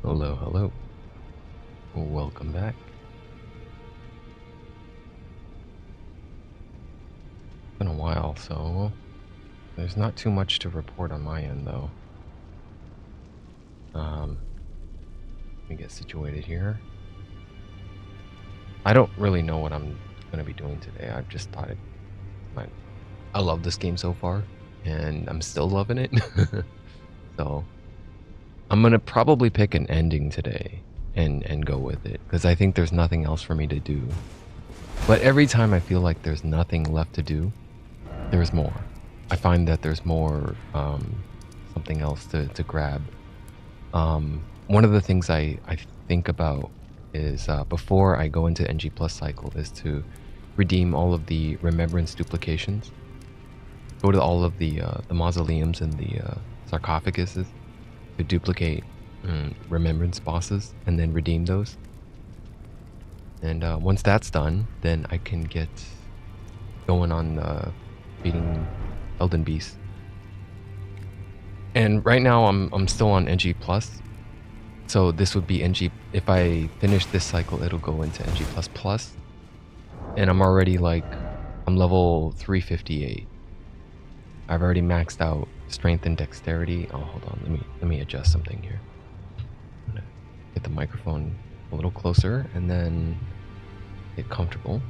Hello, hello. Welcome back. Been a while, so there's not too much to report on my end, though. Let me get situated here. I don't really know what I'm gonna be doing today. I've just thought I love this game so far, and I'm still loving it. So I'm gonna probably pick an ending today and go with it because I think there's nothing else for me to do. But every time I feel like there's nothing left to do, there's more. I find that there's more, something else to grab. One of the things I think about is before I go into NG Plus cycle is to redeem all of the remembrance duplications. Go to all of the mausoleums and the sarcophaguses to duplicate remembrance bosses and then redeem those. And once that's done, then I can get going on beating Elden Beast. And right now I'm still on NG Plus. So this would be NG, if I finish this cycle, it'll go into NG Plus Plus. And I'm already like, I'm level 358. I've already maxed out strength and dexterity. Oh, hold on, let me adjust something here. I'm gonna get the microphone a little closer and then get comfortable.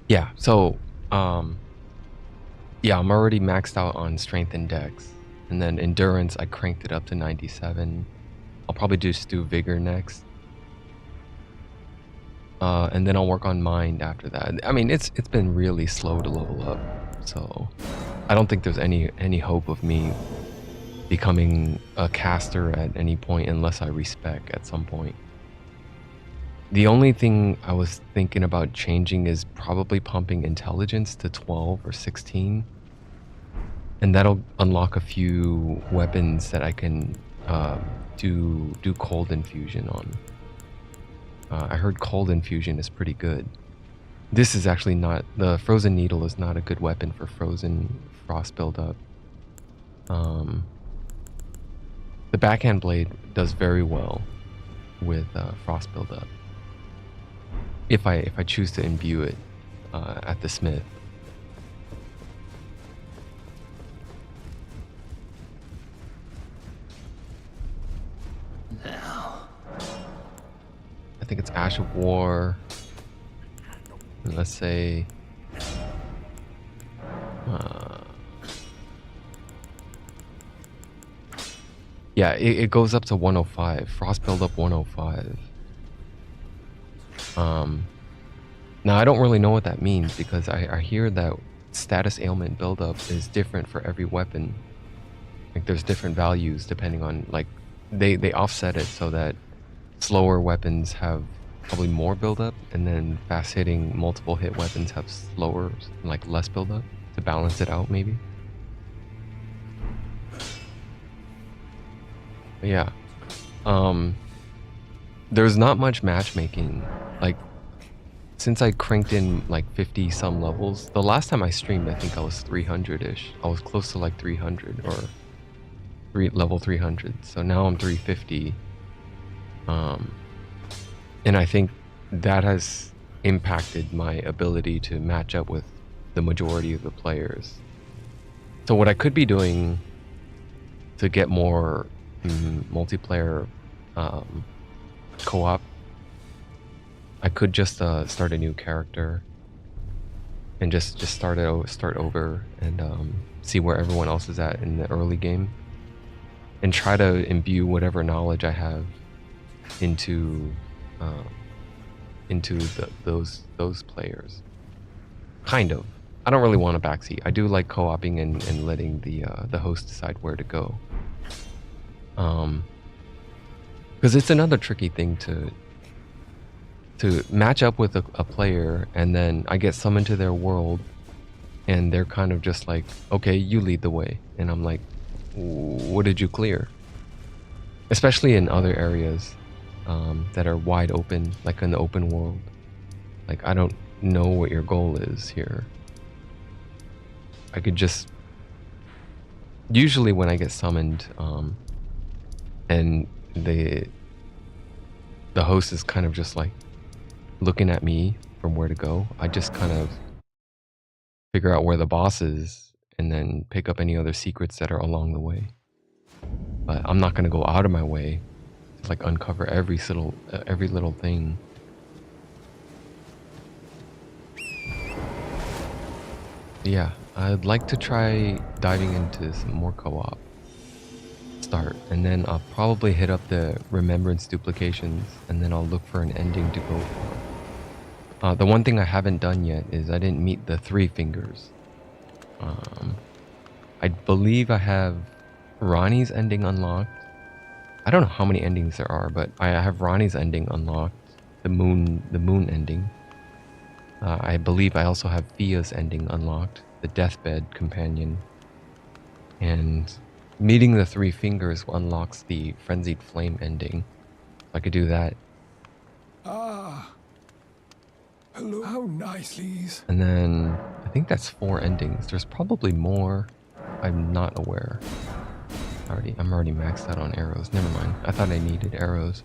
Yeah, so yeah, I'm already maxed out on strength and dex. And then endurance, I cranked it up to 97. I'll probably just do vigor next. And then I'll work on mind after that. I mean, it's been really slow to level up, so I don't think there's any hope of me becoming a caster at any point unless I respec at some point. The only thing I was thinking about changing is probably pumping intelligence to 12 or 16. And that'll unlock a few weapons that I can do cold infusion on. I heard cold infusion is pretty good. This is actually not, the frozen needle is not a good weapon for frozen frost buildup. The backhand blade does very well with frost buildup. If I choose to imbue it at the smith. I think it's Ash of War. And let's say yeah, it goes up to 105. Frost buildup 105. Now I don't really know what that means because I hear that status ailment buildup is different for every weapon. Like there's different values depending on, like, they offset it so that slower weapons have probably more buildup, and then fast hitting multiple hit weapons have slower, like less buildup to balance it out maybe. But yeah, there's not much matchmaking. Like since I cranked in like 50 some levels, the last time I streamed I think I was 300-ish. I was close to like 300 or level 300. So now I'm 350. And I think that has impacted my ability to match up with the majority of the players. So what I could be doing to get more multiplayer co-op, I could just start a new character and just start over and see where everyone else is at in the early game, and try to imbue whatever knowledge I have into those players. Kind of. I don't really want a backseat. I do like co-oping and letting the host decide where to go. Because it's another tricky thing to match up with a player, and then I get summoned to their world, and they're kind of just like, okay, you lead the way, and I'm like, what did you clear? Especially in other areas that are wide open, like in the open world. Like, I don't know what your goal is here. I could just... Usually when I get summoned, and the host is kind of just like looking at me from where to go. I just kind of figure out where the boss is and then pick up any other secrets that are along the way. But I'm not gonna go out of my way to like uncover every little thing. Yeah, I'd like to try diving into some more co-op start, and then I'll probably hit up the remembrance duplications, and then I'll look for an ending to go for. The one thing I haven't done yet is I didn't meet the 3 fingers. I believe I have Ronnie's ending unlocked. I don't know how many endings there are, but I have Ronnie's ending unlocked. The moon ending. I believe I also have Fia's ending unlocked. The deathbed companion. And meeting the 3 fingers unlocks the frenzied flame ending. I could do that. Ah. Hello. How nice, Lise. And then I think that's 4 endings. There's probably more. I'm not aware. I'm already maxed out on arrows. Never mind. I thought I needed arrows.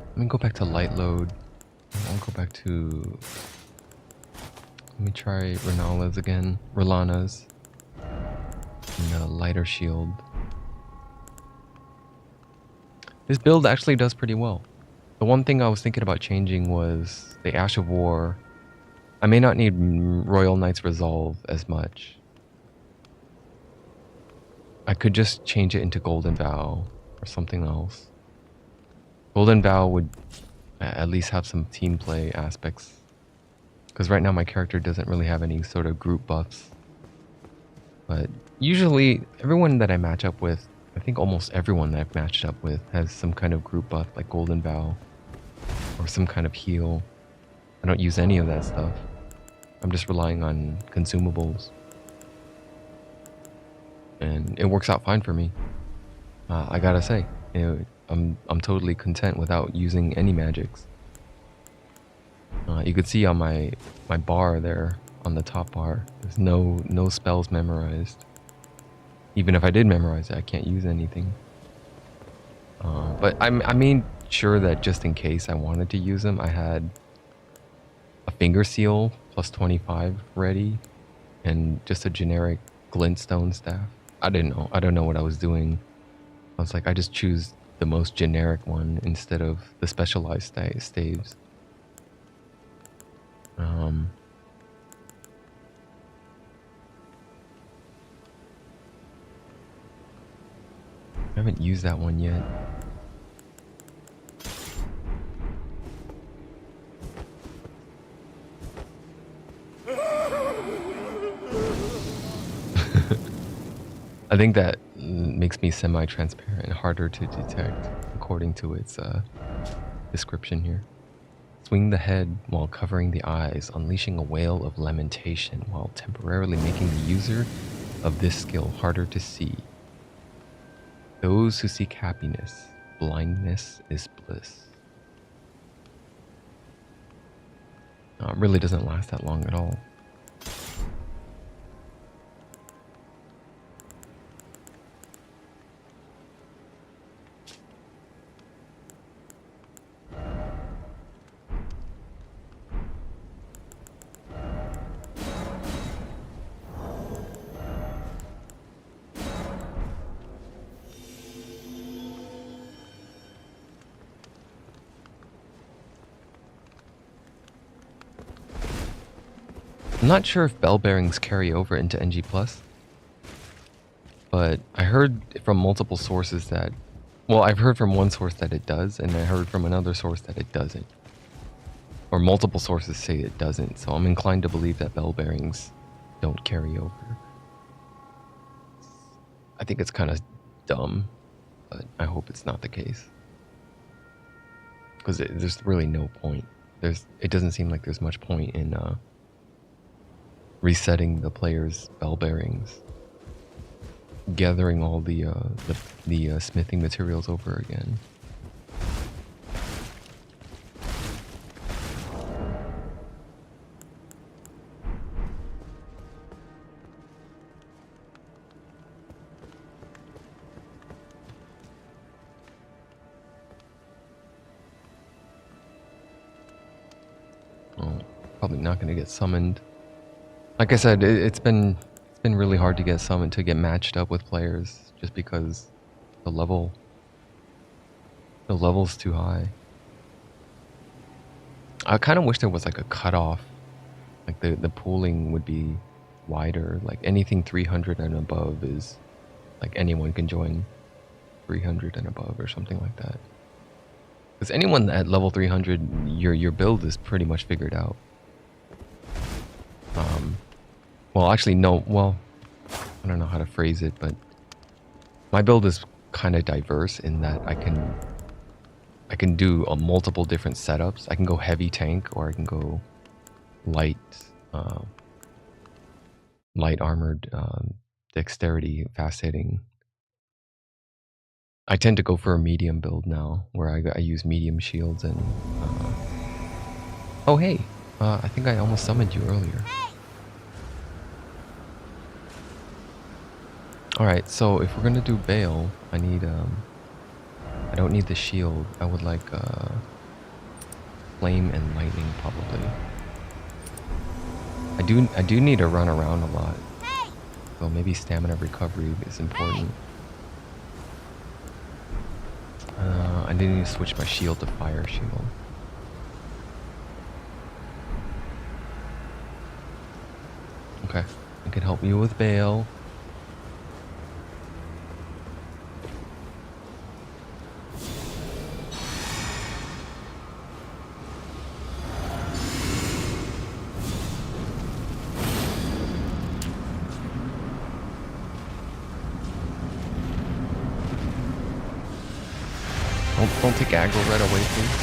Let me go back to light load. I'll go back to... Let me try Rellana's. And the lighter shield. This build actually does pretty well. The one thing I was thinking about changing was the Ash of War. I may not need Royal Knight's Resolve as much. I could just change it into Golden Vow or something else. Golden Vow would at least have some team play aspects. Because right now my character doesn't really have any sort of group buffs. But usually everyone that I match up with, I think almost everyone that I've matched up with has some kind of group buff like Golden Vow or some kind of heal. I don't use any of that stuff. I'm just relying on consumables. And it works out fine for me. I gotta say, I'm totally content without using any magics. You could see on my bar there, on the top bar, there's no spells memorized. Even if I did memorize it, I can't use anything. But I made sure that just in case I wanted to use them, I had a finger seal plus 25 ready, and just a generic glintstone staff. I don't know what I was doing. I was like, I just choose the most generic one instead of the specialized staves. I haven't used that one yet. I think that makes me semi-transparent, harder to detect, according to its description here. Swing the head while covering the eyes, unleashing a wail of lamentation while temporarily making the user of this skill harder to see. Those who seek happiness, blindness is bliss. It really doesn't last that long at all. I'm not sure if bell bearings carry over into NG+, but I heard from multiple sources that, well, I've heard from one source that it does, and I heard from another source that it doesn't. Or multiple sources say it doesn't, so I'm inclined to believe that bell bearings don't carry over. I think it's kind of dumb, but I hope it's not the case. Because there's really no point. It doesn't seem like there's much point in resetting the player's bell bearings, gathering all the smithing materials over again. probably not going to get summoned. Like I said, it's been really hard to get summoned, to get matched up with players, just because the level's too high. I kind of wish there was like a cutoff, like the pooling would be wider. Like anything 300 and above is like anyone can join 300 and above or something like that. Because anyone at level 300, your build is pretty much figured out. Well, actually, no. Well, I don't know how to phrase it, but my build is kind of diverse in that I can do multiple different setups. I can go heavy tank, or I can go light, light armored, dexterity, fast hitting. I tend to go for a medium build now, where I use medium shields and. Oh hey, I think I almost summoned you earlier. Alright, so if we're gonna do Bale, I need, I don't need the shield. I would like, flame and lightning, probably. I do need to run around a lot. So maybe stamina recovery is important. I need to switch my shield to fire shield. Okay, I can help you with Bale. Don't take aggro right away, please.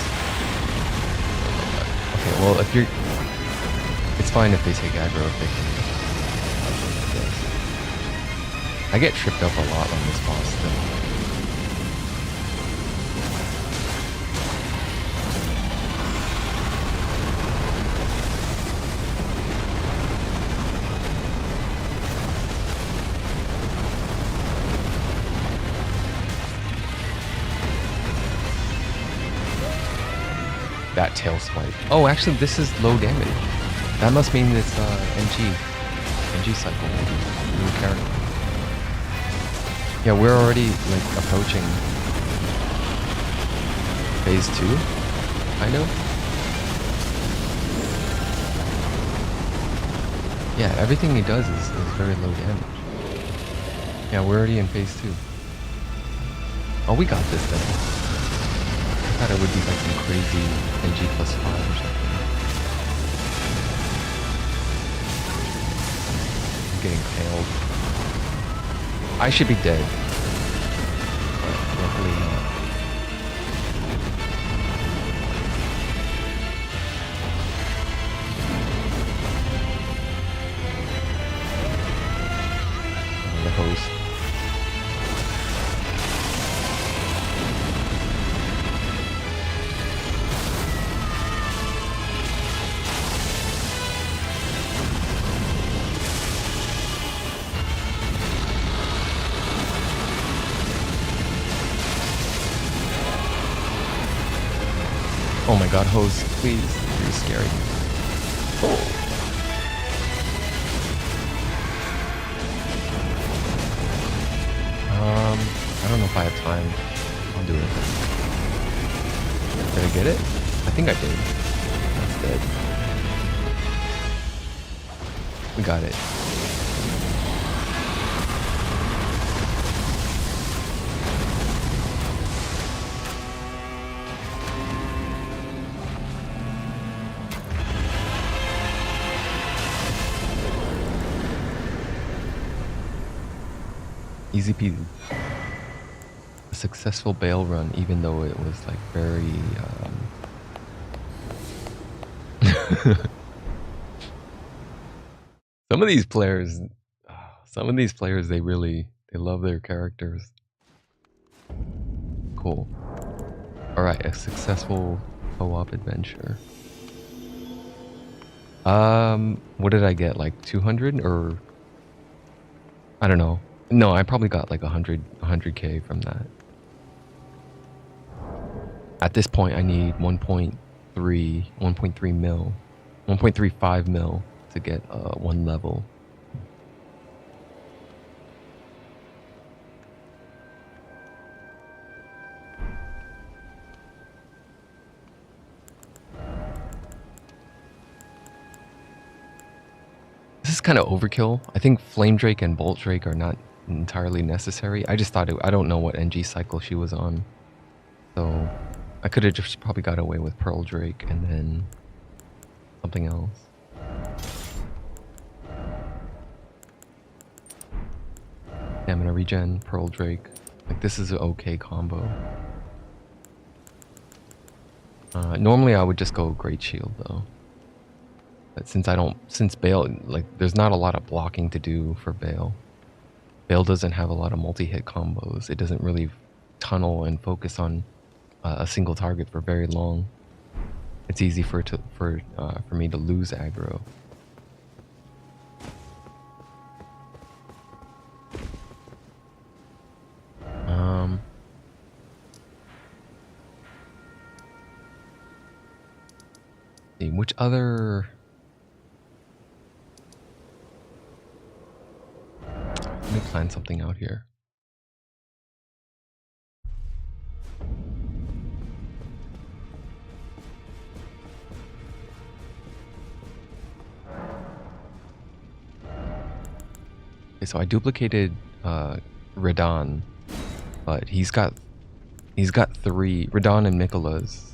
Okay, well, if you're... It's fine if they take aggro if they can. I get tripped up a lot on this boss, though. That tail swipe. Oh, actually, this is low damage. That must mean it's NG cycle, new character. Yeah, we're already like approaching phase 2, kind of. Yeah, everything he does is very low damage. Yeah, we're already in phase 2. Oh, we got this then. I thought it would be like some crazy NG +5 or something. I'm getting tailed. I should be dead. But luckily not. The host. Oh my god, host, please. You're scary. Oh. I don't know if I have time. I'll do it. Did I get it? I think I did. That's dead. We got it. Easy peasy. A successful bail run, even though it was like very some of these players they love their characters. Cool. Alright, a successful co-op adventure. What did I get? Like 200 or I don't know. No, I probably got like 100k from that. At this point, I need 1.3 mil. 1.35 mil to get one level. This is kind of overkill. I think Flame Drake and Bolt Drake are not entirely necessary. I just thought I don't know what NG cycle she was on. So I could have just probably got away with Pearl Drake and then something else. Stamina regen, Pearl Drake. Like, this is an okay combo. Normally I would just go Great Shield though. But since Bale, like, there's not a lot of blocking to do for Bale. Bale doesn't have a lot of multi-hit combos. It doesn't really tunnel and focus on a single target for very long. It's easy for me to lose aggro. See, which other... Let me plan something out here. Okay, so I duplicated Radon, but he's got 3 Radon and Miquella's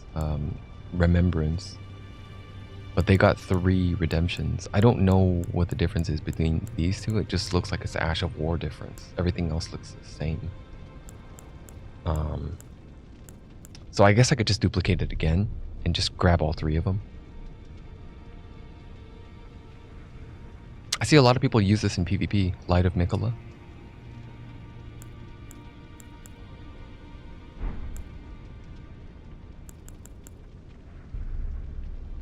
Remembrance, but they got 3 redemptions. I don't know what the difference is between these two. It just looks like it's the Ash of War difference. Everything else looks the same. So I guess I could just duplicate it again and just grab all 3 of them. I see a lot of people use this in PvP, Light of Miquella.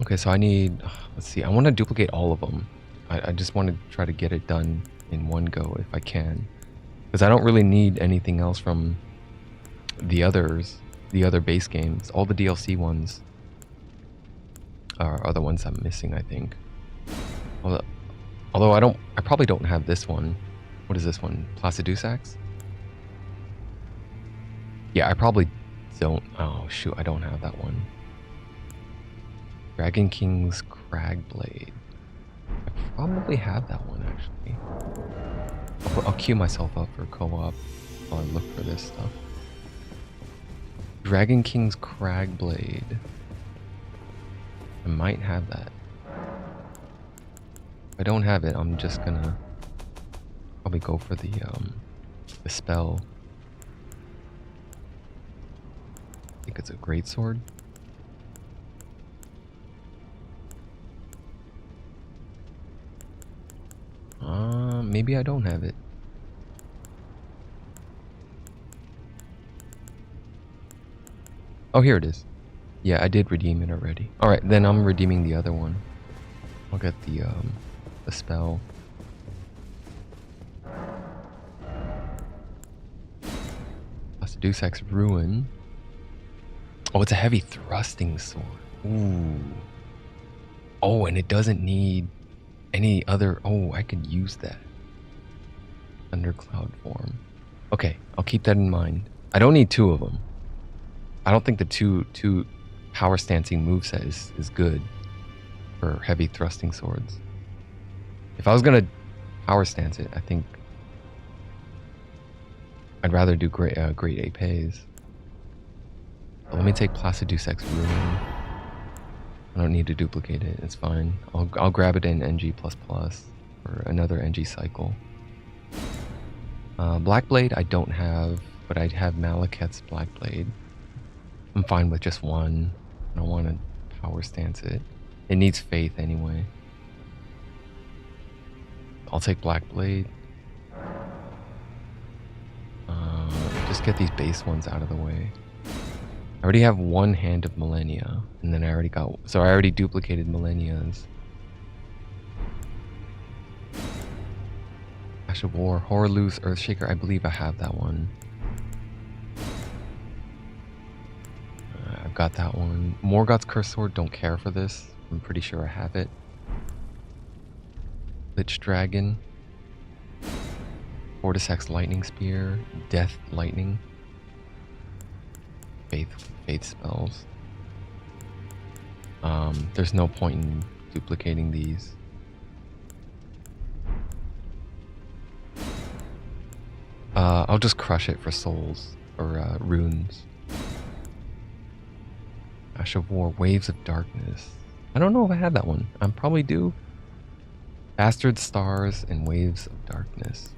Okay, so I need, let's see, I want to duplicate all of them. I just want to try to get it done in one go if I can. Because I don't really need anything else from the other base games. All the DLC ones are the ones I'm missing, I think. Although I probably don't have this one. What is this one? Placidusax? Yeah, I probably don't. Oh shoot, I don't have that one. Dragon King's Cragblade. I probably have that one actually. I'll queue myself up for co-op while I look for this stuff. Dragon King's Cragblade. I might have that. If I don't have it, I'm just gonna probably go for the spell. I think it's a greatsword. Maybe I don't have it. Oh, here it is. Yeah, I did redeem it already. All right, then I'm redeeming the other one. I'll get the spell. Placidusax Ruin. Oh, it's a heavy thrusting sword. Ooh. Oh, and it doesn't need any other... Oh, I could use that. Thundercloud form. Okay, I'll keep that in mind. I don't need 2 of them. I don't think the two power stancing moveset is good for heavy thrusting swords. If I was gonna power stance it, I think I'd rather do great APs. But let me take Placidusax Ruin. I don't need to duplicate it. It's fine. I'll grab it in NG++ for another NG cycle. Blackblade I don't have, but I have Malekith's Blackblade. I'm fine with just one. I don't want to power stance it. It needs faith anyway. I'll take Blackblade. Just get these base ones out of the way. I already have 1 Hand of Millennia, and then I already duplicated Millennia's. Ash of War, Horrorloose, Earthshaker, I believe I have that one. I've got that one. Morgoth's Cursed Sword, don't care for this. I'm pretty sure I have it. Lich Dragon. Vorticex Lightning Spear. Death Lightning. Faith spells. There's no point in duplicating these. I'll just crush it for souls or runes. Ash of War, Waves of Darkness. I don't know if I had that one. I probably do. Bastard Stars and Waves of Darkness.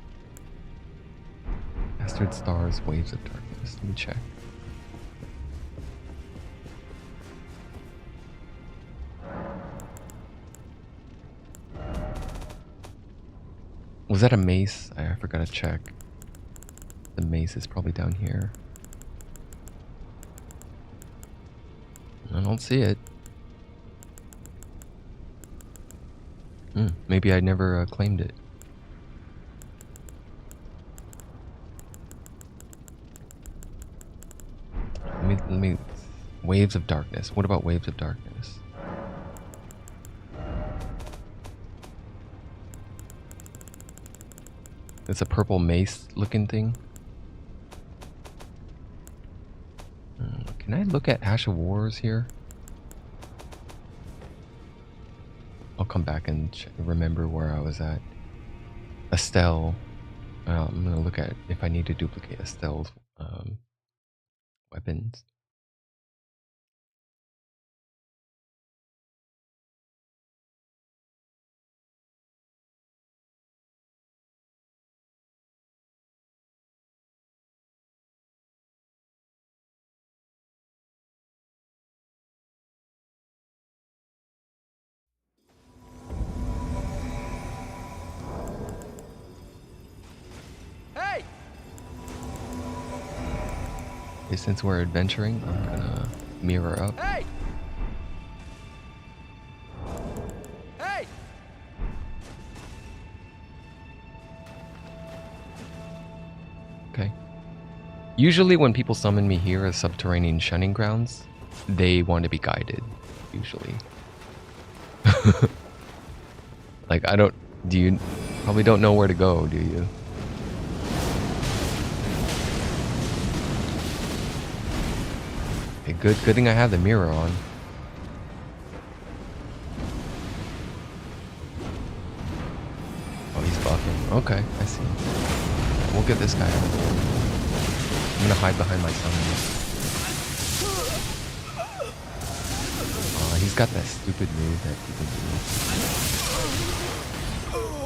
Bastard Stars, Waves of Darkness. Let me check. Was that a mace? I forgot to check. The mace is probably down here. I don't see it. Maybe I never claimed it. Let me. Waves of Darkness. What about Waves of Darkness? It's a purple mace looking thing. Can I look at Ash of Wars here? I'll come back and remember where I was at. Estelle. I'm gonna look at if I need to duplicate Estelle's weapons. Hey! Okay, since we're adventuring, I'm gonna mirror up. Hey! Hey! Okay. Usually when people summon me here as subterranean shunning grounds, they want to be guided, usually. Like, you probably don't know where to go, do you? Okay, good thing I have the mirror on. Oh, he's buffing. Okay, I see. We'll get this guy out of there. I'm gonna hide behind my summons. He's got that stupid move that he can do.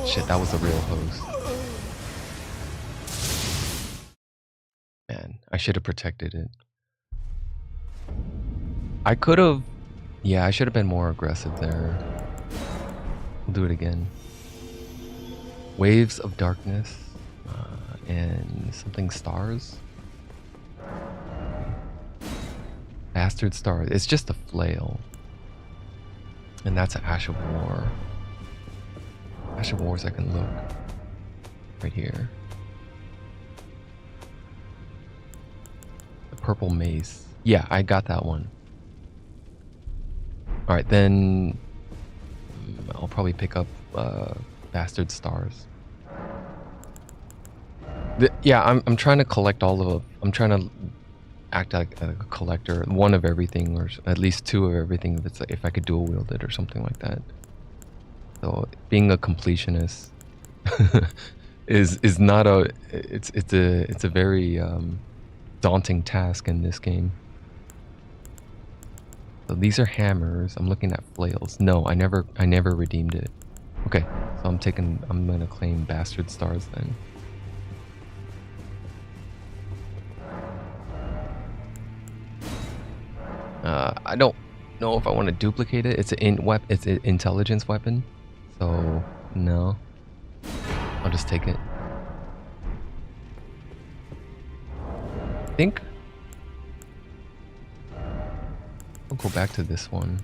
Shit, that was a real host. Man, I should have protected it. I could have... Yeah, I should have been more aggressive there. We'll do it again. Waves of Darkness. And something stars. Bastard Stars. It's just a flail. And that's an Ash of War. Ash of Wars I can look. Right here. The purple mace. Yeah, I got that one. Alright, then I'll probably pick up Bastard Stars. Yeah, I'm trying to collect all of... I'm trying to act like a collector. One of everything, or at least two of everything if I could dual wield it or something like that. So being a completionist is not a... It's a very daunting task in this game. So these are hammers. I'm looking at flails. No, I never redeemed it. Okay, so I'm gonna claim Bastard Stars then. I don't know if I want to duplicate it. It's an intelligence weapon, so no. I'll just take it. I think I'll go back to this one.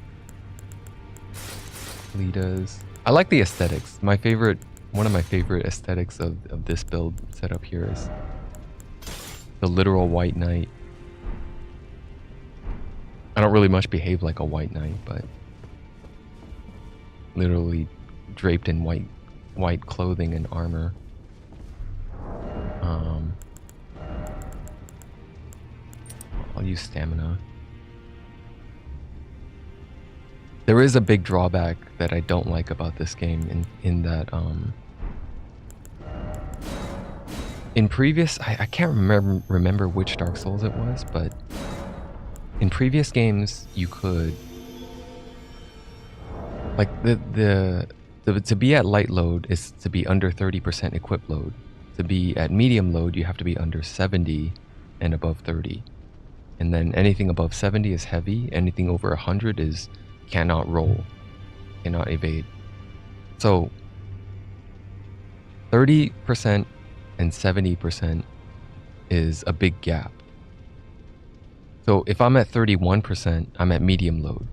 Lita's. I like the aesthetics. One of my favorite aesthetics of this build setup here is the literal white knight. I don't really much behave like a white knight, but literally draped in white clothing and armor. I'll use stamina. There is a big drawback that I don't like about this game in that in previous I can't remember which Dark Souls it was, but in previous games you could like the to be at light load is to be under 30% equip load. To be at medium load you have to be under 70 and above 30. And then anything above 70 is heavy, anything over 100 is cannot roll, cannot evade. So 30% and 70% is a big gap. So if I'm at 31%, I'm at medium load.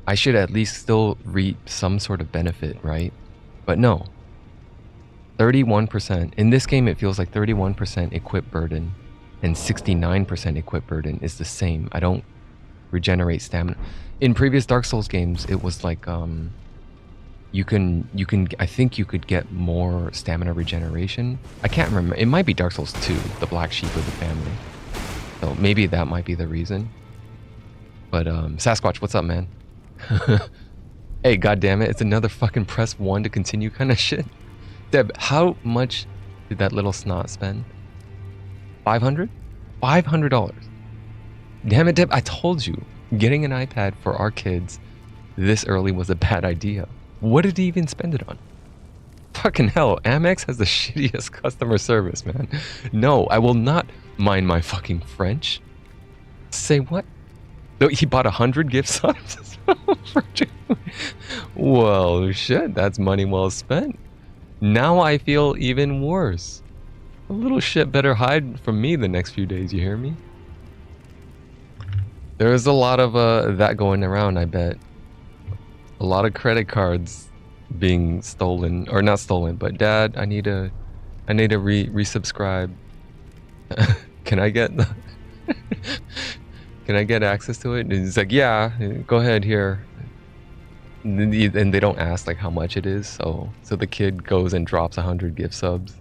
I should at least still reap some sort of benefit, right? But no. 31%. In this game, it feels like 31% equip burden and 69% equip burden is the same. I don't regenerate stamina. In previous Dark Souls games, it was like you can I think you could get more stamina regeneration. I can't remember. It might be Dark Souls 2, the black sheep of the family. So maybe that might be the reason. But Sasquatch, what's up, man? Hey, goddammit, it's another fucking press 1 to continue kind of shit. Deb, how much did that little snot spend? 500? $500. Damn it, Deb, I told you. Getting an iPad for our kids this early was a bad idea. What did he even spend it on? Fucking hell, Amex has the shittiest customer service, man. No, I will not mind my fucking French. Say what? No, he bought 100 gift subs? Well, shit, that's money well spent. Now I feel even worse. A little shit better hide from me the next few days, you hear me? There's a lot of that going around, I bet. A lot of credit cards being stolen, or not stolen, but Dad, I need to resubscribe. Can I get can I get access to it? And he's like, yeah, go ahead here. And they don't ask like how much it is, so the kid goes and drops 100 gift subs.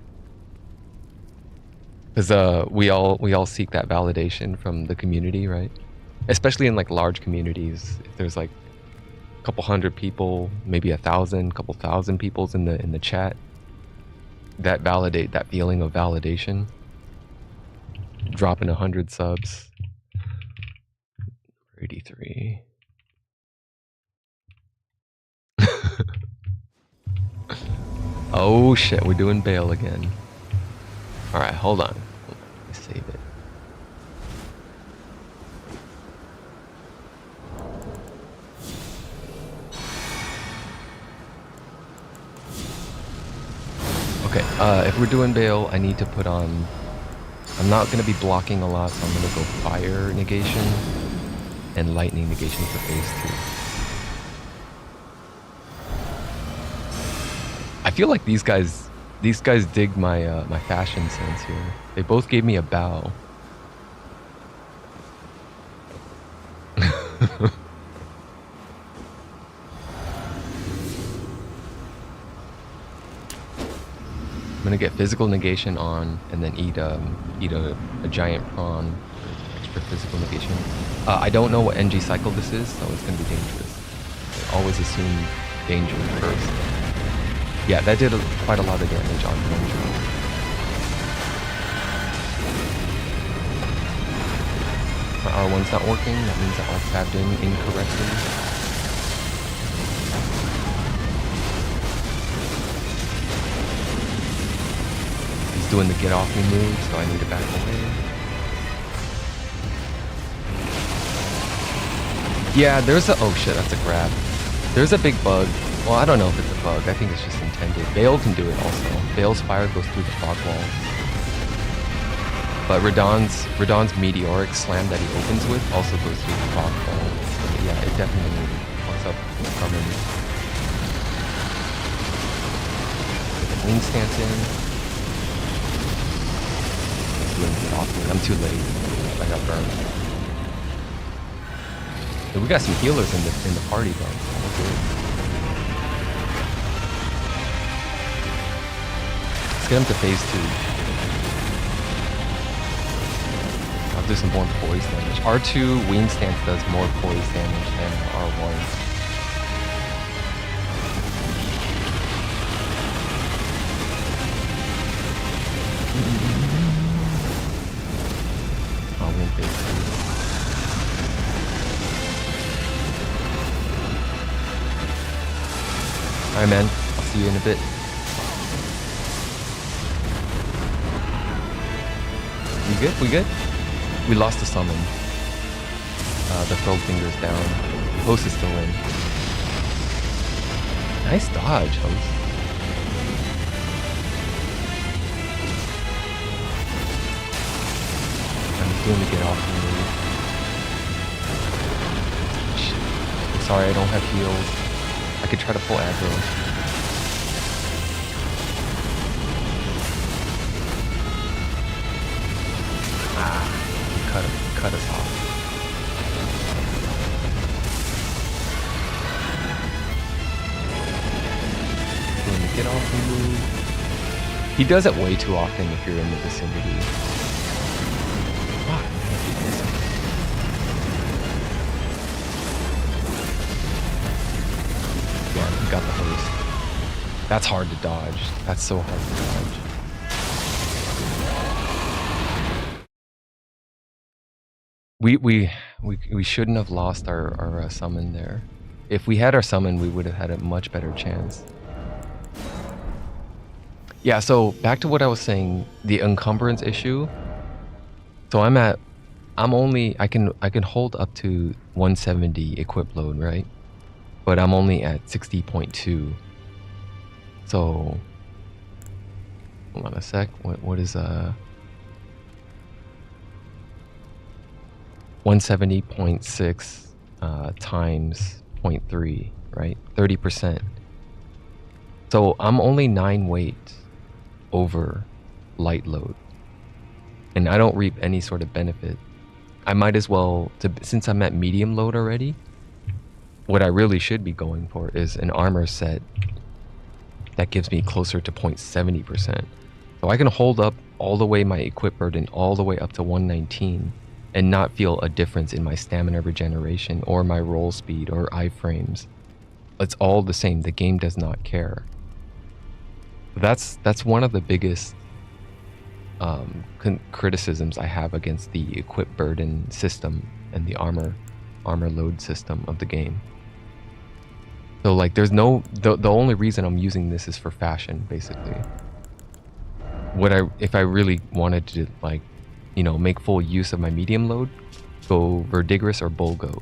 Because we all seek that validation from the community, right? Especially in like large communities. If there's like a couple hundred people, maybe 1,000, couple thousand peoples in the chat, that validate that feeling of validation. Dropping 100 subs. 83. Oh shit, we're doing bail again. Alright, hold on. Let me save it. Okay, if we're doing bail, I need to put on... I'm not going to be blocking a lot, so I'm going to go fire negation and lightning negation for phase 2. I feel like these guys dig my my fashion sense here. They both gave me a bow. I'm gonna get physical negation on, and then eat a giant prawn for extra physical negation. I don't know what NG cycle this is, so it's gonna be dangerous. I always assume danger first. Yeah, that did quite a lot of damage on one shot. My R1's not working, that means I all tabbed in incorrectly. He's doing the get off me move, so I need to back away. Yeah, there's a... Oh shit, that's a grab. There's a big bug. Well, I don't know if it's a bug. I think it's just intended. Bale can do it also. Bale's fire goes through the fog wall. But Radon's meteoric slam that he opens with also goes through the fog wall. So yeah, it definitely fucks up coming. Get the wing stance in. I'm too late. I got burned. But we got some healers in the party though. Okay. get him to phase 2. I'll do some more poise damage. R2 wing stance does more poise damage than R1. I'll win phase 2. Alright, man. I'll see you in a bit. We good? We good? We lost the summon. The throw finger's down. Host is still in. Nice dodge, Host. I'm doing the get off move. I'm sorry, I don't have heals. I could try to pull aggro. Cut us off. Doing the get off move. He does it way too often if you're in the vicinity. Fuck, yeah, he got the host. That's hard to dodge. That's so hard to dodge. We shouldn't have lost our summon there. If we had our summon, we would have had a much better chance. Yeah, so back to what I was saying, the encumbrance issue. So I can hold up to 170 equip load, right? But I'm only at 60.2. So hold on a sec. What is 170.6 times 0.3, right? 30%. So I'm only 9 weight over light load. And I don't reap any sort of benefit. I might as well, since I'm at medium load already, what I really should be going for is an armor set that gives me closer to 0.70%. So I can hold up all the way my equip burden all the way up to 119 and not feel a difference in my stamina regeneration or my roll speed or iframes. It's all the same. The game does not care. That's one of the biggest criticisms I have against the equip burden system and the armor load system of the game. So like there's no, the only reason I'm using this is for fashion, basically. If I really wanted to, like, you know, make full use of my medium load, go Verdigris or Bulgo.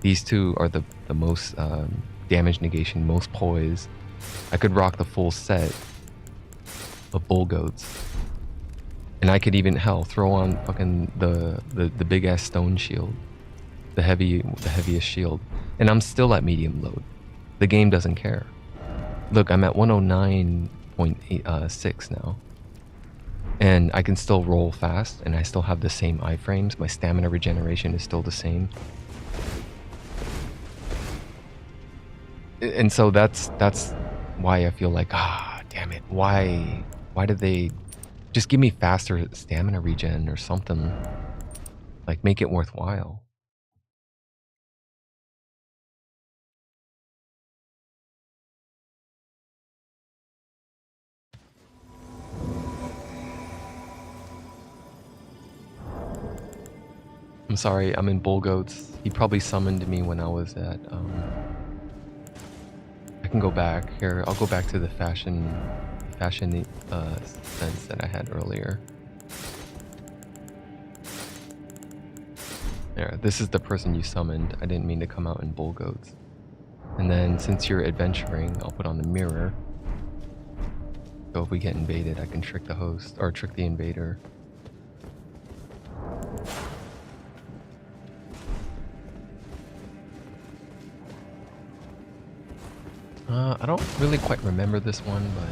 These two are the most damage negation, most poise. I could rock the full set of Bulgoats. And I could even, hell, throw on fucking the big ass stone shield. The heaviest shield. And I'm still at medium load. The game doesn't care. Look, I'm at 109.6 now. And I can still roll fast, and I still have the same iframes. My stamina regeneration is still the same. And so that's why I feel like, damn it, why did they just give me faster stamina regen or something? Like, make it worthwhile. I'm sorry, I'm in Bulgoats. He probably summoned me when I was at, I can go back here. I'll go back to the fashion sense that I had earlier. There, this is the person you summoned. I didn't mean to come out in Bulgoats. And then since you're adventuring, I'll put on the mirror. So if we get invaded, I can trick the host, or trick the invader. I don't really quite remember this one, but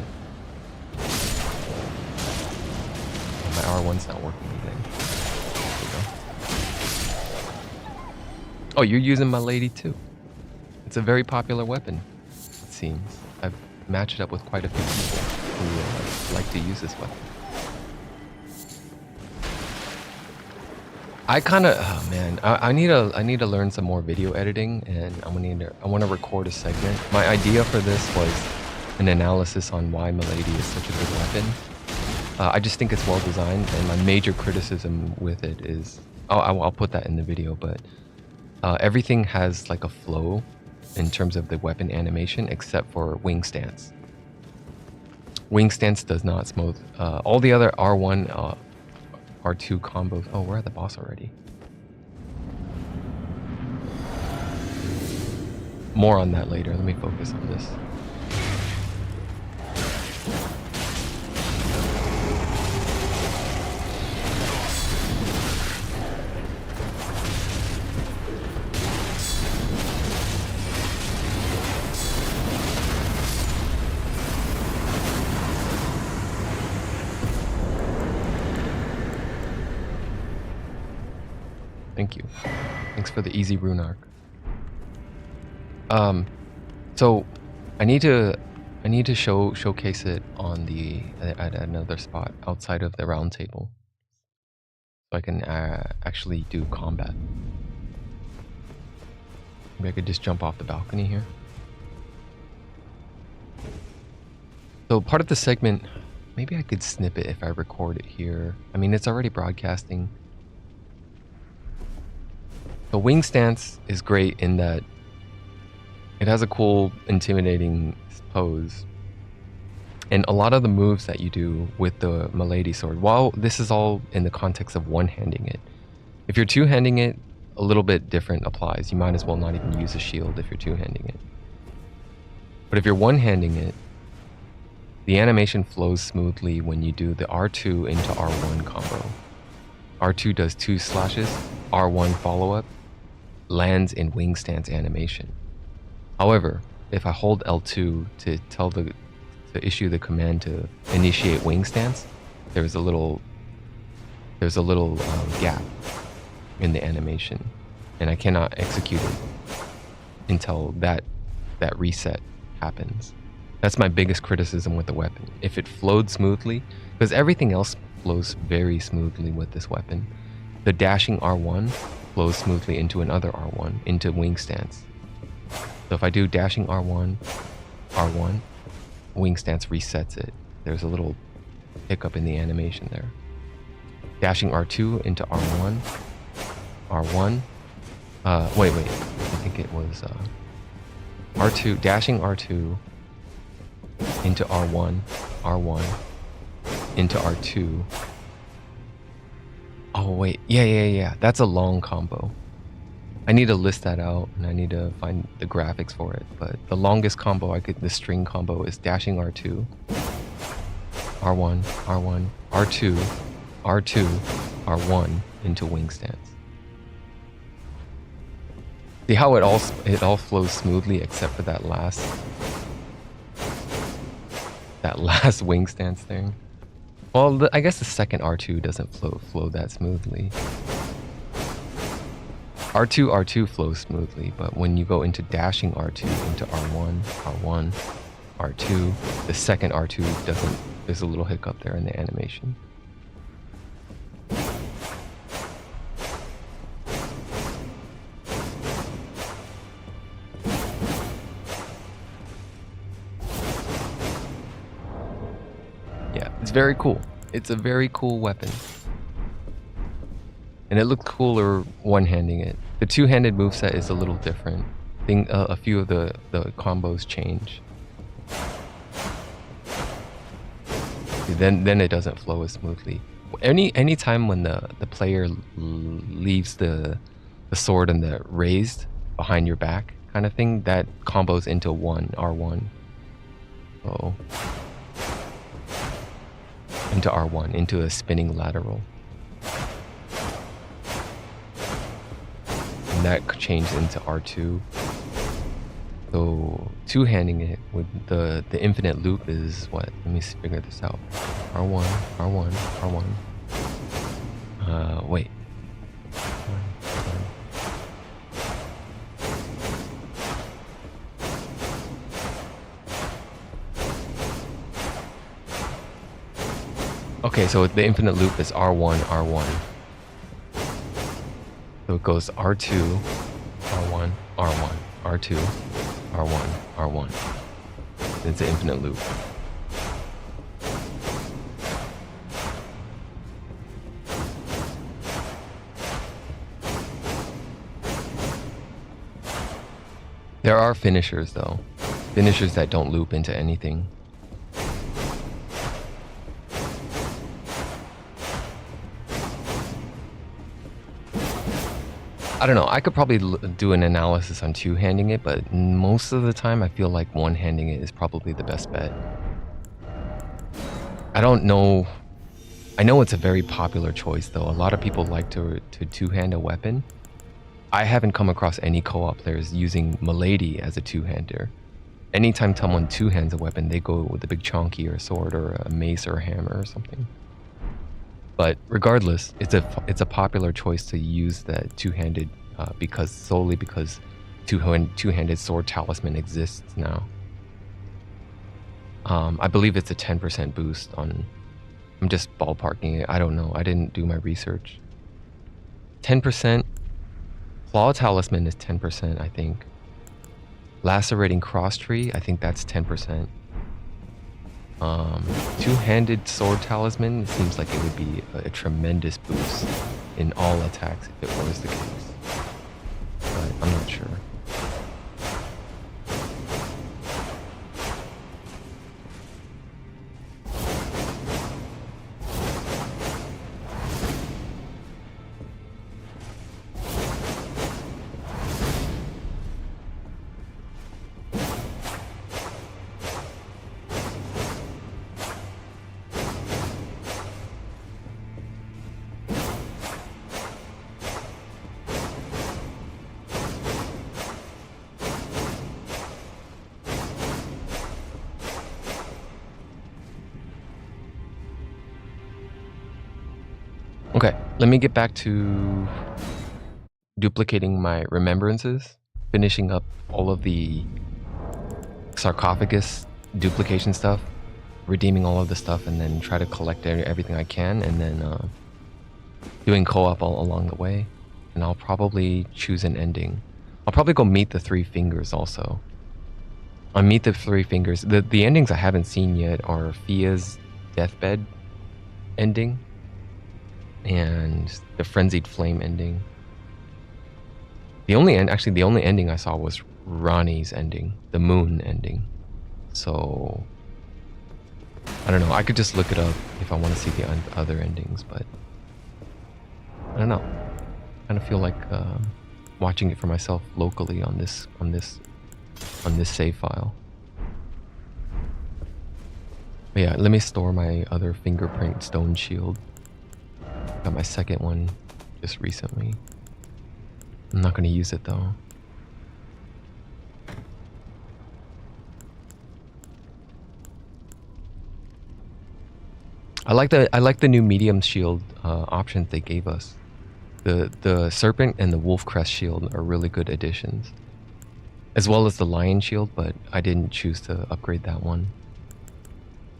my R1's not working again. There we go. Oh, you're using my lady too. It's a very popular weapon, it seems. I've matched it up with quite a few people who like to use this weapon. I kind of, oh man, I need to learn some more video editing, and I want to record a segment. My idea for this was an analysis on why Milady is such a good weapon. I just think it's well designed, and my major criticism with it is, I'll put that in the video, but everything has like a flow in terms of the weapon animation, except for wing stance. Wing stance does not smooth. All the other R1, R2 combos. Oh, we're at the boss already. More on that later. Let me focus on this. Thank you. Thanks for the easy rune arc. So I need to showcase it on at another spot outside of the round table, so I can actually do combat. Maybe I could just jump off the balcony here. So part of the segment, maybe I could snip it if I record it here. I mean, it's already broadcasting. The wing stance is great in that it has a cool, intimidating pose. And a lot of the moves that you do with the Milady sword, while this is all in the context of one-handing it, if you're two-handing it, a little bit different applies. You might as well not even use a shield if you're two-handing it. But if you're one-handing it, the animation flows smoothly when you do the R2 into R1 combo. R2 does 2 slashes, R1 follow-up, lands in wing stance animation. However, if I hold L2 to issue the command to initiate wing stance, there's a little gap in the animation, and I cannot execute it until that reset happens. That's my biggest criticism with the weapon. If it flowed smoothly, because everything else flows very smoothly with this weapon, the dashing R1 flows smoothly into another R1, into wing stance. So if I do dashing R1, R1, wing stance resets it. There's a little hiccup in the animation there. Dashing R2 into R1, R1. Wait. I think it was R2, dashing R2 into R1, R1, into R2. Oh wait, yeah. That's a long combo. I need to list that out, and I need to find the graphics for it. But the longest combo the string combo is dashing R2, R1, R1, R2, R2, R1 into wing stance. See how it all flows smoothly except for that last wing stance thing. Well, I guess the second R2 doesn't flow that smoothly. R2 flows smoothly, but when you go into dashing R2 into R1, R1, R2, the second R2 doesn't. There's a little hiccup there in the animation. Yeah, it's very cool. It's a very cool weapon. And it looked cooler one-handing it. The two-handed moveset is a little different. I think a few of the combos change. Then it doesn't flow as smoothly. Any time when the player leaves the sword in the raised behind your back kind of thing, that combos into R1. So into R1, into a spinning lateral. And that changed into R2. So two-handing it with the infinite loop is what? Let me figure this out. R1, R1, R1. Wait. Okay, so the infinite loop is R1, R1. So it goes R2, R1, R1, R2, R1, R1. It's an infinite loop. There are finishers though. Finishers that don't loop into anything. I don't know. I could probably do an analysis on two-handing it, but most of the time I feel like one-handing it is probably the best bet. I don't know. I know it's a very popular choice though. A lot of people like to two-hand a weapon. I haven't come across any co-op players using Milady as a two-hander. Anytime someone two-hands a weapon, they go with a big chonky or a sword or a mace or a hammer or something. But regardless, it's a popular choice to use that two-handed solely because two-handed sword talisman exists now. I believe it's a 10% boost on. I'm just ballparking it. I don't know. I didn't do my research. 10%. Claw talisman is 10%, I think. Lacerating cross tree, I think that's 10%. Two-handed sword talisman seems like it would be a tremendous boost in all attacks if it was the case. But I'm not sure. Okay, let me get back to duplicating my remembrances, finishing up all of the sarcophagus duplication stuff, redeeming all of the stuff, and then try to collect everything I can, and then doing co-op all along the way. And I'll probably choose an ending. I'll probably go meet the Three Fingers also. On Meet the Three Fingers, the endings I haven't seen yet are Fia's deathbed ending and the Frenzied Flame ending. The only ending I saw was Ronnie's ending, the Moon ending. So I don't know. I could just look it up if I want to see the other endings, but I don't know. I kind of feel like watching it for myself locally on this save file. But yeah, let me store my other fingerprint stone shield. Got my second one just recently. I'm not going to use it though. I like the new medium shield options they gave us. The serpent and the wolf crest shield are really good additions, as well as the lion shield, but I didn't choose to upgrade that one.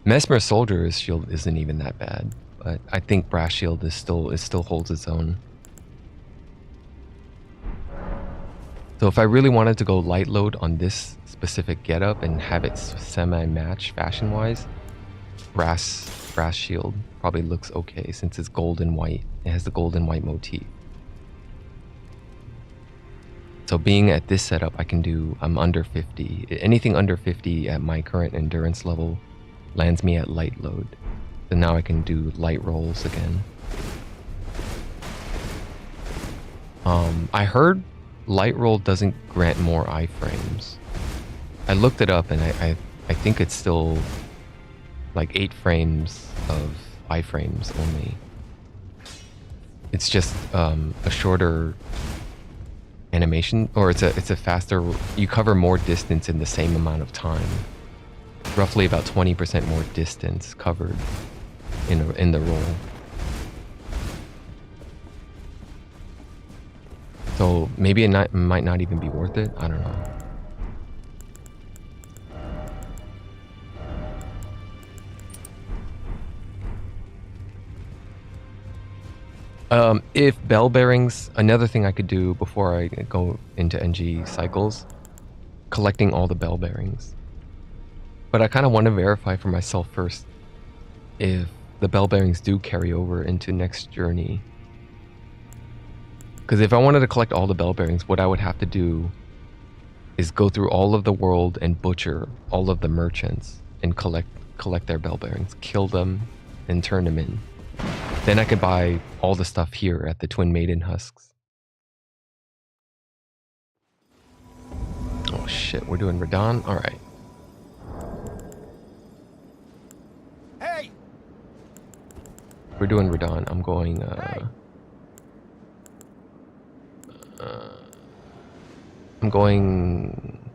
Mesmer soldier's shield isn't even that bad, but I think brass shield still holds its own. So if I really wanted to go light load on this specific getup and have it semi-match fashion-wise, brass shield probably looks okay since it's gold and white. It has the gold and white motif. So being at this setup, I'm under 50. Anything under 50 at my current endurance level lands me at light load. So now I can do light rolls again. I heard light roll doesn't grant more iframes. I looked it up and I think it's still like 8 frames of iframes only. It's just a shorter animation, or it's a faster. You cover more distance in the same amount of time. Roughly about 20% more distance covered in the roll. So maybe it might not even be worth it. I don't know. If bell bearings, another thing I could do before I go into NG cycles, collecting all the bell bearings. But I kind of want to verify for myself first if the bell bearings do carry over into next journey. Because if I wanted to collect all the bell bearings, what I would have to do is go through all of the world and butcher all of the merchants and collect their bell bearings, kill them, and turn them in. Then I could buy all the stuff here at the Twin Maiden Husks. Oh shit, we're doing Radon? Alright. Hey! We're doing Radon. I'm going, I'm going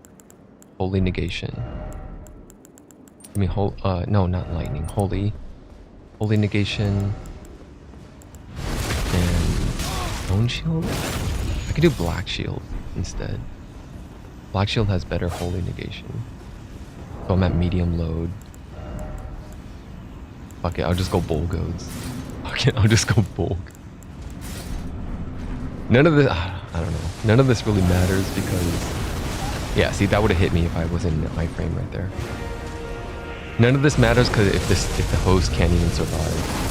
Holy Negation. I mean, no, not Lightning. Holy Negation. And Stone Shield? I could do Black Shield instead. Black Shield has better Holy Negation. So I'm at medium load. Fuck it, I'll just go Bulgodes. Fuck it, I'll just go Bulg. None of this, I don't know. None of this really matters because... Yeah, see, that would have hit me if I was in my frame right there. None of this matters because if the host can't even survive.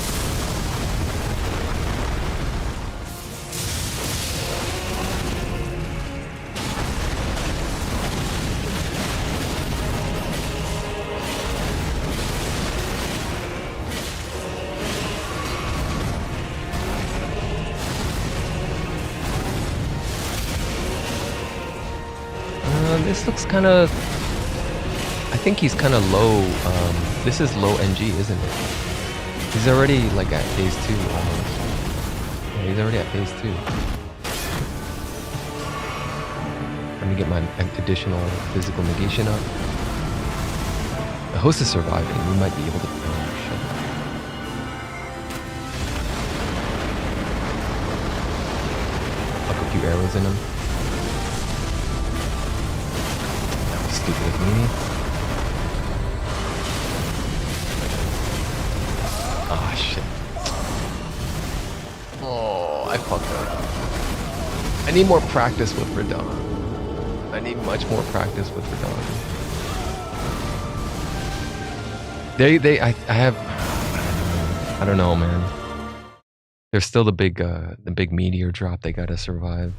This looks kind of... I think he's kind of low. This is low NG, isn't it? He's already like at phase 2 almost. Yeah, he's already at phase 2. Let me get my additional physical negation up. The host is surviving. We might be able to... Oh, shit. Fuck a few arrows in him. Stupid of me. Ah, shit. Oh, I fucked up. I need more practice with Radon. I need much more practice with Radon. I have... I don't know, man. There's still the big meteor drop they gotta survive.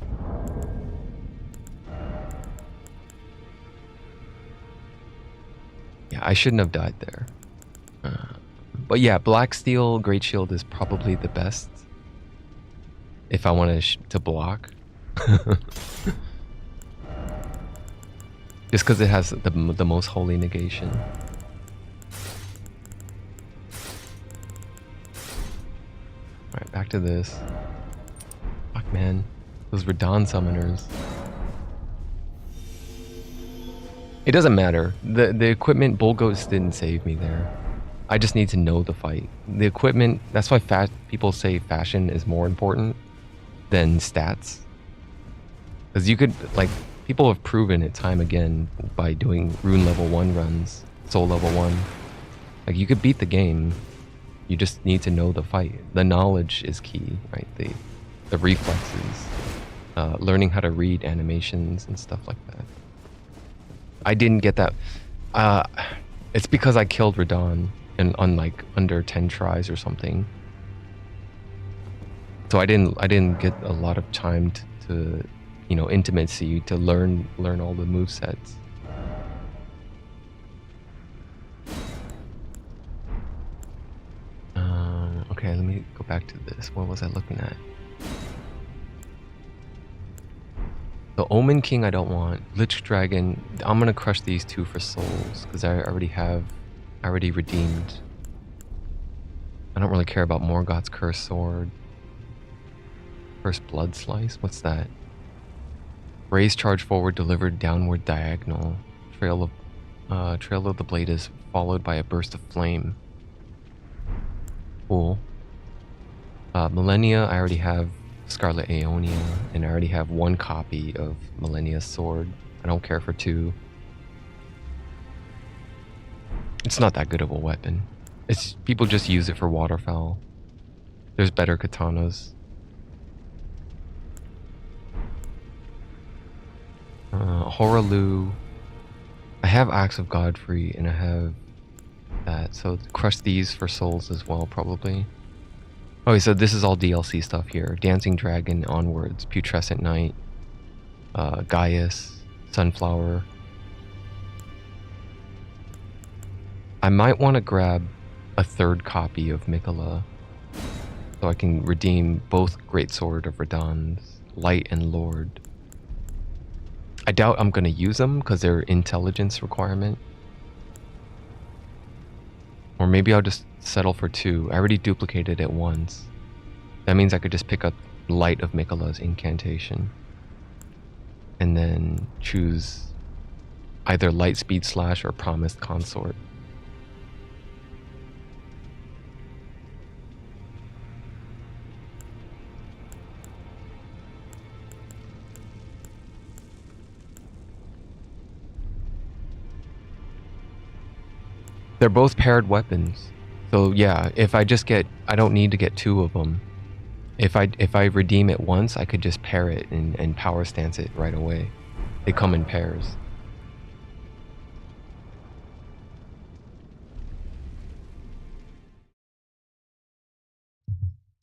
Yeah, I shouldn't have died there. But yeah, Black Steel, Great Shield is probably the best. If I want to block. Just because it has the most holy negation. Alright, back to this. Fuck, man. Those Radon summoners. It doesn't matter. The equipment, Bulgos didn't save me there. I just need to know the fight. The equipment, that's why people say fashion is more important than stats. Because you could, like, people have proven it time again by doing rune level 1 runs, soul level 1. Like, you could beat the game. You just need to know the fight. The knowledge is key, right? The reflexes. Learning how to read animations and stuff like that. I didn't get that. It's because I killed Radon on like under 10 tries or something. So I didn't get a lot of time to you know, intimacy to learn all the movesets. Okay, let me go back to this. What was I looking at? The Omen King I don't want. Lich Dragon, I'm gonna crush these two for souls because I already redeemed. I don't really care about Morgoth's Cursed Sword. First Blood Slice, what's that? Raise charge forward, delivered downward diagonal. Trail of the blade is followed by a burst of flame. Cool. Millennia, I already have Scarlet Aeonia, and I already have 1 copy of Millennia's sword. I don't care for 2. It's not that good of a weapon. It's people just use it for waterfowl. There's better katanas. Horalu. I have Axe of Godfrey and I have that. So crush these for souls as well, probably. Okay, so this is all DLC stuff here. Dancing Dragon, Onwards, Putrescent Knight, Gaius, Sunflower. I might want to grab a third copy of Mikola so I can redeem both Greatsword of Radon's, Light and Lord. I doubt I'm going to use them because they're intelligence requirement. Or maybe I'll just settle for 2. I already duplicated it once. That means I could just pick up Light of Mikola's incantation. And then choose either Light Speed Slash or Promised Consort. They're both paired weapons. So yeah, if I just get, I don't need to get 2 of them. If I redeem it once, I could just pair it and power stance it right away. They come in pairs.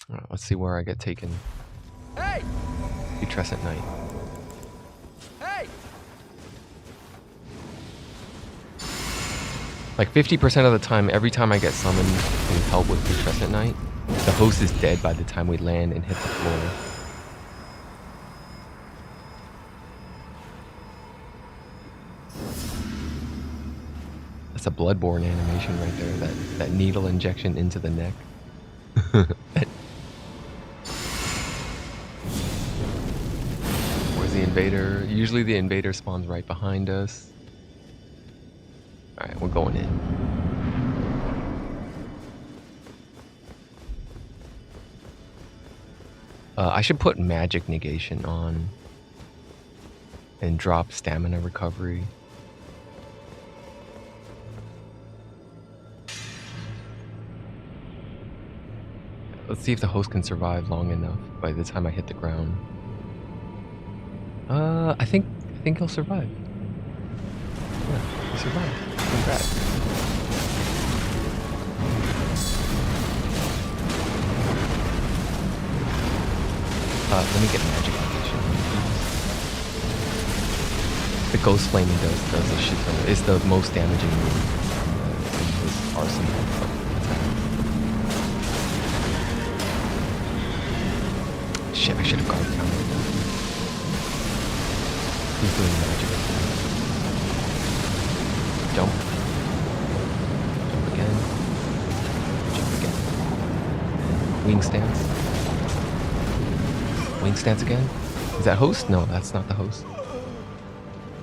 Alright, let's see where I get taken. Hey! Putrescent Knight. Hey! Like 50% of the time, every time I get summoned with help with Putrescent Knight, the host is dead by the time we land and hit the floor. That's a Bloodborne animation right there, that needle injection into the neck. Where's the invader? Usually the invader spawns right behind us. Alright, we're going in. I should put magic negation on and drop stamina recovery. Let's see if the host can survive long enough by the time I hit the ground. I think he'll survive. Yeah, he survived. Congrats. Let me get magic negation. The ghost flame does a shit ton. It's the most damaging move in his arsenal of attack. Shit, I should have guard countered that. He's doing magic attack. Jump. Jump again. Jump again. Wing stance. Wing stance again? Is that host? No, that's not the host.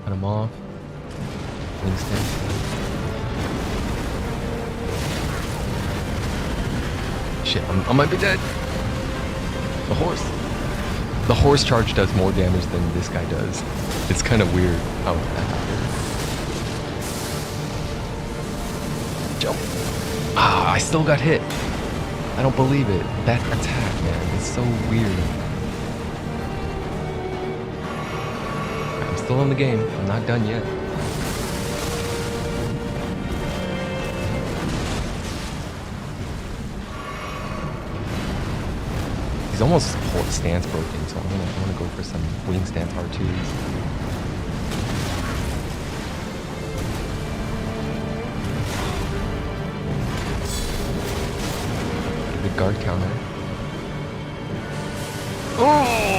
Cut him off. Wing stance. Shit, I might be dead. The horse. The horse charge does more damage than this guy does. It's kind of weird how that happens. Jump. Ah, I still got hit. I don't believe it. That attack, man, it's so weird. I'm still in the game. I'm not done yet. He's almost stance broken, so I wanna go for some wing stance R2s. Good guard counter. Oh!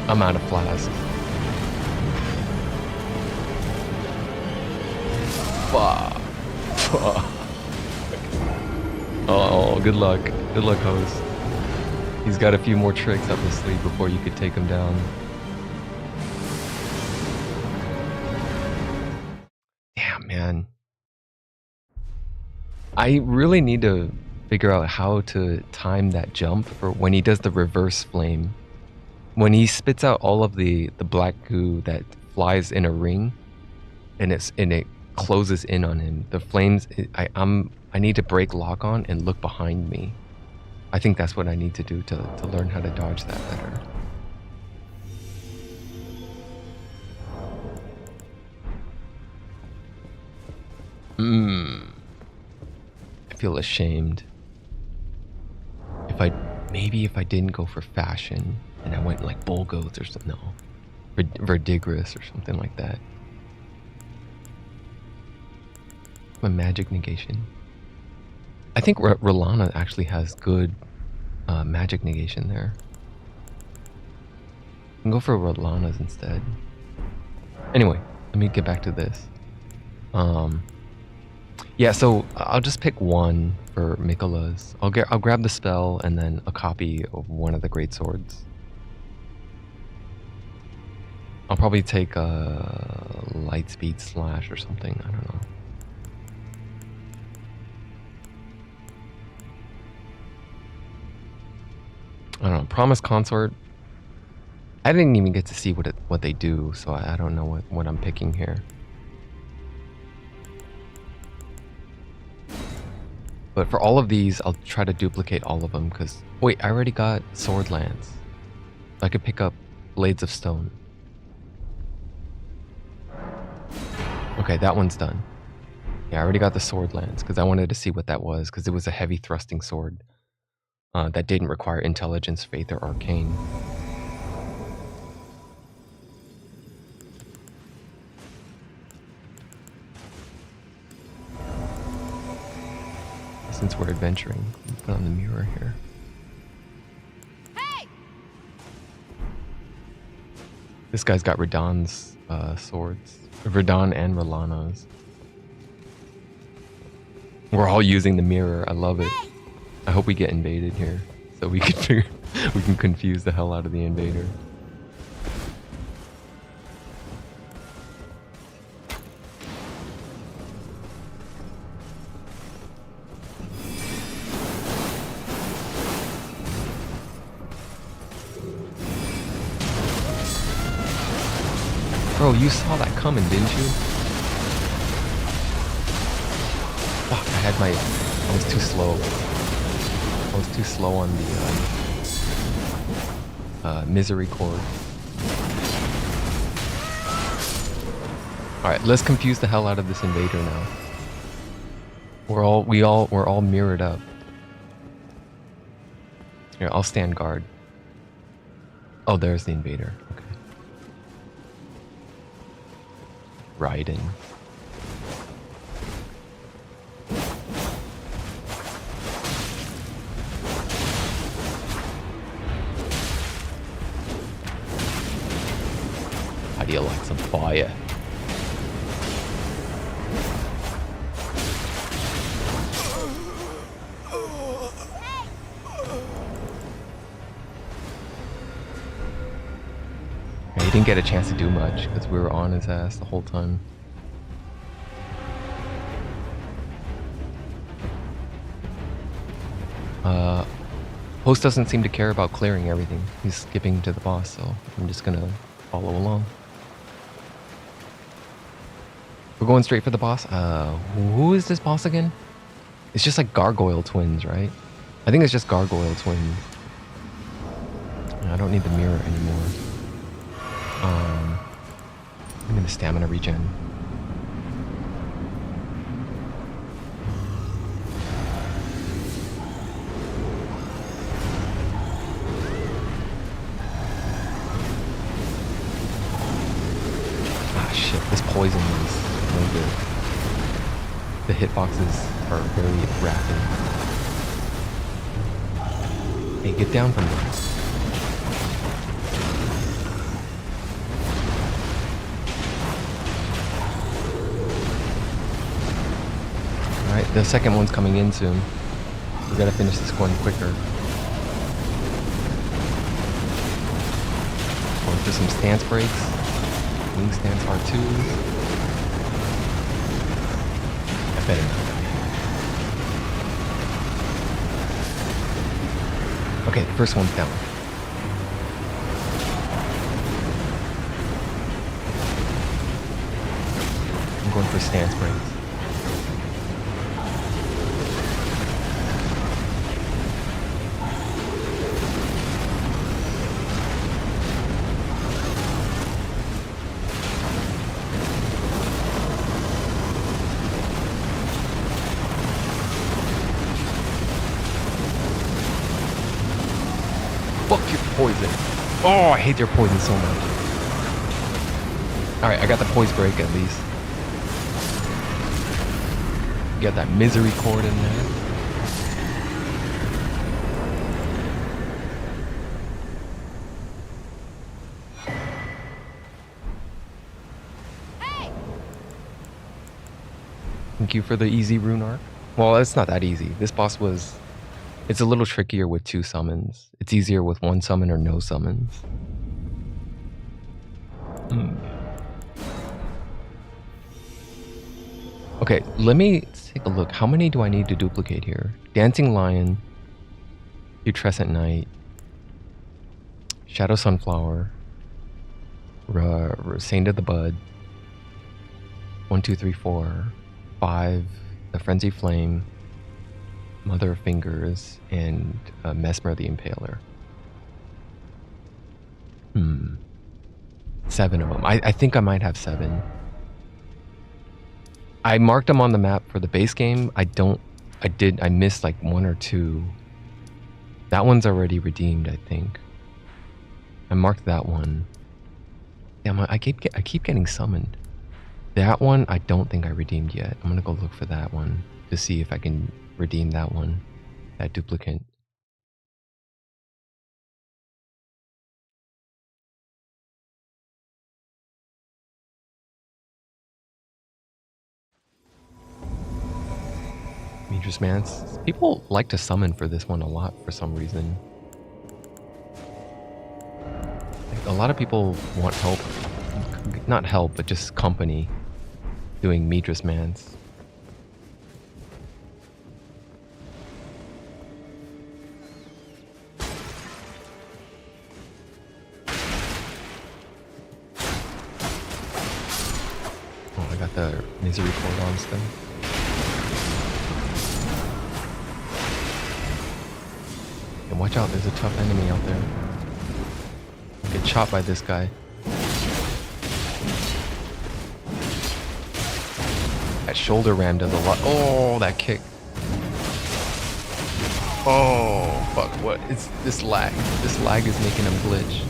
I'm out of flask. Fuck. Fuck. Oh, good luck. Good luck, host. He's got a few more tricks up his sleeve before you could take him down. Damn, man. I really need to figure out how to time that jump for when he does the reverse flame. When he spits out all of the black goo that flies in a ring, and it closes in on him. The flames. I need to break lock on and look behind me. I think that's what I need to do to learn how to dodge that better. I feel ashamed. Maybe if I didn't go for fashion and I went like bull goats or something. No. Verdigris or something like that. My magic negation. I think Rolana actually has good magic negation there. I can go for Rolana's instead. Anyway, let me get back to this. Yeah, so I'll just pick one for Mikola's. I'll grab the spell and then a copy of one of the great swords. I'll probably take a Lightspeed Slash or something. I don't know. I don't know. Promise Consort. I didn't even get to see what they do, so I don't know what I'm picking here. But for all of these, I'll try to duplicate all of them because... Wait, I already got Sword Lance. I could pick up Blades of Stone. Okay, that one's done. Yeah, I already got the Sword Lance because I wanted to see what that was because it was a heavy thrusting sword that didn't require Intelligence, Faith, or Arcane. Since we're adventuring, put on the mirror here. Hey! This guy's got Radahn's swords. Radahn and Rolana's. We're all using the mirror. I love it. I hope we get invaded here, so we can we can confuse the hell out of the invader. Bro, you saw that coming, didn't you? Fuck, I was too slow. I was too slow on the misery chord. Alright, let's confuse the hell out of this invader now. We're all mirrored up. Here, I'll stand guard. Oh, there's the invader. Okay. Raiden. How do you like some fire? He didn't get a chance to do much because we were on his ass the whole time. Host doesn't seem to care about clearing everything. He's skipping to the boss, so I'm just gonna follow along. We're going straight for the boss. Who is this boss again? It's just like Gargoyle Twins, right? I think it's just Gargoyle Twins. I don't need the mirror anymore. I'm gonna stamina regen. Ah shit, this poison is no good. The hitboxes are very rapid. Hey, get down from there. Alright, the second one's coming in soon. We gotta finish this one quicker. Going through some stance breaks. Wing stance R2. I better not die. Okay, the first one's down. I'm going for stance breaks. Fuck your poison. Oh, I hate their poison so much. Alright, I got the poise break at least. Got that misery cord in there. Hey! Thank you for the easy rune arc. Well, it's not that easy. This boss was... It's a little trickier with 2 summons. It's easier with 1 summon or no summons. Okay, let me take a look. How many do I need to duplicate here? Dancing Lion, Putrescent Knight, Shadow Sunflower, Saint of the Bud, 1, 2, 3, 4, 5, the Frenzy Flame, Mother of Fingers, and Mesmer the Impaler. 7 of them. I think I might have 7. I marked them on the map for the base game. I missed like 1 or 2. That one's already redeemed, I think. I marked that one. Damn, I keep getting summoned. That one, I don't think I redeemed yet. I'm gonna go look for that one to see if I can redeem that one, that duplicate. Midras Mance. People like to summon for this one a lot for some reason. Like, a lot of people want help. Not help, but just company doing Midras Mance. Oh, I got the misery cord on still. And watch out, there's a tough enemy out there. Get shot by this guy. That shoulder ram does a lot. Oh, that kick. Oh, fuck, what? It's this lag. This lag is making him glitch.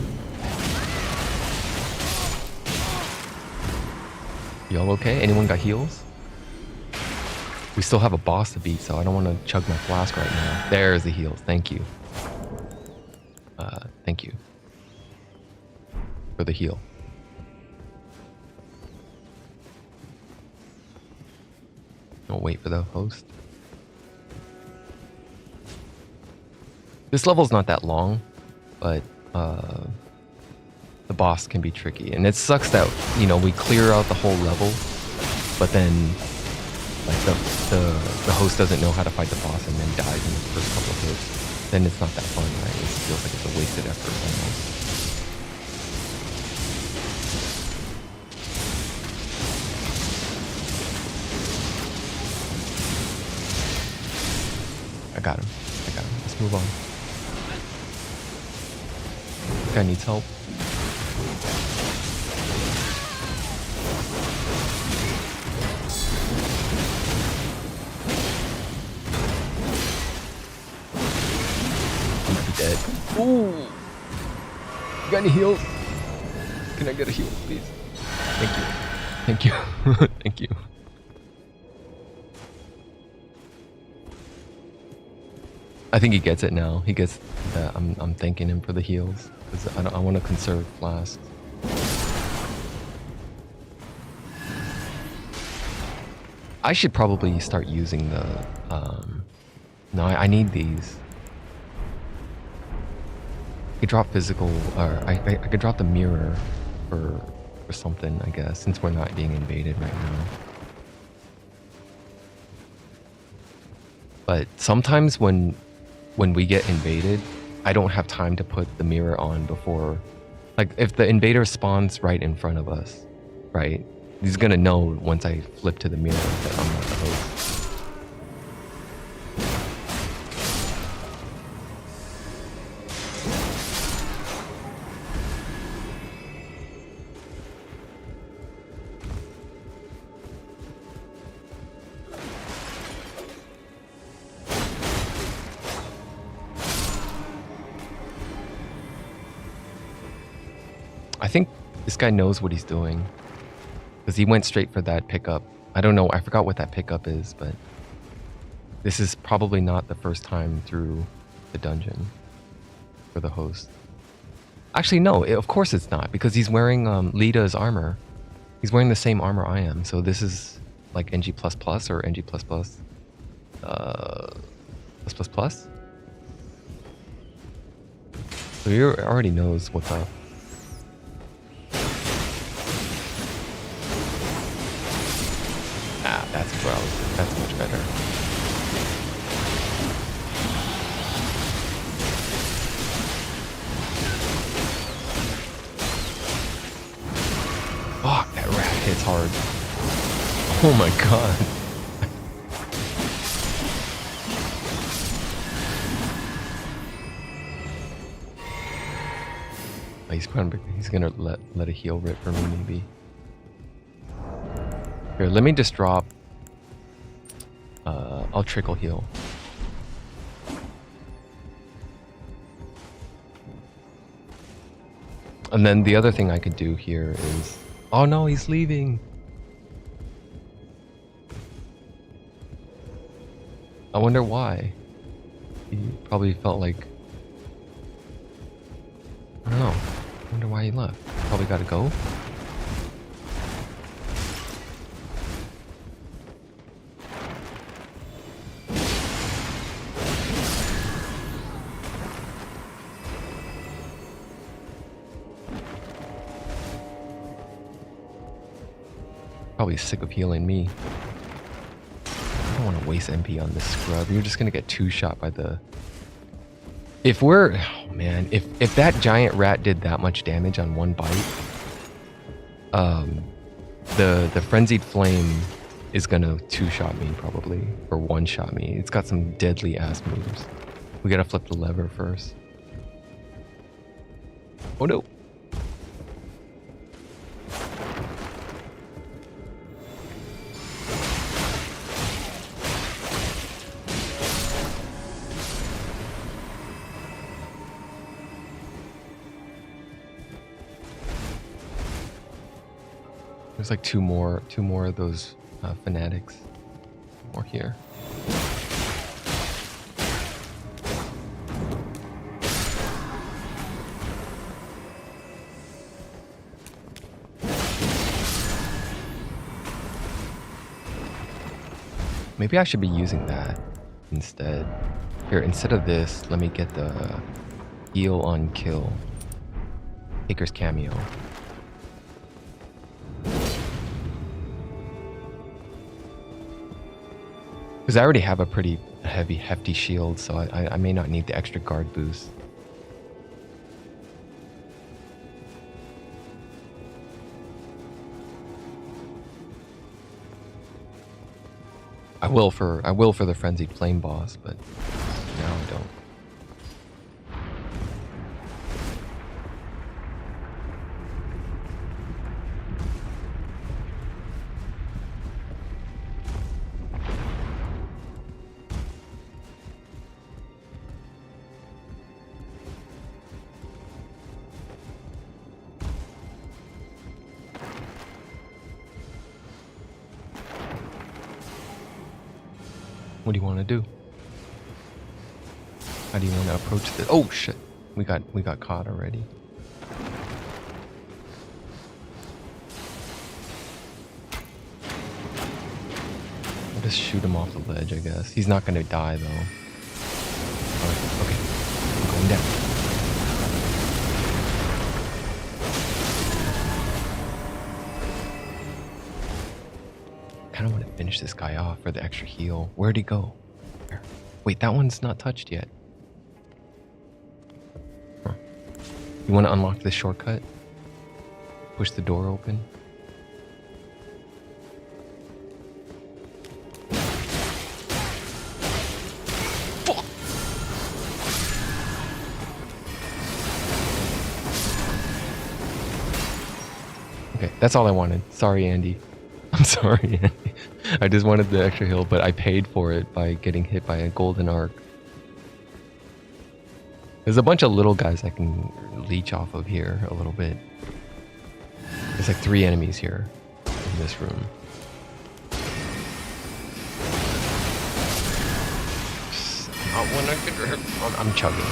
Y'all okay? Anyone got heals? We still have a boss to beat, so I don't want to chug my flask right now. There's the heals. Thank you. Thank you for the heal. I'll wait for the host. This level's not that long, but the boss can be tricky. And it sucks that, you know, we clear out the whole level, but then like the host doesn't know how to fight the boss and then dies in the first couple of hits. Then it's not that fun, right? It feels like it's a wasted effort almost. I got him. Let's move on. This guy needs help. He's dead. Ooh! You got any heals? Can I get a heal, please? Thank you. Thank you. Thank you. I think he gets it now. He gets that I'm thanking him for the heals because I want to conserve flasks. I should probably start using the. No, I need these. I could drop physical, or I could drop the mirror for something, I guess, since we're not being invaded right now. But sometimes when we get invaded, I don't have time to put the mirror on before, like if the invader spawns right in front of us, right? He's gonna know once I flip to the mirror that I'm not the host. think this guy knows what he's doing. Because he went straight for that pickup. I don't know, I forgot what that pickup is, but this is probably not the first time through the dungeon for the host. Actually, no, of course it's not, because he's wearing Lita's armor. He's wearing the same armor I am, so this is like NG++ or NG++. +++? So he already knows what's up. Ah, that's where I was. That's much better. Fuck, that rat hits hard. Oh my god. He's gonna let a heal rip for me, maybe. Here, let me just drop. I'll trickle heal. And then the other thing I could do here is... Oh no, he's leaving! I wonder why. He probably felt like... I don't know. I wonder why he left. Probably gotta go? Probably sick of healing me. I don't want to waste MP on this scrub. You're just gonna get two-shot by the... If we're... Oh man, if that giant rat did that much damage on one bite, the Frenzied Flame is gonna two-shot me probably, or one-shot me. It's got some deadly ass moves. We gotta flip the lever first. Oh no! There's like two more of those fanatics. More here. Maybe I should be using that instead. Here, instead of this, let me get the heal on kill. Taker's cameo. Because I already have a pretty hefty shield, so I may not need the extra guard boost. I will for the Frenzied Flame boss, but now I don't. What do you want to do? How do you want to approach this? Oh shit! We got caught already. I'll just shoot him off the ledge, I guess. He's not gonna die though. Oh, okay, I'm going down. I kind of want to finish this guy off for the extra heal. Where'd he go? Where? Wait, that one's not touched yet. Huh. You want to unlock this shortcut? Push the door open. Fuck! Okay, that's all I wanted. Sorry, Andy. I'm sorry, Andy. I just wanted the extra heal, but I paid for it by getting hit by a golden arc. There's a bunch of little guys I can leech off of here a little bit. There's like 3 enemies here in this room. Not when I could. I'm chugging.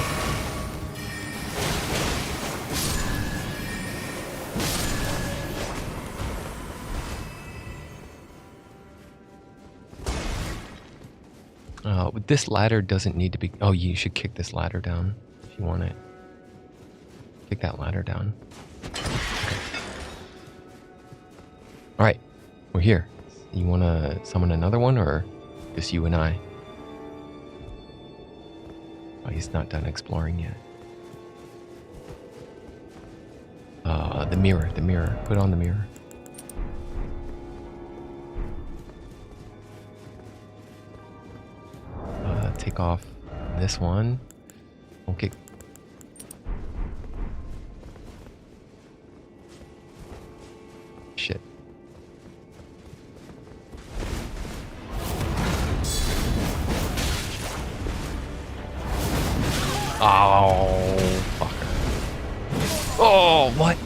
This ladder doesn't need to be... Oh, you should kick this ladder down if you want it. Kick that ladder down. Okay. Alright, we're here. You want to summon another one, or just you and I? Oh, he's not done exploring yet. The mirror. Put on the mirror. Take off this one. Okay. Shit. Oh, fucker. Oh, what?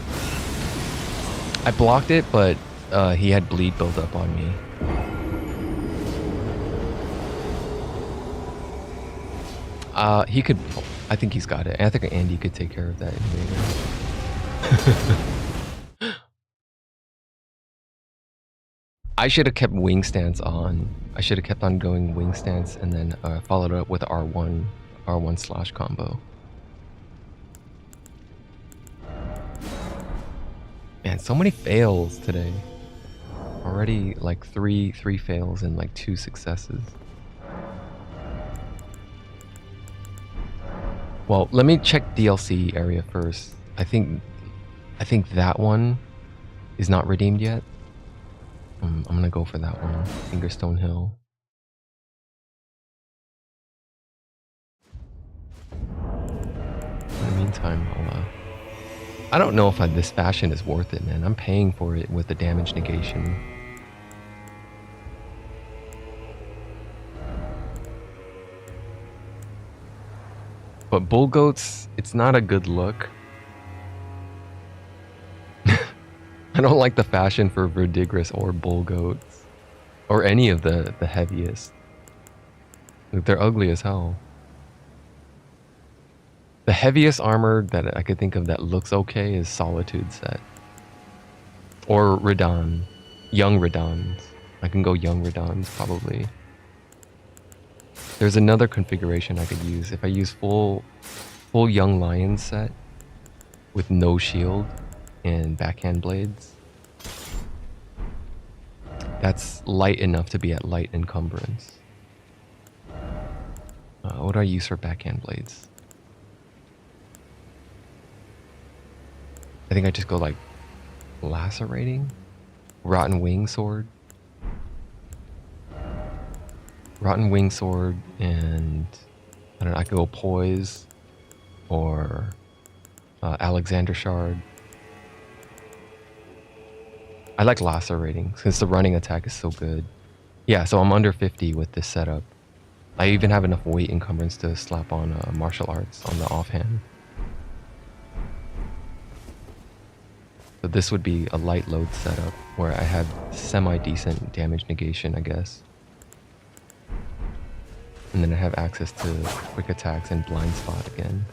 I blocked it, but he had bleed build up on me. He could... I think he's got it. I think Andy could take care of that invader. I should have kept wing stance on. I should have kept on going wing stance and then followed up with R1 slash combo. Man, so many fails today. Already like three fails and like 2 successes. Well, let me check DLC area first. I think that one is not redeemed yet. I'm gonna go for that one. Fingerstone Hill. In the meantime, I don't know if this fashion is worth it, man. I'm paying for it with the damage negation. But bull goats, it's not a good look. I don't like the fashion for Verdigris or bull goats. Or any of the heaviest. Like, they're ugly as hell. The heaviest armor that I could think of that looks okay is Solitude set. Or Radon. Young Radons. I can go Young Radons probably. There's another configuration I could use. If I use full Young Lion set with no shield and backhand blades, that's light enough to be at light encumbrance. What do I use for backhand blades? I think I just go like lacerating, rotten wing sword. Rotten Wing Sword, and I don't know, I could go Poise or Alexander Shard. I like Lacerating since the running attack is so good. Yeah, so I'm under 50 with this setup. I even have enough weight encumbrance to slap on martial arts on the offhand. So this would be a light load setup where I have semi-decent damage negation, I guess. And then I have access to quick attacks and blind spot again.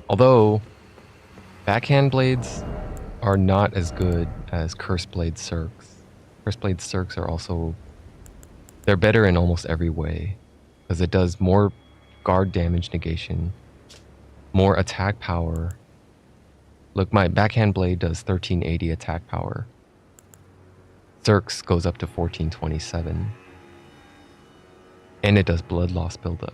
Although, backhand blades are not as good as Curse Blade Cirques. Curse Blade Cirques are also... they're better in almost every way. Because it does more guard damage negation, more attack power. Look, my backhand blade does 1380 attack power. Cirques goes up to 1427. And it does blood loss buildup.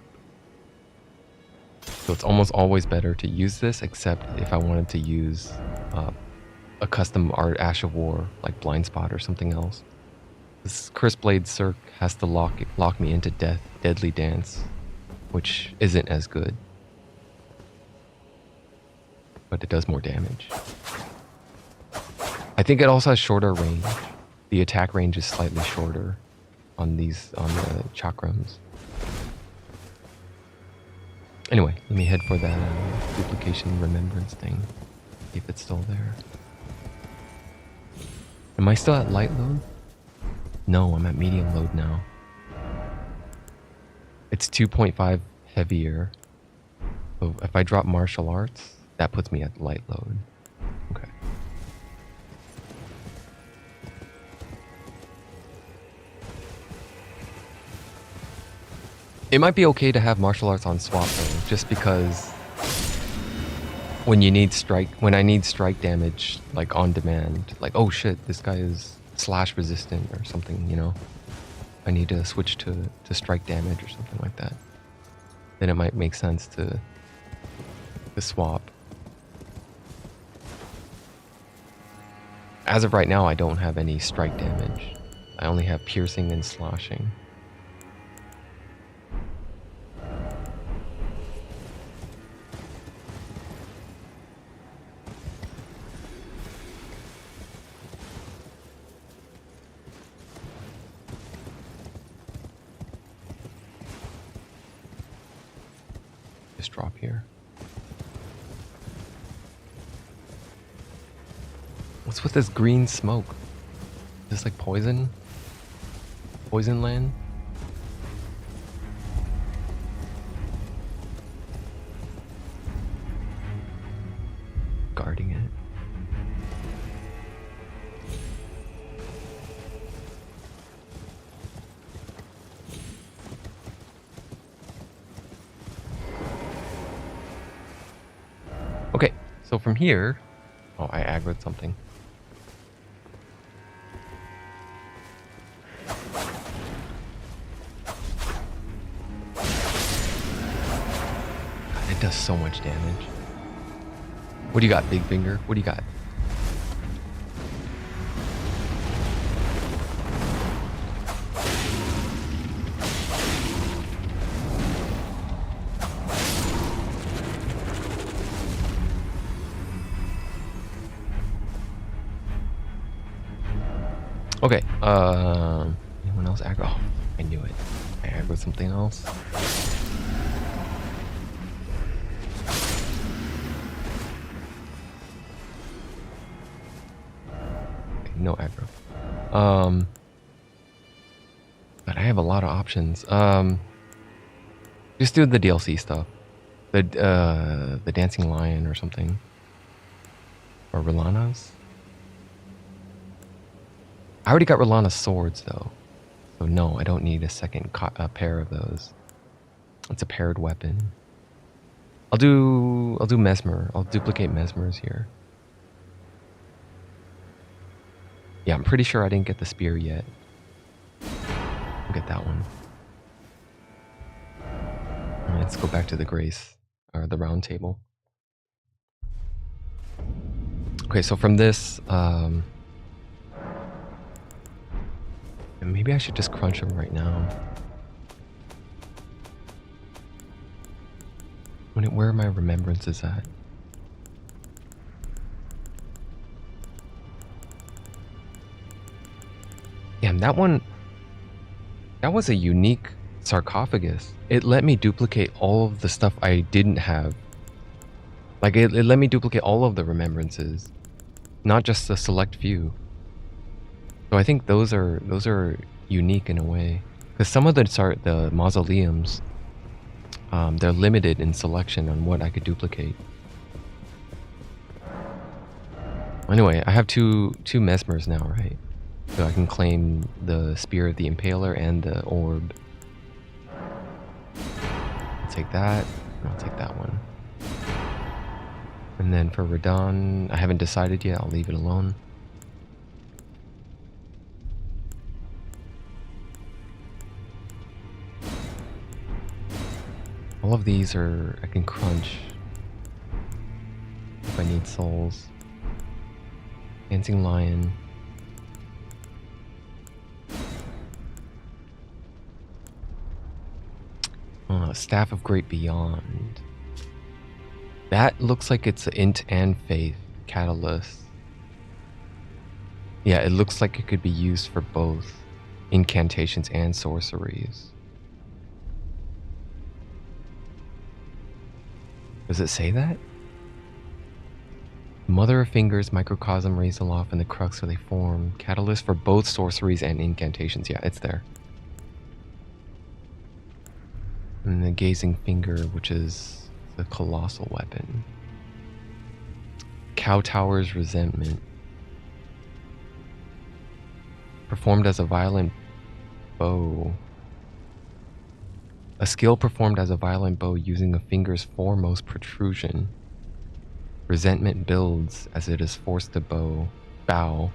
So it's almost always better to use this, except if I wanted to use a custom art Ash of War, like Blind Spot or something else. This Curse Blade Cirque has to lock me into Deadly Dance, which isn't as good. But it does more damage. I think it also has shorter range. The attack range is slightly shorter on the chakrams. Anyway, let me head for that duplication remembrance thing. See if it's still there. Am I still at light load? No, I'm at medium load now. It's 2.5 heavier. So if I drop martial arts, that puts me at light load. Okay. It might be okay to have martial arts on swap though, just because when I need strike damage, like on demand, like, oh shit, this guy is slash resistant or something, you know? I need to switch to strike damage or something like that. Then it might make sense to swap. As of right now, I don't have any strike damage. I only have piercing and slashing. Just drop here. What's with this green smoke? Is this like poison? Poison land? Guarding it. Okay, so from here... Oh, I aggroed something. God, it does so much damage. What do you got, Big Finger? What do you got? Okay, anyone else aggro? Oh, I knew it. I aggroed something else. Okay, no aggro. But I have a lot of options. Just do the DLC stuff. The Dancing Lion or something. Or Relana's. I already got Relana's swords though, so no, I don't need a second pair of those. It's a paired weapon. I'll do Mesmer. I'll duplicate Mesmer's here. Yeah, I'm pretty sure I didn't get the spear yet. I'll get that one. Alright, let's go back to the Grace, or the round table. Okay, so from this, maybe I should just crunch them right now. Where are my remembrances at? Damn, that one... That was a unique sarcophagus. It let me duplicate all of the stuff I didn't have. Like, it let me duplicate all of the remembrances. Not just a select few. So I think those are unique in a way, because some of the mausoleums, they're limited in selection on what I could duplicate. Anyway, I have two Mesmers now, right? So I can claim the Spear of the Impaler and the Orb. I'll take that, and I'll take that one. And then for Radon, I haven't decided yet. I'll leave it alone. All of these I can crunch if I need souls. Dancing Lion. Staff of Great Beyond. That looks like it's an Int and Faith catalyst. Yeah, it looks like it could be used for both incantations and sorceries. Does it say that? Mother of Fingers, Microcosm, Raise Aloft, and the Crux where they form. Catalyst for both sorceries and incantations. Yeah, it's there. And the Gazing Finger, which is the colossal weapon. Cow Tower's Resentment. Performed as a violent bow. A skill performed as a violent bow using a finger's foremost protrusion. Resentment builds as it is forced to bow,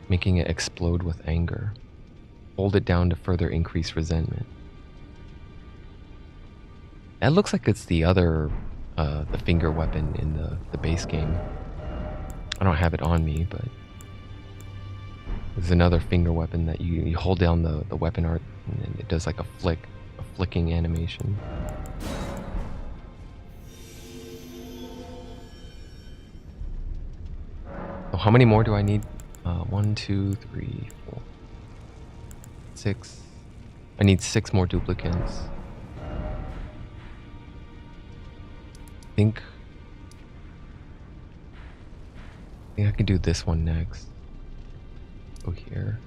making it explode with anger. Hold it down to further increase resentment. That looks like it's the other, the finger weapon in the base game. I don't have it on me, but there's another finger weapon that you hold down the weapon art and it does like a flicking animation. So how many more do I need? 1, 2, 3, 4, 6. I need 6 more duplicates. I think I can do this one next. Go here.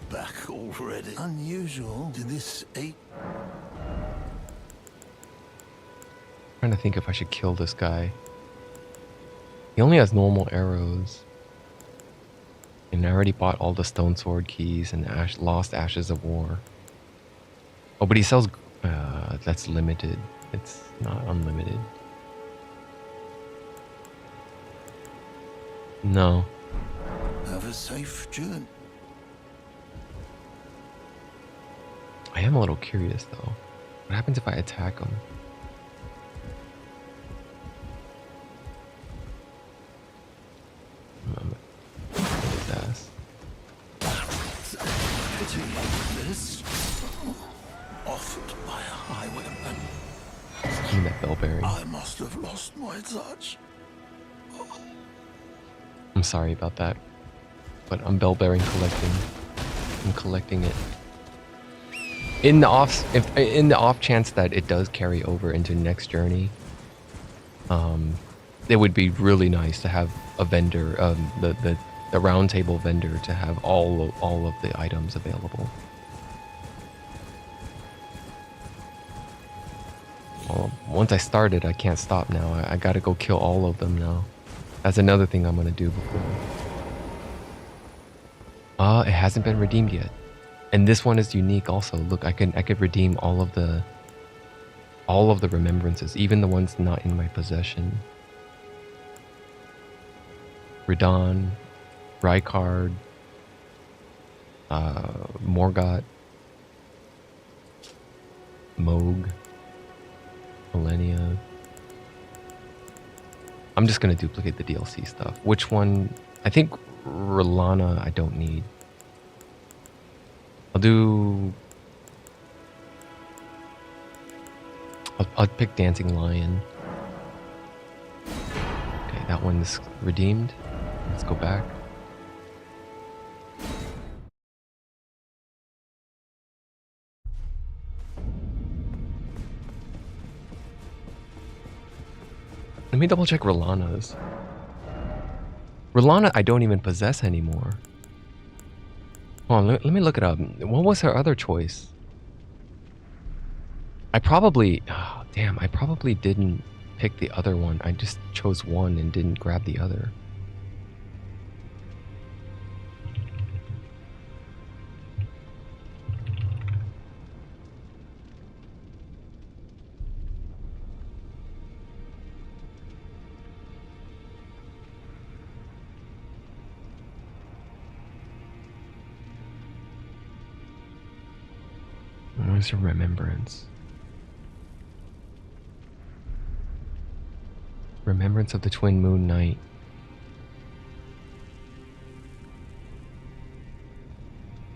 Back already. Unusual to this 8. Trying to think if I should kill this guy. He only has normal arrows. And I already bought all the stone sword keys and lost ashes of war. Oh, but he sells... that's limited. It's not unlimited. No. Have a safe journey. I am a little curious though. What happens if I attack him? His ass. Pity this. Offered by a highwayman. Give me that bell bearing. I must have lost my touch. I'm sorry about that. But I'm bell bearing collecting. I'm collecting it. In the off chance that it does carry over into next journey, it would be really nice to have a vendor, the round table vendor, to have all of the items available. Well, once I started, I can't stop now. I gotta go kill all of them now. That's another thing I'm gonna do before. It hasn't been redeemed yet. And this one is unique also. Look, I could redeem all of the remembrances, even the ones not in my possession. Radon, Rykard, Morgott, Moog, Millennia. I'm just gonna duplicate the DLC stuff. Which one? I think Rolana I don't need. I'll pick Dancing Lion. Okay, that one's redeemed. Let's go back. Let me double check Rolana's. Rolana I don't even possess anymore. Hold on, let me look it up. What was her other choice? I probably didn't pick the other one. I just chose one and didn't grab the other. Where's your remembrance? Remembrance of the Twin Moon Night.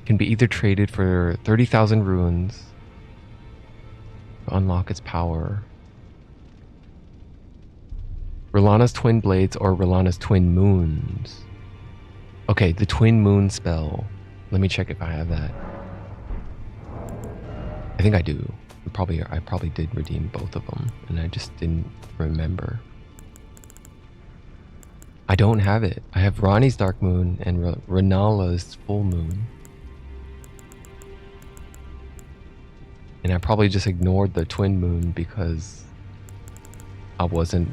Can be either traded for 30,000 runes to unlock its power, Rilana's twin blades or Rilana's twin moons. Okay, the twin moon spell. Let me check if I have that. I think I do. I probably did redeem both of them, and I just didn't remember. I don't have it. I have Ronnie's dark moon and Renala's full moon. And I probably just ignored the twin moon because I wasn't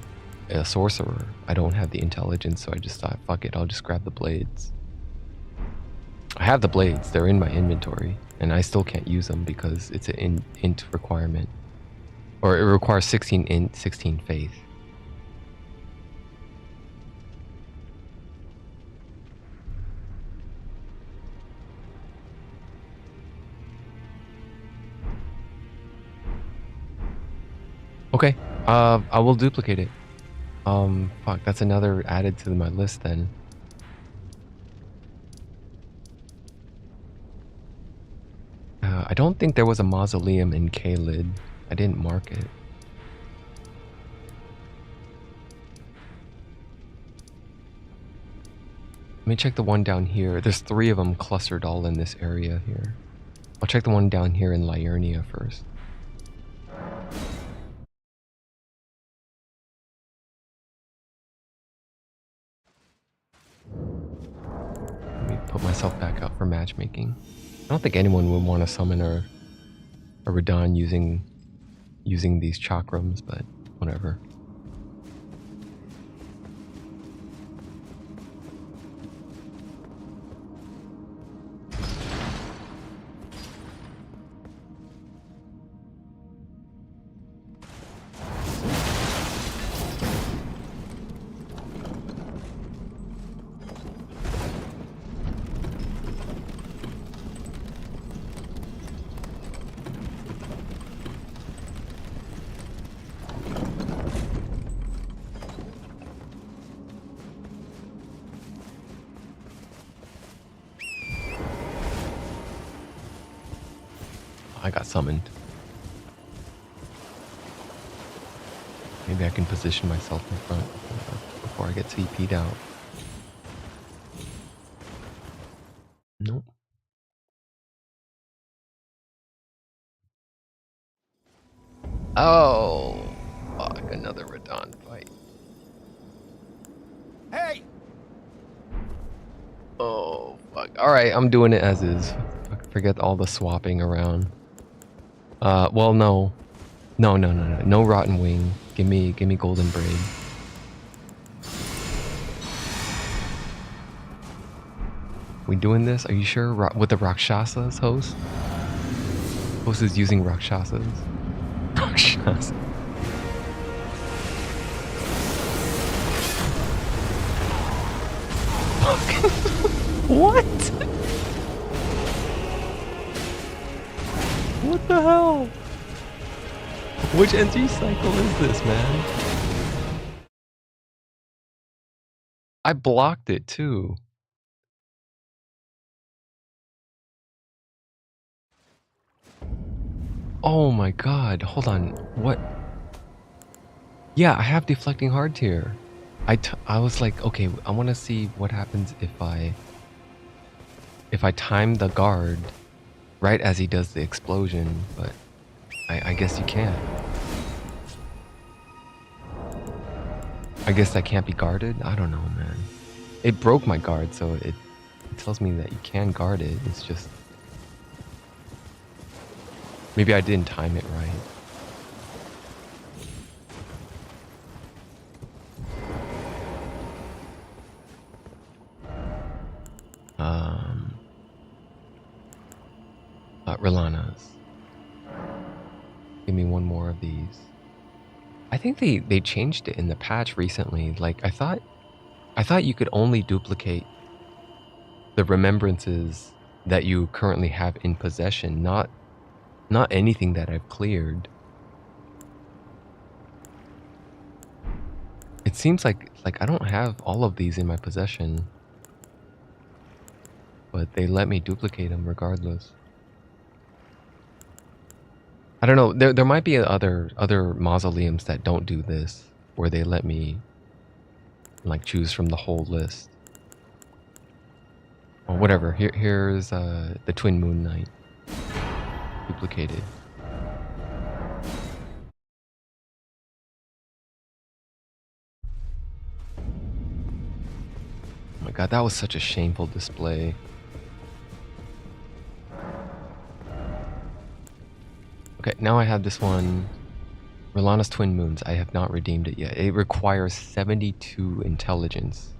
a sorcerer. I don't have the intelligence, so I just thought, fuck it, I'll just grab the blades. I have the blades, they're in my inventory, and I still can't use them because it's an int requirement. Or it requires 16 int, 16 faith. Okay, I will duplicate it. Fuck, that's another added to my list then. I don't think there was a mausoleum in Kaled. I didn't mark it. Let me check the one down here. There's 3 of them clustered all in this area here. I'll check the one down here in Liurnia first. Let me put myself back out for matchmaking. I don't think anyone would want to summon a Radahn using these chakrams, but whatever. I got summoned. Maybe I can position myself in front before I get TP'd out. Nope. Oh, fuck, another Radahn fight. Hey! Oh, fuck. Alright, I'm doing it as is. Forget all the swapping around. Well, no. No rotten wing. Give me golden braid. We doing this? Are you sure? With the Rakshasas, host? Host is using Rakshasas. Rakshasas. What? What the hell? Which NG cycle is this, man? I blocked it too. Oh my god, hold on. What? Yeah, I have deflecting hard tier. I was like, okay, I want to see what happens if I time the guard right as he does the explosion, but I guess you can't. I guess that can't be guarded? I don't know, man. It broke my guard, so it tells me that you can guard it. It's just... maybe I didn't time it right. Rilana's. Give me one more of these. I think they changed it in the patch recently. Like I thought you could only duplicate the remembrances that you currently have in possession, not anything that I've cleared. It seems like I don't have all of these in my possession, but they let me duplicate them regardless. I don't know. There might be other mausoleums that don't do this, where they let me like choose from the whole list. Or whatever. Here's the Twin Moon Knight. Duplicated. Oh my god, that was such a shameful display. Okay, now I have this one. Rolana's Twin Moons. I have not redeemed it yet. It requires 72 intelligence.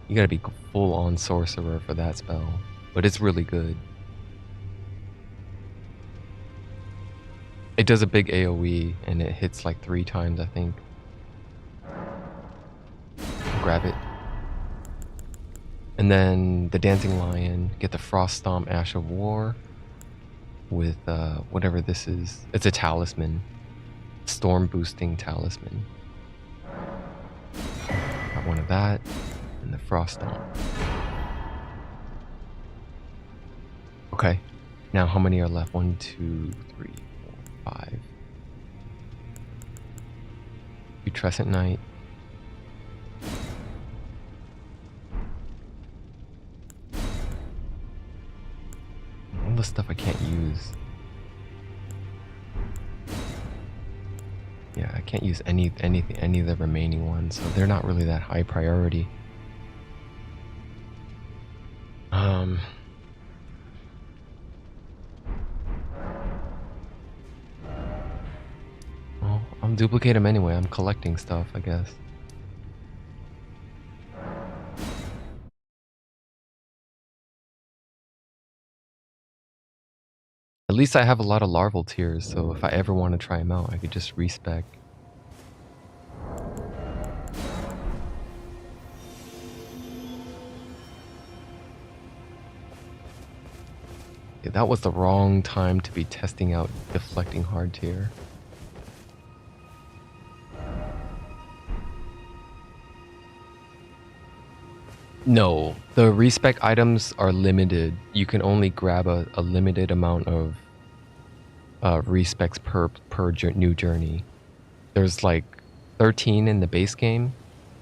You gotta be full-on sorcerer for that spell. But it's really good. It does a big AoE, and it hits like 3 times, I think. Grab it. And then the Dancing Lion. Get the Frost Stomp Ash of War. With whatever this is. It's a talisman. Storm boosting talisman. Got one of that. And the Frost Stomp. Okay. Now how many are left? 1, 2, 3, 4, 5. Putrescent Knight. All the stuff I can't use. Yeah, I can't use any of the remaining ones, so they're not really that high priority. Well, I'll duplicate them anyway. I'm collecting stuff, I guess. At least I have a lot of larval tiers, so if I ever want to try them out, I could just respec. Yeah, that was the wrong time to be testing out deflecting hard tier. No, the respec items are limited. You can only grab a limited amount of respecs per new journey. There's like 13 in the base game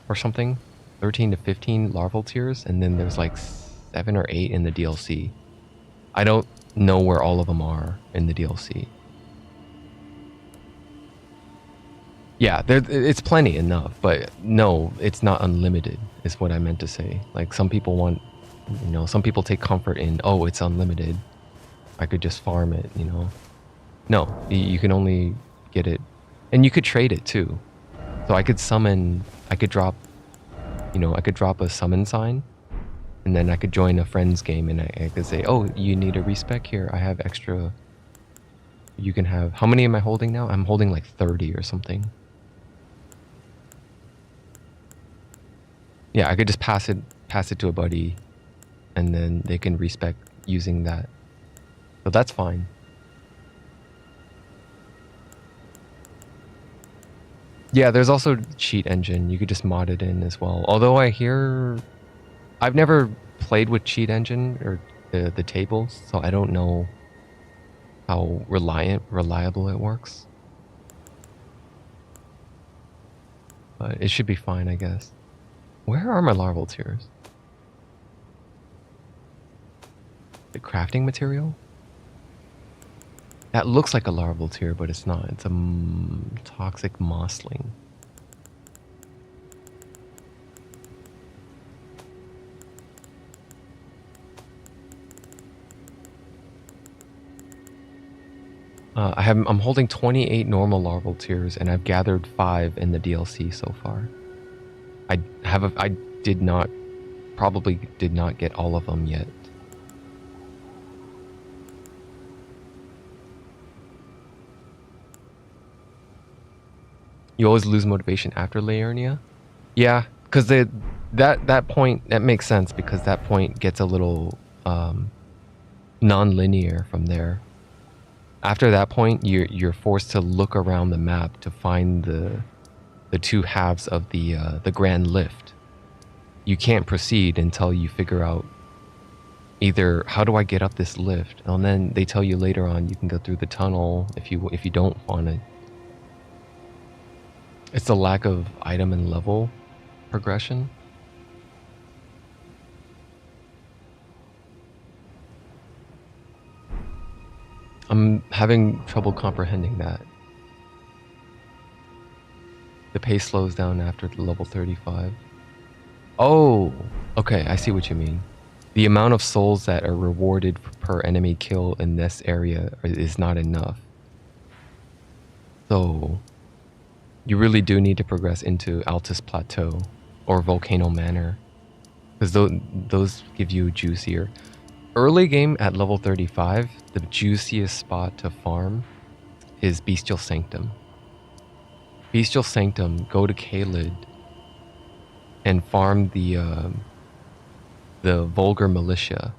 or something. 13 to 15 larval tiers, and then there's like 7 or 8 in the DLC. I don't know where all of them are in the DLC. Yeah, it's plenty enough, but no, it's not unlimited, is what I meant to say. Like, some people want, you know, some people take comfort in, oh, it's unlimited. I could just farm it, you know. No, you can only get it, and you could trade it too. So I could summon, I could drop, you know, I could drop a summon sign, and then I could join a friend's game, and I could say, oh, you need a respec here, I have extra. You can have, how many am I holding now? I'm holding like 30 or something. Yeah, I could just pass it to a buddy, and then they can respec using that. So that's fine. Yeah, there's also cheat engine. You could just mod it in as well. Although I've never played with cheat engine or the tables, so I don't know how reliable it works. But it should be fine, I guess. Where are my larval tiers? The crafting material? That looks like a larval tier, but it's not. It's a toxic mossling. I'm holding 28 normal larval tiers, and I've gathered 5 in the DLC so far. I probably did not get all of them yet. You always lose motivation after Liurnia? Yeah, because that point, that makes sense, because that point gets a little non-linear from there. After that point, you're forced to look around the map to find the two halves of the grand lift. You can't proceed until you figure out either how do I get up this lift, and then they tell you later on you can go through the tunnel if you don't want it. It's the lack of item and level progression. I'm having trouble comprehending that. The pace slows down after level 35. Oh, okay, I see what you mean. The amount of souls that are rewarded per enemy kill in this area is not enough. So, you really do need to progress into Altus Plateau or Volcano Manor, because those give you juicier. Early game at level 35, the juiciest spot to farm is Bestial Sanctum. Bestial Sanctum, go to Caelid and farm the Vulgar Militia.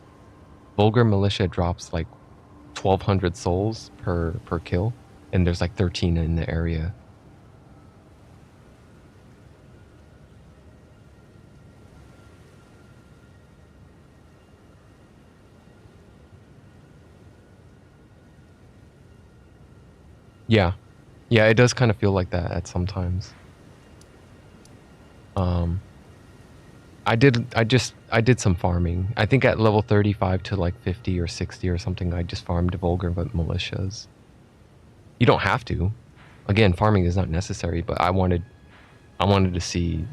Vulgar Militia drops like 1,200 souls per kill, and there's like 13 in the area. Yeah. Yeah, it does kind of feel like that at sometimes. I did some farming. I think at level 35 to like 50 or 60 or something, I just farmed Vulgar militias. You don't have to. Again, farming is not necessary, but I wanted to see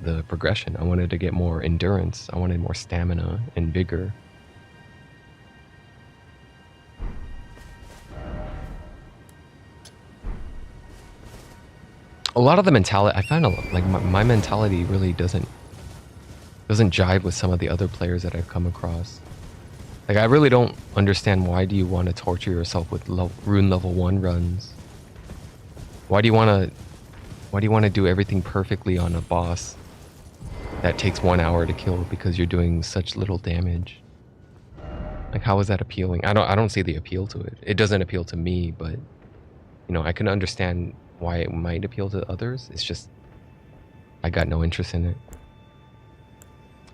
the progression. I wanted to get more endurance. I wanted more stamina and vigor. A lot of the mentality, I find like my mentality really doesn't jive with some of the other players that I've come across. Like, I really don't understand, why do you want to torture yourself with rune level 1 runs? Why do you want to do everything perfectly on a boss that takes 1 hour to kill because you're doing such little damage? Like, how is that appealing? I don't see the appeal to it. It doesn't appeal to me, but you know, I can understand why it might appeal to others. It's just I got no interest in it.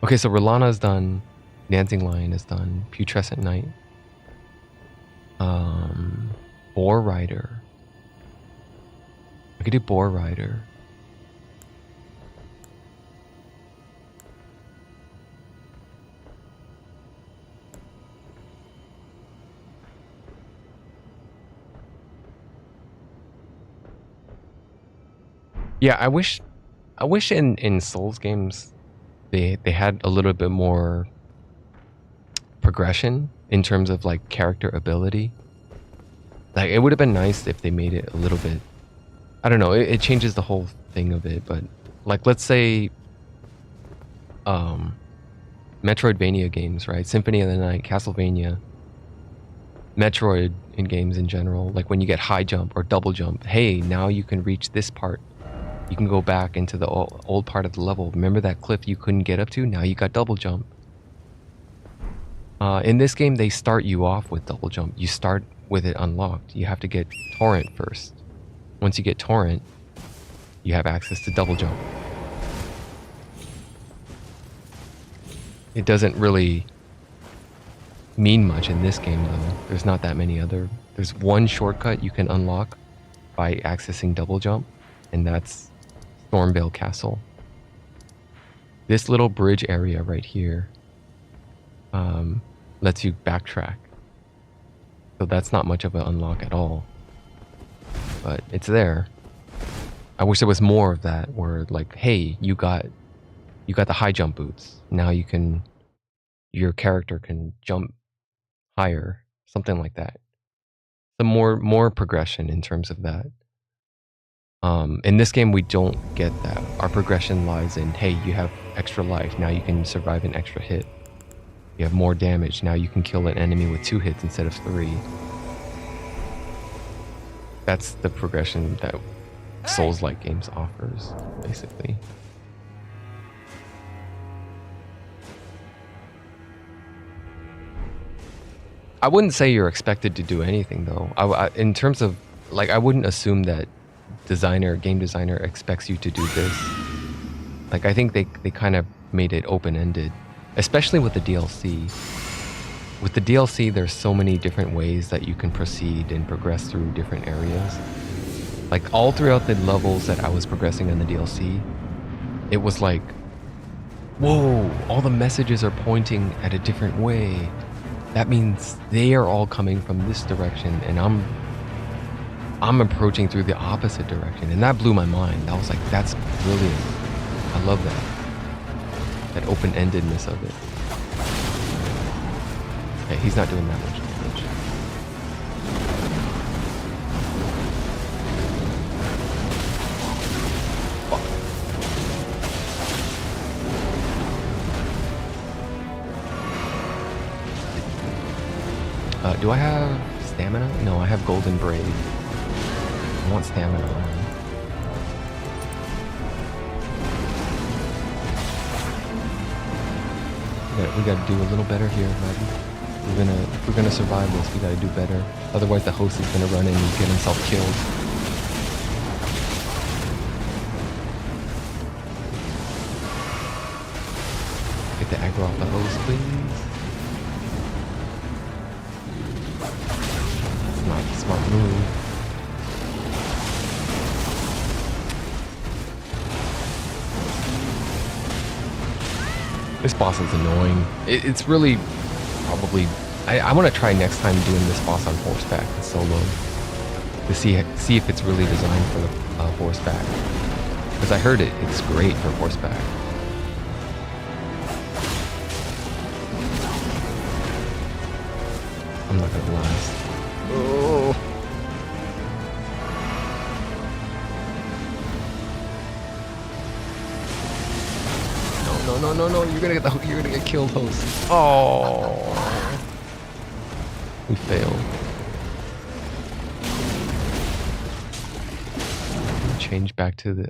Okay, so Rolana is done. Dancing Lion is done. Putrescent Knight. Boar Rider. I could do Boar Rider. Yeah, I wish in Souls games they had a little bit more progression in terms of like character ability. Like, it would have been nice if they made it a little bit, I don't know, it changes the whole thing of it, but like, let's say Metroidvania games, right? Symphony of the Night, Castlevania, Metroid in games in general, like when you get high jump or double jump, hey, now you can reach this part. You can go back into the old part of the level. Remember that cliff you couldn't get up to? Now you got double jump. In this game, they start you off with double jump. You start with it unlocked. You have to get Torrent first. Once you get Torrent, you have access to double jump. It doesn't really mean much in this game, though. There's not that many other... There's one shortcut you can unlock by accessing double jump, and that's Stormvale Castle. This little bridge area right here lets you backtrack. So that's not much of an unlock at all. But it's there. I wish there was more of that, where like, hey, you got the high jump boots. Now your character can jump higher. Something like that. Some more progression in terms of that. In this game, we don't get that. Our progression lies in, hey, you have extra life. Now you can survive an extra hit. You have more damage. Now you can kill an enemy with 2 hits instead of 3. That's the progression that Souls-like games offers, basically. I wouldn't say you're expected to do anything, though. In terms of, like, I wouldn't assume that game designer expects you to do this. Like, I think they kind of made it open-ended, especially with the DLC. With the DLC, there's so many different ways that you can proceed and progress through different areas. Like, all throughout the levels that I was progressing in the DLC, it was like, whoa, all the messages are pointing at a different way. That means they are all coming from this direction, and I'm approaching through the opposite direction, and that blew my mind. I was like, that's brilliant. I love that open-endedness of it. Okay, he's not doing that much damage. Do I have stamina? No, I have golden braid. I want stamina. We gotta do a little better here, Maggie. If we're gonna survive this, we gotta do better. Otherwise the host is gonna run in and get himself killed. Get the aggro off the host, please. Not a smart move. This boss is annoying. It's really probably... I want to try next time doing this boss on horseback and solo to see if it's really designed for the horseback. Because I heard it's great for horseback. I'm not gonna last. Oh. No, you're gonna get killed, host. Oh. We failed. Change back to the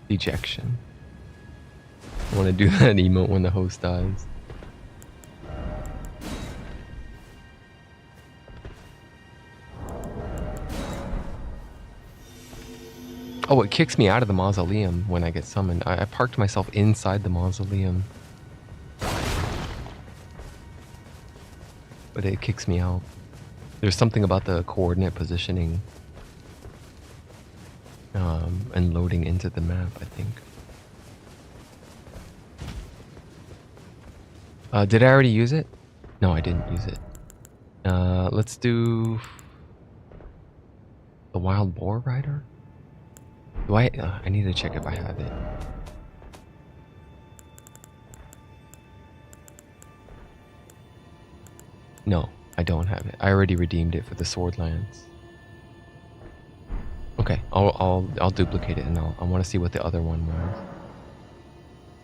dejection. I want to do that emote when the host dies. Oh, it kicks me out of the mausoleum when I get summoned. I parked myself inside the mausoleum. But it kicks me out. There's something about the coordinate positioning and loading into the map, I think. Did I already use it? No, I didn't use it. Let's do the Wild Boar Rider. Do I need to check if I have it. No, I don't have it. I already redeemed it for the Sword Lance. Okay, I'll duplicate it, and I want to see what the other one was.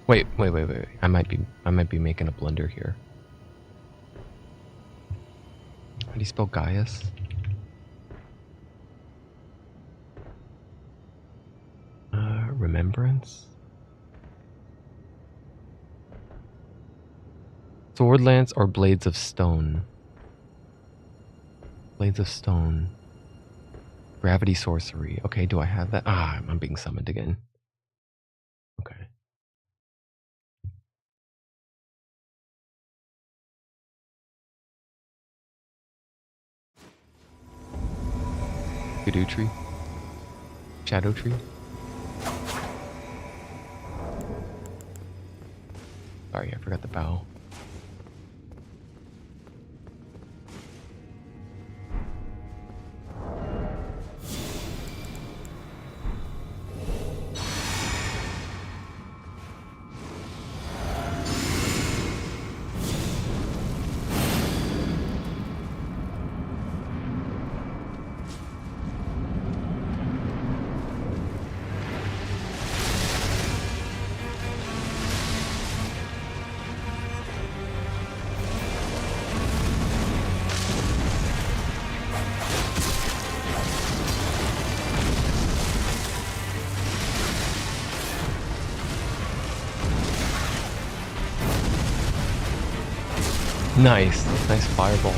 Wait. I might be making a blunder here. How do you spell Gaius? Remembrance? Sword Lance or Blades of Stone? Blades of Stone. Gravity Sorcery. Okay, do I have that? Ah, I'm being summoned again. Okay. Erdtree? Shadow Tree? Sorry, I forgot the bow. Nice fireball.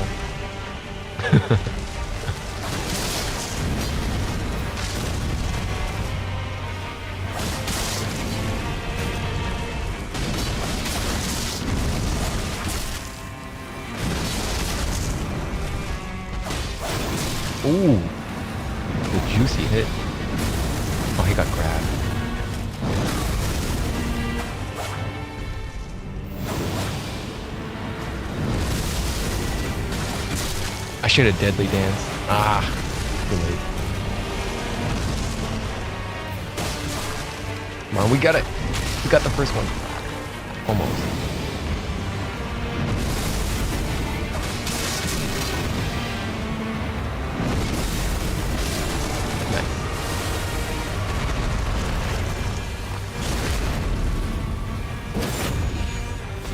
Ooh, the juicy hit. Oh, he got grabbed. I should have deadly danced. Ah, too late. Come on, we got it. We got the first one. Almost. Nice.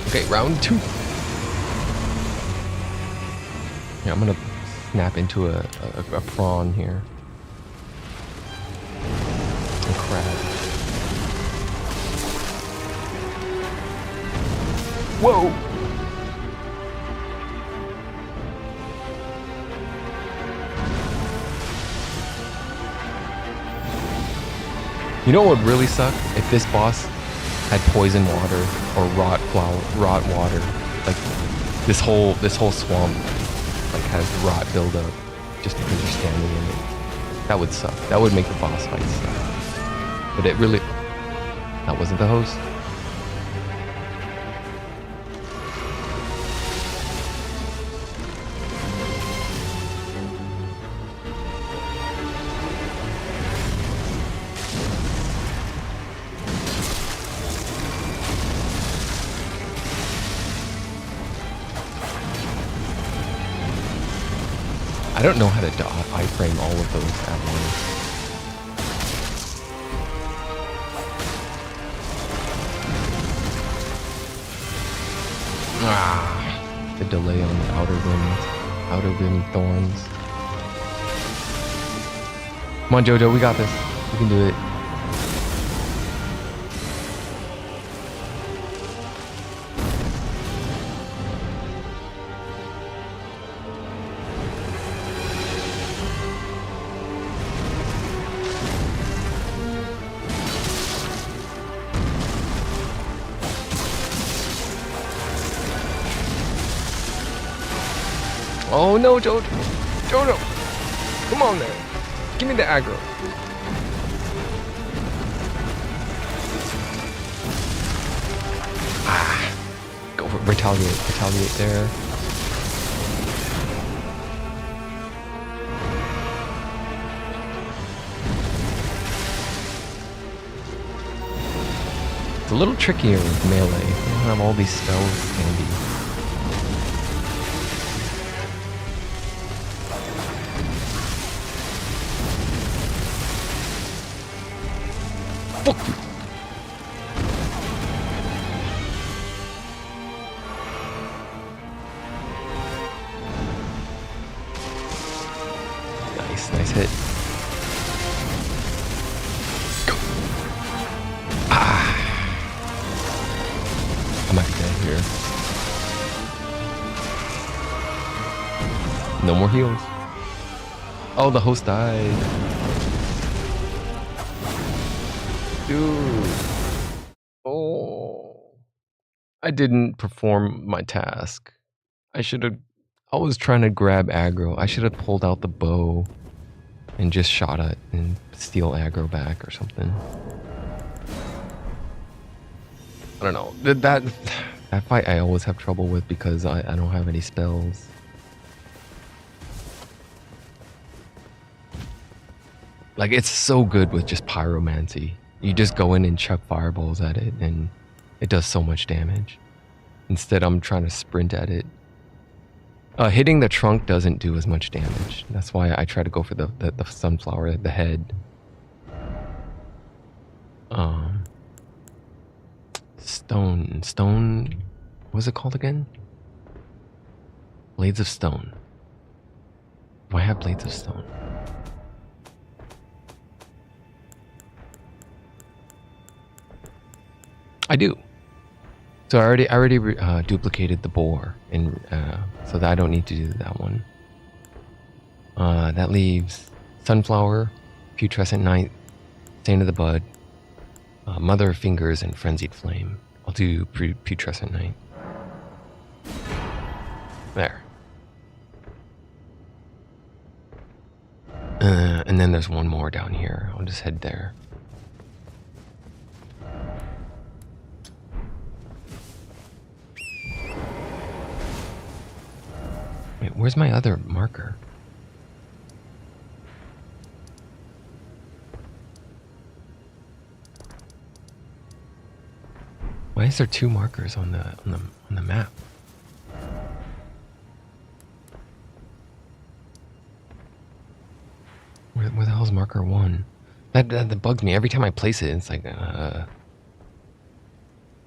Okay, round 2. Yeah, I'm gonna snap into a prawn here. A crab. Whoa! You know what would really suck? If this boss had poison water or rot water. Like this whole swamp like has rot buildup just because you're standing in it. That would suck. That would make the boss fight suck. But it really... That wasn't the host. I don't know how to iframe all of those at once. Ah, the delay on the outer rim thorns. Come on, Jojo, we got this. We can do it. Oh no, Jojo! Jojo! Come on there! Give me the aggro. Ah! Go for retaliate there. It's a little trickier with melee. You don't have all these spells handy. Fuck you. Nice hit. Go. Ah. I might be dead here. No more heals. Oh, the host died. Dude. Oh. I didn't perform my task. I was trying to grab aggro. I should have pulled out the bow and just shot it and steal aggro back or something. I don't know. That fight I always have trouble with because I don't have any spells. Like, it's so good with just pyromancy. You just go in and chuck fireballs at it and it does so much damage. Instead, I'm trying to sprint at it. Hitting the trunk doesn't do as much damage. That's why I try to go for the sunflower, the head. Stone, what's it called again? Blades of Stone. Do I have Blades of Stone? I do. So I already duplicated the boar, and so that I don't need to do that one. That leaves Sunflower, Putrescent Night, Stain of the Bud, Mother of Fingers, and Frenzied Flame. I'll do Putrescent Night. There. And then there's one more down here. I'll just head there. Wait, where's my other marker? Why is there two markers on the map? Where the hell's marker 1? That bugs me every time I place it. It's like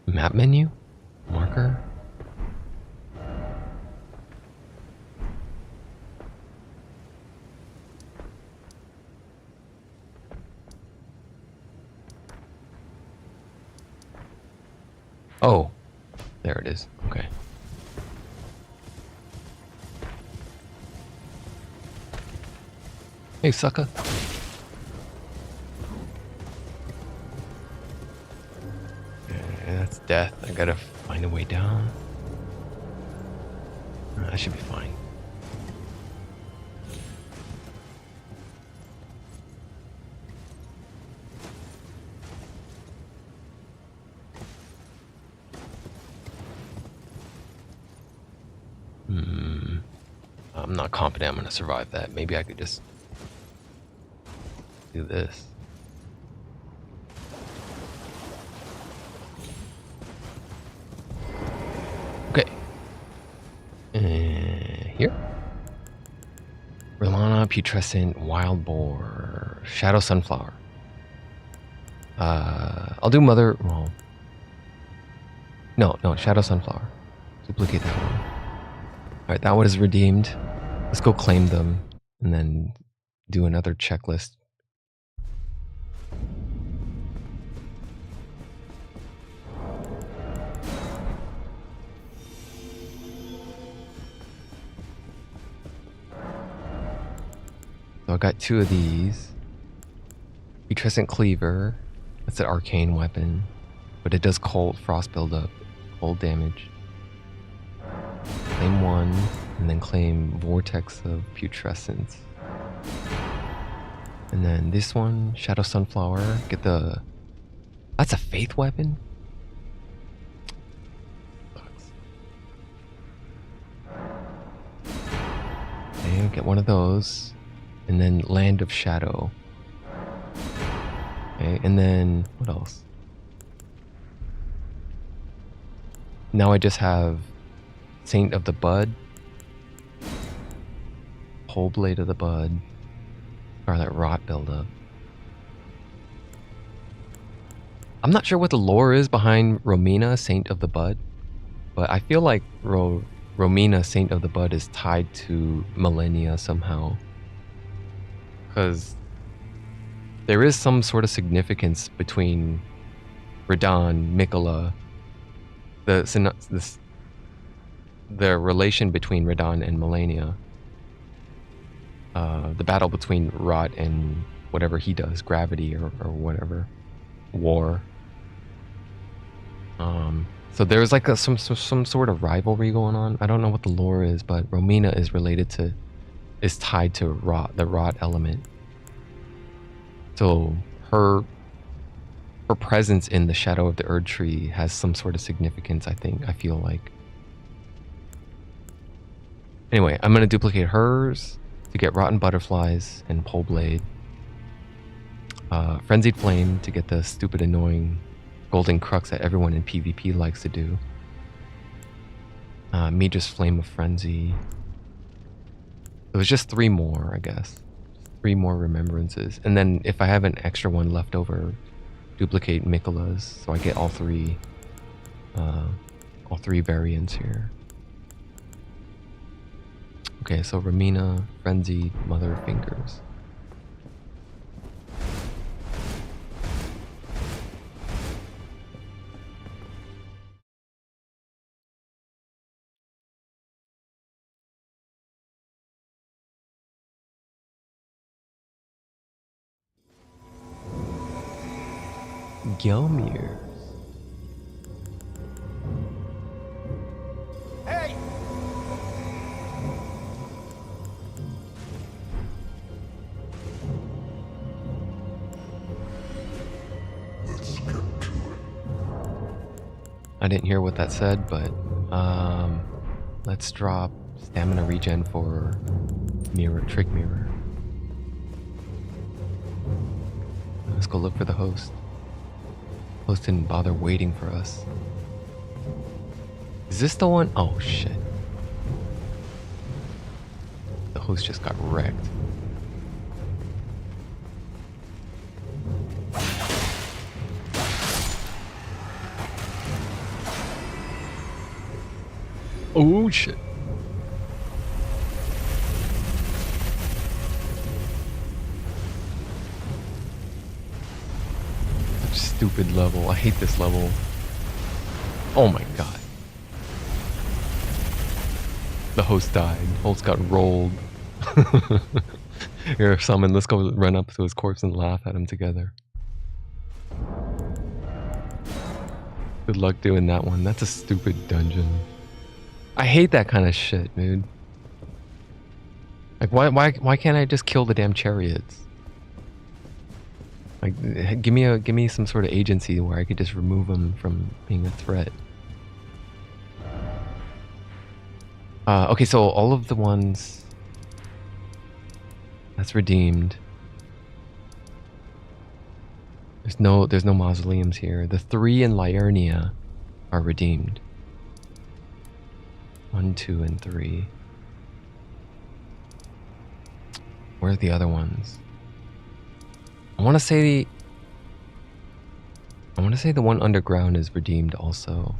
map menu, marker. Oh, there it is. Okay. Hey, sucker. That's death. I gotta find a way down. I should be fine. I'm not confident I'm gonna survive that. Maybe I could just do this. Okay. Here. Relana, putrescent, wild boar, shadow sunflower. I'll do mother. Well, no, shadow sunflower. Duplicate that one. All right, that one is redeemed. Let's go claim them and then do another checklist. So I got 2 of these. Putrescent cleaver. That's an arcane weapon, but it does cold frost buildup, cold damage. Claim 1, and then claim vortex of putrescence. And then this one, shadow sunflower. Get the. That's a faith weapon. Okay, get one of those. And then Land of Shadow. Okay, and then what else? Now I just have Saint of the Bud, Whole Blade of the Bud, Scarlet Rot buildup. I'm not sure what the lore is behind Romina, Saint of the Bud, but I feel like Romina, Saint of the Bud is tied to Millennia somehow. Because there is some sort of significance between Radahn, Mikola, the relation between Radahn and Millennia, the battle between Rot and whatever he does, Gravity or whatever, War. So there's like some sort of rivalry going on. I don't know what the lore is, but Romina is tied to Rot, the Rot element. So her presence in the shadow of the Erdtree has some sort of significance, I feel like. Anyway, I'm gonna duplicate hers to get Rotten Butterflies and Pole Blade. Frenzied Flame to get the stupid annoying golden crux that everyone in PvP likes to do. Midra's Flame of Frenzy. It was just 3 more, I guess. 3 more remembrances. And then if I have an extra one left over, duplicate Mikola's so I get all 3 variants here. Okay, so Romina, Frenzied, Mother of Fingers. Gelmir. I didn't hear what that said, but let's drop stamina regen for trick mirror. Let's go look for the host. Host didn't bother waiting for us. Is this the one? Oh shit. The host just got wrecked. Oh shit. Such stupid level. I hate this level. Oh my god. The host died. Host got rolled. Here, summon. Let's go run up to his corpse and laugh at him together. Good luck doing that one. That's a stupid dungeon. I hate that kind of shit, dude. Like, why can't I just kill the damn chariots? Like, give me some sort of agency where I could just remove them from being a threat. Okay, so all of the ones that's redeemed. There's no mausoleums here. The 3 in Liurnia are redeemed. 1, 2, and 3. Where are the other ones? I want to say the one underground is redeemed also.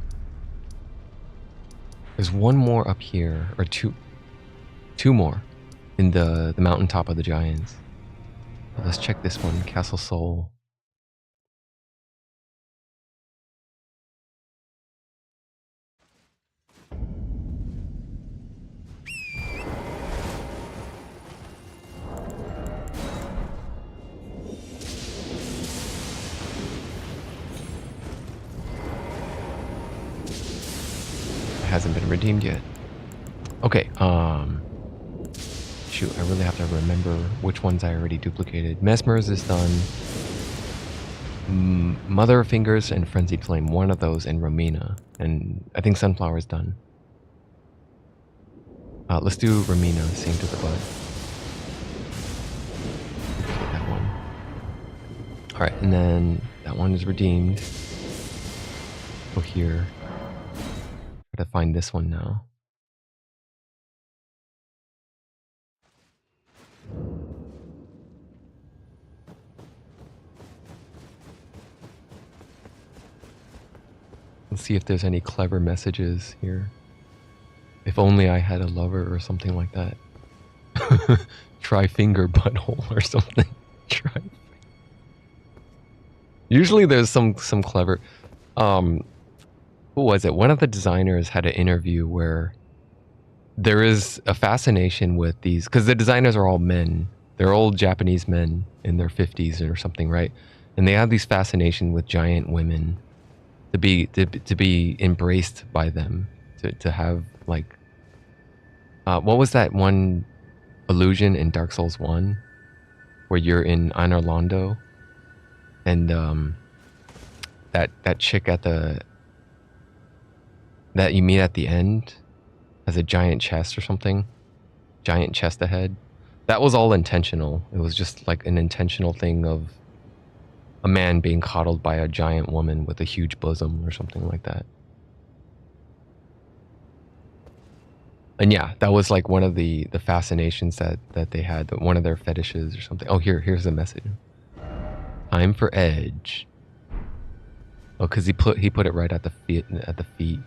There's one more up here, or two more in the mountaintop of the giants. Let's check this one, Castle Soul. Hasn't been redeemed yet. Okay, shoot, I really have to remember which ones I already duplicated. Mesmer's is done. Mother of Fingers and Frenzied Flame, one of those in Romina. And I think Sunflower's done. Let's do Romina, Sing to the Bud. Okay, that one. Alright, and then that one is redeemed. Go here. To find this one now. Let's see if there's any clever messages here. If only I had a lover or something like that. Try finger butthole or something. Try. Usually there's some clever. Who was it? One of the designers had an interview where there is a fascination with these, because the designers are all men. They're old Japanese men in their 50s or something, right? And they have these fascination with giant women, to be embraced by them, to have like, what was that one illusion in Dark Souls 1 where you're in Anor Londo and that chick at the that you meet at the end has a giant chest or something, giant chest ahead. That was all intentional. It was just like an intentional thing of a man being coddled by a giant woman with a huge bosom or something like that. And yeah, that was like one of the fascinations that they had, one of their fetishes or something. Oh, here's the message. Time for Edge. Oh, because he put it right at the feet.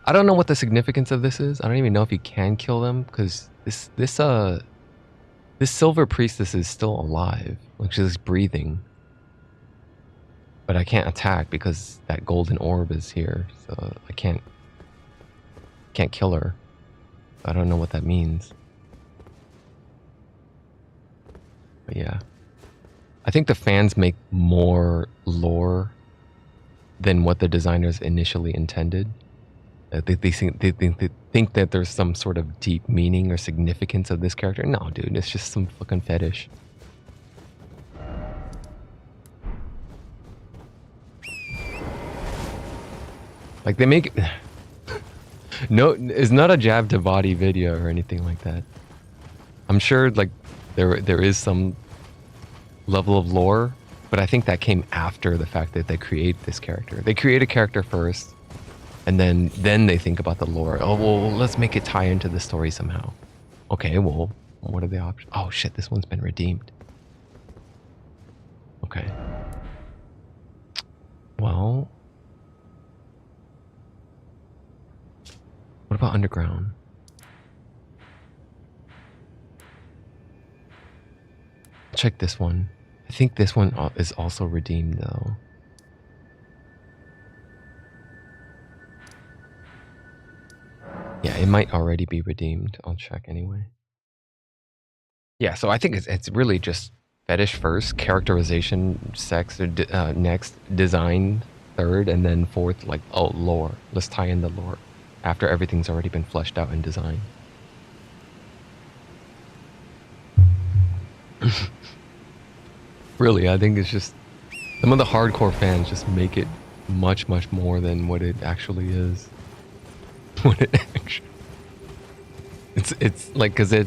I don't know what the significance of this is. I don't even know if you can kill them, because this silver priestess is still alive, like she's breathing. But I can't attack because that golden orb is here, so I can't kill her. I don't know what that means. But yeah, I think the fans make more lore than what the designers initially intended. They think that there's some sort of deep meaning or significance of this character. No, dude, it's just some fucking fetish. Like they make it. No, it's not a jab to body video or anything like that. I'm sure like there is some level of lore, but I think that came after the fact that they create this character. They create a character first, and then they think about the lore. Oh well, let's make it tie into the story somehow. Okay, well, what are the options? Oh shit, this one's been redeemed. Okay. Well, what about underground? Check this one. I think this one is also redeemed though. Yeah, it might already be redeemed. I'll check anyway. Yeah, so I think it's really just fetish first, characterization, sex next, design third, and then fourth, like, oh, lore. Let's tie in the lore after everything's already been fleshed out in design. Really, I think it's just some of the hardcore fans just make it much more than what it actually is. What it actually... It's like, because it...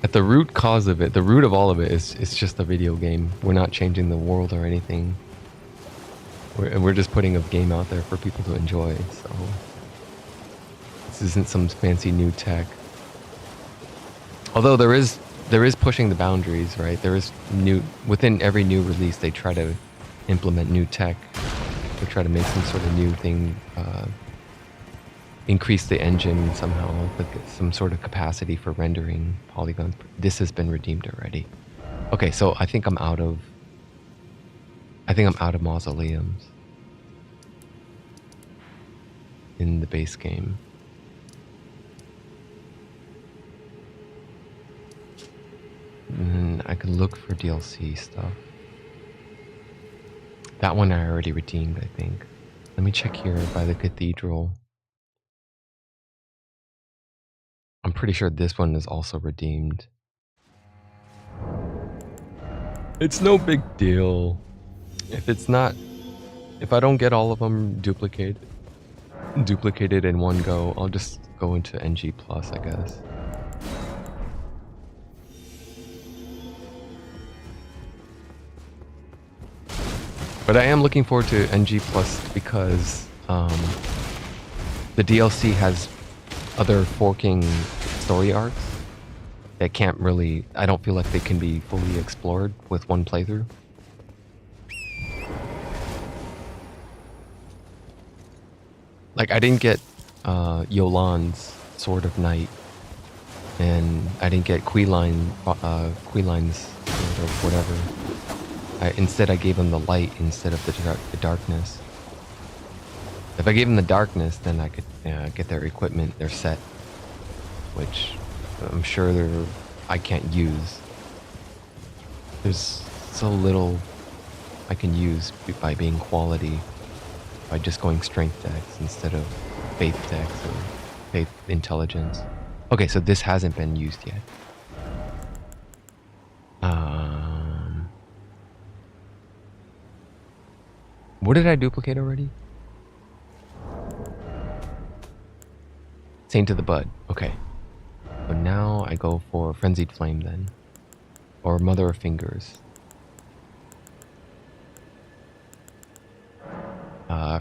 At the root cause of it, the root of all of it is it's just a video game. We're not changing the world or anything. We're just putting a game out there for people to enjoy, so... This isn't some fancy new tech. Although there is pushing the boundaries, right? There is within every new release, they try to implement new tech. They try to make some sort of new thing, increase the engine somehow, like some sort of capacity for rendering polygons. This has been redeemed already. Okay, so I think I'm out of mausoleums in the base game. And I can look for DLC stuff. That one I already redeemed, I think. Let me check here by the cathedral. I'm pretty sure this one is also redeemed. It's no big deal. If I don't get all of them duplicated in one go, I'll just go into NG Plus, I guess. But I am looking forward to NG Plus because the DLC has other forking story arcs that can't really... I don't feel like they can be fully explored with one playthrough. Like, I didn't get Yolan's Sword of Night, and I didn't get Queline's Sword of whatever. Instead, I gave him the light instead of the darkness. If I gave him the darkness, then I could get their equipment, their set, which I'm sure I can't use. There's so little I can use by being quality, by just going strength decks instead of faith decks or faith intelligence. Okay, so this hasn't been used yet. What did I duplicate already? Saint of the Bud. Okay. So now I go for Frenzied Flame then. Or Mother of Fingers.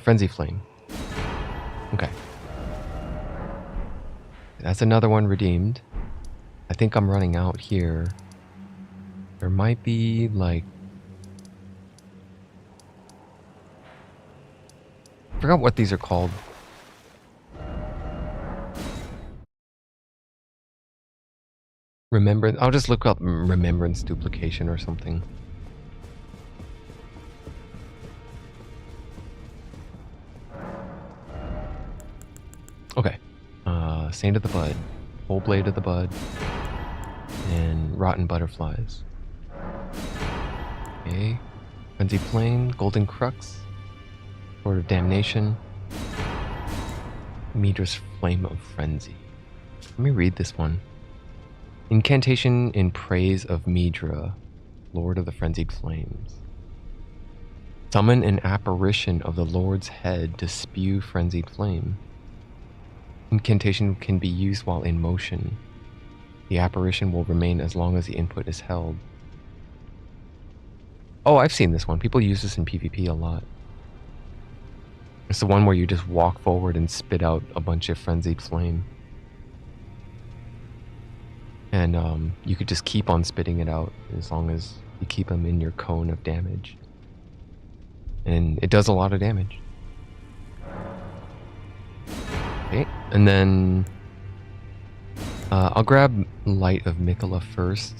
Frenzy Flame. Okay. That's another one redeemed. I think I'm running out here. There might be like... I forgot what these are called. Remembrance. I'll just look up Remembrance Duplication or something. Okay. Saint of the Bud, Whole Blade of the Bud, and Rotten Butterflies. Okay. Frenzy Flame, Golden Crux, Sword of Damnation, Midra's Flame of Frenzy. Let me read this one. Incantation in praise of Midra, Lord of the Frenzied Flames. Summon an apparition of the Lord's head to spew frenzied flame. Incantation can be used while in motion. The apparition will remain as long as the input is held. Oh, I've seen this one. People use this in PvP a lot. It's the one where you just walk forward and spit out a bunch of frenzied flame. And you could just keep on spitting it out as long as you keep them in your cone of damage. And it does a lot of damage. Okay, and then I'll grab Light of Mikola first.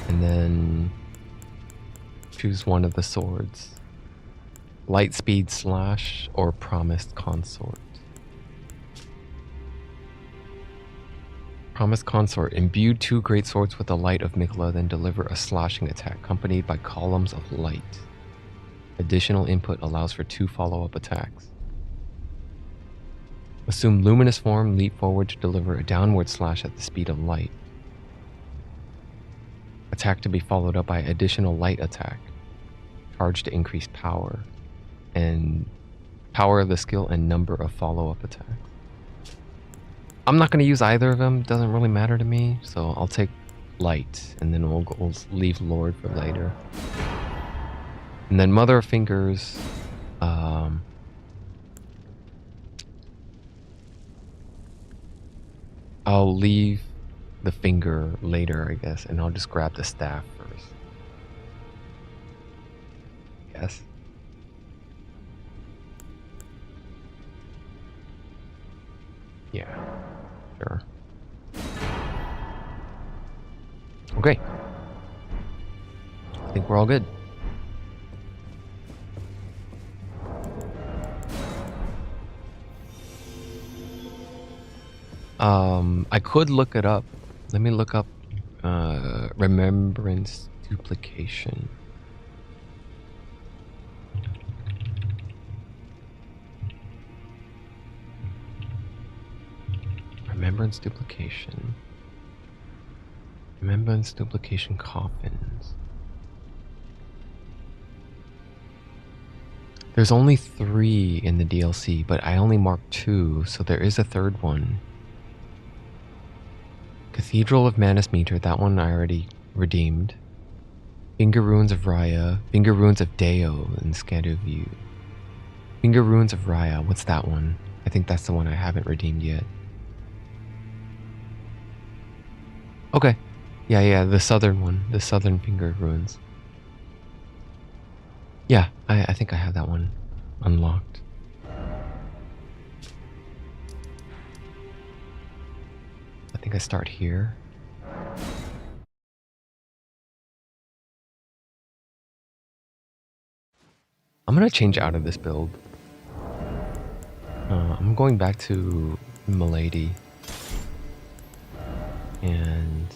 And then choose one of the swords. Lightspeed Slash or Promised Consort. Promised Consort. Imbue 2 great swords with the Light of Mikola, then deliver a slashing attack accompanied by columns of light. Additional input allows for 2 follow-up attacks. Assume luminous form, leap forward to deliver a downward slash at the speed of light. Attack to be followed up by additional light attack. Charge to increase power. And power of the skill and number of follow-up attacks. I'm not going to use either of them. Doesn't really matter to me. So I'll take light, and then we'll leave Lord for later. And then Mother of Fingers. I'll leave the finger later, I guess, and I'll just grab the staff first. Yes. Yeah. Sure. Okay. I think we're all good. I could look it up. Let me look up remembrance duplication. Remembrance duplication. Remembrance duplication coffins. There's only 3 in the DLC, but I only marked 2, so there is a third one. Cathedral of Manus Meter, that one I already redeemed. Finger Ruins of Raya, Finger Ruins of Deo in Scaduvu. Finger Ruins of Raya, what's that one? I think that's the one I haven't redeemed yet. Okay. Yeah, the southern one. The southern Finger Ruins. Yeah, I think I have that one unlocked. I think I start here. I'm gonna change out of this build. I'm going back to Milady. And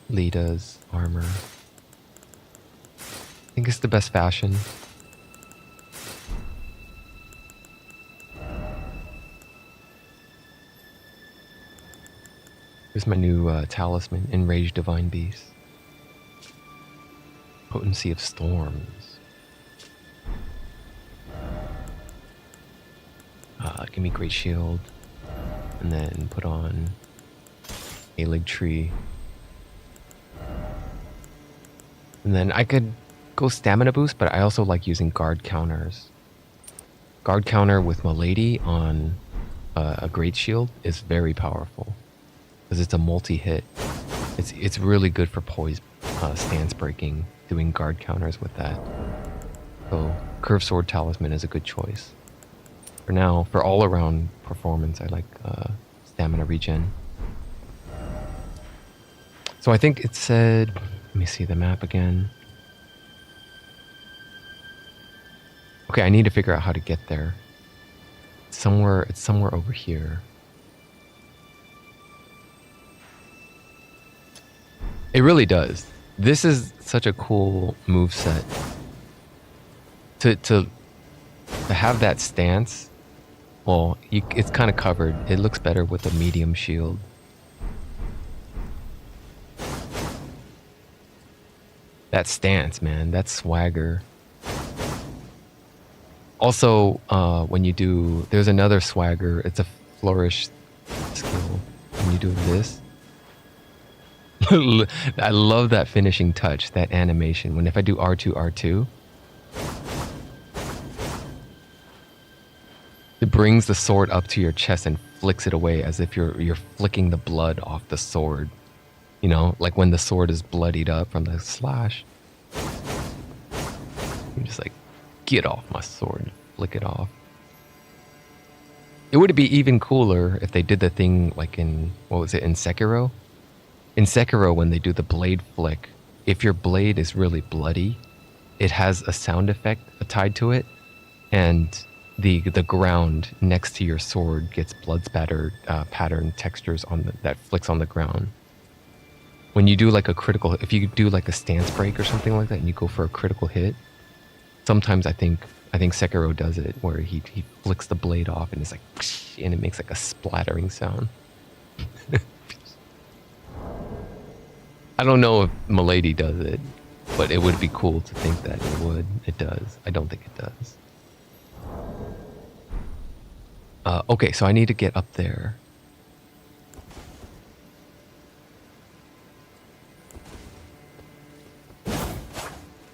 Lita's armor. I think it's the best fashion. Here's my new talisman, Enraged Divine Beast. Potency of Storms. Give me Great Shield. And then put on Erdtree. And then I could go stamina boost, but I also like using guard counters. Guard counter with Milady on a Great Shield is very powerful. Because it's a multi-hit. It's really good for poise stance breaking, doing guard counters with that. So Curved Sword Talisman is a good choice. For now, for all around performance, I like stamina regen. So I think it said, let me see the map again. Okay, I need to figure out how to get there. It's somewhere over here. It really does. This is such a cool moveset. To have that stance, well, it's kind of covered. It looks better with a medium shield. That stance, man. That swagger. Also, when you do... There's another swagger. It's a flourish skill. When you do this. I love that finishing touch, that animation. When if I do R2, R2, it brings the sword up to your chest and flicks it away as if you're flicking the blood off the sword. You know, like when the sword is bloodied up from the slash. You're just like, get off my sword, flick it off. It would be even cooler if they did the thing like in, what was it, in Sekiro? In Sekiro, when they do the blade flick, if your blade is really bloody, it has a sound effect tied to it, and the ground next to your sword gets blood spatter pattern textures on that flicks on the ground. When you do like a critical, if you do like a stance break or something like that, and you go for a critical hit, sometimes I think Sekiro does it where he flicks the blade off and it's like, and it makes like a splattering sound. I don't know if Milady does it, but it would be cool to think that it would. It does. I don't think it does. Okay, so I need to get up there.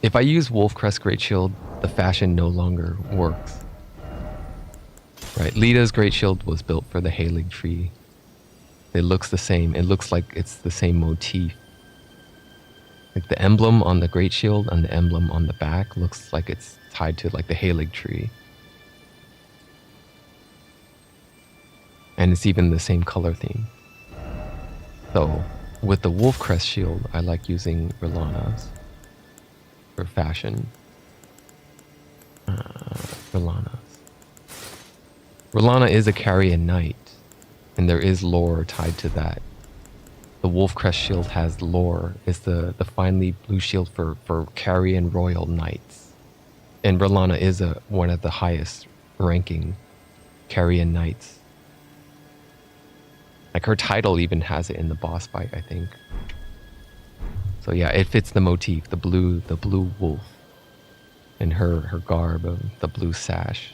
If I use Wolfcrest Great Shield, the fashion no longer works. Right, Lita's Great Shield was built for the Erdtree. It looks the same. It looks like it's the same motif. Like the emblem on the Great Shield and the emblem on the back looks like it's tied to like the Erdtree. And it's even the same color theme. So with the Wolfcrest Shield, I like using Rellana's for fashion. Rellana is a Carrion Knight, and there is lore tied to that. The Wolfcrest Shield has lore. It's the finely blue shield for Carrion Royal Knights. And Rellana is one of the highest ranking Carrion Knights. Like her title even has it in the boss fight, I think. So yeah, it fits the motif, the blue wolf, and her garb of the blue sash.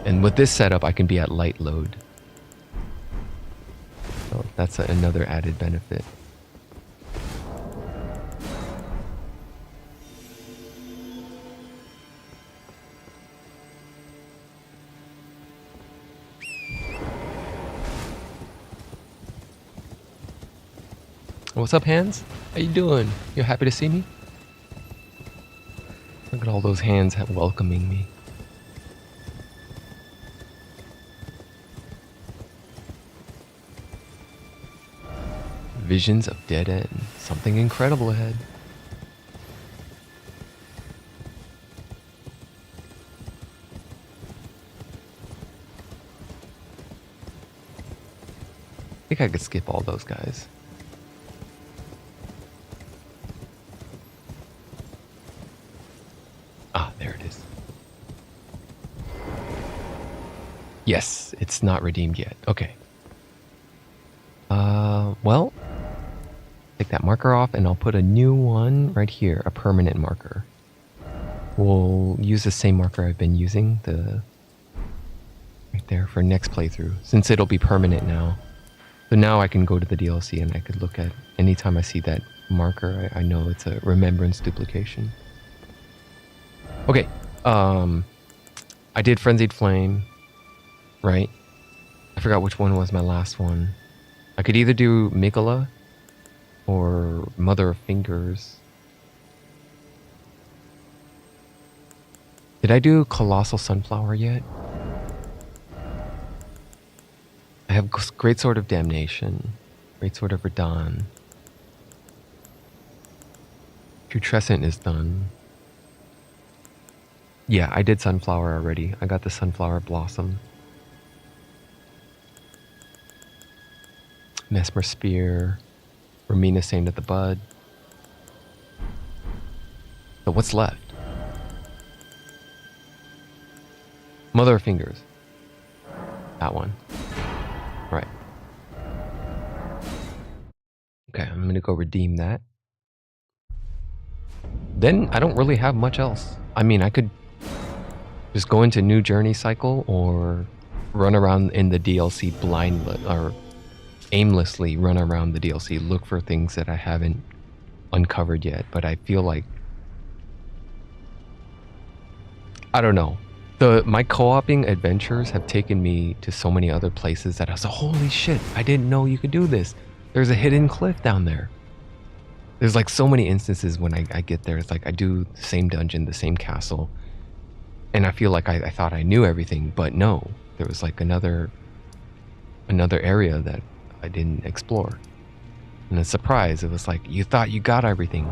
And with this setup, I can be at light load. So that's another added benefit. What's up, hands? How you doing? You happy to see me? Look at all those hands welcoming me. Visions of dead end. Something incredible ahead. I think I could skip all those guys. Ah, there it is. Yes, it's not redeemed yet. Okay. Well, take that marker off and I'll put a new one right here, a permanent marker. We'll use the same marker I've been using, right there for next playthrough, since it'll be permanent now. So now I can go to the DLC and I could look at, anytime I see that marker, I know it's a remembrance duplication. Okay, I did Frenzied Flame, right? I forgot which one was my last one. I could either do Migala or Mother of Fingers. Did I do Colossal Sunflower yet? I have Great Sword of Damnation, Great Sword of Radahn. Putrescent is done. Yeah, I did Sunflower already. I got the Sunflower Blossom. Mesmer Spear. Romina Saint at the Bud. So what's left? Mother of Fingers. That one. Right. Okay, I'm gonna go redeem that. then I don't really have much else. I mean, I could just go into new journey cycle or run around in the DLC blindly or aimlessly run around the DLC, look for things that I haven't uncovered yet. But I feel like, I don't know. My co-oping adventures have taken me to so many other places that I was like, holy shit, I didn't know you could do this. There's a hidden cliff down there. There's like so many instances when I get there. It's like I do the same dungeon, the same castle, and I feel like I thought I knew everything, but no, there was like another area that I didn't explore. And a surprise, it was like, you thought you got everything.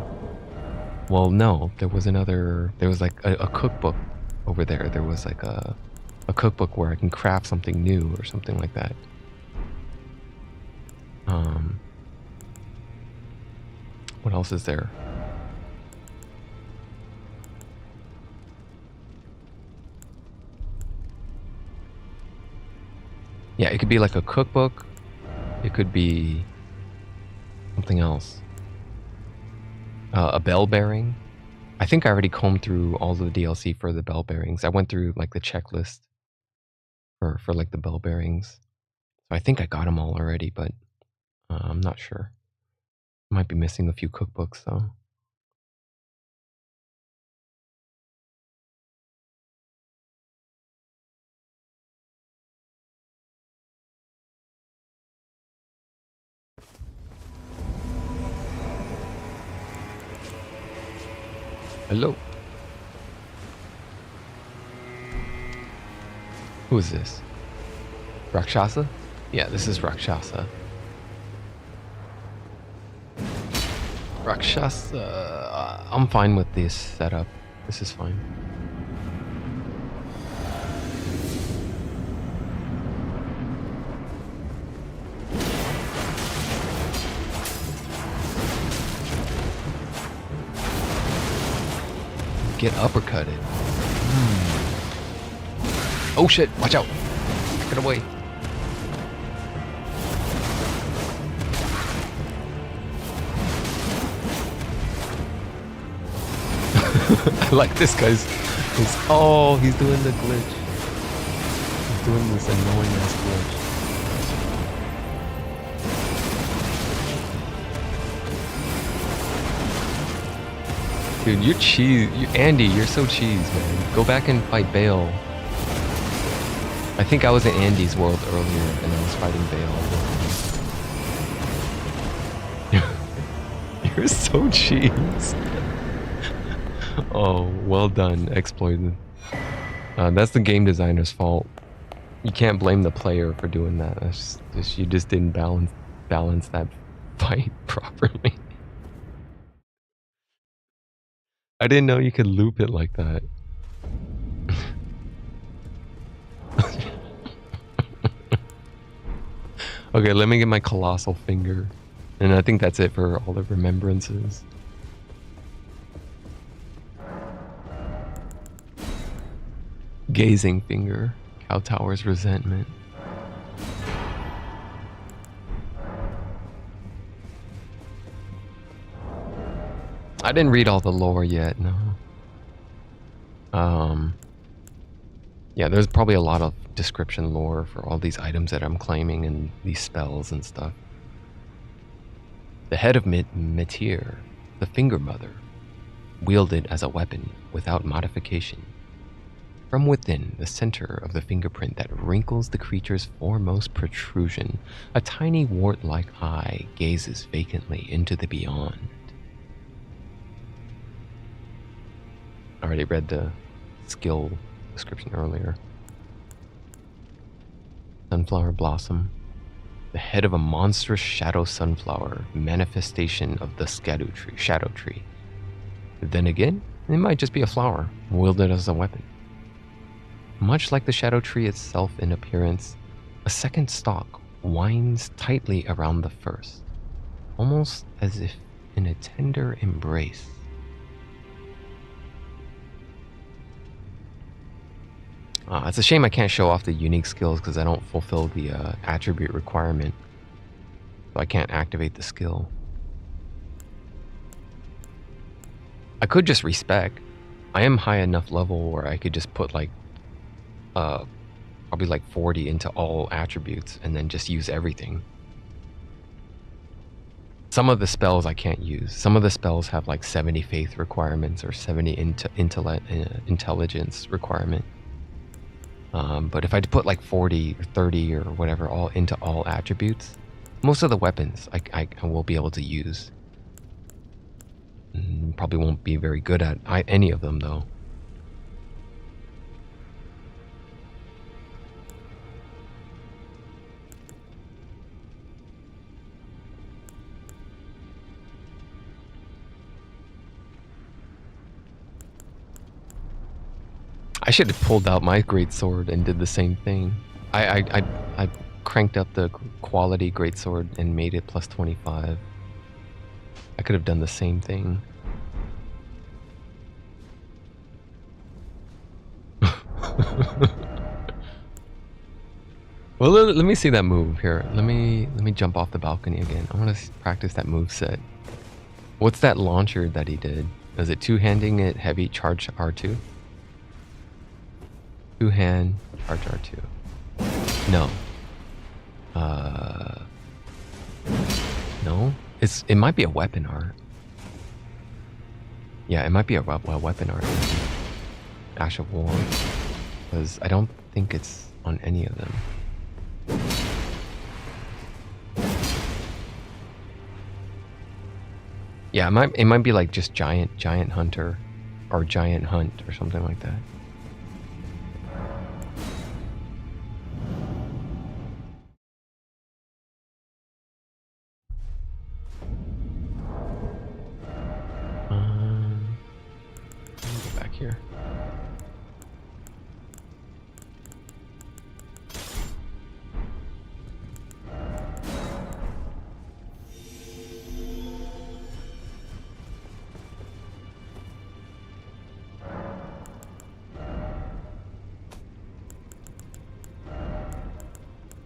Well, no, there was like a cookbook over there. There was like a cookbook where I can craft something new or something like that. What else is there? Yeah, it could be like a cookbook. It could be something else. A bell bearing. I think I already combed through all the DLC for the bell bearings. I went through like the checklist for like the bell bearings. So I think I got them all already, but I'm not sure. Might be missing a few cookbooks though. Hello. Who is this? Rakshasa? Yeah, this is Rakshasa. Rakshasa. I'm fine with this setup. This is fine. Get uppercutted. Oh shit, watch out. Get away. I like this guy's. Oh, he's doing the glitch. He's doing this annoying ass glitch. Dude, you're cheese. Andy, you're so cheese, man. Go back and fight Bale. I think I was in Andy's world earlier and I was fighting Bale. You're so cheese. Oh, well done, exploited. That's the game designer's fault. You can't blame the player for doing that. That's just, you just didn't balance that fight properly. I didn't know you could loop it like that. Okay, let me get my colossal finger. And I think that's it for all the remembrances. Gazing finger. Cow Tower's resentment. I didn't read all the lore yet, no. Yeah, there's probably a lot of description lore for all these items that I'm claiming and these spells and stuff. The head of Metir, the Finger Mother, wielded as a weapon without modification. From within the center of the fingerprint that wrinkles the creature's foremost protrusion, a tiny wart-like eye gazes vacantly into the beyond. I already read the skill description earlier. Sunflower blossom. The head of a monstrous shadow sunflower, manifestation of the shadow tree. Then again, it might just be a flower, wielded as a weapon. Much like the shadow tree itself in appearance, a second stalk winds tightly around the first, almost as if in a tender embrace. It's a shame I can't show off the unique skills because I don't fulfill the attribute requirement. So I can't activate the skill. I could just respec. I am high enough level where I could just put like probably like 40 into all attributes and then just use everything. Some of the spells I can't use. Some of the spells have like 70 faith requirements or 70 intelligence requirement. But if I put like 40 or 30 or whatever all into all attributes, most of the weapons I will be able to use. Probably won't be very good at any of them though. I should have pulled out my greatsword and did the same thing. I cranked up the quality greatsword and made it plus 25. I could have done the same thing. Well, let me see that move here. Let me jump off the balcony again. I want to practice that move set. What's that launcher that he did? Is it two-handing it heavy charge R2? Two-hand charge R2. No. No. It might be a weapon art. Yeah, it might be a weapon art. Ash of War. Because I don't think it's on any of them. Yeah, it might be like just giant hunter or giant hunt or something like that. Let me go back here.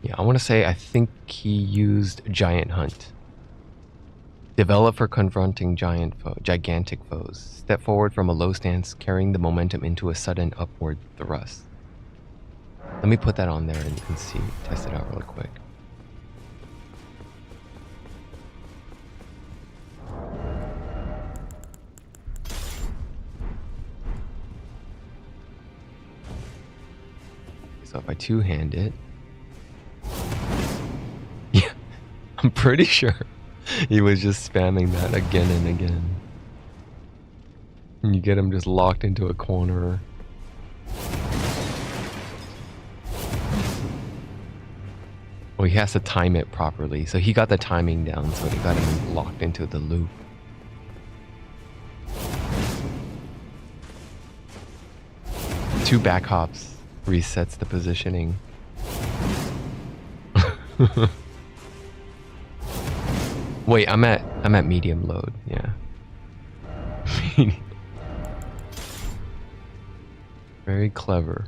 Yeah, I want to say I think he used Giant Hunt. Develop for confronting gigantic foes. Step forward from a low stance, carrying the momentum into a sudden upward thrust. Let me put that on there and see, test it out really quick. So if I two-hand it, yeah, I'm pretty sure he was just spamming that again and again. And you get him just locked into a corner. Well, he has to time it properly. So he got the timing down, so he got him locked into the loop. Two back hops resets the positioning. Wait, I'm at medium load, yeah. Very clever.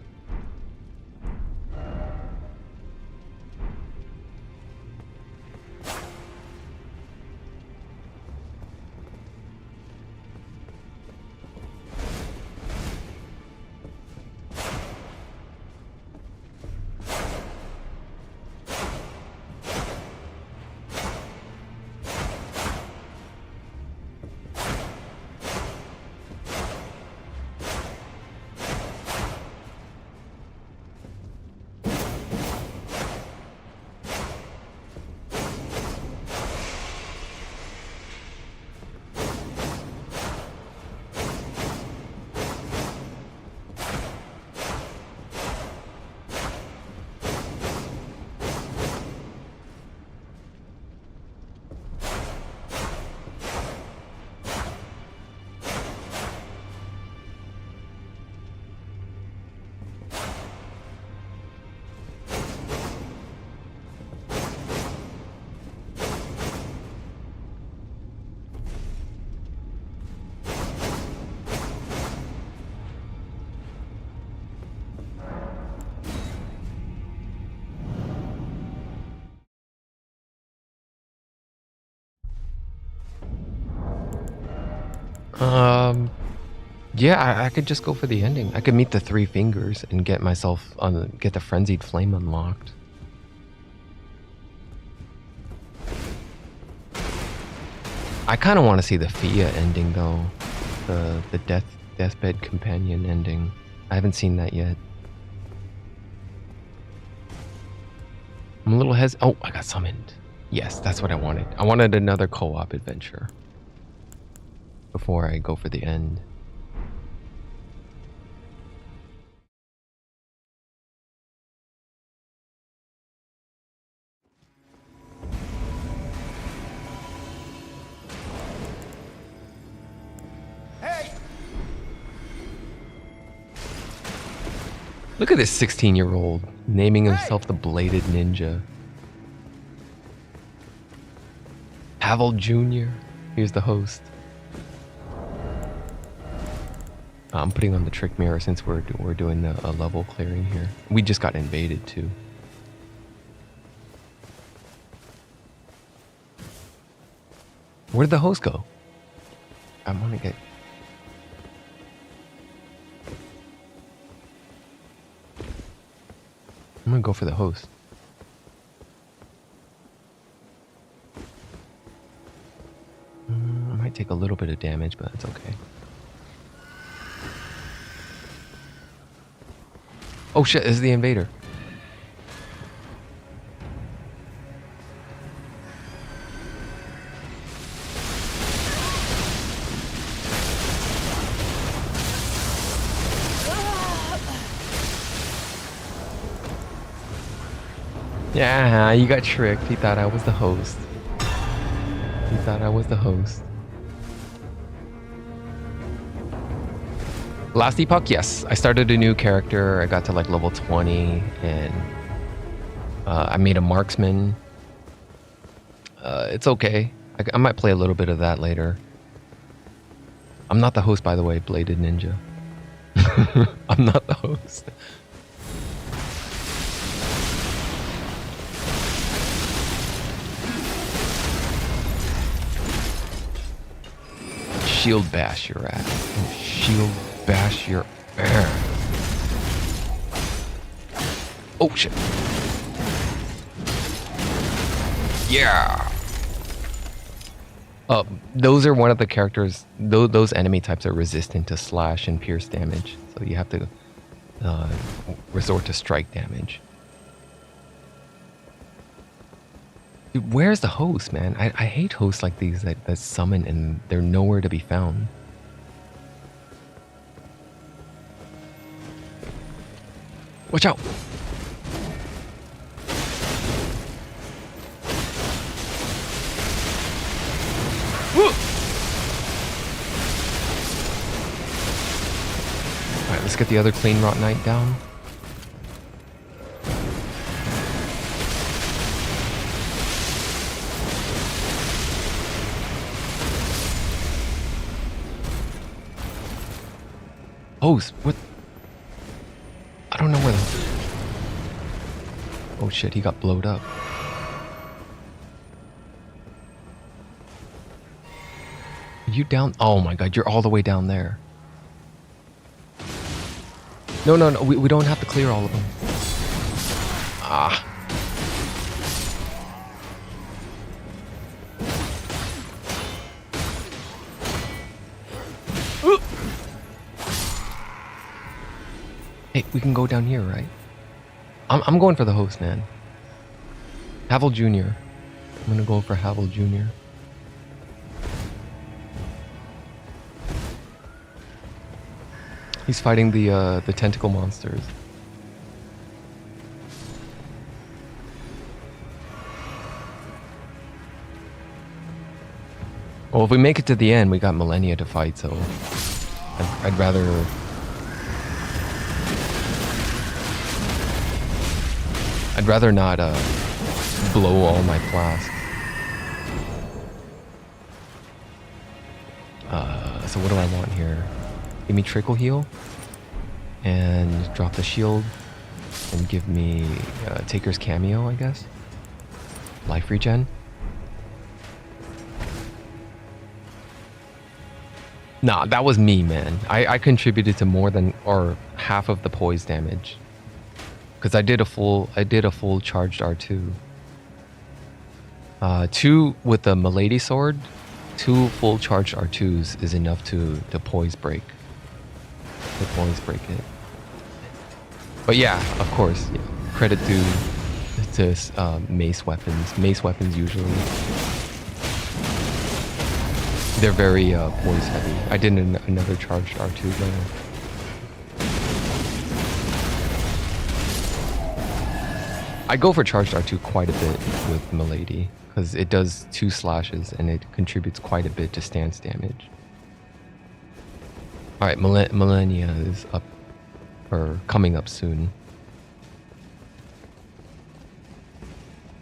Yeah, I could just go for the ending. I could meet the 3 fingers and get myself on get the frenzied flame unlocked. I kind of want to see the Fia ending though, the deathbed companion ending. I haven't seen that yet. I'm a little oh, I got summoned. Yes, that's what I wanted. I wanted another co-op adventure before I go for the end. Hey! Look at this 16-year-old naming himself the Bladed Ninja. Havel Jr. Here's the host. I'm putting on the trick mirror since we're doing a level clearing here. We just got invaded too. Where did the host go? I want to get... I'm gonna go for the host. I might take a little bit of damage, but it's okay. Oh shit, this is the invader. Yeah, you got tricked. He thought I was the host. He thought I was the host. Last epoch, yes. I started a new character. I got to like level 20 and I made a marksman. It's okay. I might play a little bit of that later. I'm not the host, by the way, Bladed Ninja. I'm not the host. Shield bash your ass. Shield bash your ass. Oh shit. Yeah. Those are one of the characters. Those enemy types are resistant to slash and pierce damage, so you have to resort to strike damage. Dude, where's the host, man? I hate hosts like these that summon and they're nowhere to be found. Watch out! Alright, let's get the other Clean Rot Knight down. Host, what? I don't know where the... Oh shit, he got blowed up. Are you down? Oh my god, you're all the way down there. No, we don't have to clear all of them. Ah. Hey, we can go down here, right? I'm going for the host, man. Havel Jr. I'm gonna go for Havel Jr. He's fighting the tentacle monsters. Well, if we make it to the end, we got Millennia to fight, so I'd rather... I'd rather not blow all my flasks. So what do I want here? Give me Trickle Heal and drop the shield and give me Taker's Cameo, I guess. Life regen. Nah, that was me, man. I contributed to more than or half of the poise damage. Cause I did a full charged R2. 2 with the Milady sword, 2 full charged R2s is enough to poise break. To poise break it. But yeah, of course, yeah. Credit to mace weapons. Mace weapons usually they're very poise heavy. I did another charged R2 though. I go for charged R2 quite a bit with Milady because it does 2 slashes and it contributes quite a bit to stance damage. All right, Millennia is up or coming up soon.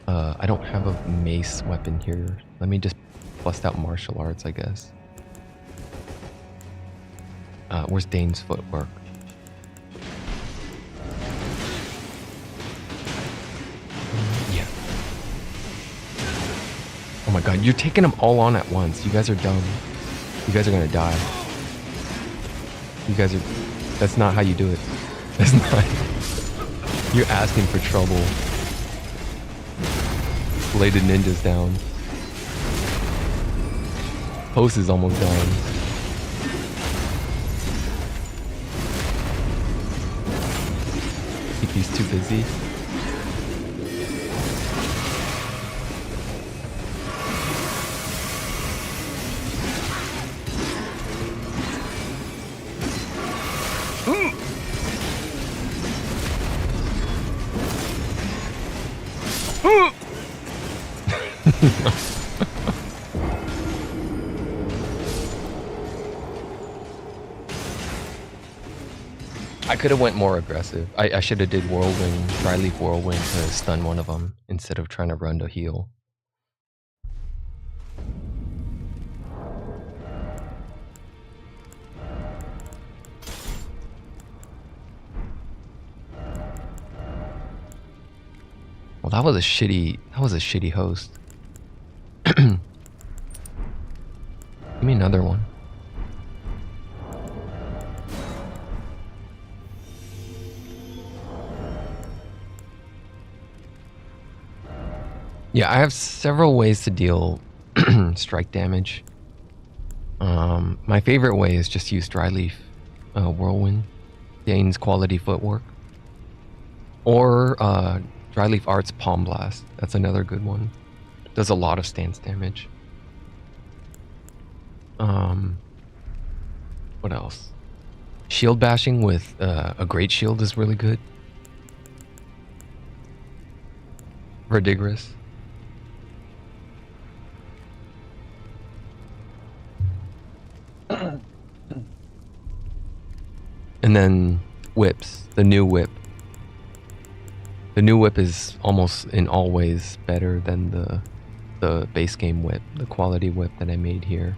I don't have a mace weapon here. Let me just bust out martial arts, I guess. Where's Dane's footwork? Yeah. Oh my god, you're taking them all on at once. You guys are dumb. You guys are gonna die. You guys are... That's not how you do it. That's not... You're asking for trouble. Lay the ninjas down. Host is almost done. Think he's too busy. I could have went more aggressive. I should have did whirlwind, dry leaf whirlwind to stun one of them instead of trying to run to heal. Well, that was a shitty host. Give me another one. Yeah, I have several ways to deal strike damage. My favorite way is just use dry leaf whirlwind, Dane's quality footwork, or dry leaf arts palm blast. That's another good one. Does a lot of stance damage. What else? Shield bashing with a great shield is really good. Verdigris. And then whips, the new whip. The new whip is almost in all ways better than the base game whip, the quality whip that I made here.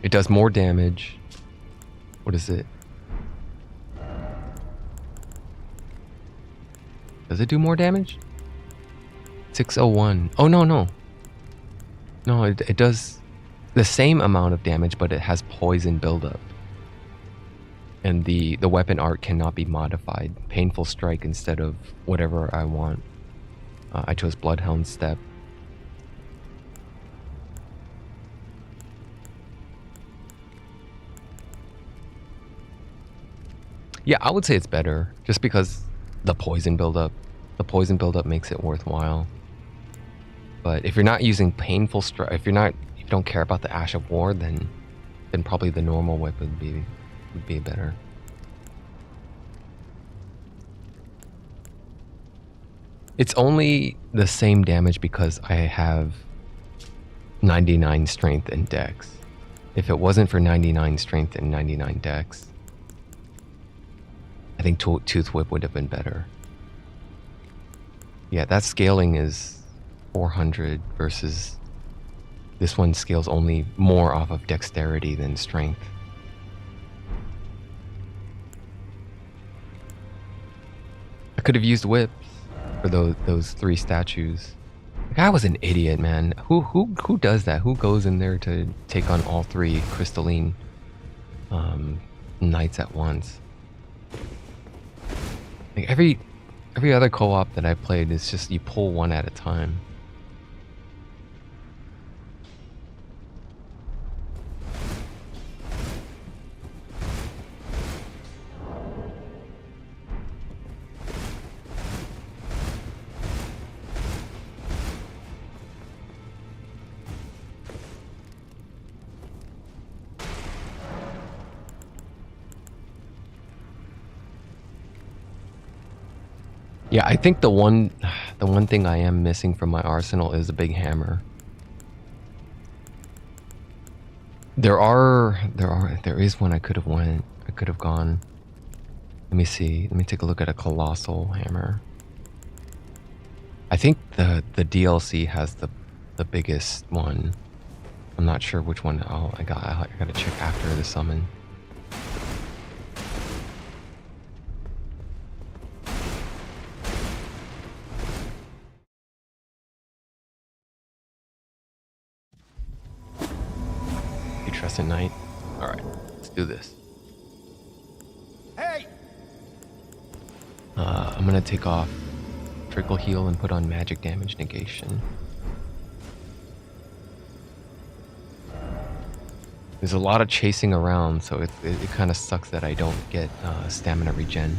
It does more damage. What is it? Does it do more damage? 601. Oh, no. No, it does the same amount of damage, but it has poison buildup. And the weapon art cannot be modified. Painful strike instead of whatever I want. I chose Bloodhound Step. Yeah, I would say it's better, just because the poison buildup makes it worthwhile. But if you're not using painful strike, if you don't care about the Ash of War, then probably the normal whip would be better. It's only the same damage because I have 99 strength and dex. If it wasn't for 99 strength and 99 dex, I think Tooth Whip would have been better. Yeah, that scaling is 400 versus this one scales only more off of dexterity than strength. I could have used whips for those 3 statues. Like, I was an idiot, man. Who does that? Who goes in there to take on all three crystalline knights at once? Like every other co-op that I played is just you pull one at a time. Yeah, I think the one thing I am missing from my arsenal is a big hammer. There is one I could have gone. Let me see. Let me take a look at a colossal hammer. I think the DLC has the biggest one. I'm not sure which one. I gotta check after the summon. You trust a knight? All right, let's do this. Hey! I'm gonna take off trickle heal and put on magic damage negation. There's a lot of chasing around, so it kind of sucks that I don't get stamina regen.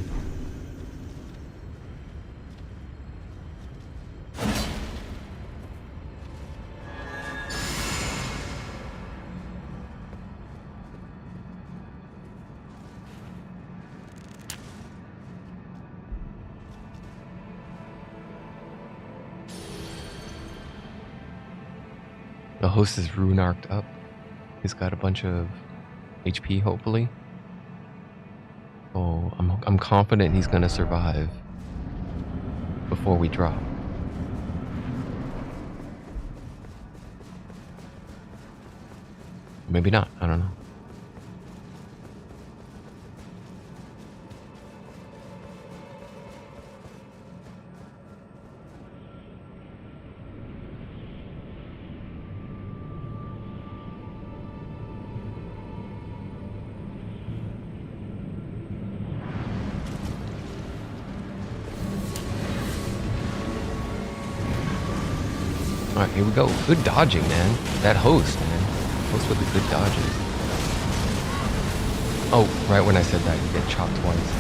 The host is rune arced up. He's got a bunch of HP, hopefully. Oh, I'm confident he's gonna survive before we drop. Maybe not. I don't know. Alright, here we go. Good dodging, man. That host, man. Host with the good dodges. Oh, right when I said that, you get chopped twice.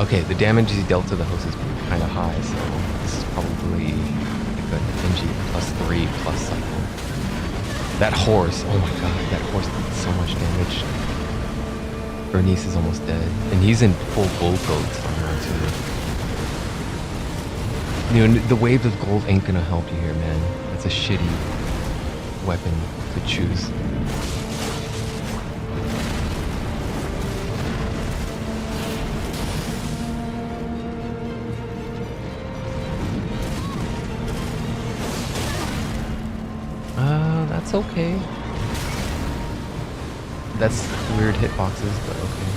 Okay, the damage he dealt to the host is kind of high, so this is probably like a NG +3 plus cycle. That horse, oh my god, that horse did so much damage. Bernice is almost dead. And he's in full gold now too. You know, the waves of gold ain't gonna help you here, man. That's a shitty weapon to choose. That's okay. That's weird hitboxes, but okay.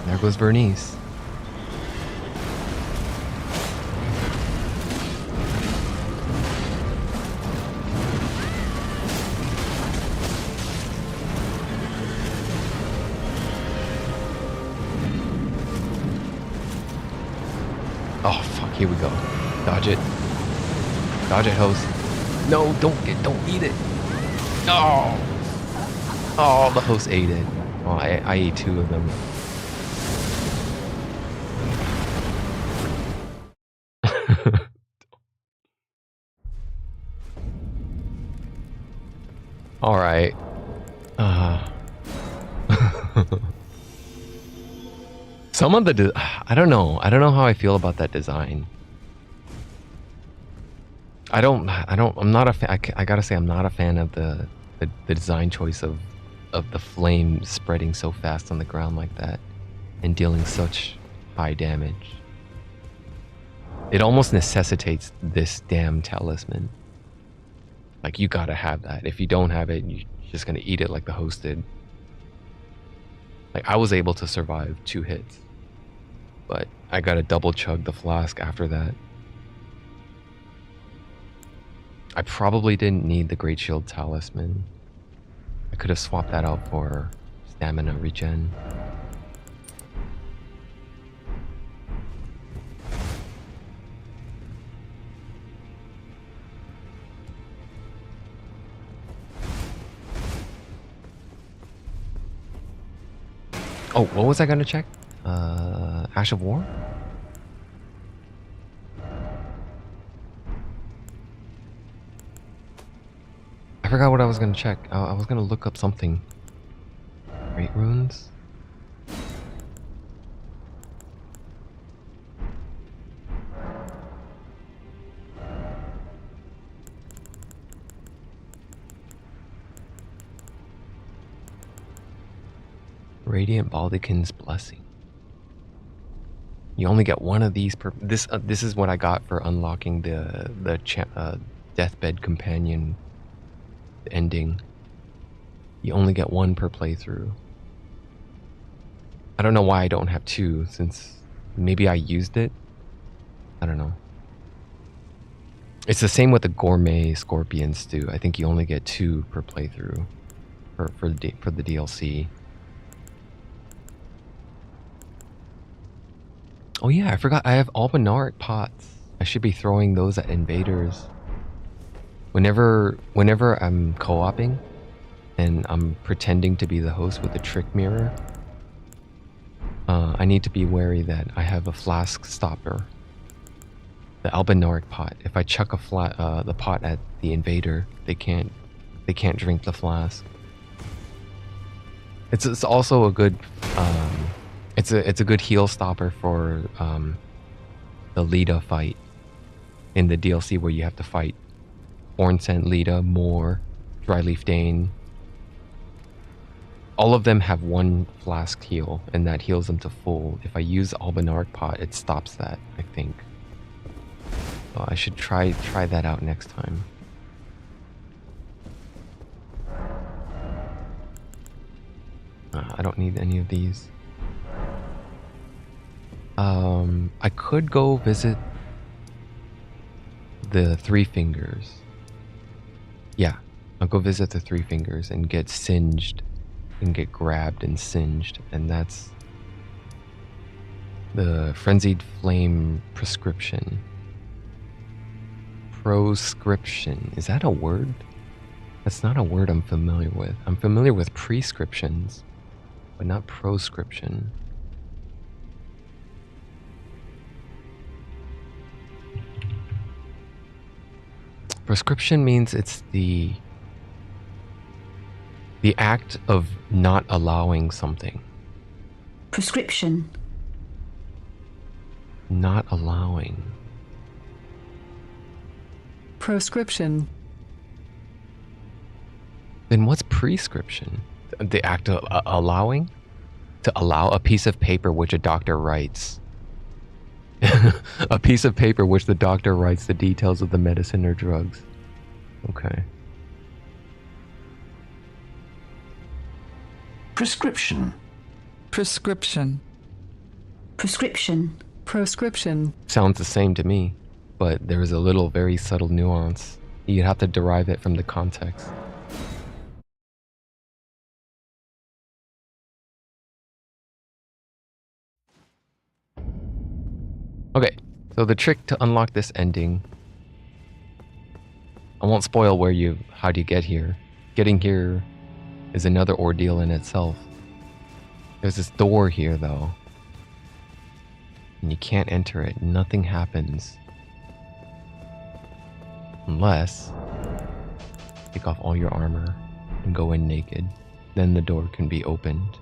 There goes Bernice. Oh fuck, here we go. Dodge it. Dodge it, host. No, don't eat it. No. Oh, the host ate it. Oh, I ate two of them. All right. Some of the I don't know how I feel about that design. I'm not a fan. I gotta say I'm not a fan of the design choice of the flame spreading so fast on the ground like that and dealing such high damage. It almost necessitates this damn talisman. Like, you gotta have that. If you don't have it, you're just gonna eat it like the host did. Like, I was able to survive 2 hits. but I gotta double chug the flask after that. I probably didn't need the Great Shield Talisman. I could have swapped that out for stamina regen. Oh, what was I gonna check? Ash of War? I forgot what I was gonna check. I was gonna look up something. Great runes? Radiant Baldachin's Blessing. You only get one of these per. This is what I got for unlocking the Deathbed Companion ending. You only get one per playthrough. I don't know why I don't have two, since maybe I used it. I don't know. It's the same with the Gourmet Scorpion Stew. I think you only get two per playthrough for the DLC. Oh yeah, I forgot I have Albinauric pots. I should be throwing those at invaders. Whenever I'm co-oping and I'm pretending to be the host with a trick mirror, I need to be wary that I have a flask stopper. The Albinauric pot. If I chuck the pot at the invader, they can't drink the flask. It's also a good it's a good heal stopper for the Lita fight in the DLC where you have to fight Ornsent, Lita, Moore, Dryleaf Dane. All of them have one flask heal, and that heals them to full. If I use Albinauric pot, it stops that, I think. So I should try that out next time. I don't need any of these. I could go visit the Three Fingers. Yeah, I'll go visit the Three Fingers and get singed and get grabbed and singed, and that's the Frenzied Flame prescription. Proscription. Is that a word? That's not a word I'm familiar with. I'm familiar with prescriptions, but not proscription. Prescription means it's the act of not allowing something. Prescription. Not allowing. Proscription. Then what's prescription? The act of allowing? To allow a piece of paper which a doctor writes. A piece of paper which the doctor writes the details of the medicine or drugs. Okay. Prescription. Prescription. Prescription. Proscription. Sounds the same to me, but there is a little very subtle nuance. You'd have to derive it from the context. Okay, so the trick to unlock this ending, I won't spoil how do you get here. Getting here is another ordeal in itself. There's this door here though, and you can't enter it. Nothing happens unless you take off all your armor and go in naked. Then the door can be opened.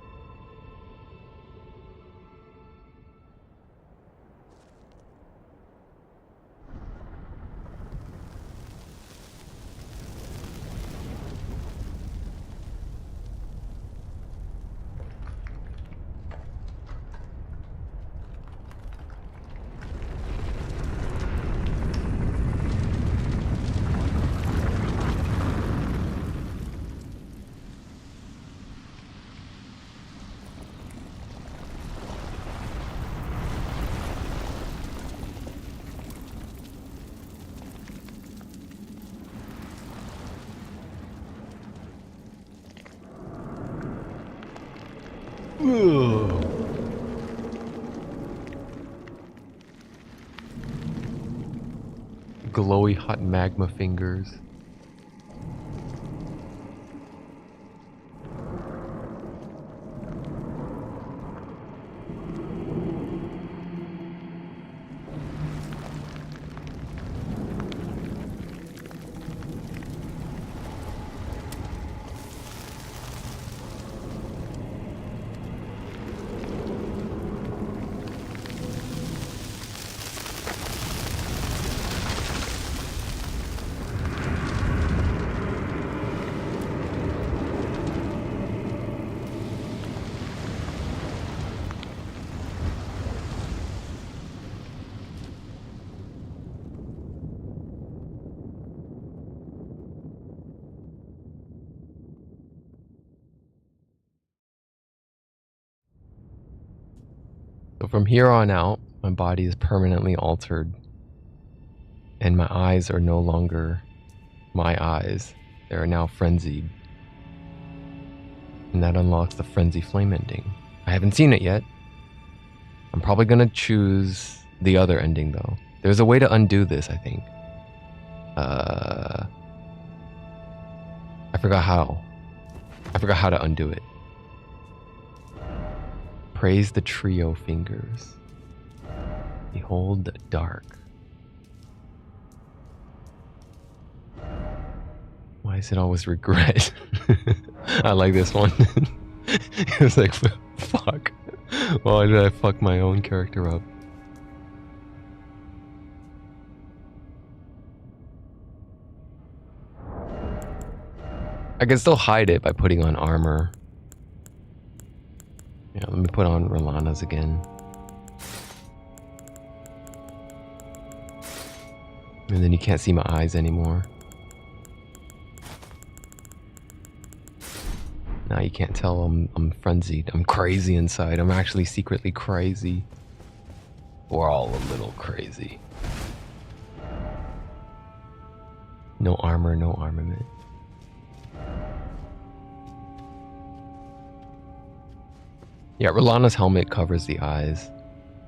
Ugh. Glowy hot magma fingers. So from here on out, my body is permanently altered. And my eyes are no longer my eyes. They are now frenzied. And that unlocks the Frenzy Flame ending. I haven't seen it yet. I'm probably gonna choose the other ending though. There's a way to undo this, I think. I forgot how. I forgot how to undo it. Praise the trio fingers. Behold the dark. Why is it always regret? I like this one. It was like, fuck. Why did I fuck my own character up? I can still hide it by putting on armor. Yeah, let me put on Rolana's again. And then you can't see my eyes anymore. Now you can't tell I'm frenzied. I'm crazy inside. I'm actually secretly crazy. We're all a little crazy. No armor, no armament. Yeah, Rolana's helmet covers the eyes.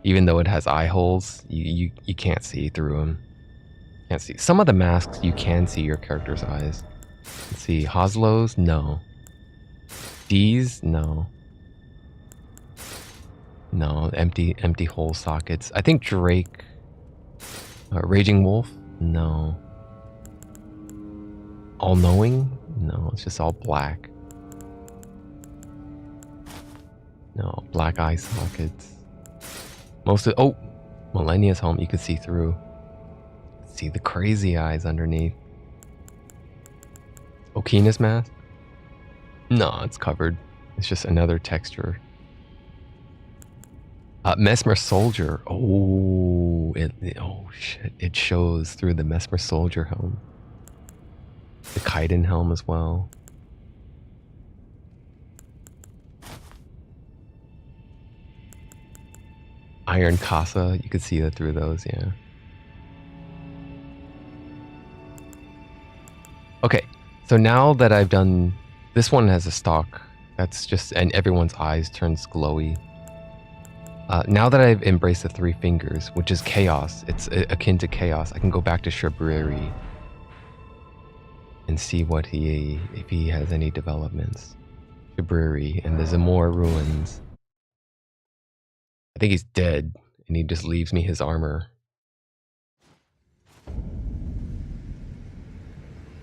Even though it has eye holes, you can't see through them. Can't see. Some of the masks you can see your character's eyes. Let's see, Haslow's? No. D's? No. No, empty hole sockets. I think Drake... Raging Wolf? No. All-Knowing? No, it's just all black. No, black eye sockets. Most of... Oh! Millennia's helmet you could see through. See the crazy eyes underneath. Okina's mask? No, it's covered. It's just another texture. Mesmer Soldier. Oh, oh shit. It shows through the Mesmer Soldier helm. The Kaiden helm as well. Iron Casa, you could see that through those, yeah. Okay, so now that I've done... This one has a stock. That's just... And everyone's eyes turns glowy. Now that I've embraced the three fingers, which is chaos, it's akin to chaos, I can go back to Shabriri and see what if he has any developments. Shabriri, and there's more ruins. I think he's dead, and he just leaves me his armor.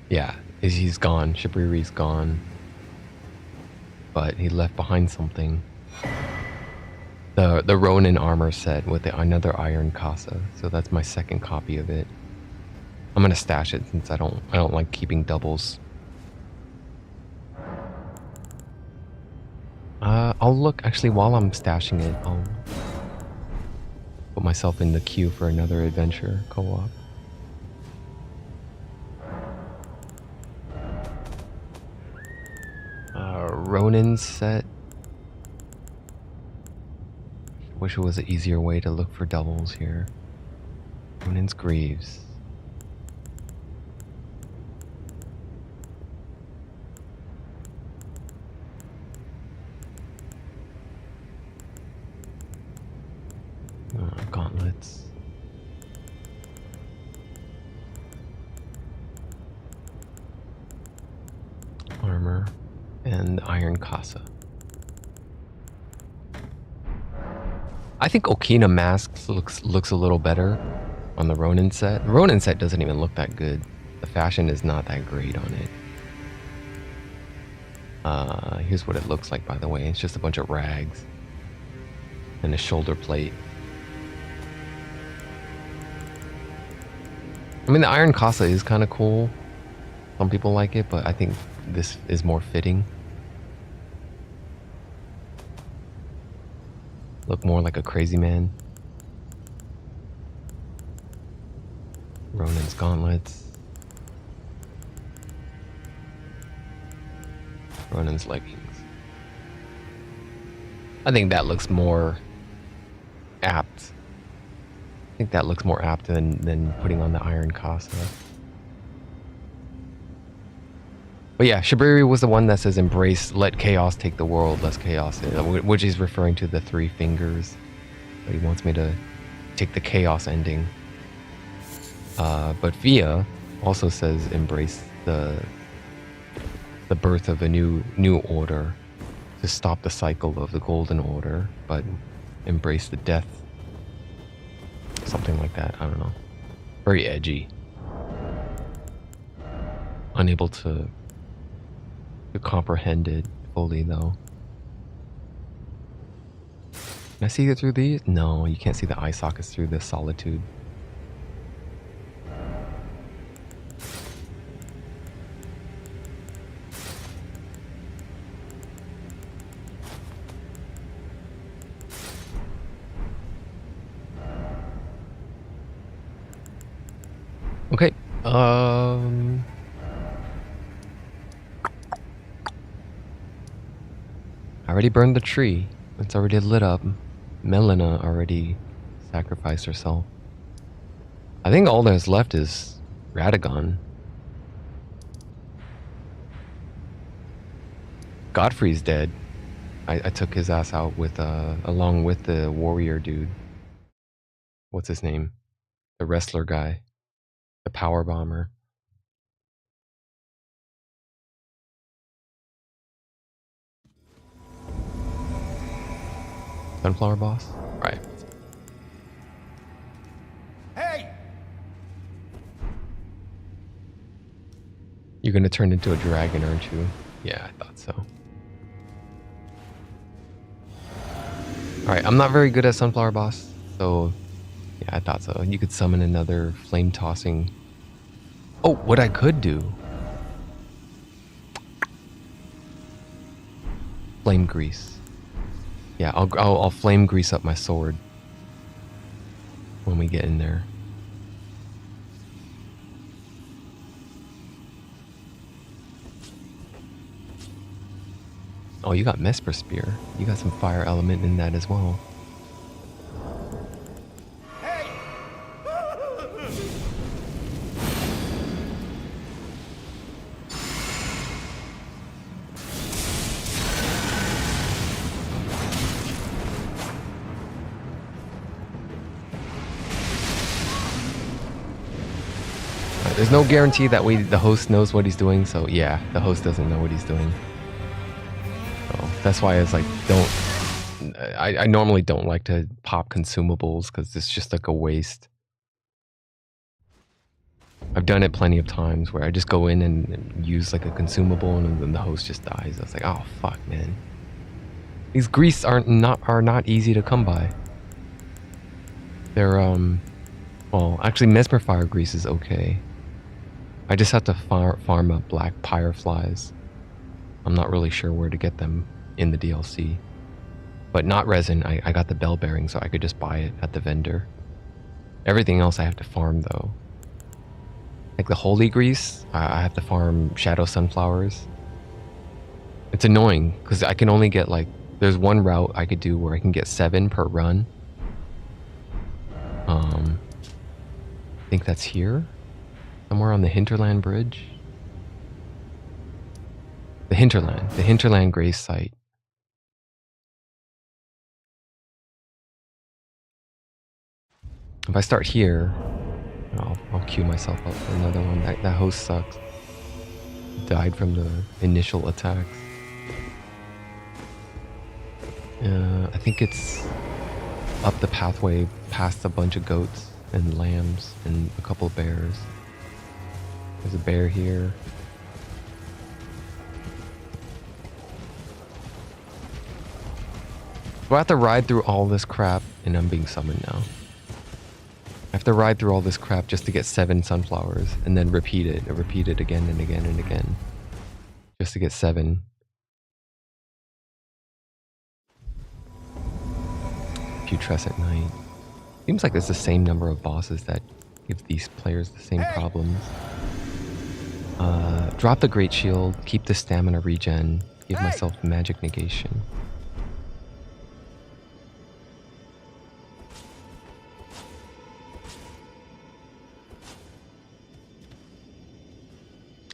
Yeah, he's gone. Shabriri's gone. But he left behind something. The Ronin armor set with another Iron Casa, so that's my second copy of it. I'm gonna stash it since I don't like keeping doubles. I'll look actually while I'm stashing it. I'll put myself in the queue for another adventure co-op. Ronin set. Wish it was an easier way to look for doubles here. Ronin's Greaves. gauntlets. Armor and iron casa. I think Okina masks looks a little better on the Ronin set. The Ronin set doesn't even look that good. The fashion is not that great on it. Here's what it looks like, by the way. It's just a bunch of rags and a shoulder plate. I mean, the iron casa is kind of cool. Some people like it, but I think this is more fitting. Look more like a crazy man. Ronin's gauntlets. Ronin's leggings. I think that looks more apt. I think that looks more apt than putting on the iron casa. But yeah, Shibari was the one that says embrace, let chaos take the world, less chaos, which is referring to the 3 fingers. But he wants me to take the chaos ending. But Via also says embrace the birth of a new order, to stop the cycle of the golden order, but embrace the death. Something like that, I don't know. Very edgy. Unable to comprehend it fully, though. Can I see it through these? No, you can't see the eye sockets through the solitude. Okay, I already burned the tree. It's already lit up. Melina already sacrificed herself. I think all that's left is Radagon. Godfrey's dead. I took his ass out with along with the warrior dude. What's his name? The wrestler guy. The power bomber. Sunflower boss? Right. Hey! You're gonna turn into a dragon, aren't you? Yeah, I thought so. Alright, I'm not very good at Sunflower boss, so yeah, I thought so. You could summon another flame tossing. Oh, what I could do. Flame grease. Yeah, I'll flame grease up my sword when we get in there. Oh, you got Mesper Spear. You got some fire element in that as well. There's no guarantee that the host knows what he's doing, so yeah, the host doesn't know what he's doing. So that's why it's like, I normally don't like to pop consumables because it's just like a waste. I've done it plenty of times where I just go in and use like a consumable and then the host just dies. I was like, oh fuck, man. These grease are not easy to come by. They're well, actually Mesmer Fire grease is okay. I just have to farm up black pyreflies. I'm not really sure where to get them in the DLC. But not resin, I got the bell bearing so I could just buy it at the vendor. Everything else I have to farm though. Like the holy grease, I have to farm shadow sunflowers. It's annoying because I can only get like, there's one route I could do where I can get 7 per run. I think that's here. Somewhere on the Hinterland Bridge. The Hinterland Grace site. If I start here, I'll queue myself up for another one. That host sucks. Died from the initial attacks. I think it's up the pathway past a bunch of goats and lambs and a couple of bears. There's a bear here. Do I have to ride through all this crap? And I'm being summoned now. I have to ride through all this crap just to get 7 sunflowers and then repeat it again and again and again. Just to get 7. Putrescent Knight. Seems like it's the same number of bosses that give these players the same problems. Drop the Great Shield, keep the stamina regen, give myself magic negation.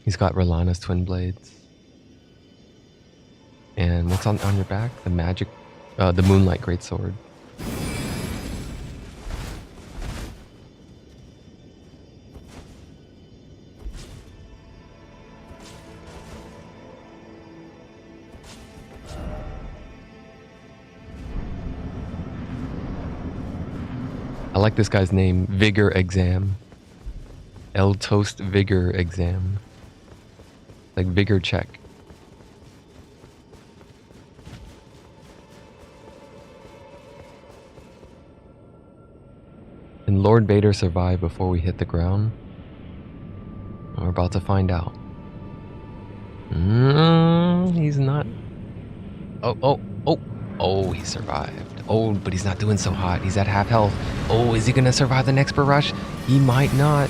He's got Rolana's Twin Blades. And what's on your back? The magic, the Moonlight Greatsword. I like this guy's name, Vigor Exam. El Toast Vigor Exam. Like vigor check. Can Lord Vader survive before we hit the ground? We're about to find out. He's not. Oh, he survived. Oh, but he's not doing so hot. He's at half health. Oh, is he gonna survive the next barrage? He might not.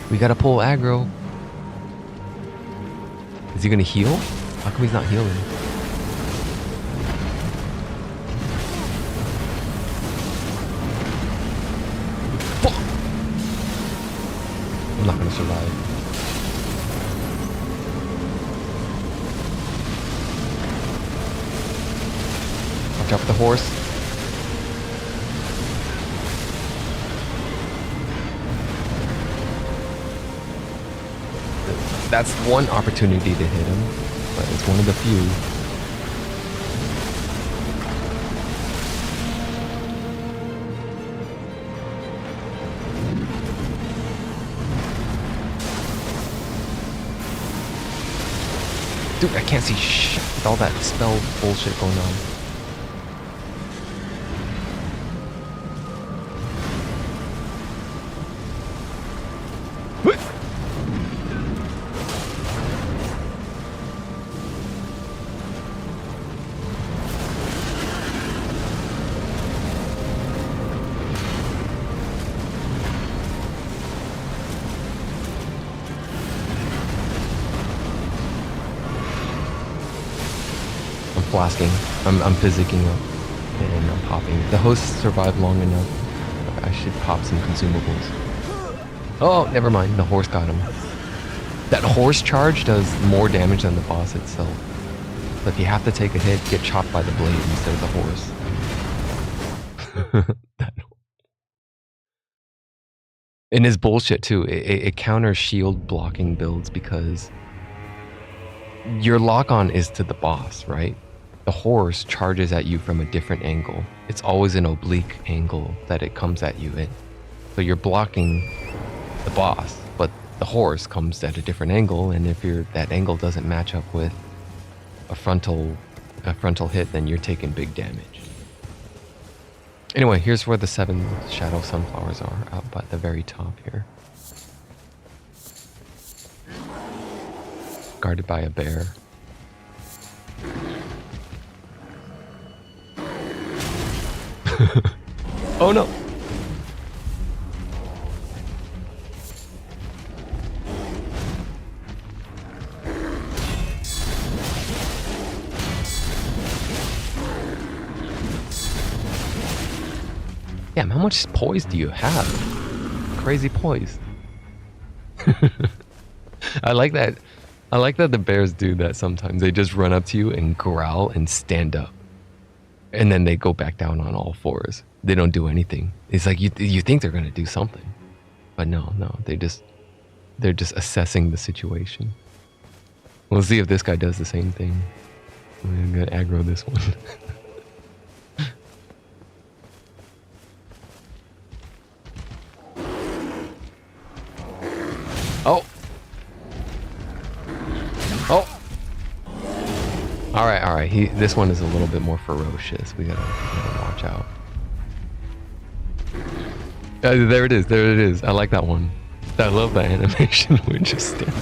We gotta pull aggro. Is he gonna heal? How come he's not healing? Fuck! I'm not gonna survive. Watch out for the horse. That's one opportunity to hit him, but it's one of the few. Dude, I can't see shit with all that spell bullshit going on. Flasking. I'm physicking up and I'm popping. The host survived long enough. I should pop some consumables. Oh, never mind. The horse got him. That horse charge does more damage than the boss itself. So if you have to take a hit, get chopped by the blade instead of the horse. And his bullshit too. It counters shield blocking builds because your lock-on is to the boss, right? The horse charges at you from a different angle. It's always an oblique angle that it comes at you in. So you're blocking the boss, but the horse comes at a different angle, and if that angle doesn't match up with a frontal hit, then you're taking big damage. Anyway, here's where the 7 shadow sunflowers are, up at the very top here. Guarded by a bear. Oh no! Damn, how much poise do you have? Crazy poise. I like that. I like that the bears do that sometimes. They just run up to you and growl and stand up. and then they go back down on all fours. They don't do anything. It's like you think they're gonna do something, but no, they're just assessing the situation. We'll see if this guy does the same thing. I'm gonna aggro this one. Oh. Oh. All right. This one is a little bit more ferocious. We gotta watch out. There it is. I like that one. I love that animation. We're just standing.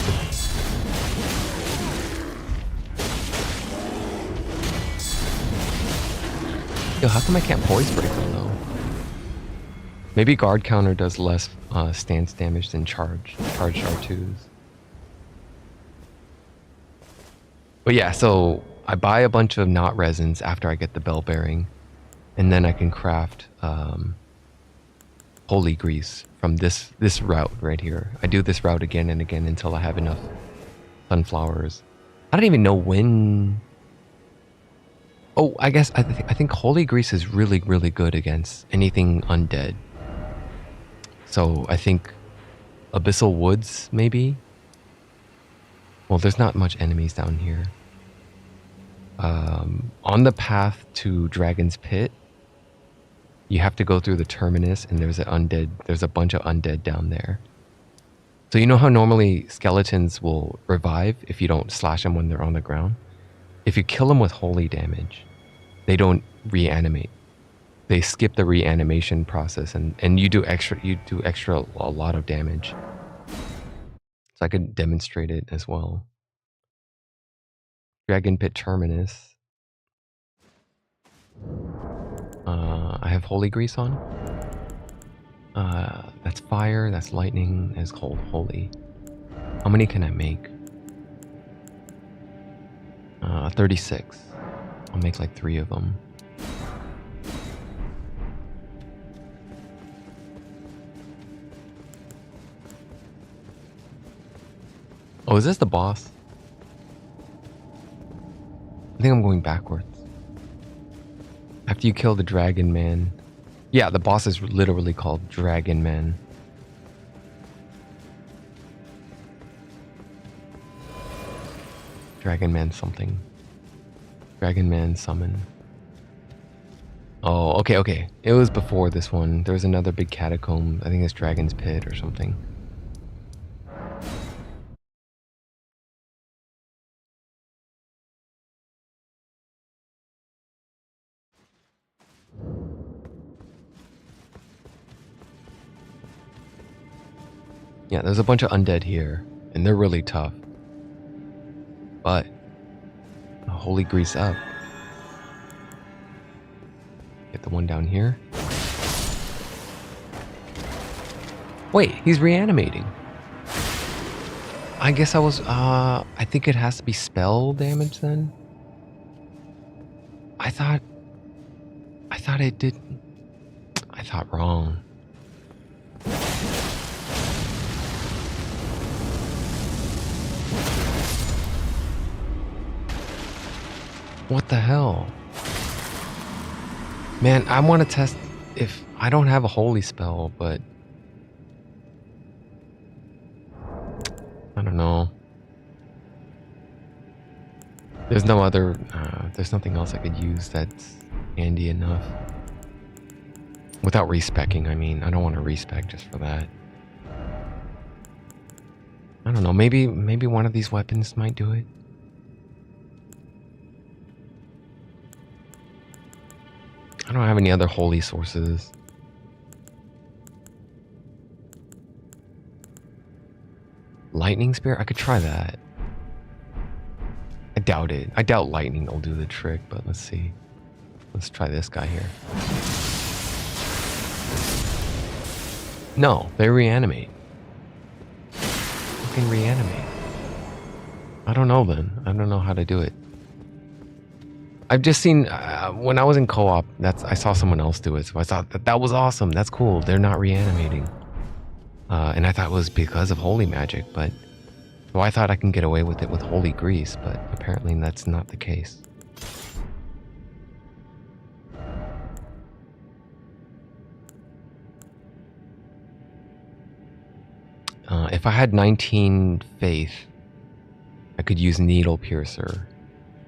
Yo, how come I can't poise break them though? Maybe guard counter does less stance damage than charged R2s. But yeah, so I buy a bunch of knot resins after I get the bell bearing, and then I can craft holy grease from this route right here. I do this route again and again until I have enough sunflowers. I don't even know when. Oh, I guess I think holy grease is really good against anything undead. So I think Abyssal Woods, maybe? Well, there's not much enemies down here. On the path to Dragon's Pit, you have to go through the terminus, and there's a bunch of undead down there. So you know how normally skeletons will revive if you don't slash them when they're on the ground? If you kill them with holy damage, they don't reanimate. They skip the reanimation process, and you do extra a lot of damage. So I could demonstrate it as well. Dragon Pit Terminus. I have holy grease on. That's fire, that's lightning, that's cold, holy. How many can I make? 36. I'll make like 3 of them. Oh, is this the boss? I think I'm going backwards. After you kill the Dragon Man. Yeah, the boss is literally called Dragon Man. Dragon Man something. Dragon Man summon. Oh, okay. It was before this one. There was another big catacomb. I think it's Dragon's Pit or something. Yeah, there's a bunch of undead here, and they're really tough. But holy grease up. Get the one down here. Wait, he's reanimating. I guess I think it has to be spell damage then. I thought it did. I thought wrong. What the hell? Man, I want to test if I don't have a holy spell, but I don't know. There's no other, there's nothing else I could use that's handy enough. Without respecking, I mean. I don't want to respec just for that. I don't know, maybe one of these weapons might do it. I don't have any other holy sources. Lightning Spear? I could try that. I doubt it. I doubt lightning will do the trick, but let's see. Let's try this guy here. No, they reanimate. Fucking reanimate. I don't know then. I don't know how to do it. I've just seen, when I was in co-op, I saw someone else do it, so I thought that was awesome. That's cool. They're not reanimating. And I thought it was because of holy magic, but so I thought I can get away with it with holy grease, but apparently that's not the case. If I had 19 faith, I could use Needle Piercer.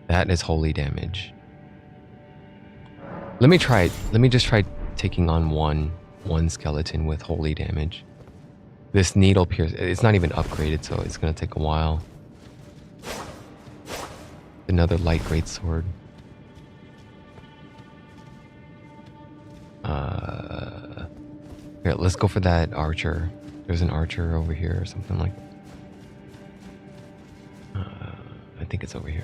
That is holy damage. Let me try it. Let me just try taking on one skeleton with holy damage. This Needle Piercer, it's not even upgraded, so it's gonna take a while. Another light greatsword. Here, let's go for that archer. There's an archer over here or something like that. I think it's over here.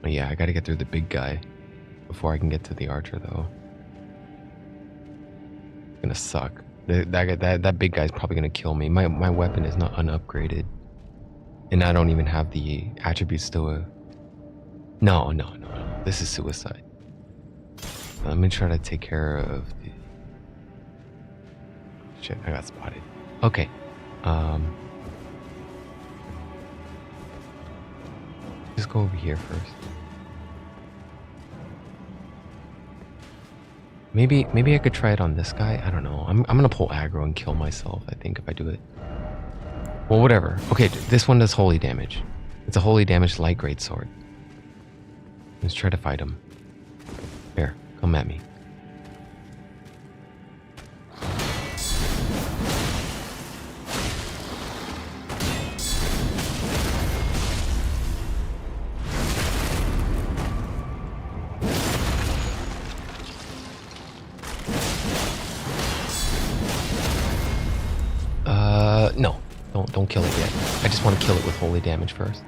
Oh, yeah, I gotta get through the big guy before I can get to the archer, though. It's gonna suck. That big guy's probably gonna kill me. My weapon is not unupgraded, and I don't even have the attributes to a. No. This is suicide. Let me try to take care of the. Shit, I got spotted. Okay. Just go over here first. Maybe I could try it on this guy. I don't know. I'm gonna pull aggro and kill myself, I think, if I do it. Well, whatever. Okay, this one does holy damage. It's a holy damage light greatsword. Let's try to fight him. Here, come at me. No. Don't kill it yet. I just want to kill it with holy damage first.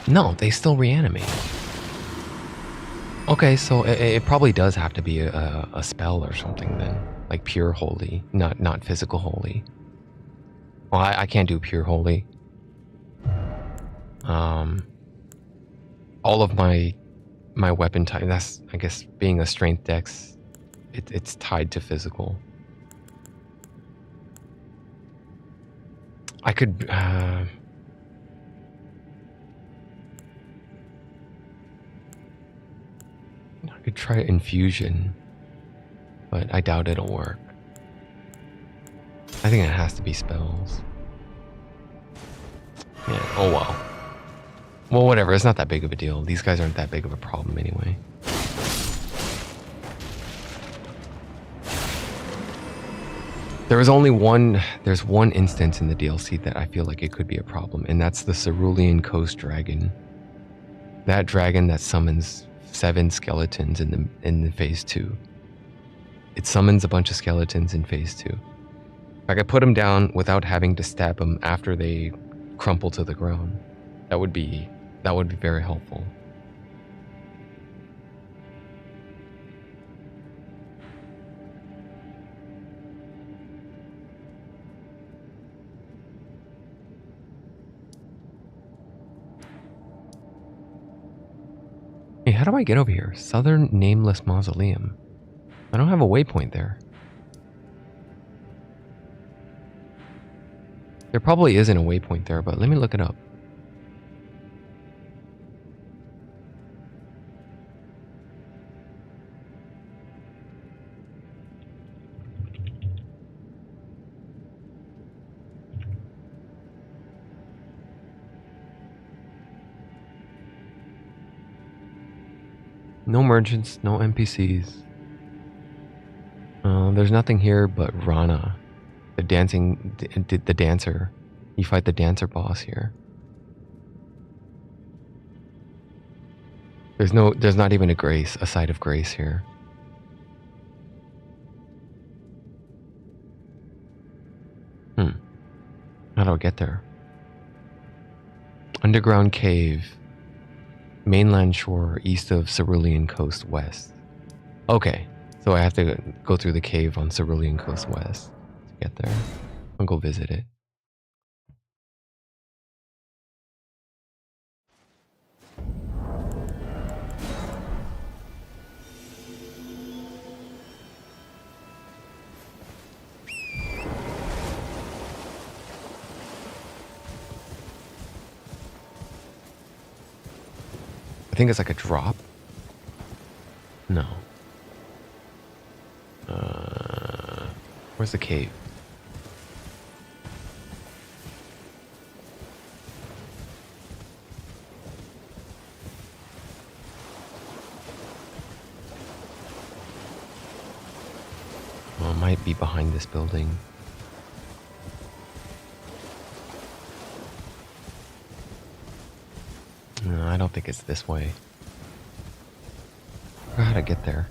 No, they still reanimate. Okay, so it probably does have to be a spell or something then. Like pure holy, not physical holy. Well, I can't do pure holy. All of my weapon type, that's, I guess, being a strength dex, it's tied to physical. I could I could try infusion, but I doubt it'll work. I think it has to be spells. Yeah, oh well. Well, whatever, it's not that big of a deal. These guys aren't that big of a problem anyway. There's one instance in the DLC that I feel like it could be a problem, and that's the Cerulean Coast Dragon. That dragon that summons 7 skeletons in the phase 2. It summons a bunch of skeletons in phase 2. If I could put them down without having to stab them after they crumple to the ground, that would be very helpful. Hey, how do I get over here? Southern Nameless Mausoleum. I don't have a waypoint there. There probably isn't a waypoint there, but let me look it up. No merchants, no NPCs. There's nothing here but Rana, the dancer. You fight the dancer boss here. There's not even a site of grace here. How do I get there? Underground cave. Mainland shore east of Cerulean Coast west. Okay, so I have to go through the cave on Cerulean Coast west to get there. I'll go visit it. think it's like a drop. No. Where's the cave? Well, it might be behind this building. No, I don't think it's this way. I forgot how to get there.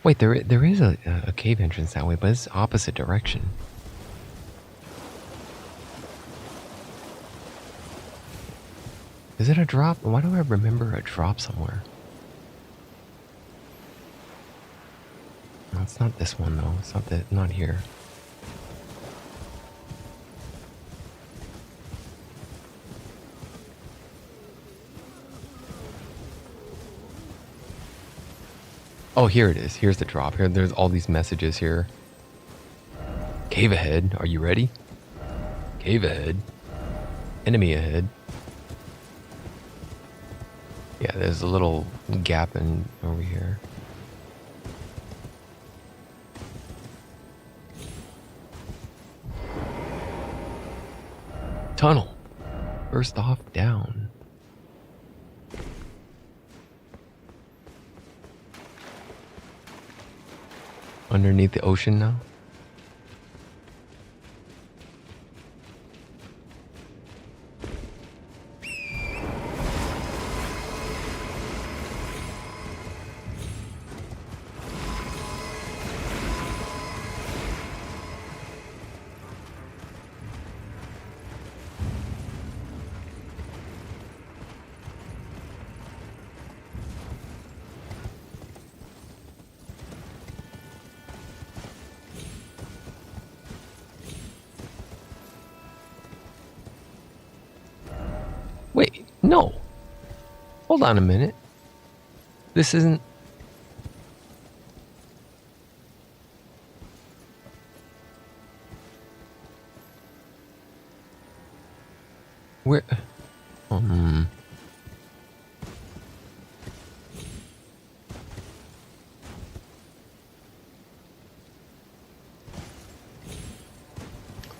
Wait, there is a cave entrance that way, but it's opposite direction. Is it a drop? Why do I remember a drop somewhere? No, it's not this one though. It's not here. Oh, here it is. Here's the drop. Here, there's all these messages here. Cave ahead. Are you ready? Cave ahead. Enemy ahead. Yeah, there's a little gap in over here. Tunnel. First off, down. Underneath the ocean now. Wait, no. Hold on a minute. This isn't... Where...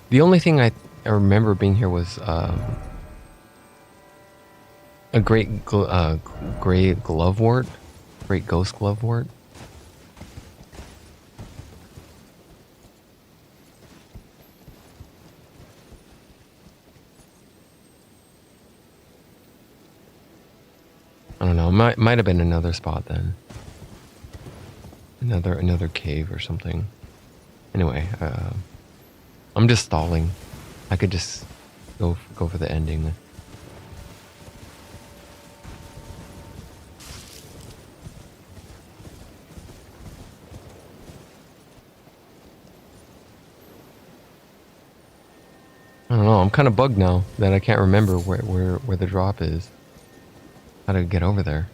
The only thing I remember being here was a great glovewort, great ghost glovewort. I don't know. Might have been another spot then. Another cave or something. Anyway, I'm just stalling. I could just go for the ending. I don't know. I'm kind of bugged now that I can't remember where the drop is. How to get over there?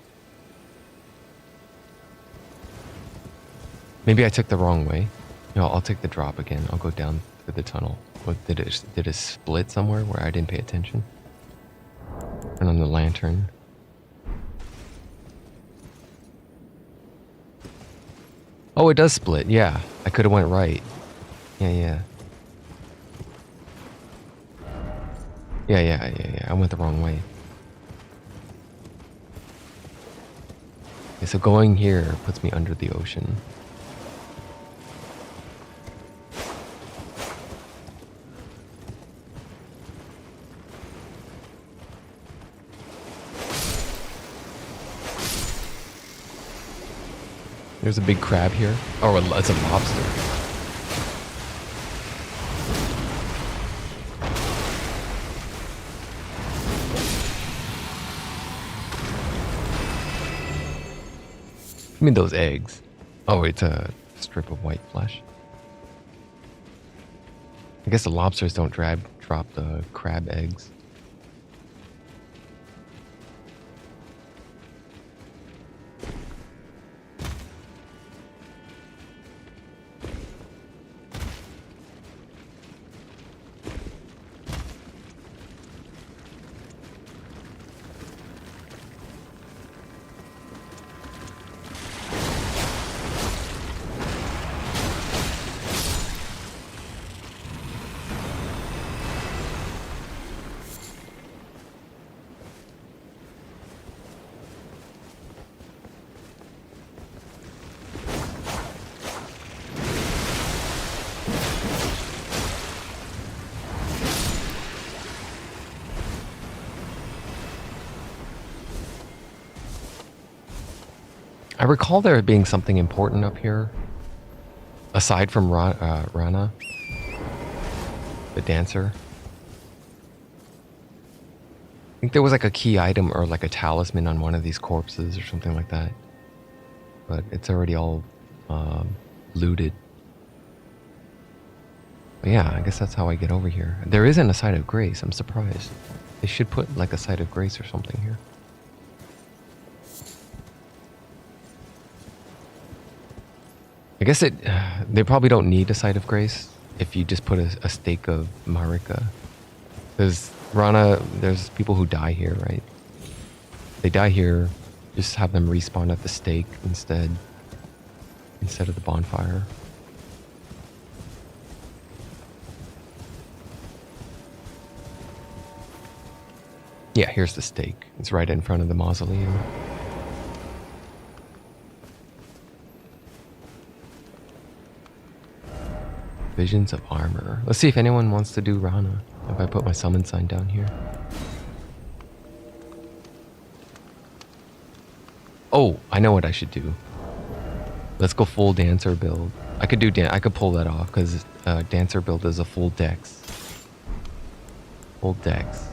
Maybe I took the wrong way. No, I'll take the drop again. I'll go down through the tunnel. What, did it split somewhere where I didn't pay attention? And on the lantern. Oh, it does split. Yeah, I could have went right. Yeah. I went the wrong way. Okay, so going here puts me under the ocean. There's a big crab here. Oh, it's a lobster. Give me those eggs. Oh, it's a strip of white flesh. I guess the lobsters don't drop the crab eggs. I recall there being something important up here. Aside from Rana, the dancer. I think there was like a key item or like a talisman on one of these corpses or something like that. But it's already all looted. But yeah, I guess that's how I get over here. There isn't a site of grace. I'm surprised. They should put like a site of grace or something here. I guess they probably don't need a site of grace if you just put a stake of Marika. Because Rana, there's people who die here, right? They die here, just have them respawn at the stake instead of the bonfire. Yeah, here's the stake. It's right in front of the mausoleum. Visions of armor. Let's see if anyone wants to do Rana. If I put my summon sign down here. Oh, I know what I should do. Let's go full dancer build. I could pull that off because dancer build is a full dex. Full dex.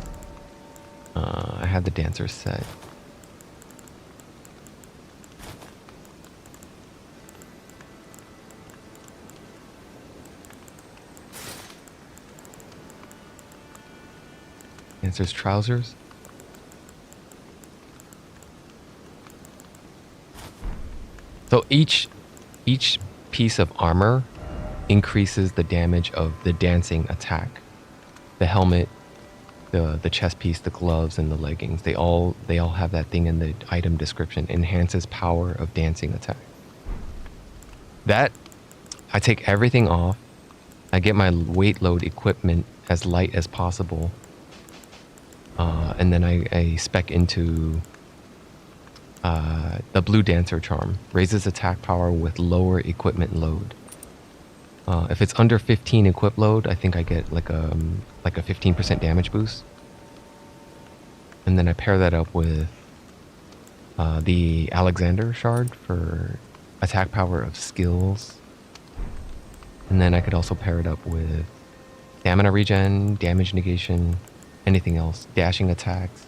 I had the dancer set. Dancer's trousers. So each piece of armor increases the damage of the dancing attack. The helmet, the chest piece, the gloves, and the leggings. They all have that thing in the item description. Enhances power of dancing attack. That I take everything off. I get my weight load equipment as light as possible. And then I spec into the blue dancer charm. Raises attack power with lower equipment load. If it's under 15 equip load, I think I get like a 15% damage boost. And then I pair that up with the Alexander shard for attack power of skills. And then I could also pair it up with stamina regen, damage negation, anything else, dashing attacks.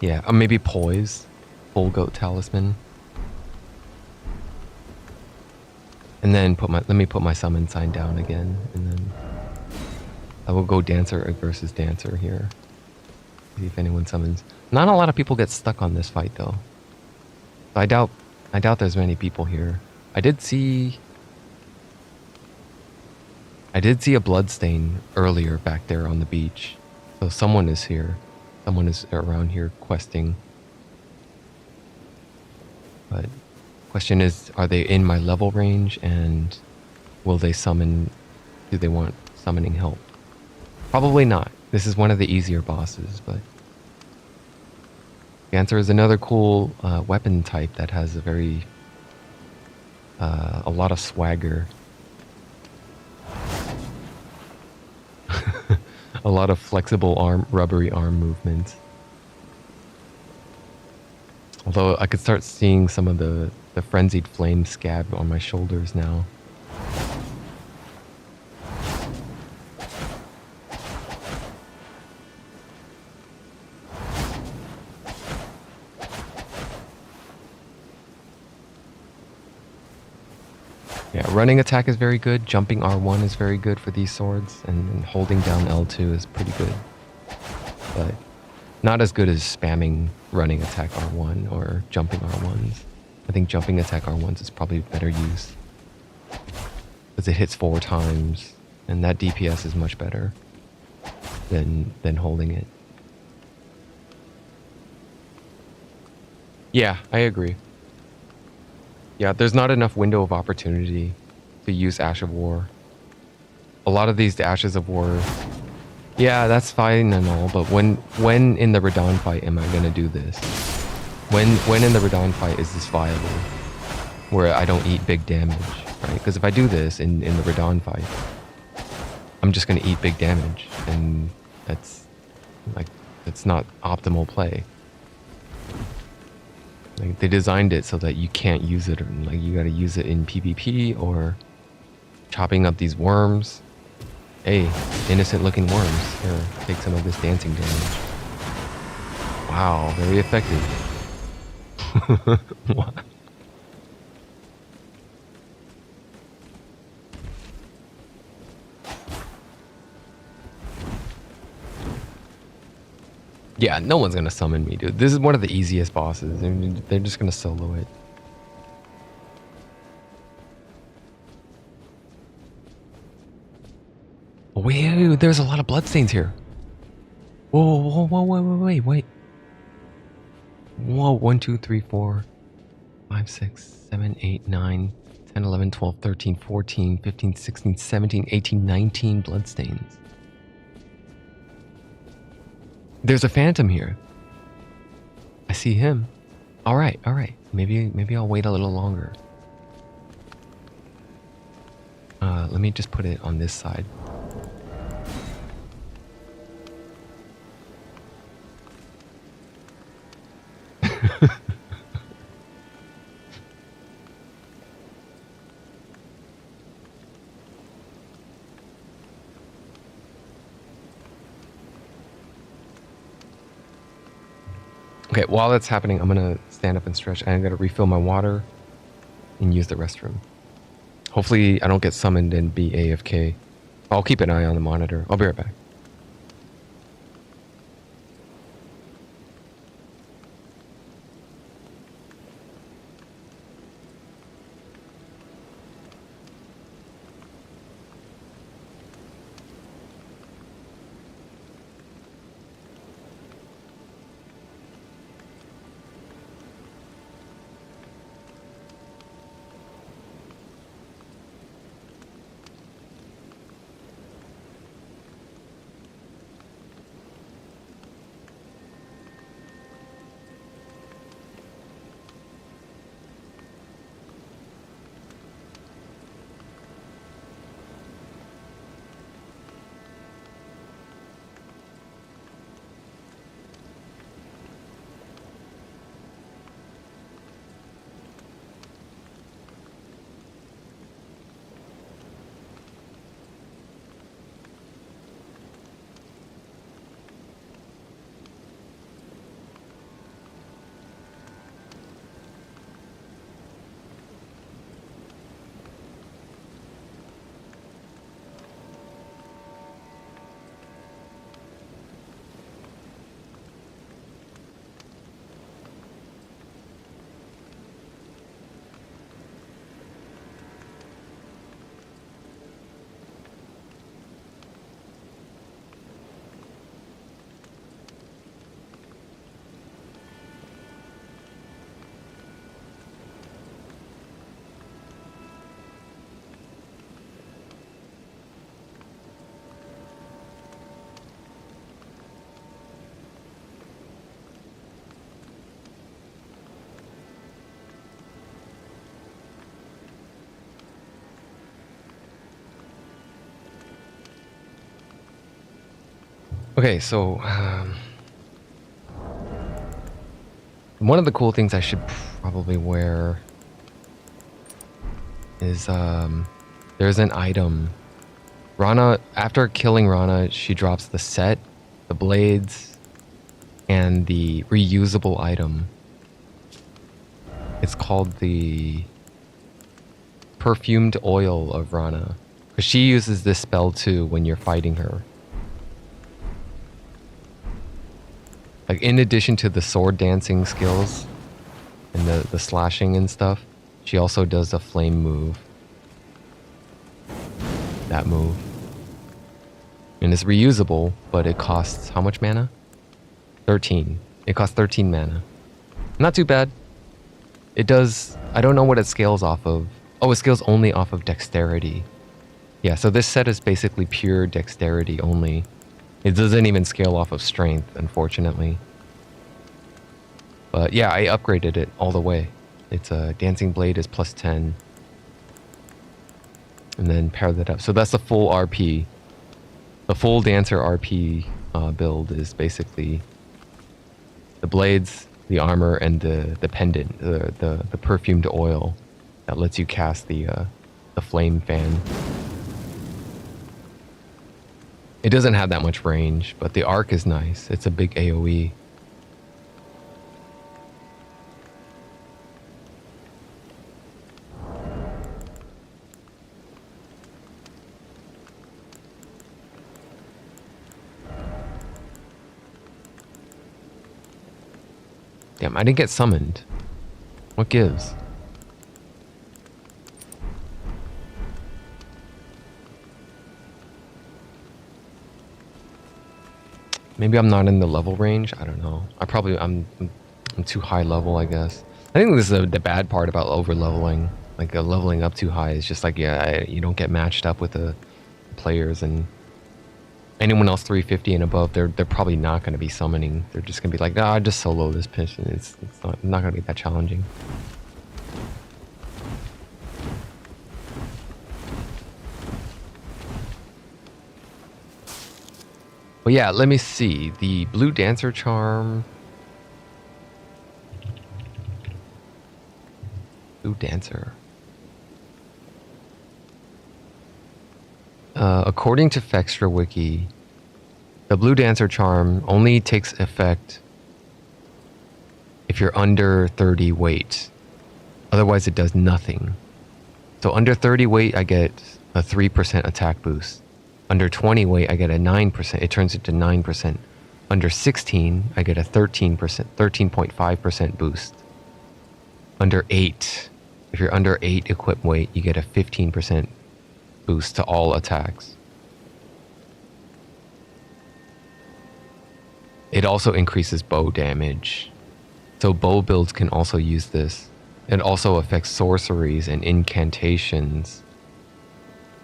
Yeah, or maybe poise, full goat talisman. And then let me put my summon sign down again, and then I will go dancer versus dancer here. See if anyone summons. Not a lot of people get stuck on this fight though. I doubt there's many people here. I did see a bloodstain earlier back there on the beach. So someone is here. Someone is around here questing. But question is, are they in my level range, and will they summon? Do they want summoning help? Probably not. This is one of the easier bosses, but Dancer is another cool weapon type that has a lot of swagger. A lot of flexible rubbery arm movements. Although I could start seeing some of the frenzied flame scab on my shoulders now. Yeah, running attack is very good. Jumping R1 is very good for these swords. And holding down L2 is pretty good. But not as good as spamming running attack R1 or jumping R1s. I think jumping attack R1s is probably better use. Because it hits 4 times. And that DPS is much better than holding it. Yeah, I agree. Yeah, there's not enough window of opportunity to use Ash of War. A lot of these Ashes of War, yeah, that's fine and all, but when in the Radon fight am I gonna do this? When in the Radon fight is this viable? Where I don't eat big damage, right? Because if I do this in the Radon fight, I'm just gonna eat big damage, and Like, it's not optimal play. Like, they designed it so that you can't use it, or like you gotta use it in PvP or chopping up these worms. Hey, innocent looking worms. Here, take some of this dancing damage. Wow, very effective. What? Yeah, no one's gonna summon me, dude. This is one of the easiest bosses. I mean, they're just gonna solo it. Oh, wait, there's a lot of bloodstains here. Whoa, wait. Whoa, 1, 2, 3, 4, 5, 6, 7, 8, 9, 10, 11, 12, 13, 14, 15, 16, 17, 18, 19 bloodstains. There's a phantom here. I see him. All right. Maybe I'll wait a little longer. Let me just put it on this side. Okay, while that's happening, I'm gonna stand up and stretch, and I'm gonna refill my water and use the restroom. Hopefully I don't get summoned and be AFK. I'll keep an eye on the monitor. I'll be right back. Okay, so one of the cool things I should probably wear is there's an item. Rana, after killing Rana, she drops the set, the blades, and the reusable item. It's called the perfumed oil of Rana, because she uses this spell too when you're fighting her. Like, in addition to the sword dancing skills and the slashing and stuff, she also does a flame move. That move. And it's reusable, but it costs how much mana? 13. It costs 13 mana. Not too bad. It does... I don't know what it scales off of. Oh, it scales only off of dexterity. Yeah, so this set is basically pure dexterity only. It doesn't even scale off of strength, unfortunately. But yeah, I upgraded it all the way. It's a Dancing Blade is plus 10. And then pair that up. So that's the full RP. The full Dancer RP build is basically the blades, the armor, and the pendant, the perfumed oil that lets you cast the flame fan. It doesn't have that much range, but the arc is nice. It's a big AoE. Damn, I didn't get summoned. What gives? Maybe I'm not in the level range. I don't know. I'm too high level, I guess. I think this is the bad part about over leveling. Like leveling up too high is just like, yeah, you don't get matched up with the players, and anyone else 350 and above, they're probably not going to be summoning. They're just going to be like, ah, just solo this pitch, and it's not going to be that challenging. Well, yeah, let me see. The blue dancer charm. Blue dancer. According to Fextra Wiki, the blue dancer charm only takes effect if you're under 30 weight. Otherwise, it does nothing. So under 30 weight, I get a 3% attack boost. Under 20 weight, I get a 9%. It turns into 9%. Under 16, I get a 13.5% boost. Under 8, if you're under 8 equip weight, you get a 15% boost to all attacks. It also increases bow damage. So bow builds can also use this. It also affects sorceries and incantations.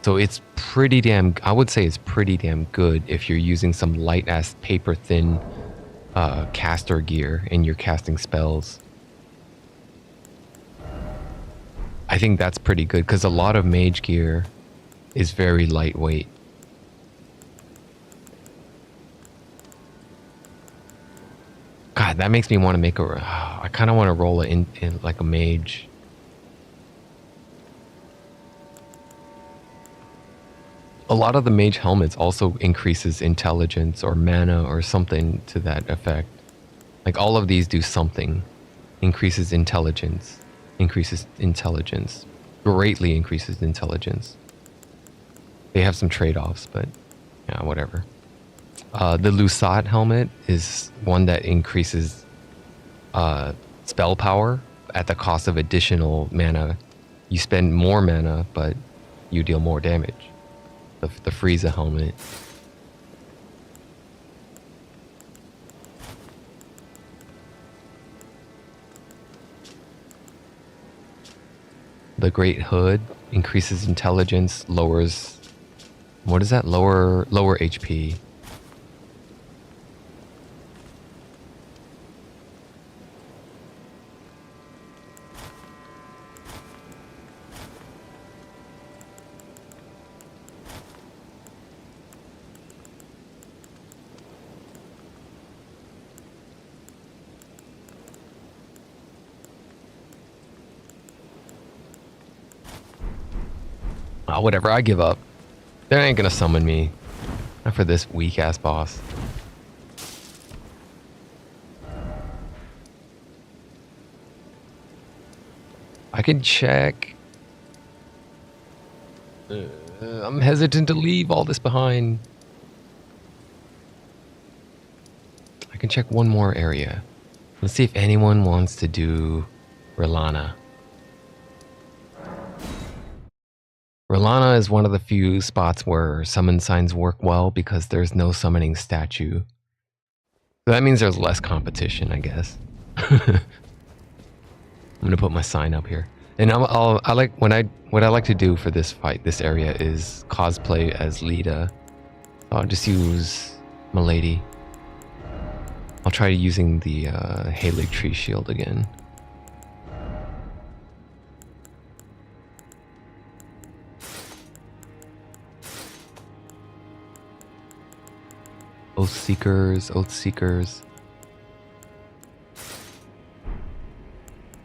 So it's pretty damn, I would say it's pretty damn good if you're using some light ass paper thin caster gear and you're casting spells. I think that's pretty good because a lot of mage gear is very lightweight. God, that makes me want to make a, I kind of want to roll it in like a mage. A lot of the mage helmets also increases intelligence or mana or something to that effect. Like all of these do something. Increases intelligence. Greatly increases intelligence. They have some trade-offs, but yeah, whatever. The Lusat helmet is one that increases spell power at the cost of additional mana. You spend more mana, but you deal more damage. The Frieza helmet. The Great Hood increases intelligence, lowers... What is that? Lower HP. Oh, whatever, I give up. They ain't gonna summon me. Not for this weak-ass boss. I can check. I'm hesitant to leave all this behind. I can check one more area. Let's see if anyone wants to do Relana. Relana is one of the few spots where summon signs work well because there's no summoning statue. So that means there's less competition, I guess. I'm gonna put my sign up here, and what I like to do for this fight, this area, is cosplay as Lita. I'll just use Milady. I'll try using the Erdtree shield again. OC. Seekers, Oath Seekers.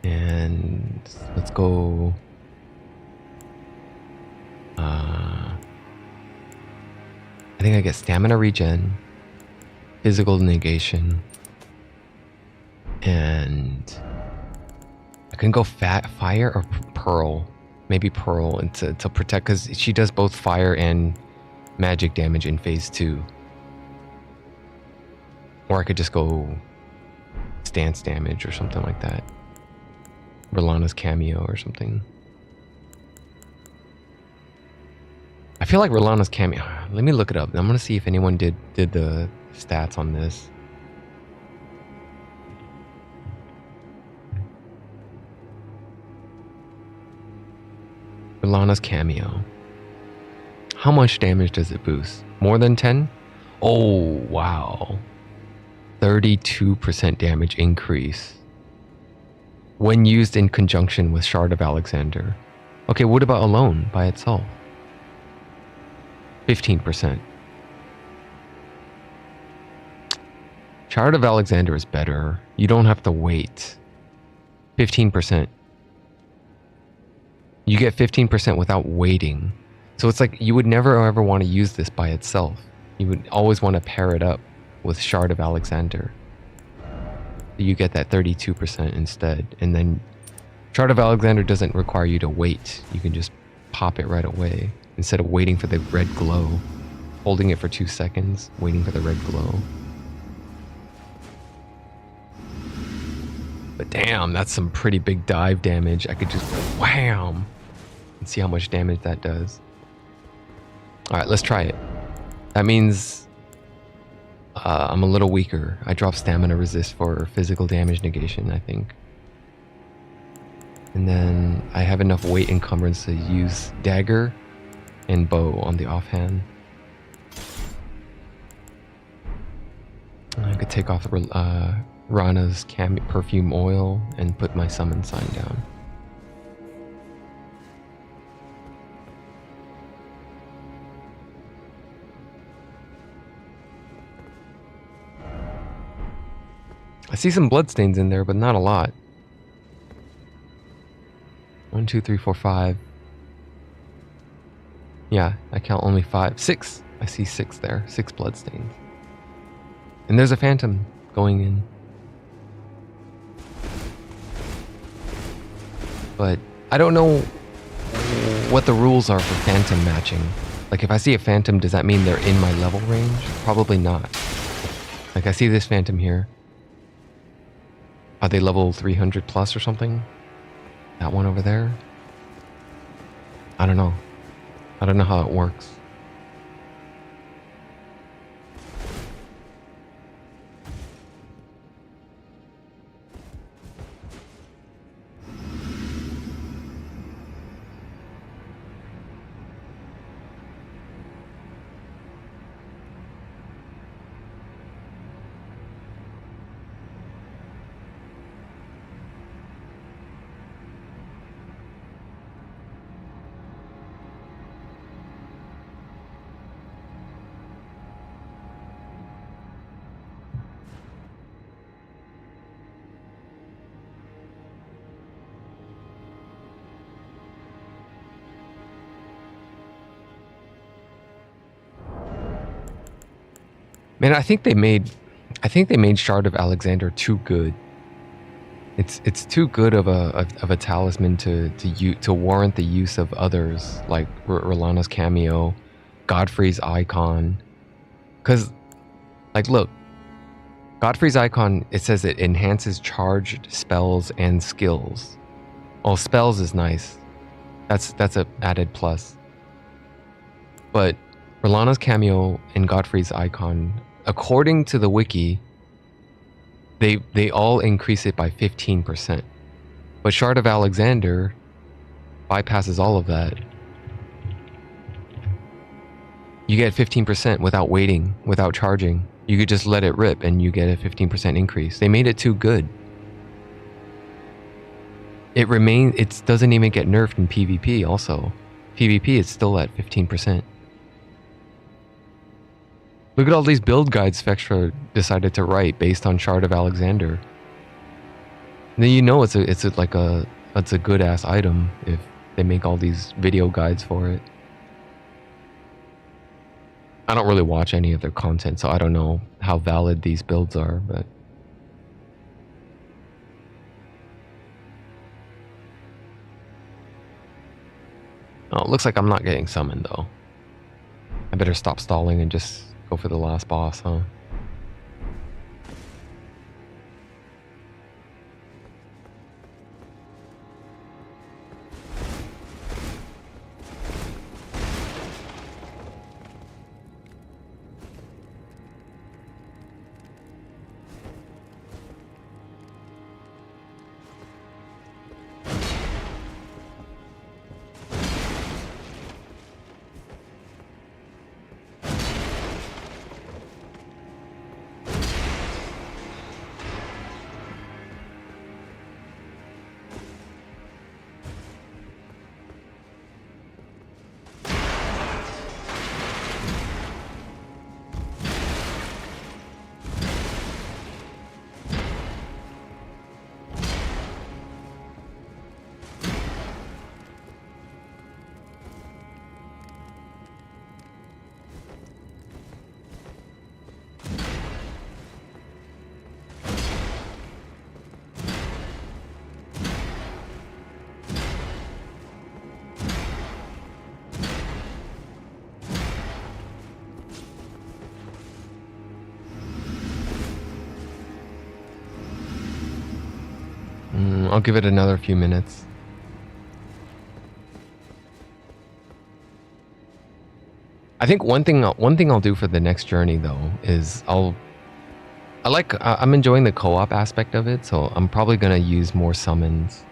And let's go. I think I get stamina regen, physical negation, and I can go fire or pearl. Maybe pearl and to protect, because she does both fire and magic damage in phase 2. Or I could just go stance damage or something like that. Rolana's cameo or something. I feel like Rolana's cameo. Let me look it up. I'm gonna see if anyone did the stats on this. Rolana's cameo. How much damage does it boost? More than 10? Oh, wow. 32% damage increase when used in conjunction with Shard of Alexander. Okay, what about alone by itself? 15%. Shard of Alexander is better. You don't have to wait. 15%. You get 15% without waiting. So it's like you would never ever want to use this by itself. You would always want to pair it up with Shard of Alexander. You get that 32% instead. And then Shard of Alexander doesn't require you to wait. You can just pop it right away instead of waiting for the red glow. Holding it for 2 seconds, waiting for the red glow. But damn, that's some pretty big dive damage. I could just wham and see how much damage that does. Alright, let's try it. That means I'm a little weaker. I drop stamina resist for physical damage negation, I think. And then I have enough weight encumbrance to use dagger and bow on the offhand. I could take off Rana's perfume oil and put my summon sign down. I see some bloodstains in there, but not a lot. 1, 2, 3, 4, 5. Yeah, I count only 5. 6. I see 6 there. 6 bloodstains. And there's a phantom going in. But I don't know what the rules are for phantom matching. Like if I see a phantom, does that mean they're in my level range? Probably not. Like I see this phantom here. Are they level 300 plus or something? That one over there? I don't know. I don't know how it works. Man, I think they made Shard of Alexander too good. It's too good of a talisman to warrant the use of others like Rolana's cameo, Godfrey's icon. Cause like look, Godfrey's icon, it says it enhances charged spells and skills. Oh, spells is nice. That's a added plus. But Rolana's cameo and Godfrey's icon, according to the wiki, they all increase it by 15%. But Shard of Alexander bypasses all of that. You get 15% without waiting, without charging. You could just let it rip and you get a 15% increase. They made it too good. It doesn't even get nerfed in PvP also. PvP is still at 15%. Look at all these build guides Spectra decided to write based on Shard of Alexander. And then you know it's a good ass item if they make all these video guides for it. I don't really watch any of their content, so I don't know how valid these builds are, but oh, it looks like I'm not getting summoned though. I better stop stalling and just go for the last boss, huh? I'll give it another few minutes. I think one thing I'll do for the next journey though is I'm enjoying the co-op aspect of it, so I'm probably gonna use more summons.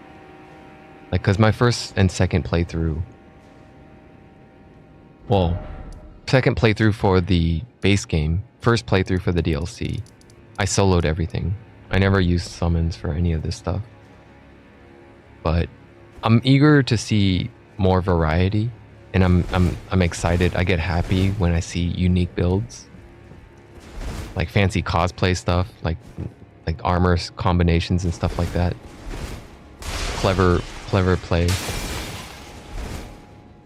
Like, cause my first and second playthrough, well, second playthrough for the base game, first playthrough for the DLC, I soloed everything. I never used summons for any of this stuff. But I'm eager to see more variety, and I'm excited. I get happy when I see unique builds, like fancy cosplay stuff, like armor combinations and stuff like that. Clever play.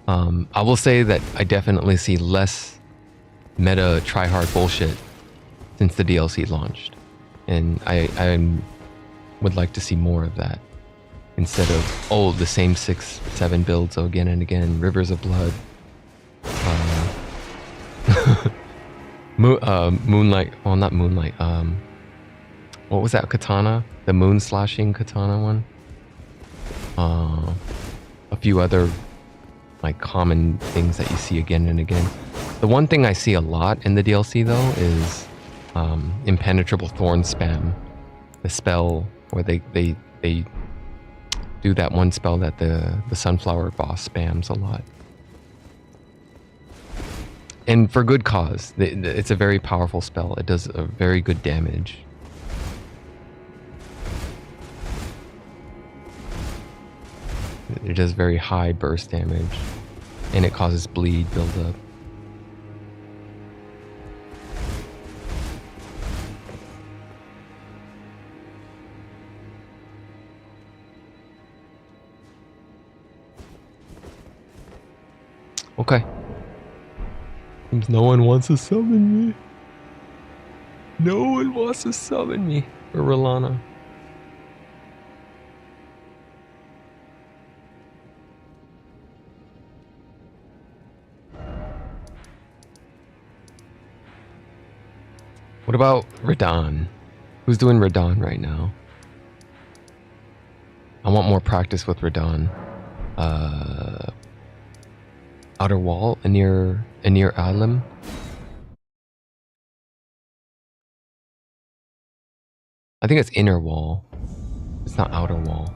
I will say that I definitely see less meta try-hard bullshit since the DLC launched, and I would like to see more of that. Instead of, the same 6-7 builds again and again. Rivers of Blood. Moonlight. Well, not Moonlight. What was that katana? The moon slashing katana one? A few other, like, common things that you see again and again. The one thing I see a lot in the DLC, though, is Impenetrable Thorn spam. The spell where they do that one spell that the sunflower boss spams a lot, and for good cause. It's a very powerful spell. It does a very good damage. It does very high burst damage, and it causes bleed buildup. Okay. Seems no one wants to summon me. No one wants to summon me for Rolana. What about Radon? Who's doing Radon right now? I want more practice with Radon. Outer Wall, Anir Alim. I think it's Inner Wall. It's not Outer Wall.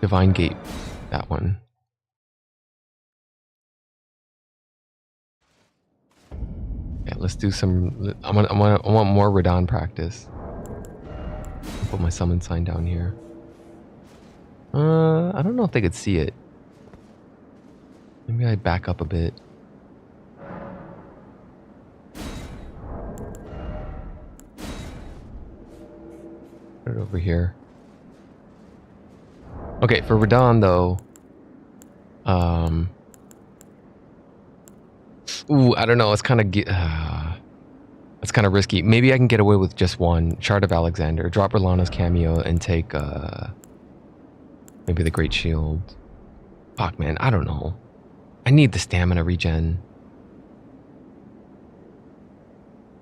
Divine Gate, that one. Yeah, let's do some. I want more Radon practice. Put my summon sign down here. I don't know if they could see it. Maybe I back up a bit. Put it over here. Okay, for Radon though. Ooh, I don't know. It's kind of it's kind of risky. Maybe I can get away with just one Shard of Alexander. Drop Rolana's cameo and take maybe the Great Shield. Fuck, man. I don't know. I need the stamina regen.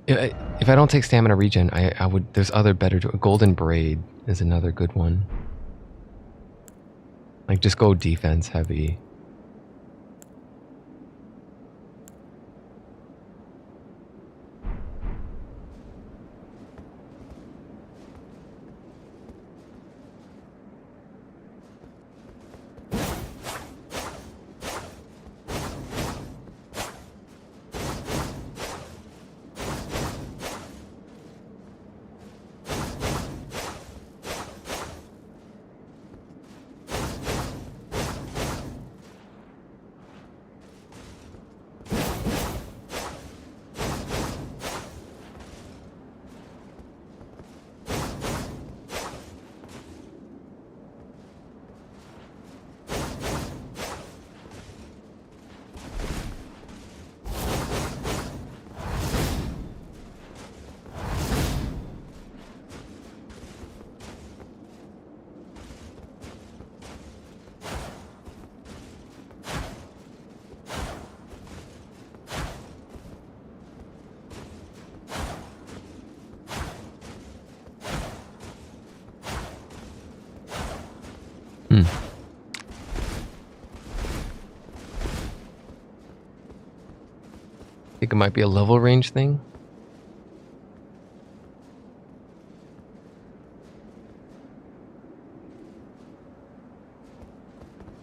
If I don't take stamina regen, I would. There's other better. Golden Braid is another good one. Like, just go defense heavy. Think it might be a level range thing.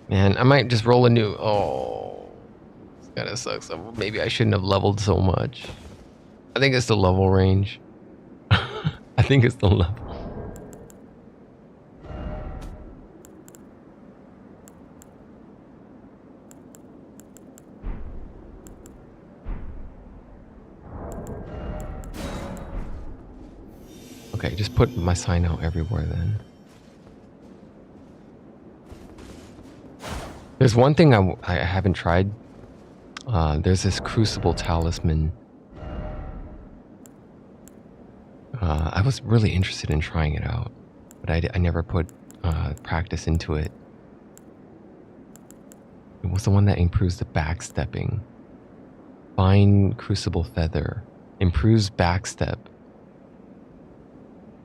Man, I might just roll a new. Oh, this kind of sucks. Maybe I shouldn't have leveled so much. I think it's the level range. I think it's the level. Okay, just put my sign out everywhere then. There's one thing I haven't tried. There's this Crucible Talisman. I was really interested in trying it out, but I never put practice into it. It was the one that improves the backstepping. Fine Crucible Feather. Improves backstep.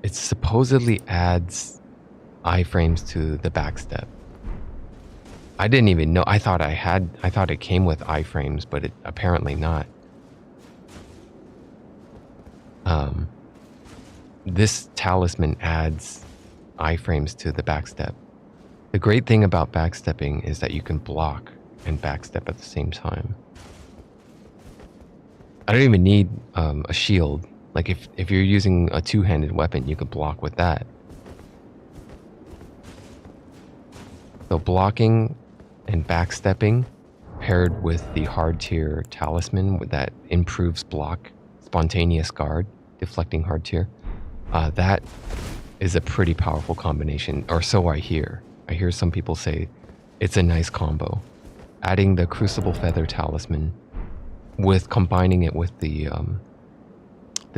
It supposedly adds iframes to the backstep. I didn't even know. I thought it came with iframes, but it apparently not. This talisman adds iframes to the backstep. The great thing about backstepping is that you can block and backstep at the same time. I don't even need a shield. Like if you're using a two-handed weapon, you could block with that. So blocking and backstepping paired with the hard tier talisman that improves block, spontaneous guard, deflecting hard tier, that is a pretty powerful combination, or so I hear. I hear some people say it's a nice combo. Adding the Crucible Feather talisman with combining it with the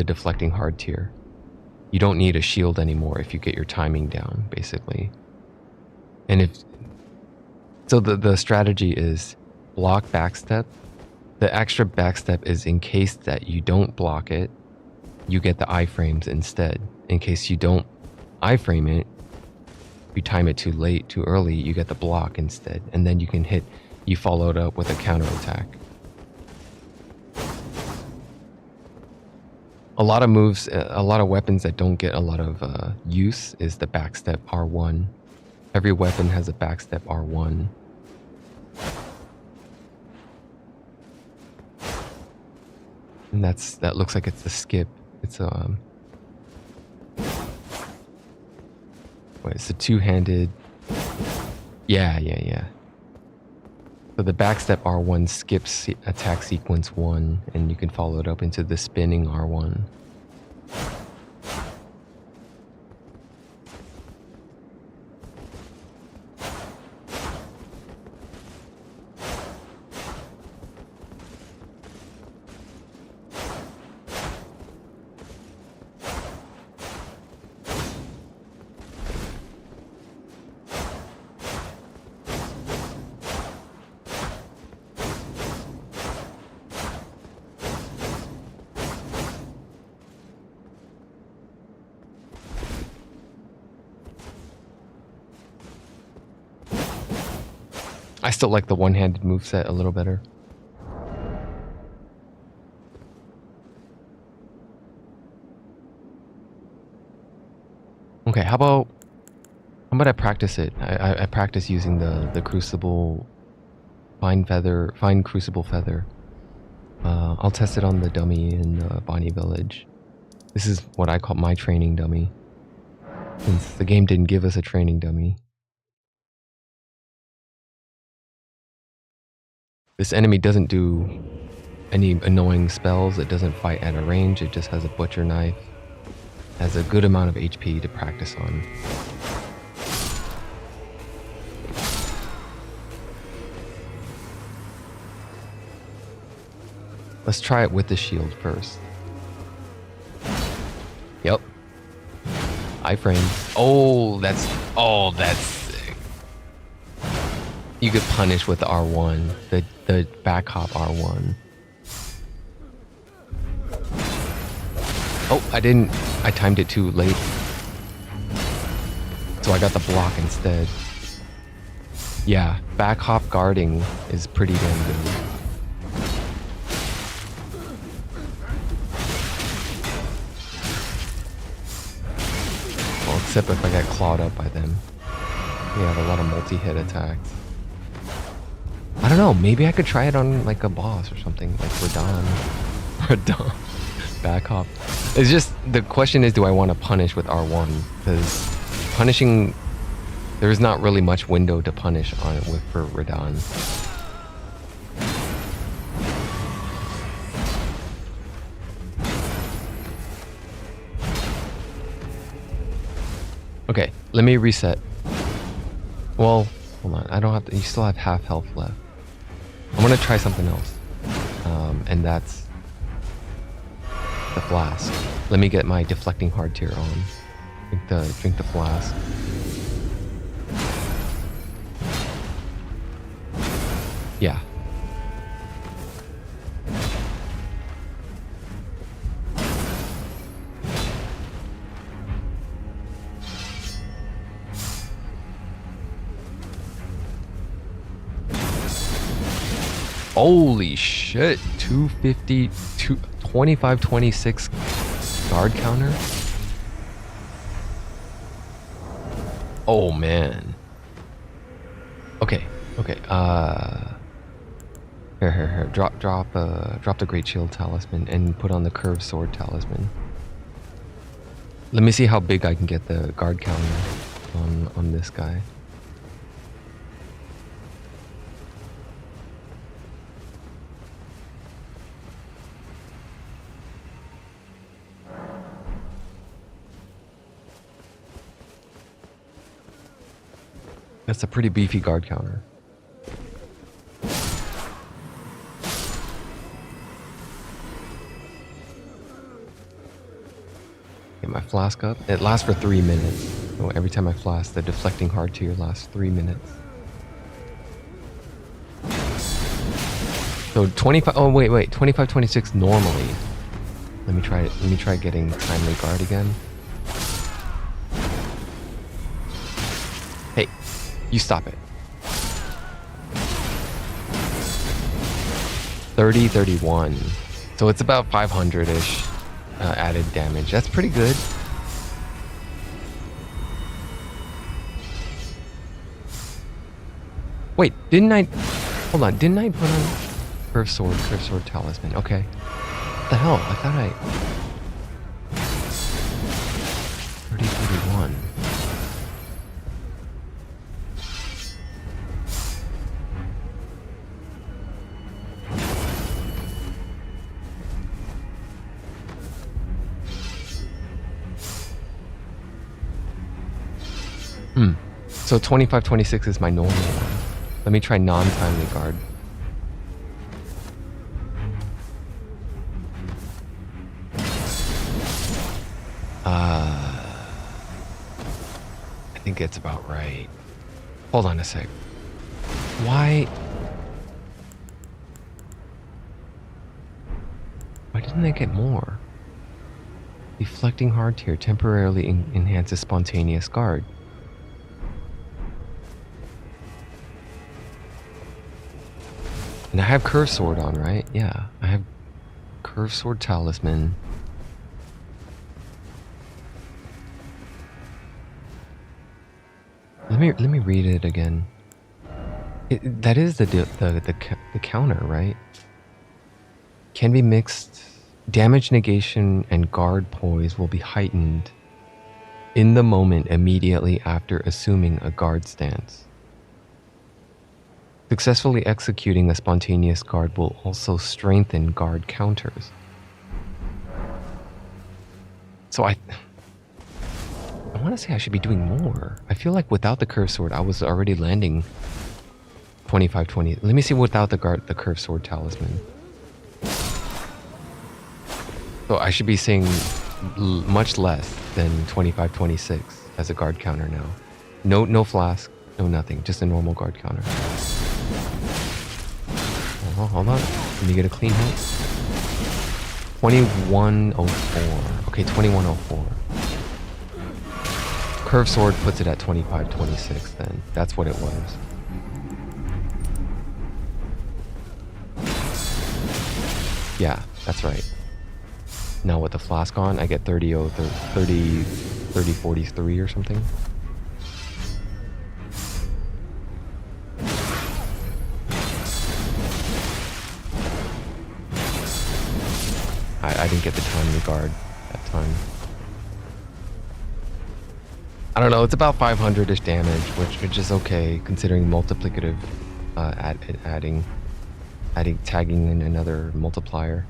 deflecting hard tier. You don't need a shield anymore if you get your timing down, basically. And so the strategy is block backstep. The extra backstep is in case that you don't block it, you get the iframes instead. In case you don't iframe it, if you time it too late, too early, you get the block instead. And then you follow it up with a counterattack. A lot of moves, a lot of weapons that don't get a lot of use is the backstep R1. Every weapon has a backstep R1. And that looks like it's the skip. It's it's a two-handed Yeah. So the backstep R1 skips attack sequence 1, and you can follow it up into the spinning R1. I still like the one-handed moveset a little better. Okay, how about I practice it? I practice using the crucible fine crucible feather. I'll test it on the dummy in Bonnie Village. This is what I call my training dummy, since the game didn't give us a training dummy. This enemy doesn't do any annoying spells. It doesn't fight at a range. It just has a butcher knife. Has a good amount of HP to practice on. Let's try it with the shield first. Yep. Iframe. Oh, that's sick. You could punish with the R1, the back hop R1. Oh, I timed it too late. So I got the block instead. Yeah, back hop guarding is pretty damn good. Well, except if I get clawed up by them. We have a lot of multi-hit attacks. I don't know, maybe I could try it on like a boss or something, like Radon. Radon. Back hop. It's just, the question is, do I want to punish with R1? Because punishing, there's not really much window to punish on it with for Radon. Okay, let me reset. Well, hold on, I don't have to, you still have half health left. I'm gonna try something else. And that's the flask. Let me get my deflecting hard tier on. Drink the flask. Yeah. Holy shit, 250, 2526 guard counter? Oh man. Okay. Here. Drop the Great Shield Talisman and put on the Curved Sword Talisman. Let me see how big I can get the guard counter on this guy. That's a pretty beefy guard counter. Get my flask up. It lasts for 3 minutes. So every time I flask, the deflecting hard tier lasts 3 minutes. So 25. Oh wait. 2526 normally. Let me try it. Let me try getting timely guard again. Hey. You stop it. 30-31. So it's about 500-ish added damage. That's pretty good. Wait, didn't I... Hold on, didn't I put on Curved Sword Talisman? Okay. What the hell? I thought I... 30-31. So 25, 26 is my normal one. Let me try non-timely guard. I think it's about right. Hold on a sec. Why didn't I get more? Deflecting hard tier temporarily enhances spontaneous guard. And I have curve sword on, right? Yeah, I have curve sword talisman. Let me read it again. That is the counter, right? Can be mixed. Damage negation and guard poise will be heightened in the moment immediately after assuming a guard stance. Successfully executing a spontaneous guard will also strengthen guard counters. So I want to say I should be doing more. I feel like without the curve sword, I was already landing 25, 20. Let me see without the curve sword talisman. So I should be seeing much less than 25, 26 as a guard counter now. No flask, no nothing, just a normal guard counter. Oh, hold on. Let me get a clean hit. 2104. Okay, 2104. Curve sword puts it at 25, 26 then. That's what it was. Yeah, that's right. Now with the flask on, I get 30, 43 or something. I didn't get the time regard that time. I don't know, it's about 500-ish damage, which is okay considering multiplicative tagging in another multiplier.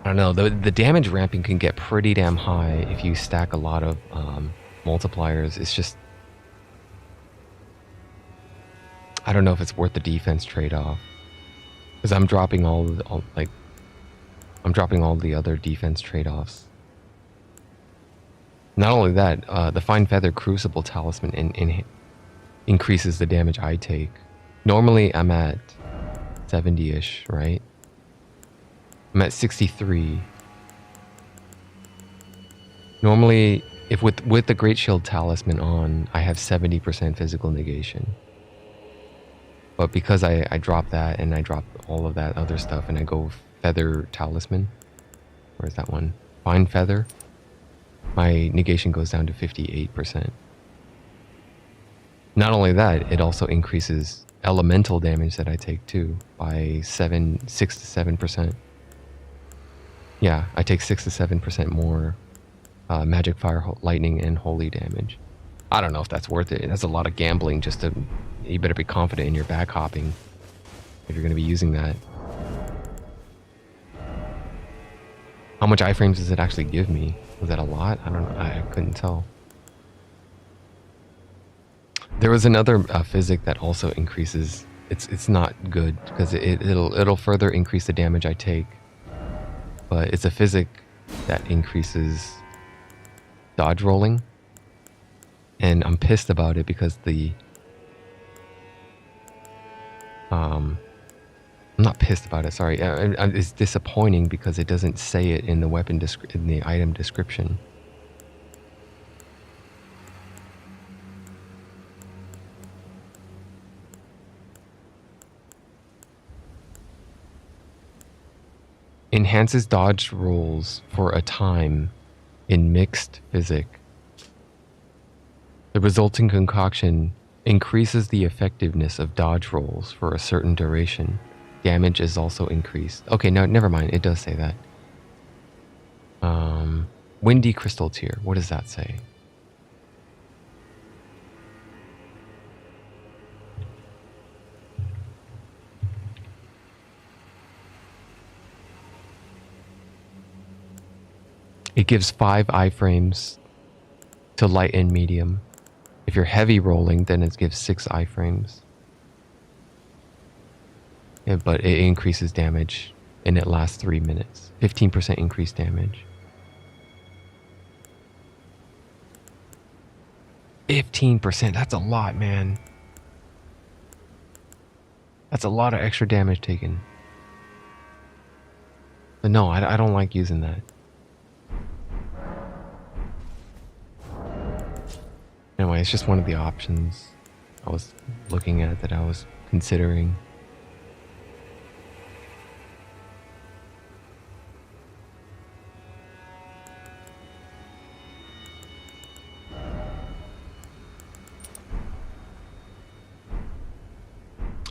I don't know, the damage ramping can get pretty damn high if you stack a lot of multipliers. It's just, I don't know if it's worth the defense trade-off. Because I'm dropping all the other defense trade-offs. Not only that, the Fine Feather Crucible Talisman increases the damage I take. Normally I'm at 70-ish, right? I'm at 63. Normally, if with the Great Shield Talisman on, I have 70% physical negation. But because I drop that and I drop all of that other stuff and I go Feather Talisman. Where's that one? Fine Feather. My negation goes down to 58%. Not only that, it also increases elemental damage that I take too by 6 to 7%. Yeah, I take 6 to 7% more magic, fire, lightning, and holy damage. I don't know if that's worth it. That's a lot of gambling just to... You better be confident in your back hopping if you're going to be using that. How much iframes does it actually give me? Was that a lot? I don't know. I couldn't tell. There was another physic that also increases. It's not good because it'll further increase the damage I take. But it's a physic that increases dodge rolling, and I'm pissed about it because I'm not pissed about it. Sorry, it's disappointing because it doesn't say it in the in the item description. Enhances dodge rolls for a time in mixed physic. The resulting concoction increases the effectiveness of dodge rolls for a certain duration. Damage is also increased. Okay, no, never mind. It does say that. Windy Crystal Tier. What does that say? It gives 5 iframes to light and medium. If you're heavy rolling, then it gives 6 iframes. Yeah, but it increases damage and it lasts 3 minutes. 15% increased damage. 15%, that's a lot, man. That's a lot of extra damage taken. But no, I don't like using that. Anyway, it's just one of the options I was looking at that I was considering.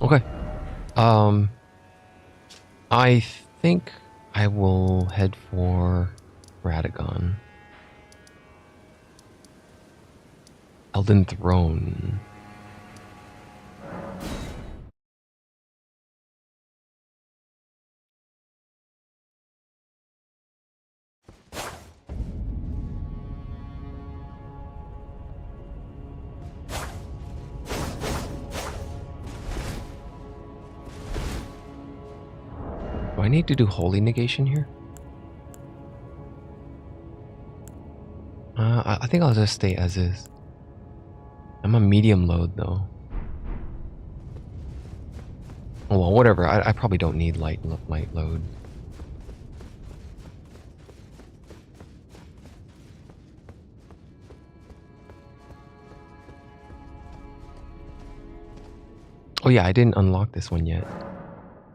Okay. I think I will head for Radagon. Elden Throne. Do I need to do holy negation here? I think I'll just stay as is. I'm a medium load though. Oh well, whatever. I probably don't need light load. Oh yeah, I didn't unlock this one yet.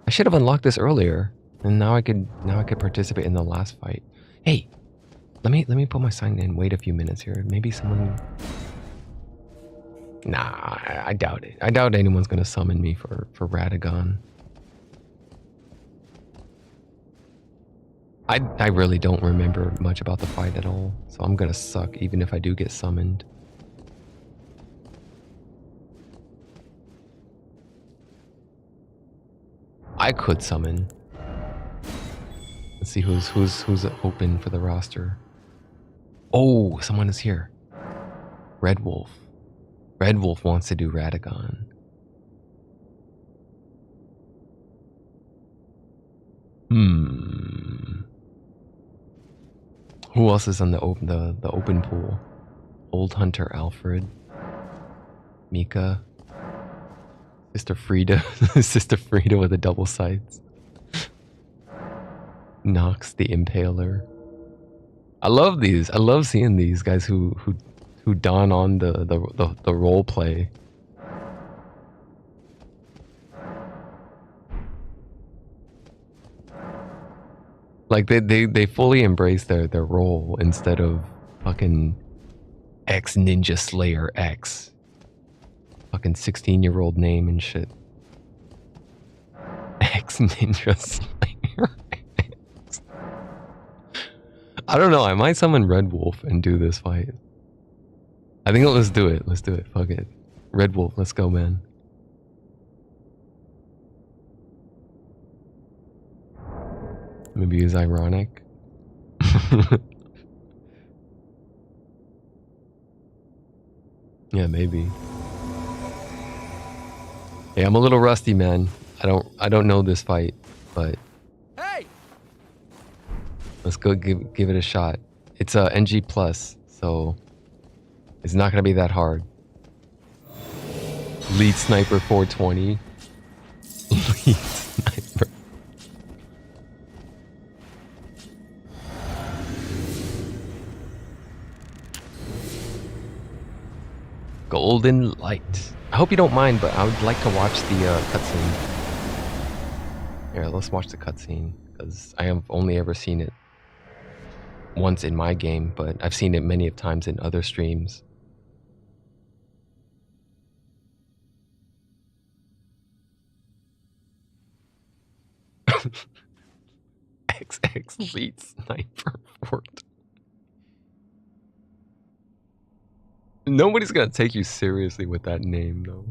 I should have unlocked this earlier, and now I could participate in the last fight. Hey, let me put my sign in. Wait a few minutes here. Maybe someone. Nah, I doubt it. I doubt anyone's gonna summon me for Radagon. I really don't remember much about the fight at all, so I'm gonna suck even if I do get summoned. I could summon. Let's see who's open for the roster. Oh, someone is here. Red Wolf. Red Wolf wants to do Radagon. Who else is on the open pool? Old Hunter Alfred. Mika. Sister Frida. Sister Frida with the double sights. Nox the Impaler. I love these. I love seeing these guys who don on the role play. Like they fully embrace their role instead of fucking X Ninja Slayer X. Fucking 16-year-old name and shit. X Ninja Slayer X. I don't know, I might summon Red Wolf and do this fight. I think let's do it. Let's do it. Fuck it. Red Wolf, let's go, man. Maybe it's ironic. Yeah, maybe. Yeah, I'm a little rusty, man. I don't know this fight, but Hey! let's go give it a shot. It's a NG plus, so it's not gonna be that hard. Lead sniper 420. Lead sniper. Golden light. I hope you don't mind, but I would like to watch the cutscene. Here, let's watch the cutscene, because I have only ever seen it once in my game, but I've seen it many of times in other streams. XX lead sniper fort. Nobody's gonna take you seriously with that name, though.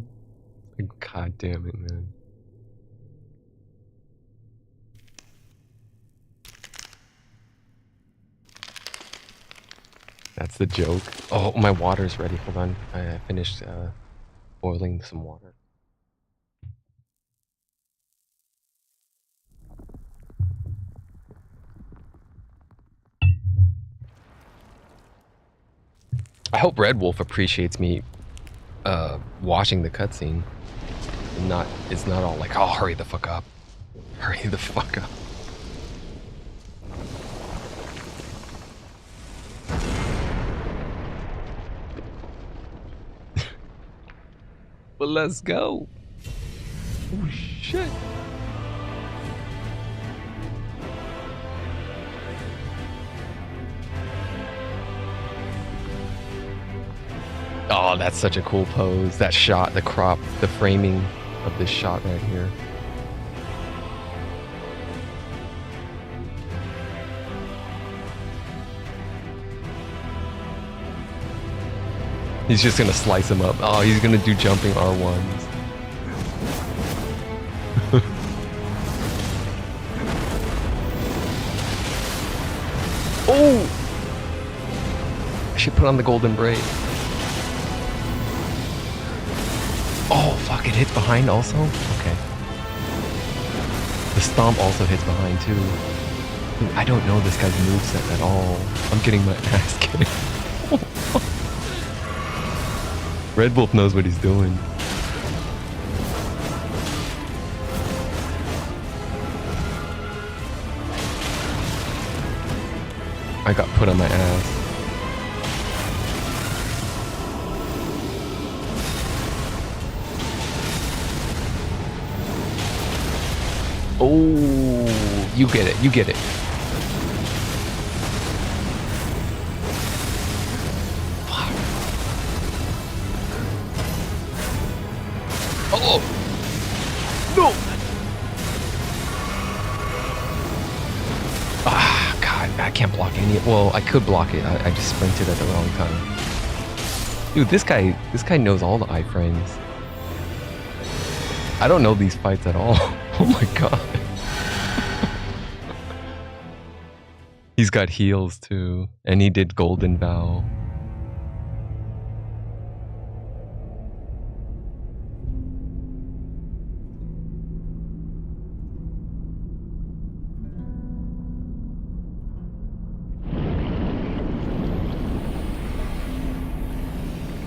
Like, God damn it, man. That's the joke. Oh, my water's ready. Hold on. I finished boiling some water. I hope Red Wolf appreciates me watching the cutscene. It's not all like, oh, hurry the fuck up. Hurry the fuck up. But let's go. Oh shit. Oh, that's such a cool pose. That shot, the crop, the framing of this shot right here. He's just gonna slice him up. Oh, he's gonna do jumping R1s. Oh! I should put on the golden braid. Oh, fuck, it hits behind also? Okay. The stomp also hits behind too. Dude, I don't know this guy's moveset at all. I'm getting my ass kicked. Red Wolf knows what he's doing. I got put on my ass. Oh, you get it, you get it. Fuck. Oh! No! Ah, God, I can't block any. Well, I could block it. I just sprinted at the wrong time. Dude, this guy knows all the iframes. I don't know these fights at all. Oh my god. He's got heals too. And he did Golden Bow.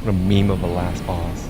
What a meme of a last boss.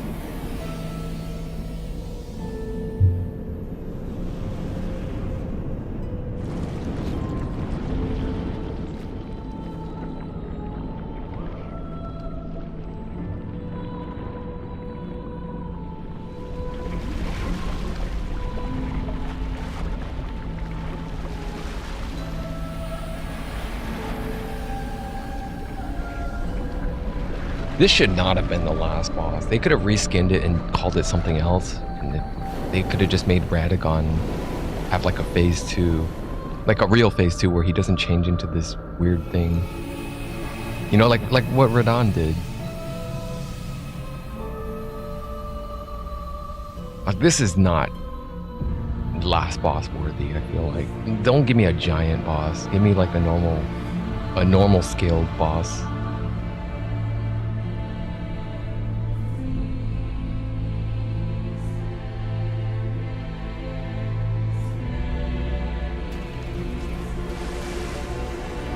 This should not have been the last boss. They could have reskinned it and called it something else. And they could have just made Radagon have like a phase 2. Like a real phase 2 where he doesn't change into this weird thing. You know, like what Radon did. This is not last boss worthy, I feel like. Don't give me a giant boss. Give me like a normal scaled boss.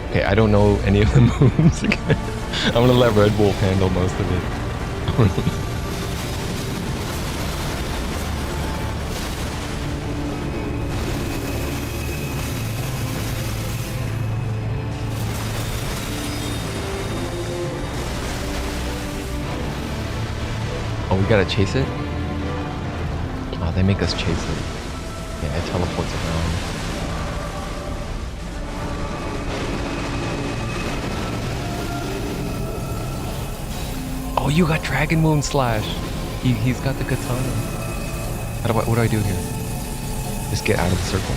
Okay, I don't know any of the moves again. I'm gonna let Red Wolf handle most of it. Oh, we gotta chase it? Oh, they make us chase it. Yeah, it teleports around. Oh, you got Dragon Moon Slash. He's got the katana. What do I do here? Just get out of the circle.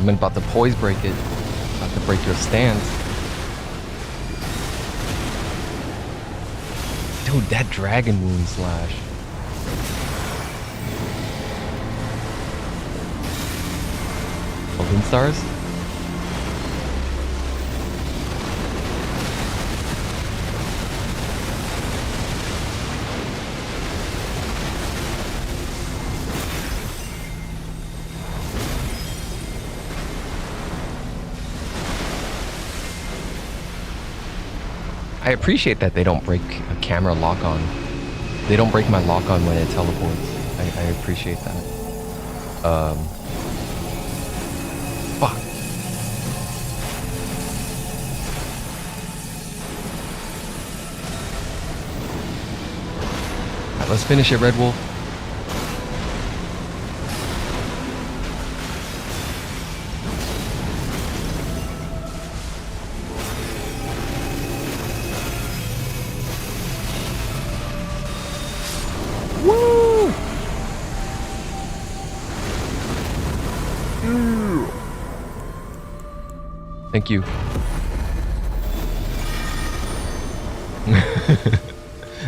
I'm about to poise break it. About to break your stance. Dude, that dragon wound slash. Elden stars? I appreciate that they don't break a camera lock on. They don't break my lock on when it teleports. I appreciate that. Fuck. Alright, let's finish it, Red Wolf. Thank you.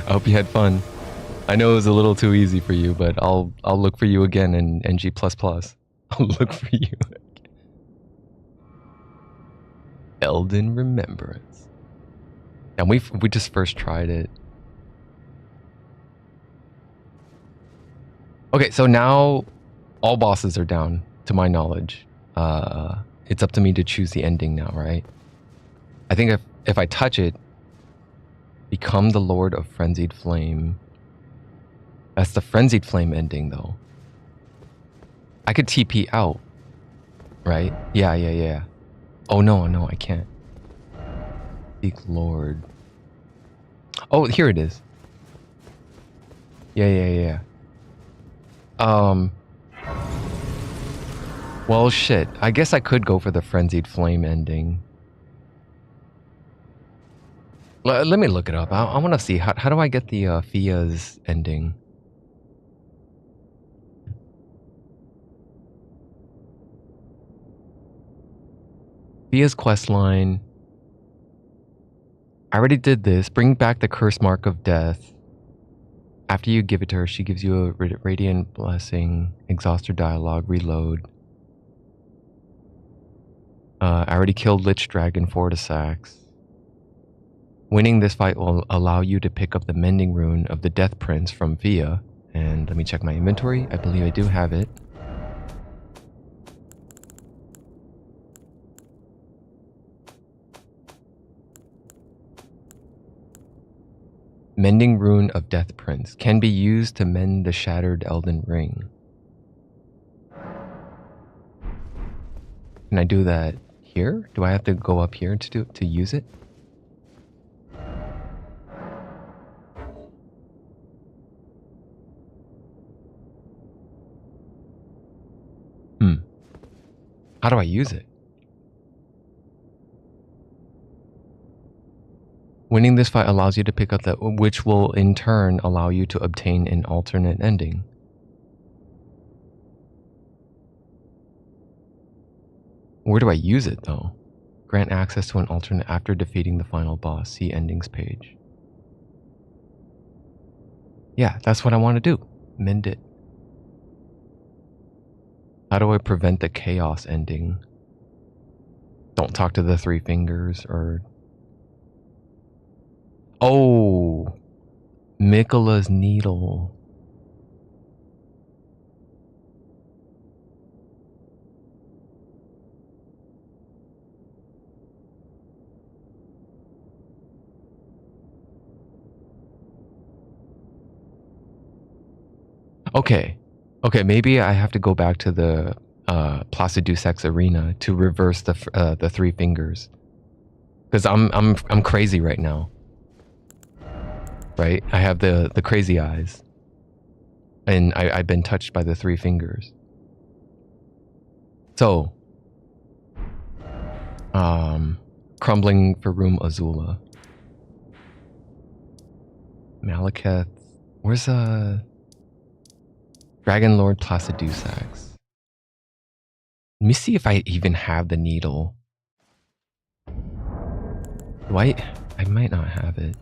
I hope you had fun. I know it was a little too easy for you, but I'll look for you again in NG++. I'll look for you. Elden Remembrance. And we just first tried it. Okay, so now all bosses are down, to my knowledge. It's up to me to choose the ending now, right? I think if I touch it, become the Lord of Frenzied Flame. That's the Frenzied Flame ending, though. I could TP out, right? Yeah. Oh, no, I can't. Seek Lord. Oh, here it is. Yeah. Well, shit. I guess I could go for the Frenzied Flame ending. Let me look it up. I want to see. How do I get the Fia's ending? Fia's questline. I already did this. Bring back the Curse Mark of Death. After you give it to her, she gives you a Radiant Blessing. Exhaust her dialogue. Reload. I already killed Lich Dragon Fortisax. Winning this fight will allow you to pick up the Mending Rune of the Death Prince from Fia. And let me check my inventory. I believe I do have it. Mending Rune of Death Prince can be used to mend the shattered Elden Ring. Can I do that here? Do I have to go up here to use it? How do I use it? Winning this fight allows you to pick up that, which will in turn allow you to obtain an alternate ending. Where do I use it though? Grant access to an alternate after defeating the final boss. See endings page. Yeah, that's what I want to do. Mend it. How do I prevent the chaos ending? Don't talk to the three fingers or... Oh! Miquella's needle. Okay, maybe I have to go back to the Placidusax arena to reverse the three fingers, because I'm crazy right now. Right, I have the crazy eyes, and I've been touched by the three fingers. So, crumbling for room Azula. Malekith, where's Dragon Lord Placidusax? Let me see if I even have the needle. Do I might not have it.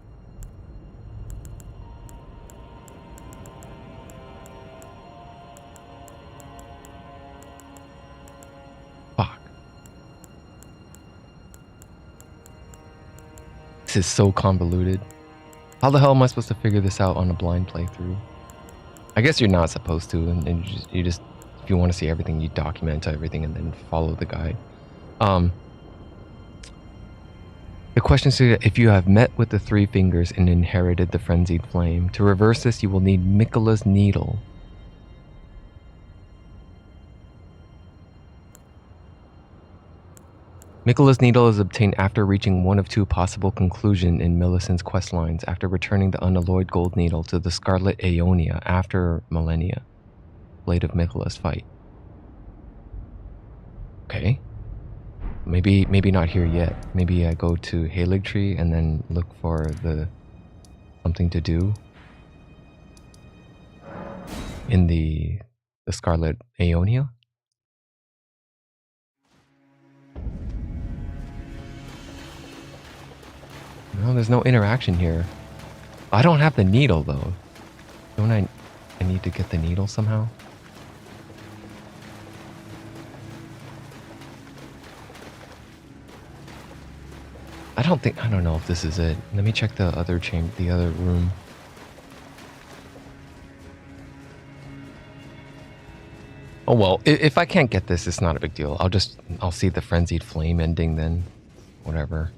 Fuck. This is so convoluted. How the hell am I supposed to figure this out on a blind playthrough? I guess you're not supposed to, and you just if you want to see everything, you document everything and then follow the guide. The question is, if you have met with the three fingers and inherited the frenzied flame, to reverse this, you will need Miquella's needle. Miquella's needle is obtained after reaching one of two possible conclusions in Millicent's quest lines, after returning the unalloyed gold needle to the Scarlet Aeonia after Millennia. Blade of Miquella's fight. Okay. Maybe not here yet. Maybe I go to Erdtree and then look for the something to do in the Scarlet Aeonia. No, there's no interaction here. I don't have the needle though. Don't I need to get the needle somehow? I don't know if this is it. Let me check the other chamber, the other room. Oh well, if I can't get this, it's not a big deal. I'll see the frenzied flame ending then. Whatever.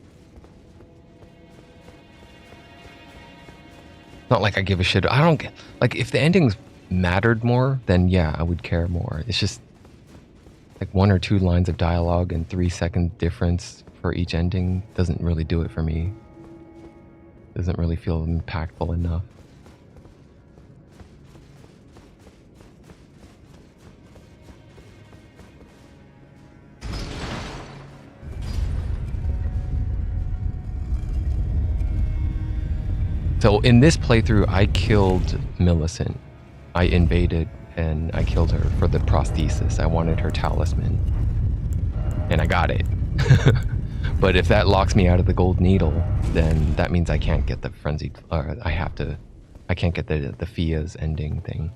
Not like I give a shit. I don't get, like, if the endings mattered more, then yeah, I would care more. It's just like 1 or 2 lines of dialogue and 3-second difference for each ending doesn't really do it for me. Doesn't really feel impactful enough. So in this playthrough, I killed Millicent. I invaded and I killed her for the prosthesis. I wanted her talisman. And I got it. But if that locks me out of the gold needle, then that means I can't get the frenzied, or I can't get the Fia's ending thing.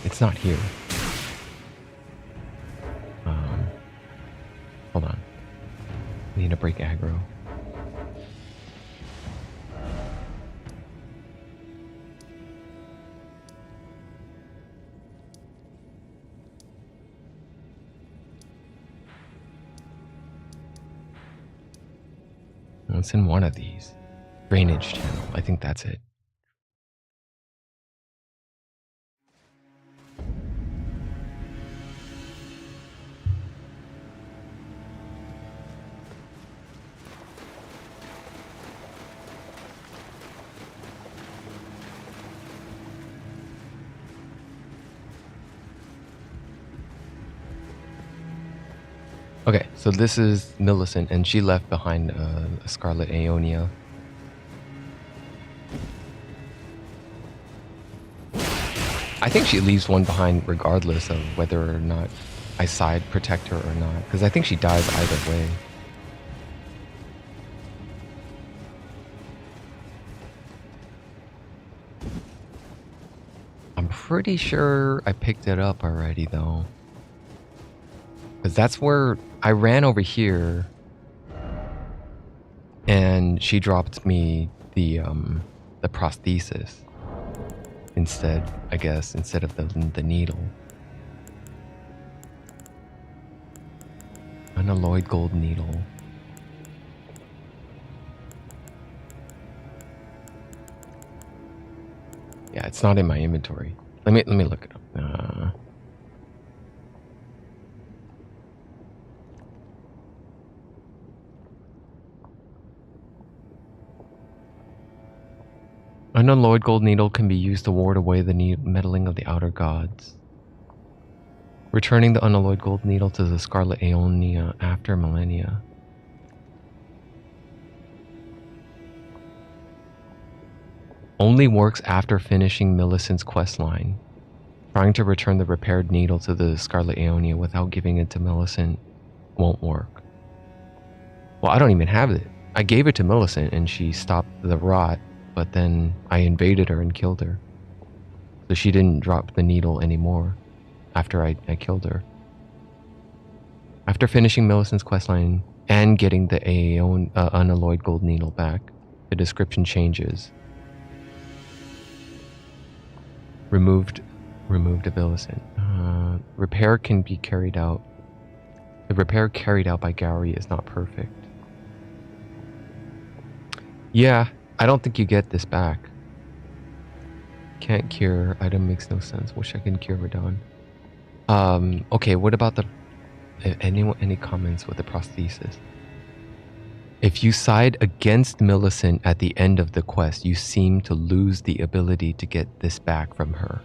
It's not here. Hold on. I need to break aggro. It's in one of these. Drainage channel. I think that's it. Okay, so this is Millicent, and she left behind a Scarlet Aeonia. I think she leaves one behind regardless of whether or not I side protect her or not, because I think she dies either way. I'm pretty sure I picked it up already though. Because that's where I ran over here and she dropped me the prosthesis instead, I guess, instead of the needle. Unalloyed gold needle. Yeah, it's not in my inventory. Let me look it up. An unalloyed gold needle can be used to ward away the meddling of the outer gods. Returning the unalloyed gold needle to the Scarlet Aeonia after Millennia. Only works after finishing Millicent's questline. Trying to return the repaired needle to the Scarlet Aeonia without giving it to Millicent won't work. Well, I don't even have it. I gave it to Millicent and she stopped the rot, but then I invaded her and killed her. So she didn't drop the needle anymore after I killed her. After finishing Millicent's questline and getting the unalloyed gold needle back, the description changes. Removed of Millicent. Repair can be carried out. The repair carried out by Gowry is not perfect. Yeah, I don't think you get this back. Can't cure. Item makes no sense. Wish I could cure Radon. Okay, what about the... Any comments with the prosthesis? If you side against Millicent at the end of the quest, you seem to lose the ability to get this back from her.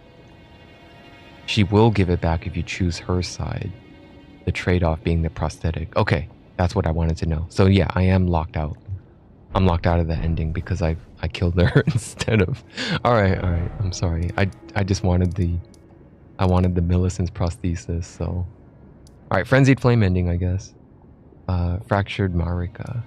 She will give it back if you choose her side. The trade-off being the prosthetic. Okay, that's what I wanted to know. So yeah, I am locked out. I'm locked out of the ending because I killed her instead of... Alright, I'm sorry. I just wanted the... I wanted the Millicent's prosthesis, so... Alright, Frenzied Flame ending, I guess. Fractured Marika.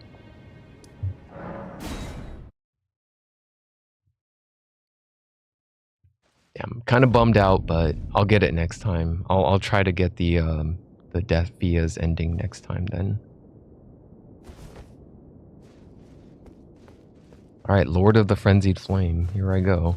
Yeah, I'm kind of bummed out, but I'll get it next time. I'll try to get the Death Via's ending next time then. Alright, Lord of the Frenzied Flame. Here I go.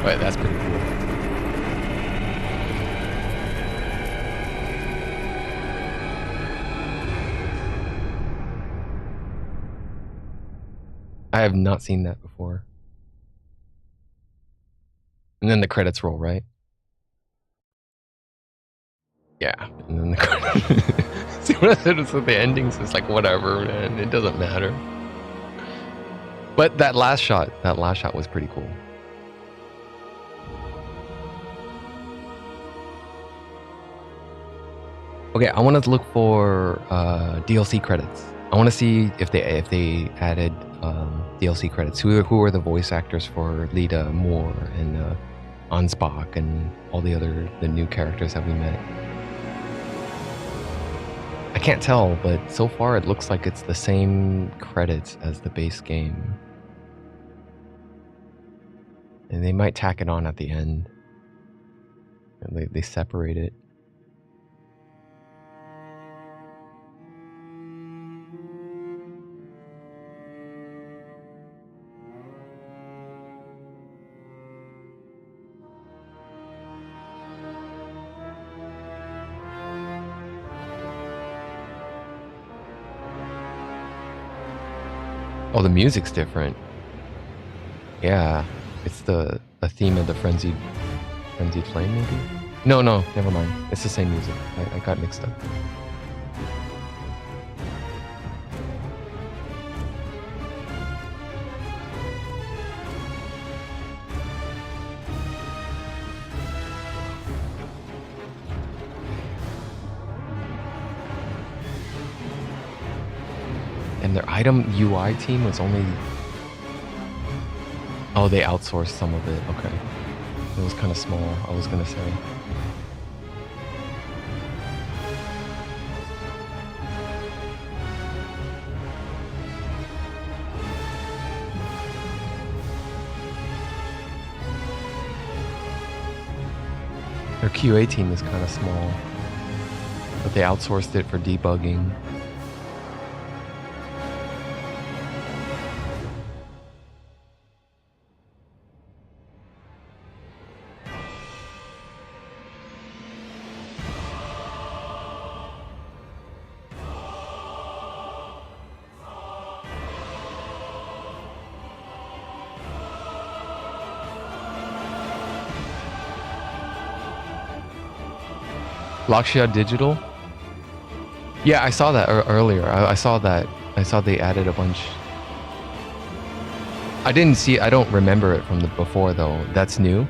Wait, that's pretty cool. I have not seen that before. And then the credits roll, right? Yeah, and then the credits. See what I said with the endings? It's like, whatever, man. It doesn't matter. But that last shot was pretty cool. Okay, I want to look for DLC credits. I want to see if they added DLC credits. Who are the voice actors for Lita, Moore, and Ansbach, and all the new characters that we met? I can't tell, but so far it looks like it's the same credits as the base game. And they might tack it on at the end. And they separate it. Oh, the music's different. Yeah, it's the theme of the frenzied flame, maybe. No, never mind. It's the same music. I got mixed up. And their item UI team was only... Oh, they outsourced some of it. Okay. It was kind of small, I was gonna say. Their QA team is kind of small, but they outsourced it for debugging. Lakshya Digital? Yeah, I saw that earlier. I saw that. I saw they added a bunch. I didn't see... I don't remember it from the before, though. That's new?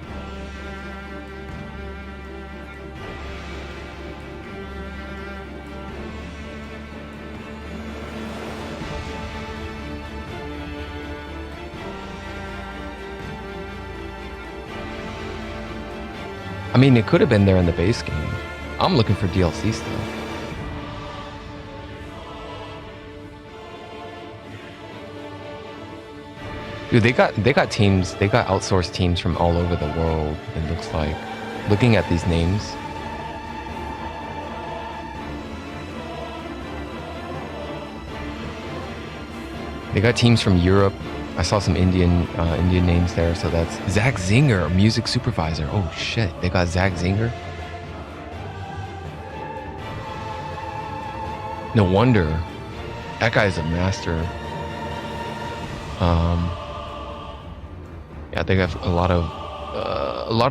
I mean, it could have been there in the base game. I'm looking for DLC still. Dude, they got teams, they got outsourced teams from all over the world, it looks like. Looking at these names. They got teams from Europe. I saw some Indian names there, so that's Zach Zinger, music supervisor. Oh shit, they got Zach Zinger? No wonder. That guy's a master. Yeah, they got a lot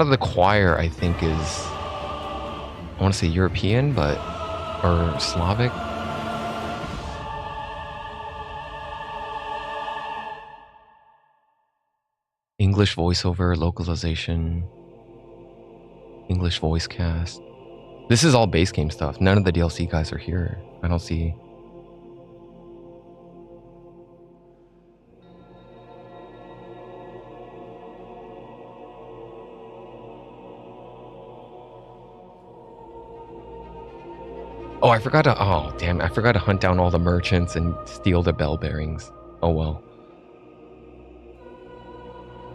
of the choir, I think, is, I want to say European, but, or Slavic. English voiceover, localization, English voice cast. This is all base game stuff. None of the DLC guys are here. I don't see. Oh, I forgot to... Oh, damn. I forgot to hunt down all the merchants and steal the bell bearings. Oh, well.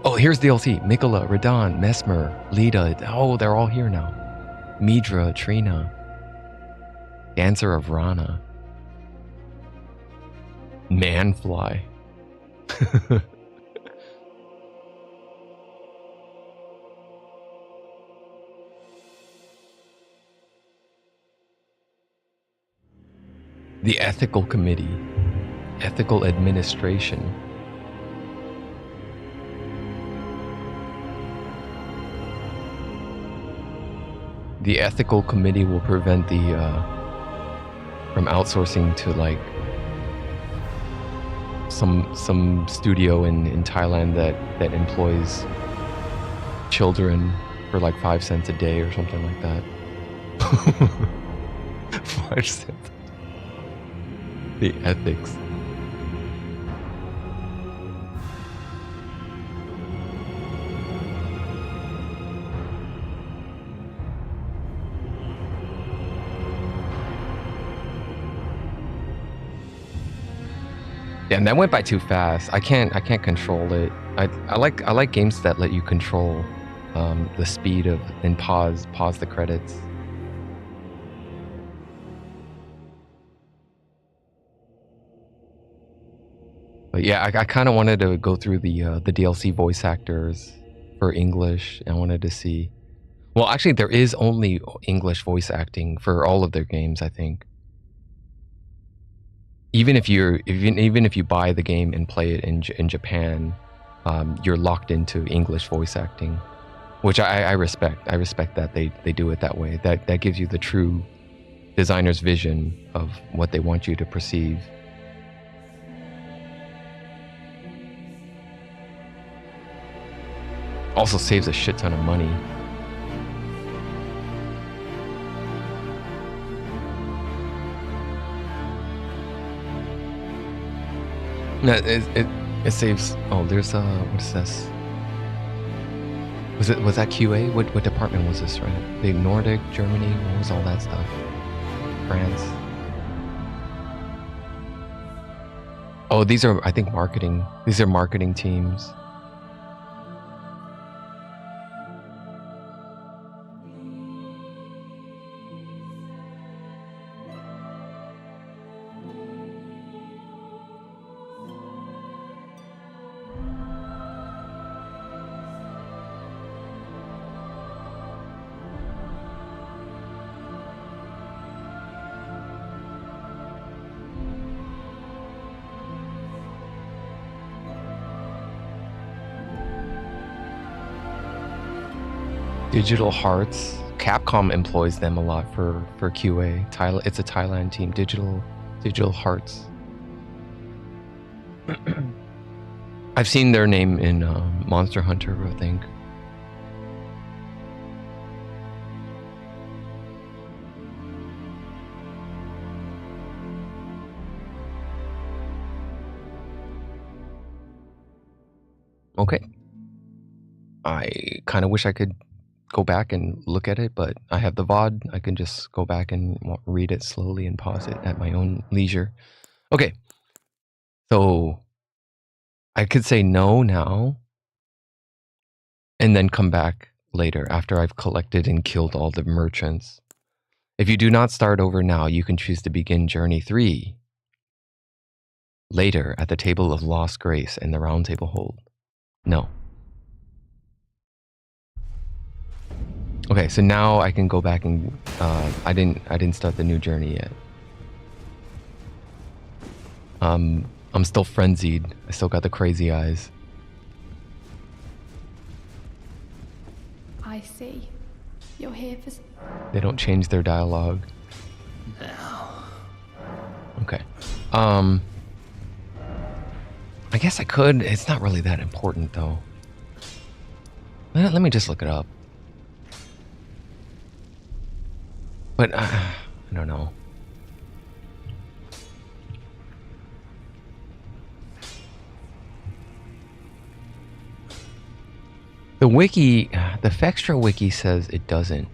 Oh, here's DLC. Mikola, Radon, Mesmer, Lita. Oh, they're all here now. Midra, Trina. Dancer of Rana. Manfly. The Ethical Committee. Ethical Administration. The Ethical Committee will prevent the from outsourcing to like some studio in Thailand that employs children for like 5 cents a day or something like that. 5 cents. The ethics. Yeah, and that went by too fast. I can't control it. I like games that let you control the speed of and pause the credits. But yeah, I kind of wanted to go through the DLC voice actors for English. I wanted to see. Well, actually, there is only English voice acting for all of their games, I think. even if you buy the game and play it in Japan, you're locked into English voice acting, which I respect. I respect that they do it that way. That gives you the true designer's vision of what they want you to perceive. Also saves a shit ton of money. No, it saves. Oh, there's what is this? Was that QA? What department was this? Right? The Nordic, Germany. What was all that stuff? France. Oh, these are, I think, marketing. These are marketing teams. Digital Hearts. Capcom employs them a lot for QA. It's a Thailand team. Digital Hearts. I've seen their name in Monster Hunter, I think. Okay. I kind of wish I could go back and look at it, but I have the VOD. I can just go back and read it slowly and pause it at my own leisure. Okay. So I could say no now and then come back later after I've collected and killed all the merchants. If you do not start over now, you can choose to begin Journey 3 later at the Table of Lost Grace and the Round Table Hold. No. Okay, so now I can go back and I didn't start the new journey yet. I'm still frenzied. I still got the crazy eyes. I see. You're here for... They don't change their dialogue. Now. Okay. I guess I could. It's not really that important though. Let me just look it up. But I don't know. The wiki, the Fextra wiki says it doesn't.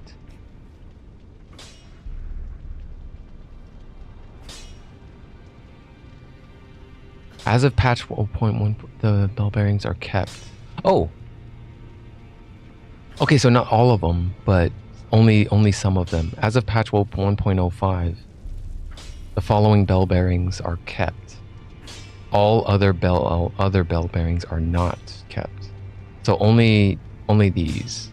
As of patch 1.1, the bell bearings are kept. Oh. Okay, so not all of them, but only some of them. As of patch 1.05, the following bell bearings are kept. All other bell bearings are not kept. So only these.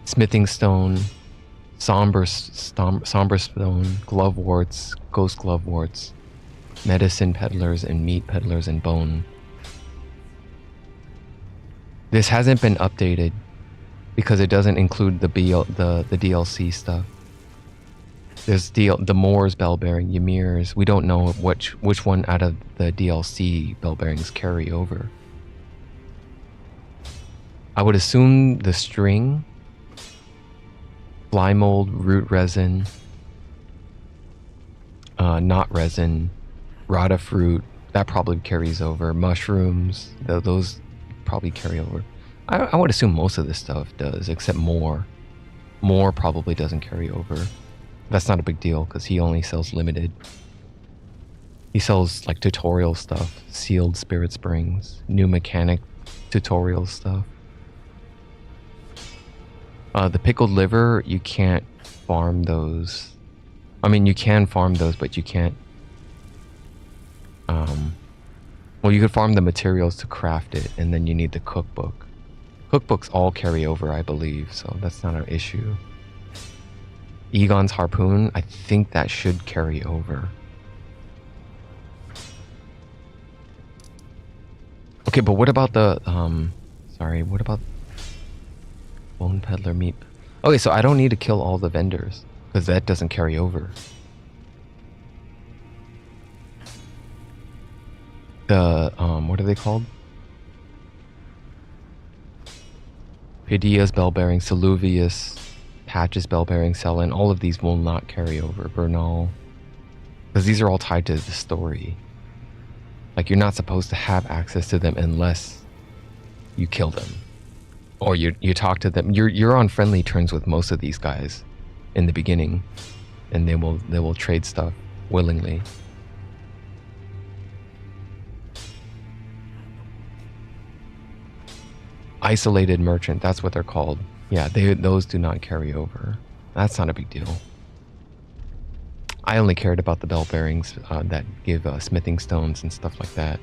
Smithing stone, somber stone, gloveworts, ghost gloveworts, medicine peddlers and meat peddlers and bone. This hasn't been updated because it doesn't include the DLC stuff. There's the Moor's bell bearing, Ymir's. We don't know which one out of the DLC bell bearings carry over. I would assume the string, fly mold, root resin, knot resin, rata fruit, that probably carries over. Mushrooms, those probably carry over. I would assume most of this stuff does, except Moore. Moore probably doesn't carry over. That's not a big deal because he only sells limited. He sells like tutorial stuff, sealed spirit springs, new mechanic tutorial stuff. The pickled liver, you can't farm those. I mean, you can farm those, but you can't. Well, you could farm the materials to craft it, and then you need the cookbook. Cookbooks all carry over, I believe, so that's not an issue. Egon's harpoon, I think that should carry over. Okay, but what about the sorry, what about Bone Peddler meat? Okay, so I don't need to kill all the vendors because that doesn't carry over. The what are they called? Pidia's bell bearing, Saluvius, Patch's bell bearing, Selen, all of these will not carry over. Bernal, because these are all tied to the story. Like, you're not supposed to have access to them unless you kill them, or you talk to them. You're on friendly terms with most of these guys in the beginning, and they will trade stuff willingly. Isolated merchant, that's what they're called. Yeah, those do not carry over. That's not a big deal. I only cared about the bell bearings that give smithing stones and stuff like that,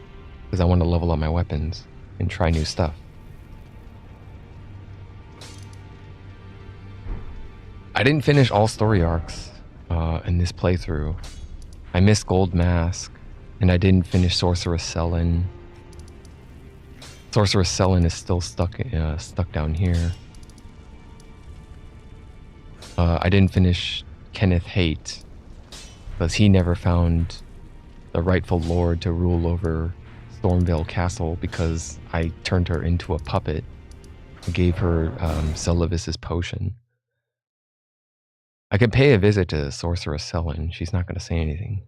because I want to level up my weapons and try new stuff. I didn't finish all story arcs in this playthrough. I missed Gold Mask, and I didn't finish Sorceress Selen. Sorceress Selen is still stuck down here. I didn't finish Kenneth Haight, because he never found the rightful lord to rule over Stormvale Castle, because I turned her into a puppet and gave her Celavis's potion. I could pay a visit to Sorceress Selen. She's not going to say anything.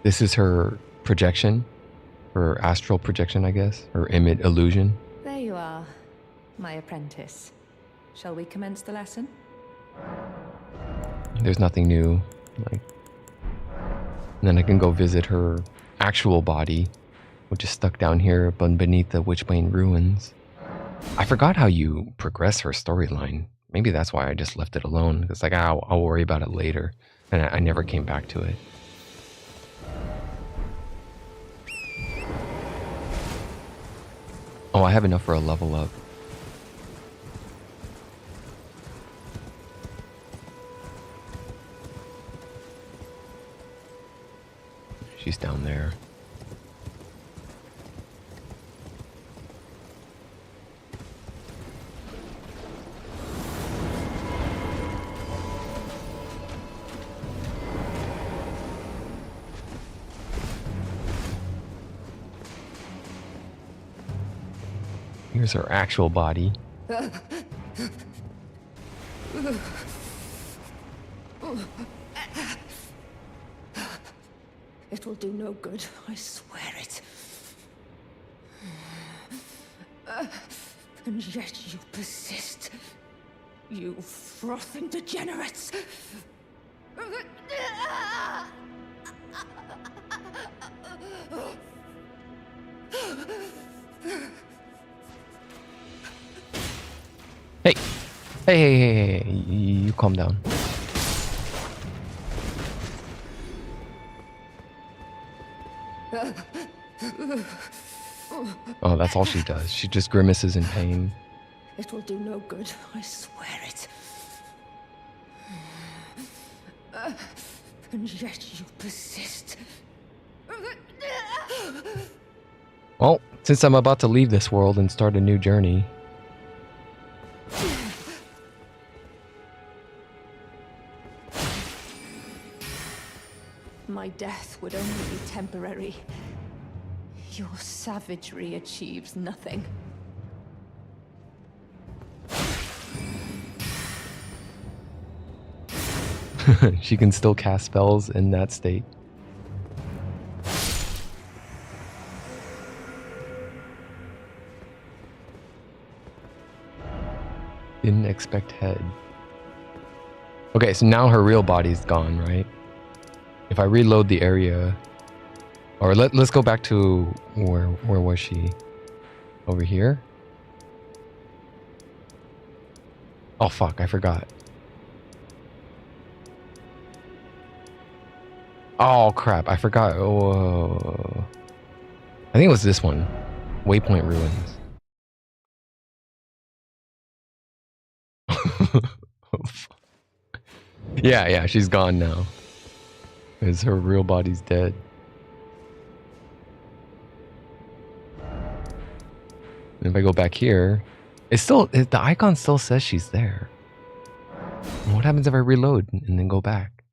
This is her projection, her astral projection, I guess, her image illusion. There you are, my apprentice. Shall we commence the lesson? There's nothing new. Like, and then I can go visit her actual body, which is stuck down here beneath the Witchbane ruins. I forgot how you progress her storyline. Maybe that's why I just left it alone. It's like, I'll worry about it later, and I never came back to it. Oh, I have enough for a level up. She's down there. Here's her actual body. It will do no good, I swear it. And yet you persist. You frothing degenerates. Hey, you calm down. Oh, that's all she does. She just grimaces in pain. It will do no good, I swear it. And yet you persist. Well, since I'm about to leave this world and start a new journey, my death would only be temporary. Your savagery achieves nothing. she can still cast spells in that state. Didn't expect head. Okay, so now her real body's gone, right? If I reload the area, or let's go back to where was she? Over here? Oh fuck, I forgot. Oh crap, I forgot. Oh, I think it was this one. Waypoint Ruins. Yeah, she's gone now. Because her real body's dead. And if I go back here, the icon still says she's there. And what happens if I reload and then go back?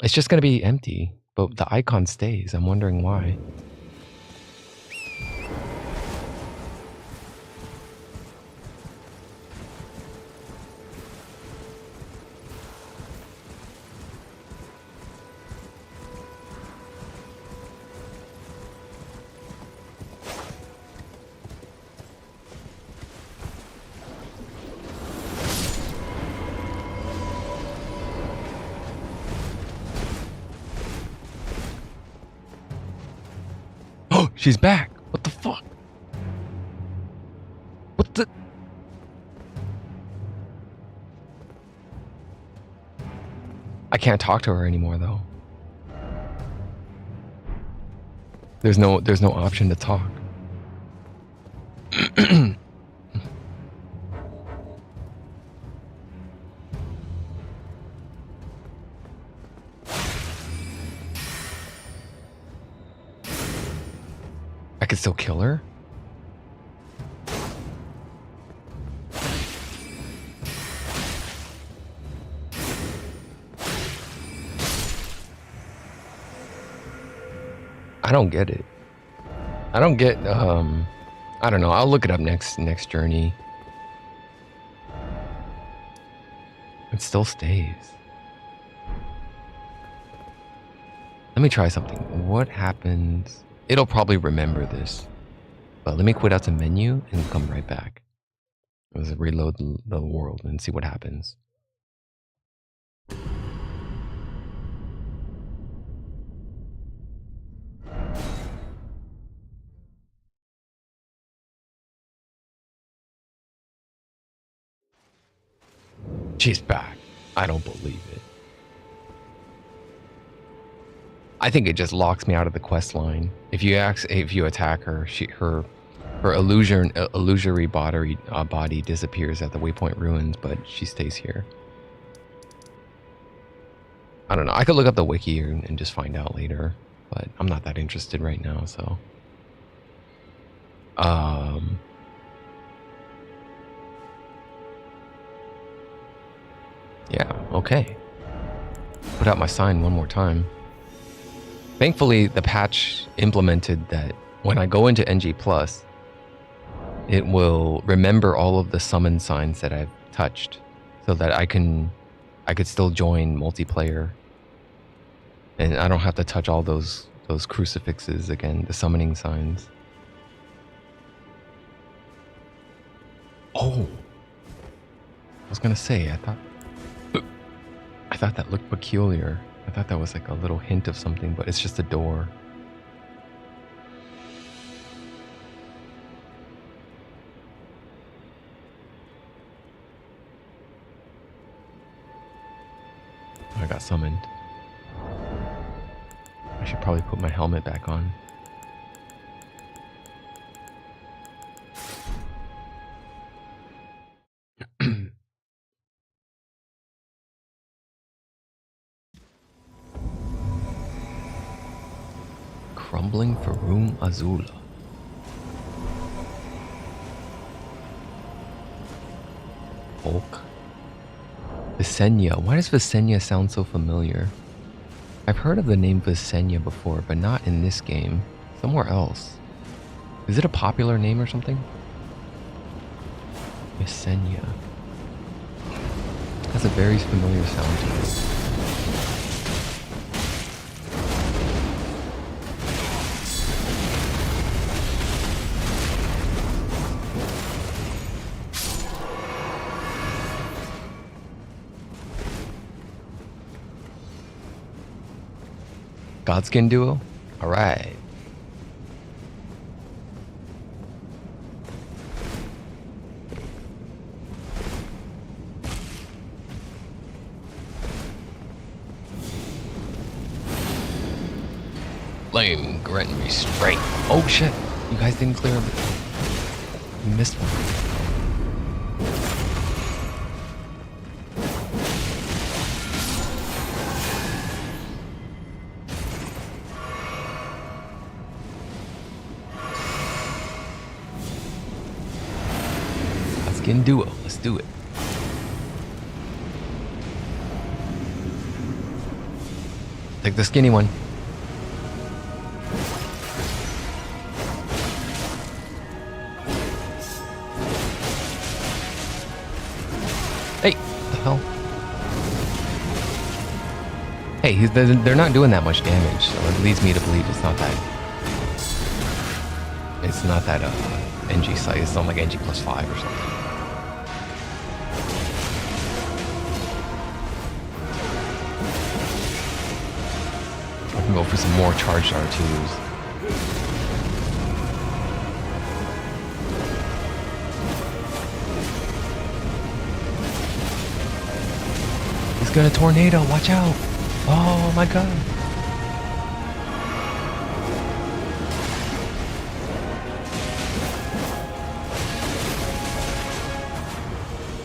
It's just gonna be empty, but the icon stays. I'm wondering why. Oh, she's back. What the fuck? What the? I can't talk to her anymore though. There's no option to talk. I could still kill her? I don't get it. I don't get, I don't know. I'll look it up next journey. It still stays. Let me try something. What happens? It'll probably remember this. But let me quit out the menu and come right back. Let's reload the world and see what happens. She's back. I don't believe it. I think it just locks me out of the quest line. If you attack her, her illusory body disappears at the waypoint ruins, but she stays here. I don't know. I could look up the wiki and just find out later, but I'm not that interested right now. So, yeah. Okay. Put out my sign one more time. Thankfully, the patch implemented that when I go into NG+, it will remember all of the summon signs that I've touched so that I could still join multiplayer. And I don't have to touch all those crucifixes again, the summoning signs. Oh! I was gonna say, I thought that looked peculiar. I thought that was like a little hint of something, but it's just a door. I got summoned. I should probably put my helmet back on. Crumbling Farum Azula. Volk. Visenya. Why does Visenya sound so familiar? I've heard of the name Visenya before, but not in this game. Somewhere else. Is it a popular name or something? Visenya. Has a very familiar sound to it. Godskin duo? Alright. Flame, Grant, Restraint. Oh shit! You guys didn't clear it. You missed one. Skin duo. Let's do it. Take the skinny one. Hey, what the hell? Hey, they're not doing that much damage, so it leads me to believe it's not that. It's not that NG size. It's not like NG plus 5 or something. I can go for some more charged R2s. He's got a tornado. Watch out. Oh my god.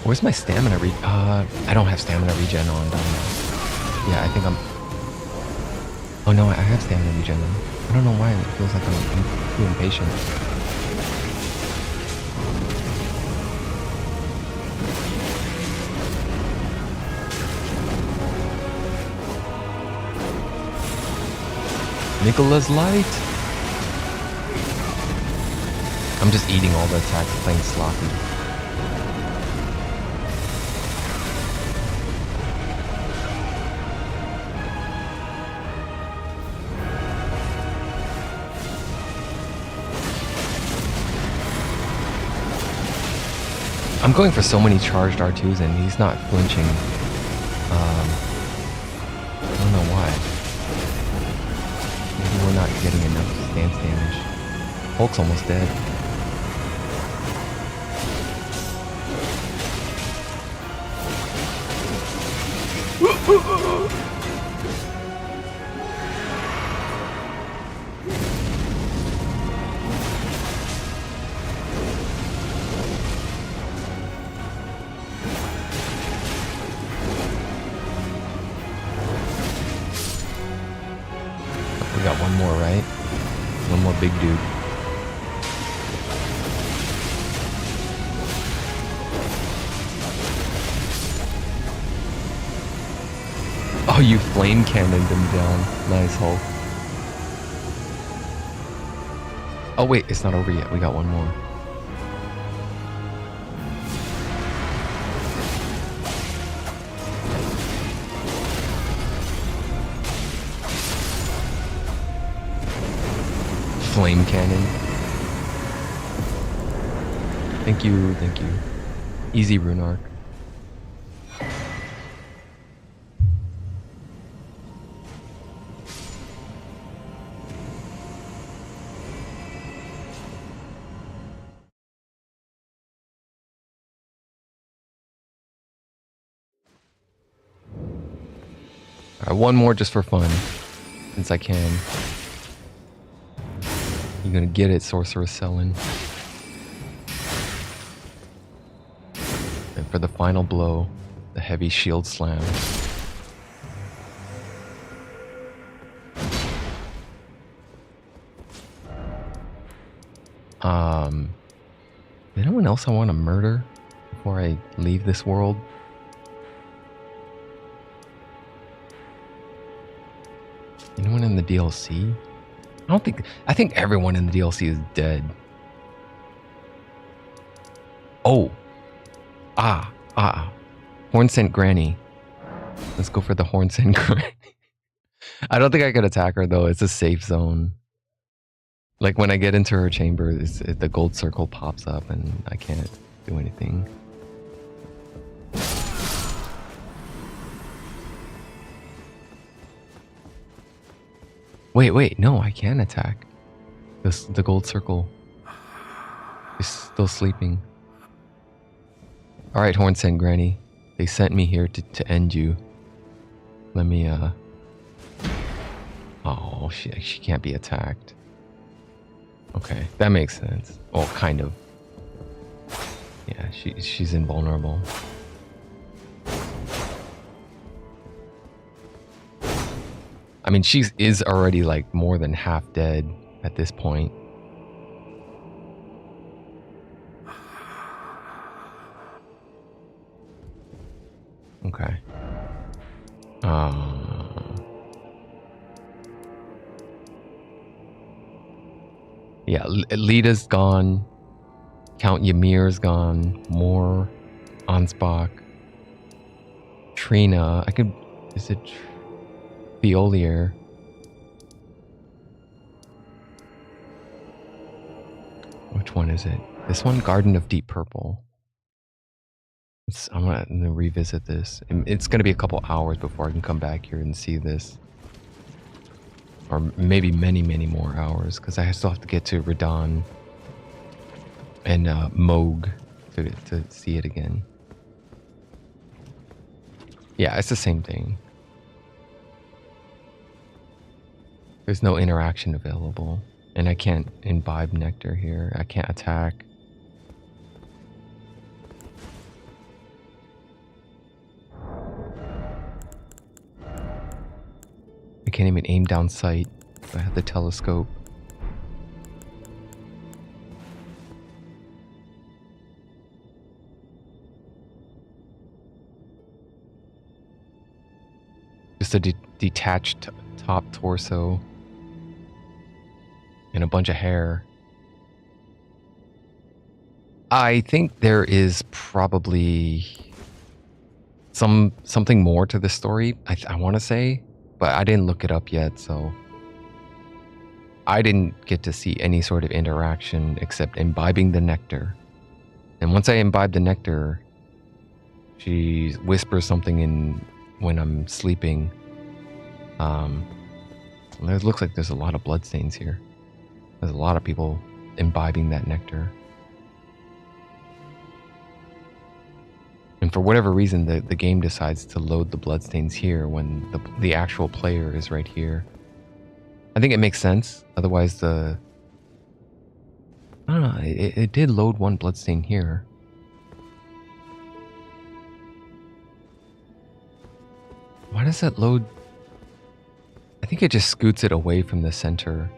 Where's my stamina I don't have stamina regen on. Yeah, I think I'm... Oh no, I have stamina regen on. I don't know why it feels like I'm too impatient. Nicola's light. I'm just eating all the attacks, playing sloppy. I'm going for so many charged R2s and he's not flinching. I don't know why. Maybe we're not getting enough stance damage. Hulk's almost dead. We got one more, right? One more big dude. Oh, you flame cannoned him down. Nice, Hulk. Oh wait, it's not over yet. We got one more. Flame cannon. Thank you, thank you. Easy rune arc. Alright, one more just for fun, since I can. You're gonna get it, Sorceress Selin. And for the final blow, the heavy shield slam. Anyone else I want to murder before I leave this world? Anyone in the DLC? I think everyone in the DLC is dead. Oh. Horn Scent Granny. Let's go for the Horn Scent Granny. I don't think I could attack her though. It's a safe zone. Like when I get into her chamber, the gold circle pops up and I can't do anything. Wait, no, I can attack. The gold circle is still sleeping. Alright, Horn Scent Granny. They sent me here to end you. Let me, Oh, she can't be attacked. Okay, that makes sense. Well, kind of. Yeah, she's invulnerable. I mean, she is already like more than half dead at this point. Yeah, Lita's gone. Count Ymir's gone. More. Ansbach. Trina. I could... Is it... Fiolier? Which one is it? This one? Garden of Deep Purple. I'm gonna revisit this. It's gonna be a couple hours before I can come back here and see this. Or maybe many, many more hours, because I still have to get to Radon and Moog to see it again. Yeah, it's the same thing. There's no interaction available. And I can't imbibe nectar here. I can't attack. I can't even aim down sight if I have the telescope. Just a detached top torso. And a bunch of hair. I think there is probably something more to this story, I want to say, but I didn't look it up yet, so I didn't get to see any sort of interaction except imbibing the nectar. And once I imbibe the nectar, she whispers something in when I'm sleeping. It looks like there's a lot of bloodstains here. There's a lot of people imbibing that nectar. And for whatever reason, the game decides to load the bloodstains here when the actual player is right here. I think it makes sense. Otherwise, I don't know, it did load one bloodstain here. Why does that load? I think it just scoots it away from the center.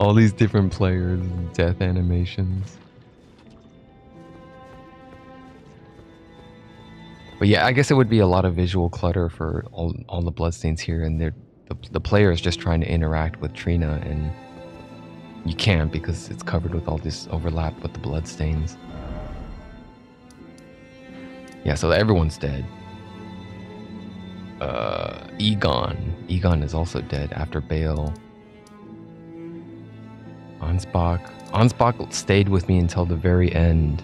All these different players, death animations. But yeah, I guess it would be a lot of visual clutter for all the bloodstains here, and the player is just trying to interact with Trina, and you can't because it's covered with all this overlap with the bloodstains. Yeah, so everyone's dead. Egon is also dead after Bale. Ansbach stayed with me until the very end.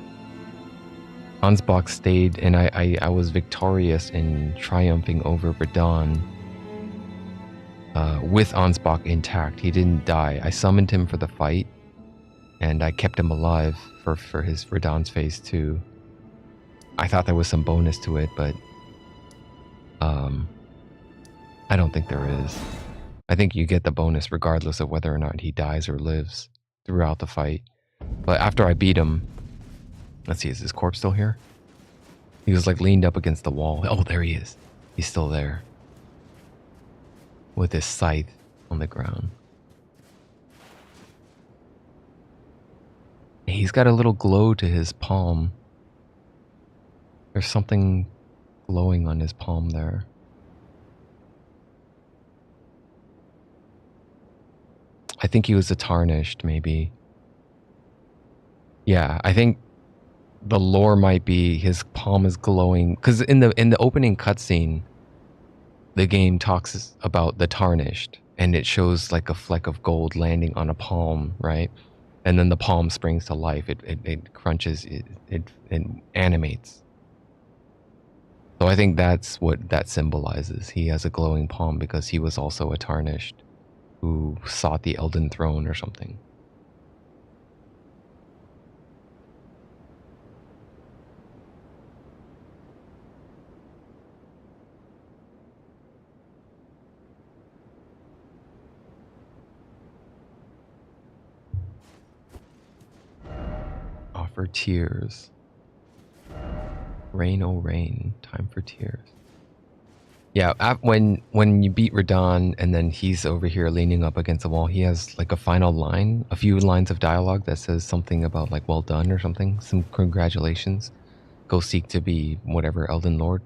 Ansbach stayed, and I was victorious in triumphing over Radon. With Ansbach intact. He didn't die. I summoned him for the fight, and I kept him alive for his Radon's phase 2. I thought there was some bonus to it, but I don't think there is. I think you get the bonus regardless of whether or not he dies or lives throughout the fight. But after I beat him, let's see, is his corpse still here? He was like leaned up against the wall. Oh, there he is. He's still there. With his scythe on the ground. He's got a little glow to his palm. There's something glowing on his palm there. I think he was a tarnished, maybe. Yeah, I think the lore might be his palm is glowing, because in the opening cutscene, the game talks about the tarnished, and it shows like a fleck of gold landing on a palm, right? And then the palm springs to life. It crunches, it animates. So I think that's what that symbolizes. He has a glowing palm because he was also a tarnished who sought the Elden throne or something. Offer tears. Rain, oh rain, time for tears. Yeah, when you beat Radon and then he's over here leaning up against the wall, he has like a final line, a few lines of dialogue that says something about like well done or something, some congratulations. Go seek to be whatever Elden Lord.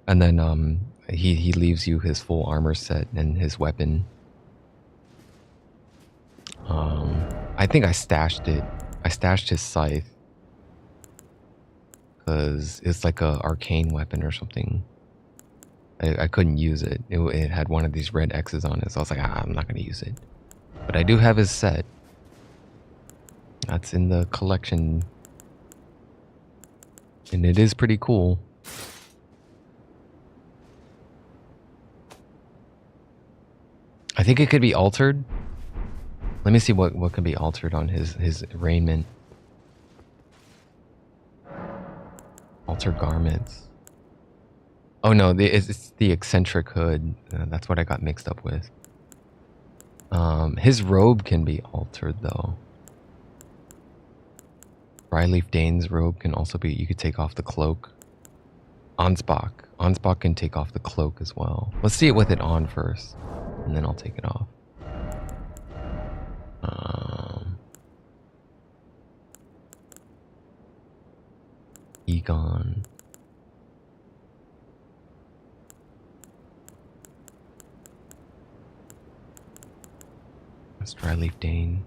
And then he leaves you his full armor set and his weapon. I think I stashed it. I stashed his scythe because it's like a arcane weapon or something. I couldn't use it. It had one of these red X's on it, so I was like, I'm not gonna use it. But I do have his set. That's in the collection, and it is pretty cool. I think it could be altered. Let me see what can be altered on his raiment. Alter garments. Oh no, it's the eccentric hood. That's what I got mixed up with. His robe can be altered though. Fryleaf Dane's robe can also be. You could take off the cloak. Ansbach can take off the cloak as well. Let's see it with it on first, and then I'll take it off. Egon. Let's Fryleaf Dane.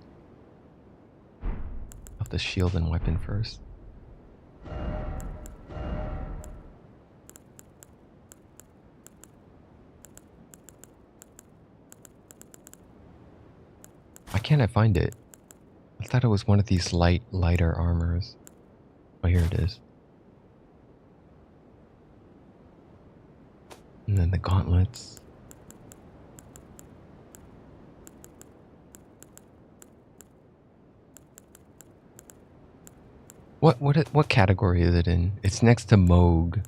Off the shield and weapon first. Why can't I find it? I thought it was one of these lighter armors. Oh, here it is. And then the gauntlets. What category is it in? It's next to Moog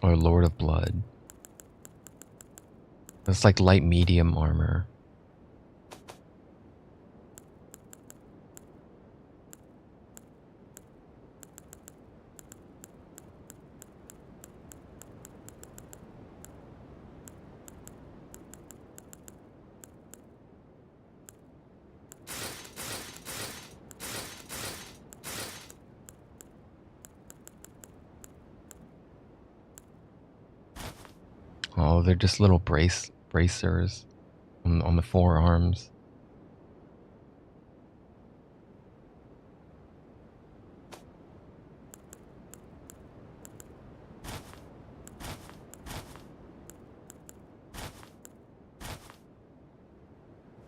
or Lord of Blood. It's like light medium armor. Oh, they're just little bracers on the forearms.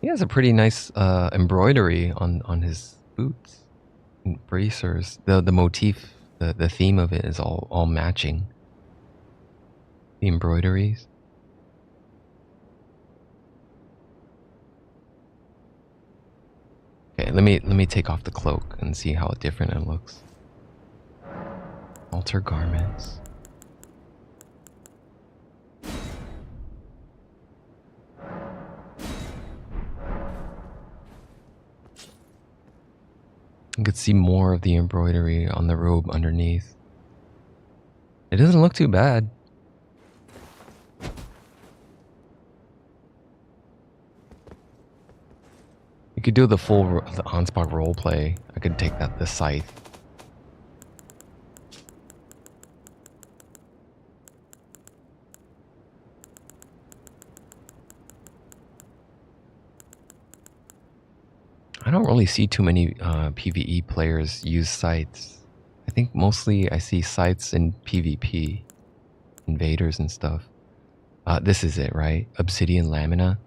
He has a pretty nice embroidery on his boots and bracers. The motif, the theme of it is all matching. The embroideries. Okay, let me take off the cloak and see how different it looks. Alter garments. You could see more of the embroidery on the robe underneath. It doesn't look too bad. You could do the Ansbach roleplay. I could take the scythe. I don't really see too many PvE players use scythes. I think mostly I see scythes in PvP. Invaders and stuff. This is it, right? Obsidian Lamina.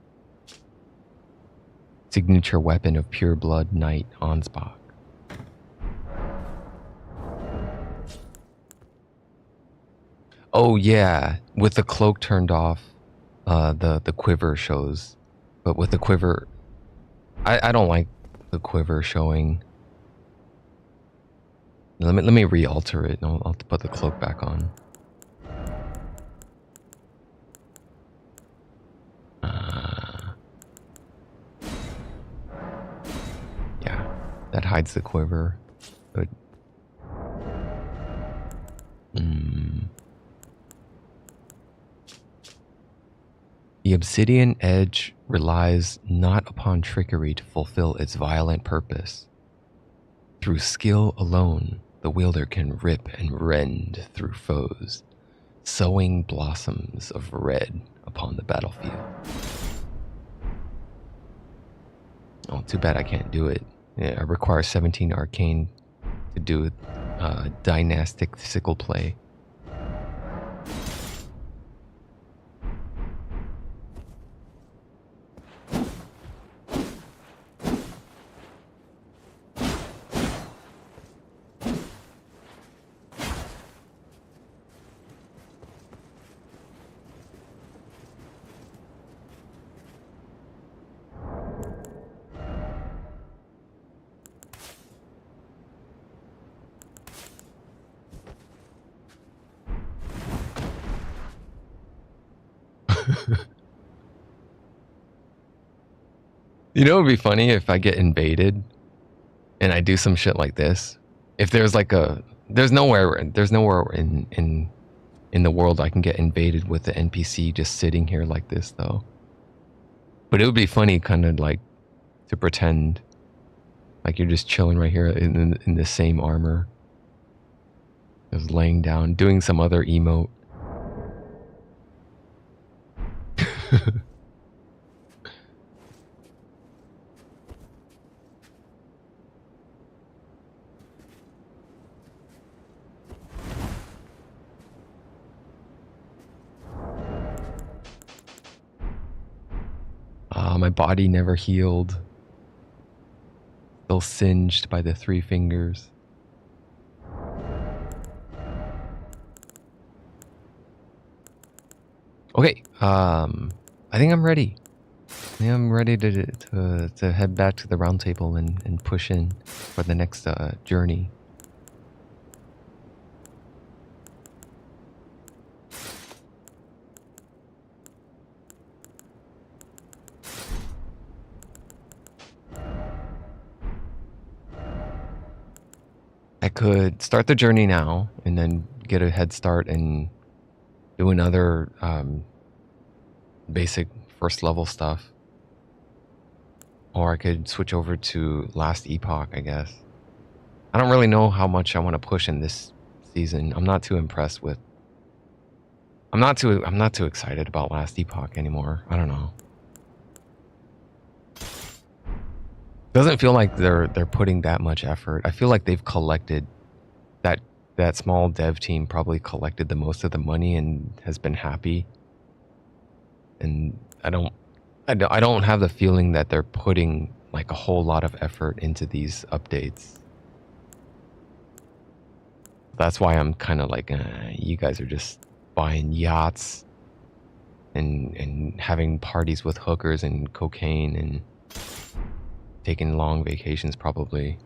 Signature weapon of pure blood knight Ansbach. Oh yeah, with the cloak turned off, the quiver shows. But with the quiver, I don't like the quiver showing. Let me re-alter it and I'll put the cloak back on. Yeah, that hides the quiver. Good. obsidian edge relies not upon trickery to fulfill its violent purpose. Through skill alone, the wielder can rip and rend through foes, sowing blossoms of red upon the battlefield. Oh, too bad I can't do it. Yeah, I require 17 arcane to do dynastic sickle play. You know, it'd be funny if I get invaded and I do some shit like this. If there's like there's nowhere in the world I can get invaded with the NPC just sitting here like this though. But it would be funny, kind of like to pretend like you're just chilling right here in the same armor, just laying down, doing some other emote. My body never healed. Still singed by the 3 fingers. Okay, I think I'm ready. I think I'm ready to head back to the round table and push in for the next journey. I could start the journey now and then get a head start and do another basic first level stuff. Or I could switch over to Last Epoch, I guess. I don't really know how much I want to push in this season. I'm not too impressed with... I'm not too excited about Last Epoch anymore. I don't know. Doesn't feel like they're putting that much effort. I feel like they've collected that small dev team probably collected the most of the money and has been happy. And I don't have the feeling that they're putting like a whole lot of effort into these updates. That's why I'm kind of like, you guys are just buying yachts and having parties with hookers and cocaine and taking long vacations probably.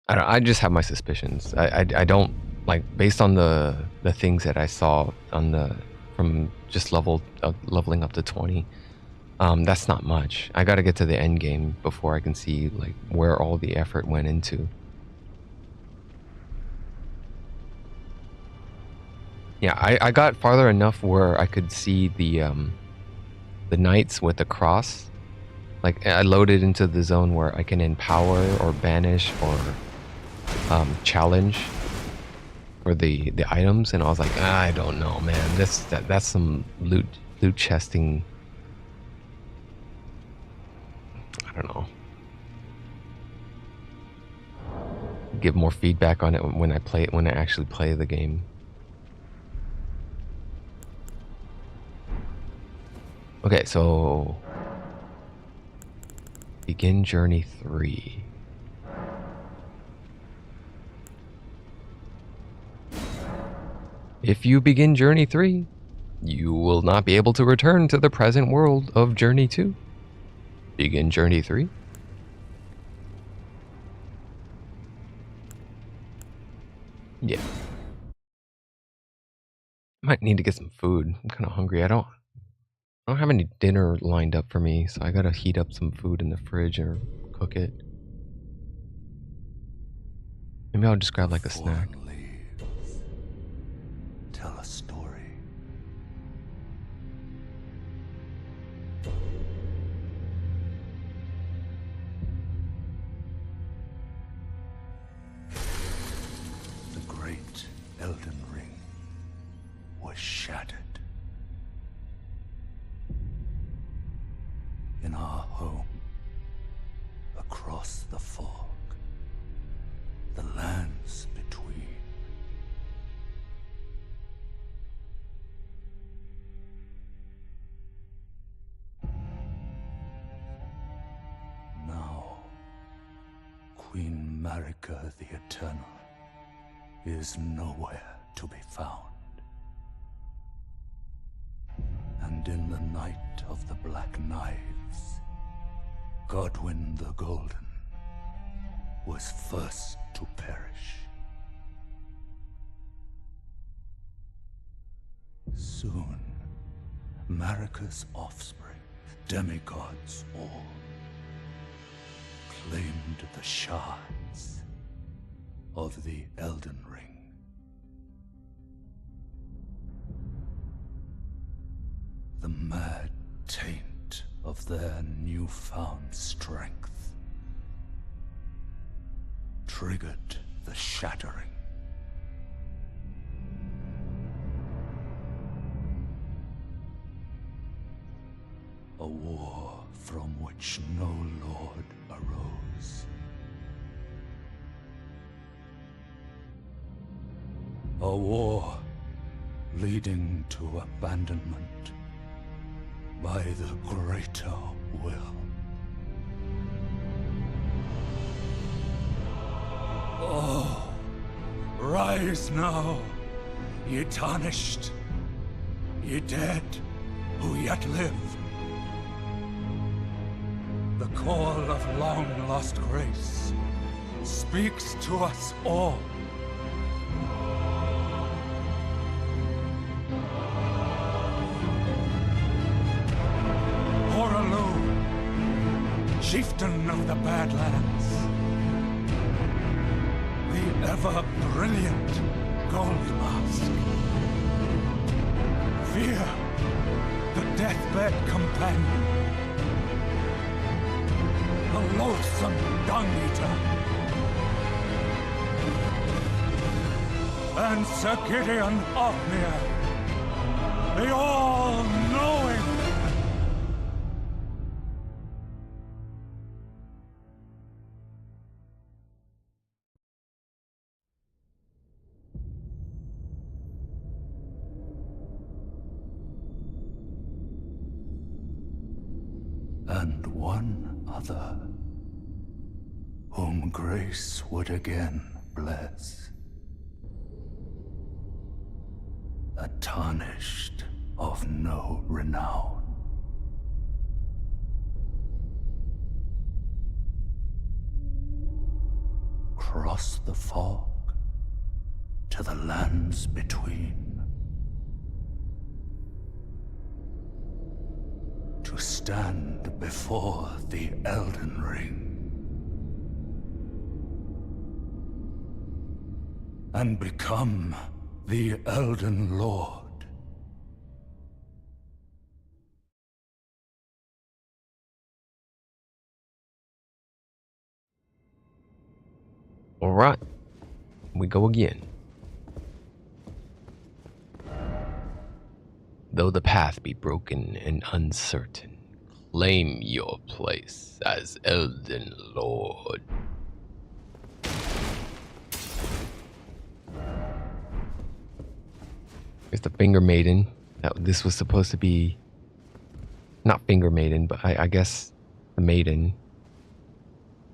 I just have my suspicions. I don't like, based on the things that I saw on from just leveling up to 20. That's not much. I got to get to the end game before I can see like where all the effort went into. Yeah, I got farther enough where I could see the knights with the cross. Like I loaded into the zone where I can empower or banish or challenge for the items, and I was like, I don't know, man. That's some loot chesting. I don't know. Give more feedback on it when I play it, when I actually play the game. Okay, so begin journey 3. If you begin journey 3, you will not be able to return to the present world of journey 2. Begin journey 3. Yeah. I might need to get some food. I'm kind of hungry. I don't have any dinner lined up for me, so I gotta heat up some food in the fridge or cook it. Maybe I'll just grab like a snack. Fallen leaves tell a story. The great Elden Ring was shattered. In our home, across the fog, the lands between. Now, Queen Marika the Eternal is nowhere to be found. And in the night of the Black Knives, Godwyn the Golden was first to perish. Soon, Marika's offspring, demigods all, claimed the shards of the Elden Ring. The mad taint of their newfound strength triggered the shattering. A war from which no lord arose. A war leading to abandonment by the greater will. Oh, rise now, ye tarnished, ye dead who yet live. The call of long-lost grace speaks to us all. Chieftain of the Badlands, the ever-brilliant Gold Mask. Fear, the deathbed companion, the loathsome dung-eater, and Sir Gideon Othmere, the all-knowing. And one other, whom grace would again bless. A tarnished of no renown. Cross the fog to the lands between. To stand before the Elden Ring and become the Elden Lord. All right, we go again. Though the path be broken and uncertain, claim your place as Elden Lord. Here's the Finger Maiden. This was supposed to be... Not Finger Maiden, but I guess the Maiden.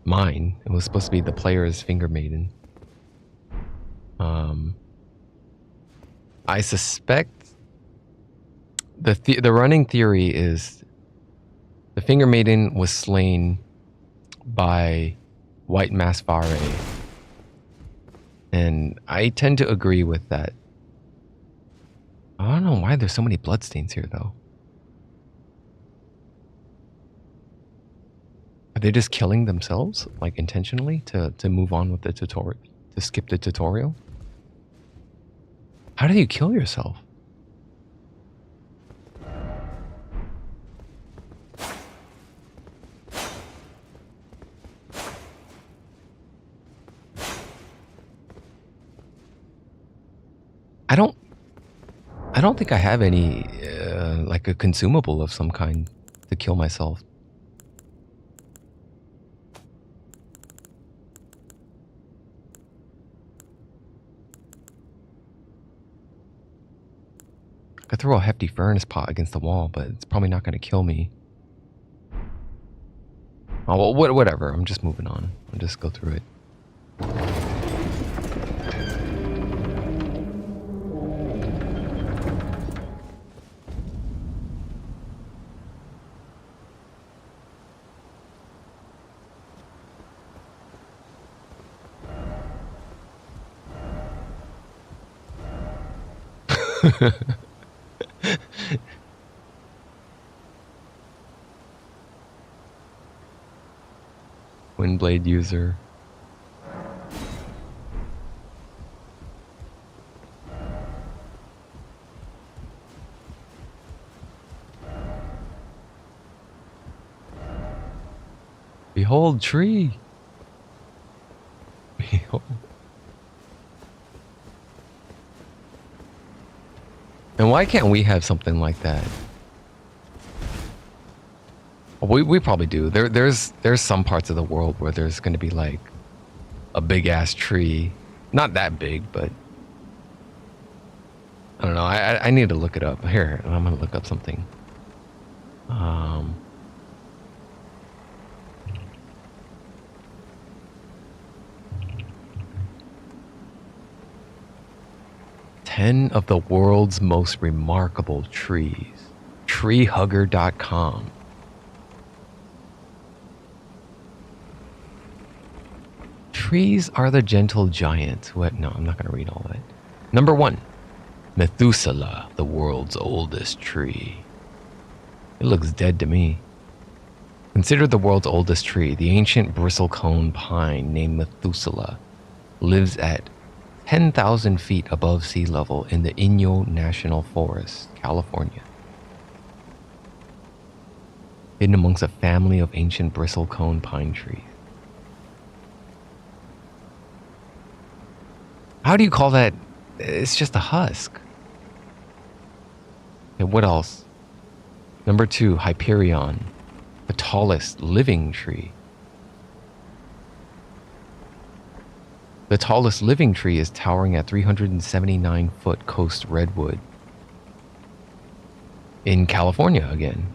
Mine. It was supposed to be the player's Finger Maiden. I suspect... The running theory is the Finger Maiden was slain by White Masfare, and I tend to agree with that I don't know why there's so many bloodstains here, though. Are they just killing themselves, like intentionally, to move on with the tutorial, to skip the tutorial? How do you kill yourself? I don't think I have any, like a consumable of some kind to kill myself. I could throw a hefty furnace pot against the wall, but it's probably not going to kill me. Oh, well, whatever. I'm just moving on. I'll just go through it. Windblade user. Behold tree. Behold. And why can't we have something like that? We probably do. There's some parts of the world where there's going to be like a big ass tree, not that big, but I don't know. I need to look it up. Here, I'm gonna look up something. Ten of the world's most remarkable trees. Treehugger.com. Trees are the gentle giants who had... No, I'm not going to read all of it. Number 1. Methuselah, the world's oldest tree. It looks dead to me. Considered the world's oldest tree, the ancient bristlecone pine named Methuselah lives at 10,000 feet above sea level in the Inyo National Forest, California. Hidden amongst a family of ancient bristlecone pine trees. How do you call that? It's just a husk. Okay, what else? Number 2, Hyperion, the tallest living tree. The tallest living tree is towering at 379-foot coast redwood in California again.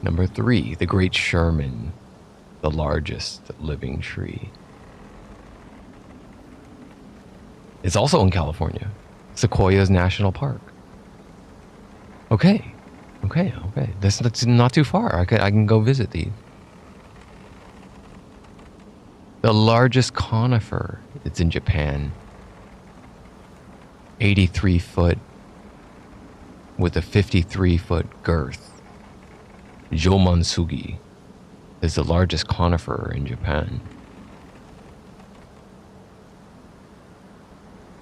Number 3, the Great Sherman, the largest living tree. It's also in California, Sequoias National Park. Okay. That's not too far. I can go visit these. The largest conifer, it's in Japan. 83 foot with a 53-foot girth. Jomansugi is the largest conifer in Japan.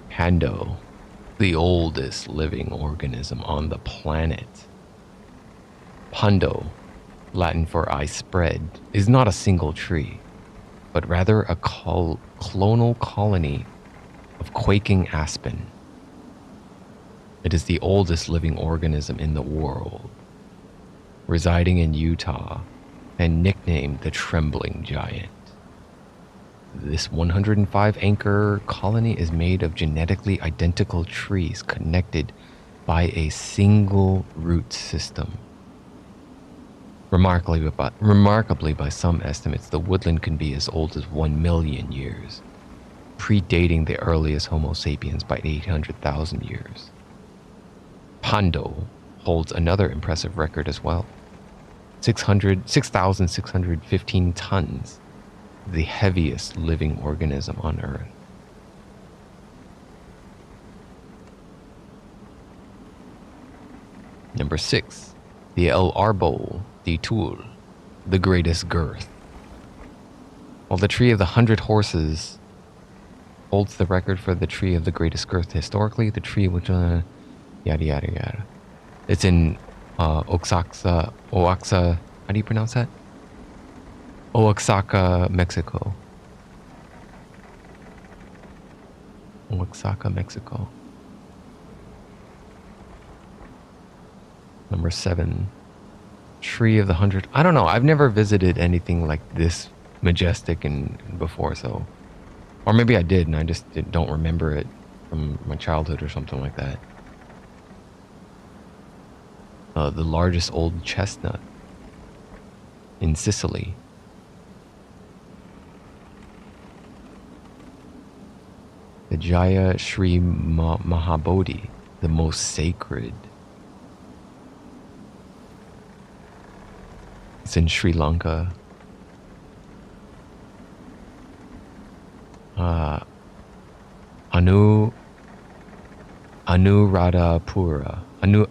Pando, the oldest living organism on the planet. Pando, Latin for I spread, is not a single tree, but rather a clonal colony of quaking aspen. It is the oldest living organism in the world, residing in Utah and nicknamed the Trembling Giant. This 105-acre colony is made of genetically identical trees connected by a single root system. Remarkably, by some estimates, the woodland can be as old as 1 million years, predating the earliest Homo sapiens by 800,000 years. Pando holds another impressive record as well. 6,615 tons the heaviest living organism on Earth. Number 6, the El Arbo de Toul, the greatest girth. While the tree of the 100 horses holds the record for the tree of the greatest girth historically, the tree which yada yada yada. It's in Oaxaca, how do you pronounce that? Oaxaca, Mexico. Oaxaca, Mexico. Number 7, tree of the 100. I don't know. I've never visited anything like this majestic and before, so, or maybe I did and I just don't remember it from my childhood or something like that. The largest old chestnut in Sicily. The Jaya Shri Mahabodhi, the most sacred. It's in Sri Lanka.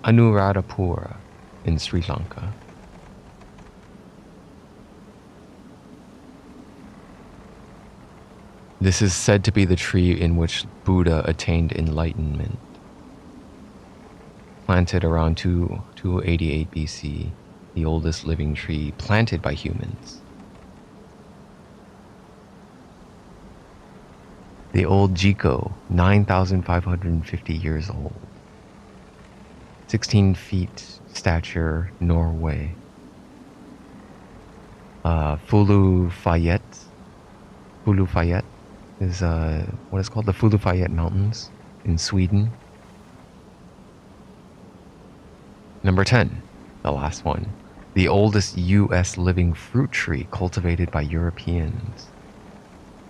Anuradhapura in Sri Lanka. This is said to be the tree in which Buddha attained enlightenment. Planted around 288 BC, the oldest living tree planted by humans. The old Jiko, 9,550 years old. 16 feet stature, Norway. Fulufayet is what is called the Fulufayet Mountains in Sweden. Number 10, the last one. The oldest U.S. living fruit tree cultivated by Europeans.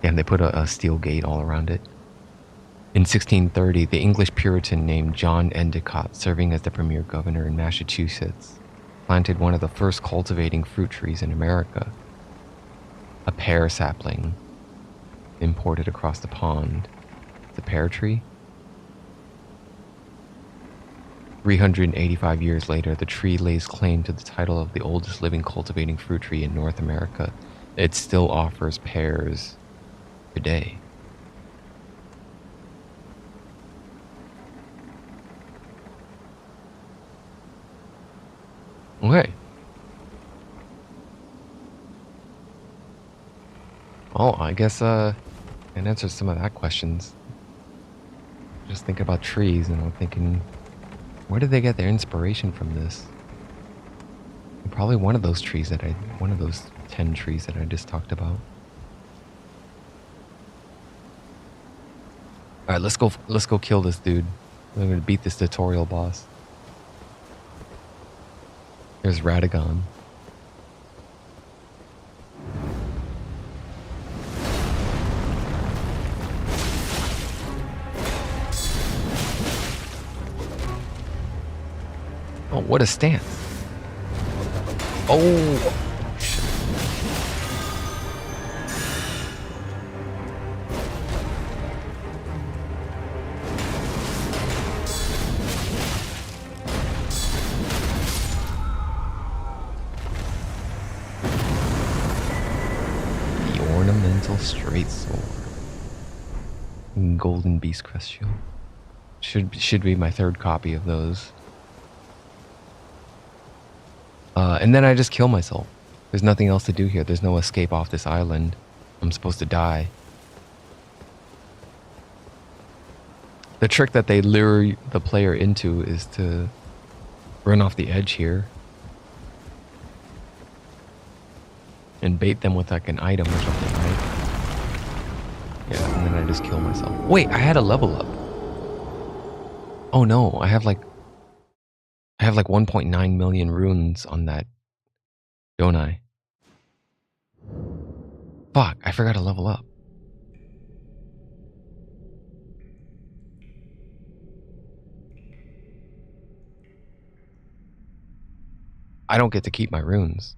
And they put a steel gate all around it. In 1630, the English Puritan named John Endicott, serving as the premier governor in Massachusetts, planted one of the first cultivating fruit trees in America. A pear sapling imported across the pond. It's a pear tree. 385 years later, the tree lays claim to the title of the oldest living cultivating fruit tree in North America. It still offers pears today. Okay. Well, I guess it answers some of that questions. Just thinking about trees, and I'm thinking, where did they get their inspiration from this? Probably one of those trees one of those 10 trees that I just talked about. All right, let's go kill this dude. I'm gonna beat this tutorial boss. There's Radagon. Oh, what a stance. Oh. The ornamental straight sword. Golden Beast Crest Shield. Should be my third copy of those. And then I just kill myself. There's nothing else to do here. There's no escape off this island. I'm supposed to die. The trick that they lure the player into is to run off the edge here and bait them with like an item or something, right? Yeah, and then I just kill myself. Wait, I had a level up. Oh no, I have like 1.9 million runes on that, don't I? Fuck, I forgot to level up. I don't get to keep my runes.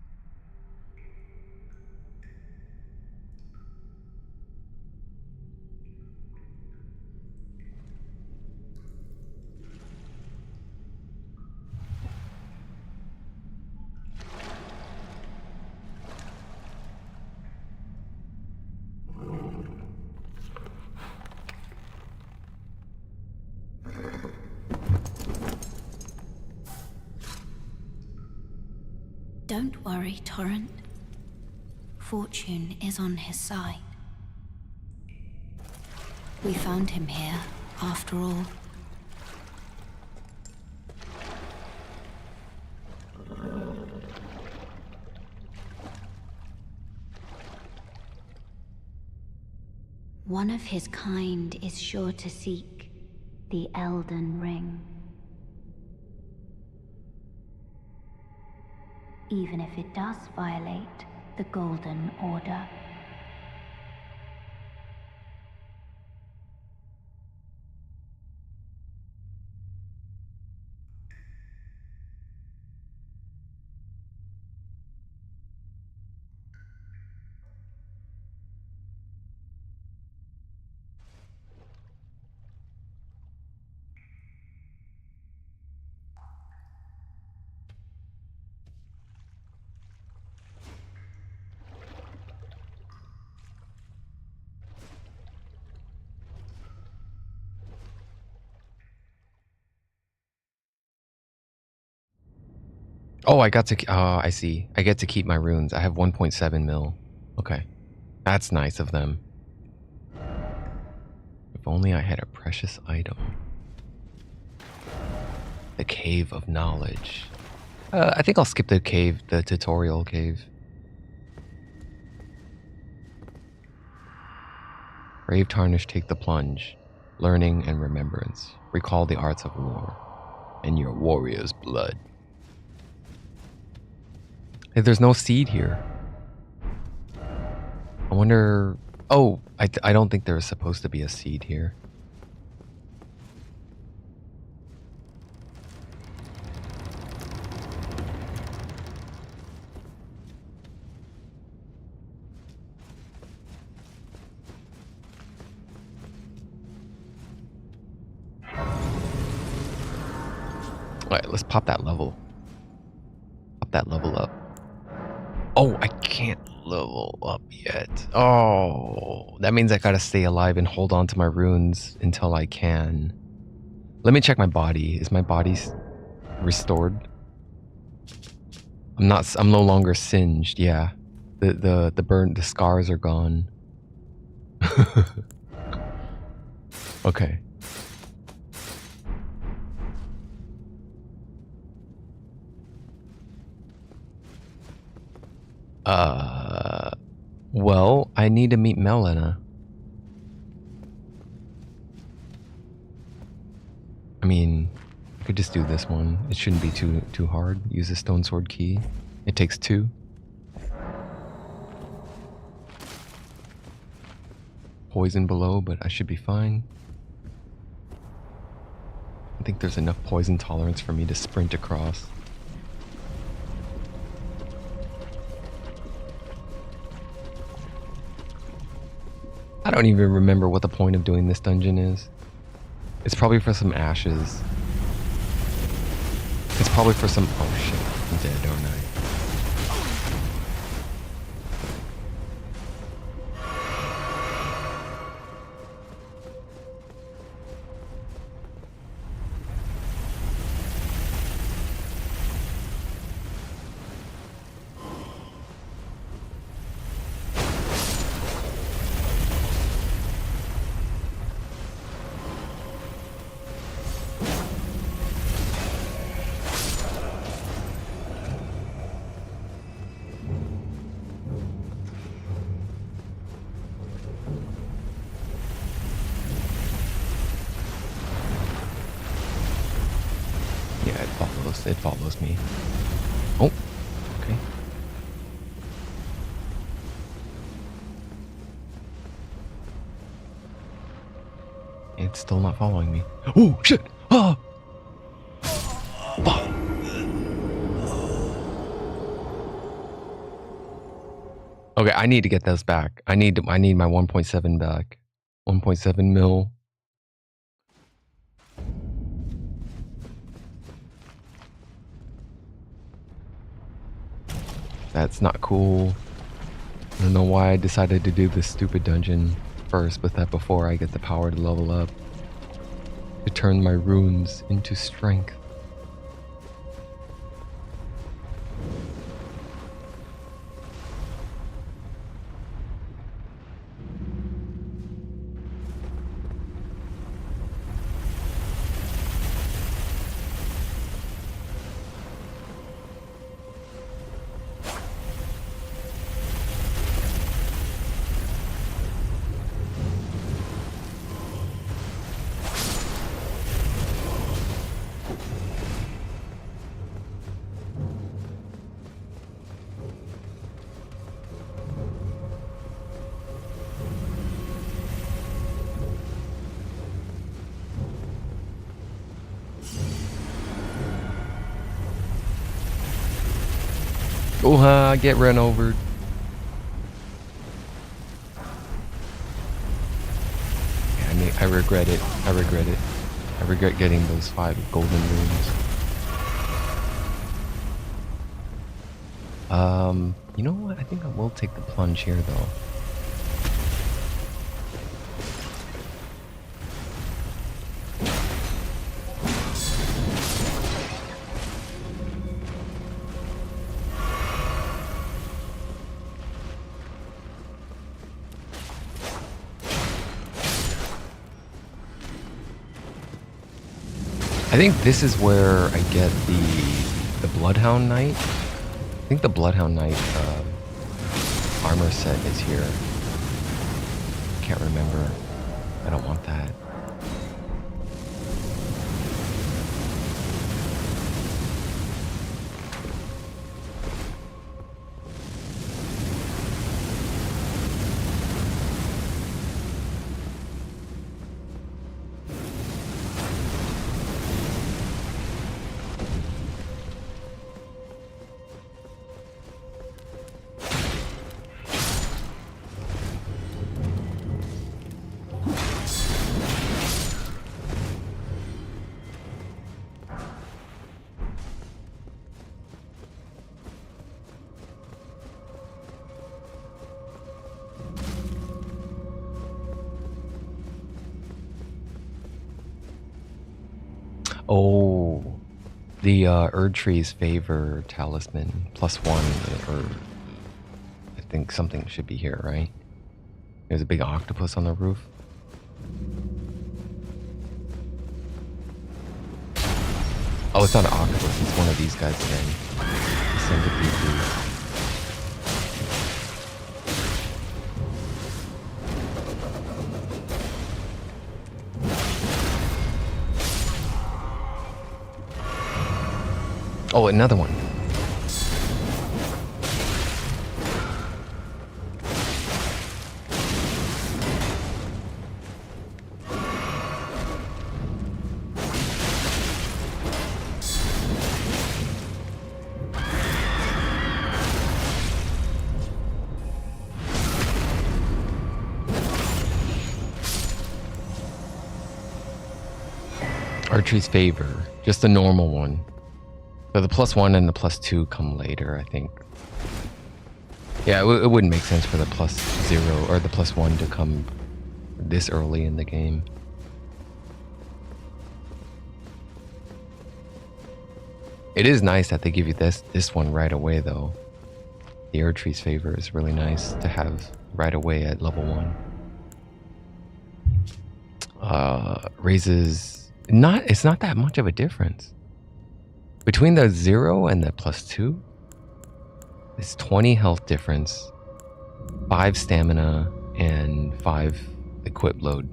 Don't worry, Torrent. Fortune is on his side. We found him here, after all. One of his kind is sure to seek the Elden Ring. Even if it does violate the Golden Order. Oh, I got to. I see. I get to keep my runes. I have 1.7 mil. Okay, that's nice of them. If only I had a precious item. The Cave of Knowledge. I think I'll skip the cave, the tutorial cave. Brave Tarnish, take the plunge. Learning and remembrance. Recall the arts of war. And your warrior's blood. Hey, there's no seed here. I wonder... Oh, I don't think there was supposed to be a seed here. Alright, let's pop that level. Pop that level up. Oh, I can't level up yet. Oh, that means I gotta stay alive and hold on to my runes until I can. Let me check my body. Is my body restored? I'm no longer singed. Yeah, the the scars are gone. Okay. Well, I need to meet Melina. I mean, I could just do this one. It shouldn't be too hard. Use the stone sword key. It takes 2. Poison below, but I should be fine. I think there's enough poison tolerance for me to sprint across. I don't even remember what the point of doing this dungeon is. It's probably for some ashes. It's probably for some... Oh shit, I'm dead, aren't I? It follows me. Oh, okay. It's still not following me. Oh, shit! Ah! Fuck! Okay, I need to get those back. I need my 1.7 back. 1.7 mil. That's not cool. I don't know why I decided to do this stupid dungeon first, but that before I get the power to level up. To turn my runes into strength. Oh, get run over. Yeah, I regret it. I regret it. I regret getting those 5 golden rooms. You know what? I think I will take the plunge here, though. I think this is where I get the Bloodhound Knight. I think the Bloodhound Knight armor set is here. Can't remember. I don't want that. Oh, the Erdtree's favor talisman +1, or I think something should be here, right? There's a big octopus on the roof. Oh, it's not an octopus. It's one of these guys again. The centipede. Oh, another one. Erdtree's favor, just a normal one. So the +1 and the +2 come later, I think. Yeah, it wouldn't make sense for the +0 or the +1 to come this early in the game. It is nice that they give you this one right away, though. The Erdtree's favor is really nice to have right away at level 1. Raises it's not that much of a difference. Between the 0 and the +2, it's 20 health difference, 5 stamina, and 5 equip load.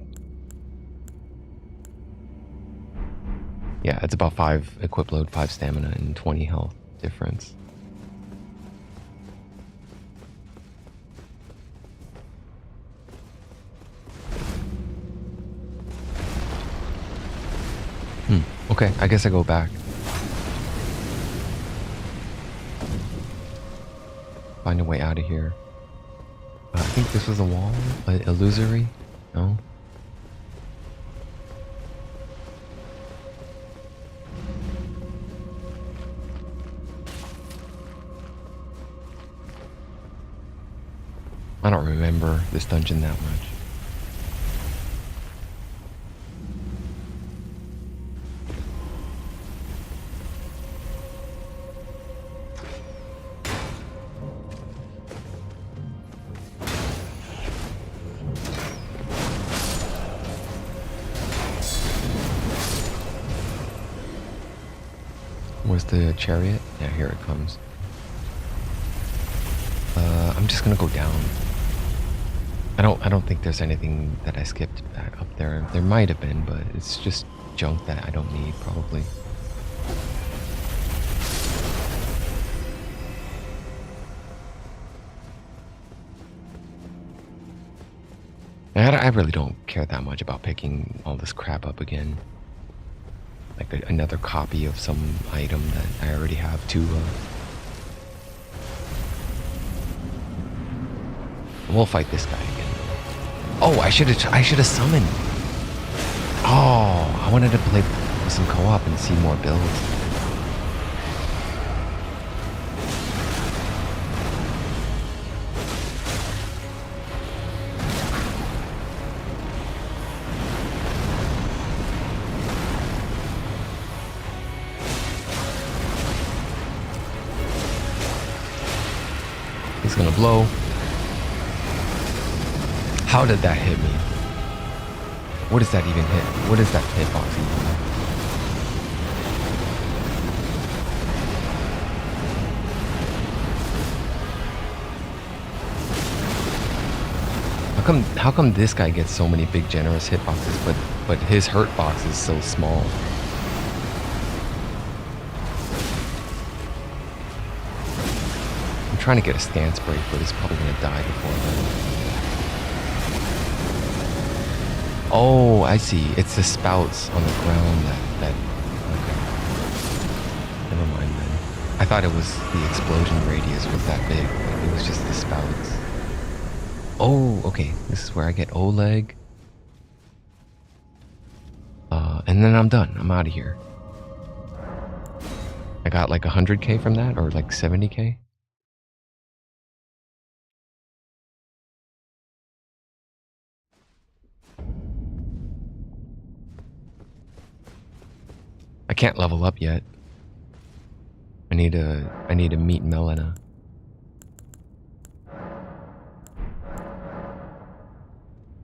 Yeah, it's about 5 equip load, 5 stamina, and 20 health difference. Okay, I guess I go back. Find a way out of here. I think this was a wall? Illusory? No? I don't remember this dungeon that much. Where's the chariot? Yeah, here it comes. I'm just gonna go down. I don't think there's anything that I skipped back up there. There might have been, but it's just junk that I don't need, probably. I really don't care that much about picking all this crap up again. Like another copy of some item that I already have to We'll fight this guy again. Oh, I should have summoned. Oh, I wanted to play some co-op and see more builds. He's gonna blow. How did that hit me? What does that even hit? What is that hitbox even? How come this guy gets so many big generous hitboxes, but his hurt box is so small? I'm trying to get a stance break, but he's probably gonna die before then. Oh, I see. It's the spouts on the ground that okay. Never mind then. I thought it was the explosion radius was that big, but it was just the spouts. Oh, okay. This is where I get Oleg. And then I'm done. I'm out of here. I got like 100k from that, or like 70k. I can't level up yet. I need to meet Melina.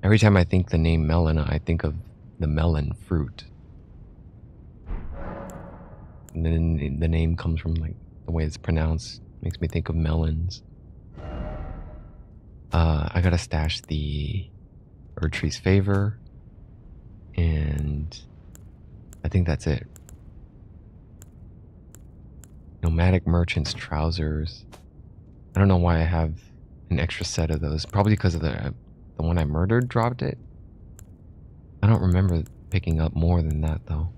Every time I think the name Melina, I think of the melon fruit. And then the name comes from like the way it's pronounced. Makes me think of melons. I gotta stash the Erdtree's favor. And I think that's it. Nomadic merchant's trousers. I don't know why I have an extra set of those. Probably because of the one I murdered dropped it. I don't remember picking up more than that though.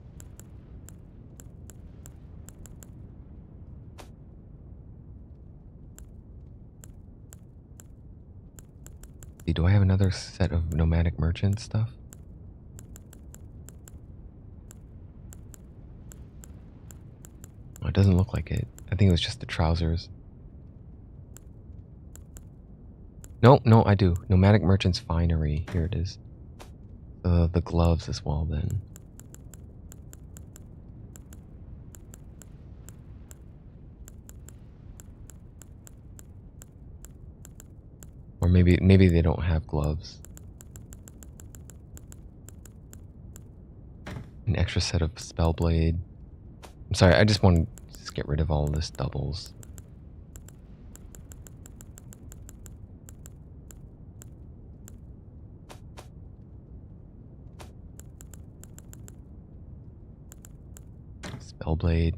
See, do I have another set of nomadic merchant stuff? Oh, it doesn't look like it. I think it was just the trousers. No, I do. Nomadic merchant's finery. Here it is. The gloves as well then. Or maybe they don't have gloves. An extra set of spellblade. I'm sorry, I just want to just get rid of all this doubles. Spellblade.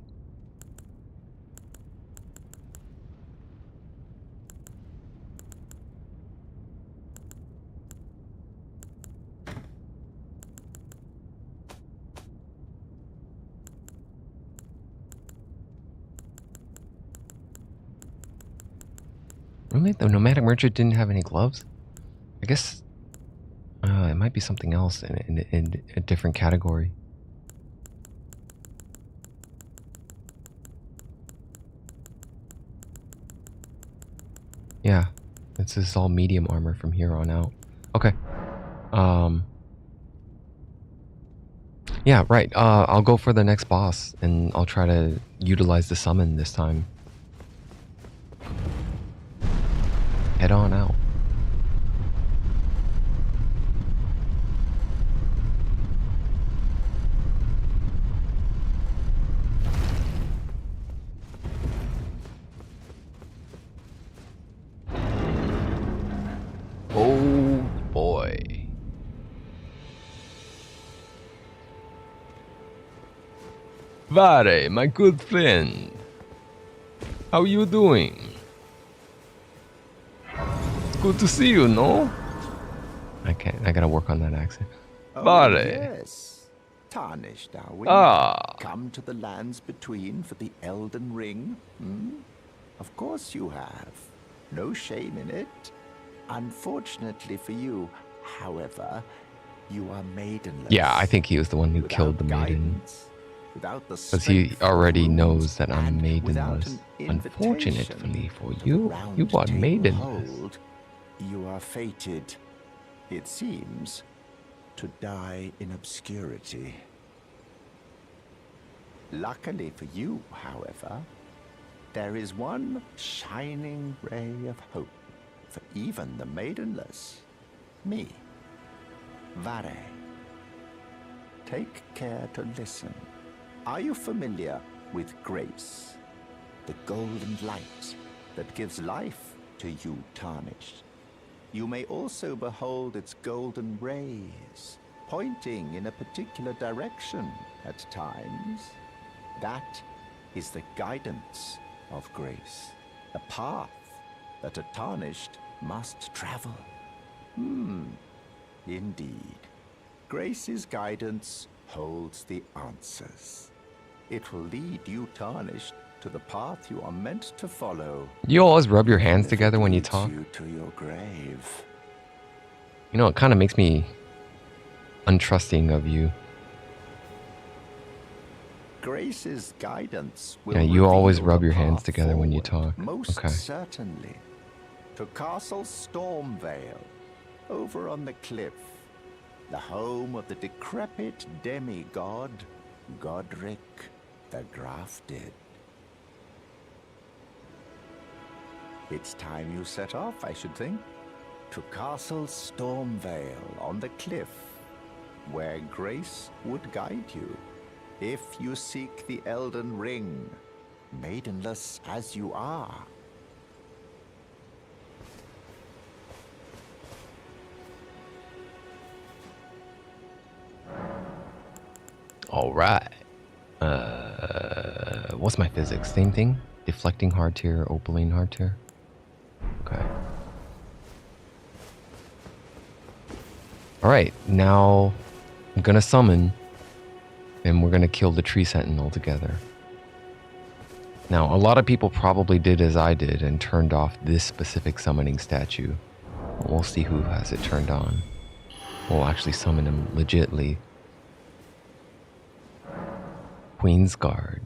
Really? The nomadic merchant didn't have any gloves? I guess it might be something else in a different category. Yeah, this is all medium armor from here on out. Okay. Yeah, right. I'll go for the next boss and I'll try to utilize the summon this time. Head on out. Oh boy. Vare, my good friend. How you doing? Good to see you, no? I gotta work on that accent. Vare. Yes. Tarnished, are we? Ah. Come to the lands between for the Elden Ring? Hmm? Of course you have. No shame in it. Unfortunately for you, however, you are maidenless. Yeah, I think he was the one who killed the maiden. Guidance, without the Because he strength of already runes, knows that I'm and without maidenless. an Unfortunately invitation for to the you, you round are table maidenless. hold, you are fated, it seems, to die in obscurity. Luckily for you, however, there is one shining ray of hope for even the maidenless. Me. Vare. Take care to listen. Are you familiar with grace? The golden light that gives life to you tarnished. You may also behold its golden rays, pointing in a particular direction at times. That is the guidance of grace, a path that a tarnished must travel. Indeed. Grace's guidance holds the answers. It will lead you tarnished to the path you are meant to follow. You always rub your hands If it together when you leads talk. you to your grave. You know, it kind of makes me untrusting of you. Grace's guidance will Yeah, you always reveal rub the your hands path together when you forward, talk. Most Okay. certainly. To Castle Stormvale, over on the cliff, the home of the decrepit demigod, Godric the Grafted. It's time you set off, I should think, to Castle Stormvale on the cliff, where Grace would guide you. If you seek the Elden Ring, maidenless as you are. All right. What's my physics? Same thing? Deflecting hard tier, opaline hard tier? Okay. All right, now I'm gonna summon, and we're gonna kill the tree sentinel together. Now, a lot of people probably did as I did and turned off this specific summoning statue. We'll see who has it turned on. We'll actually summon him legitly. Queen's Guard.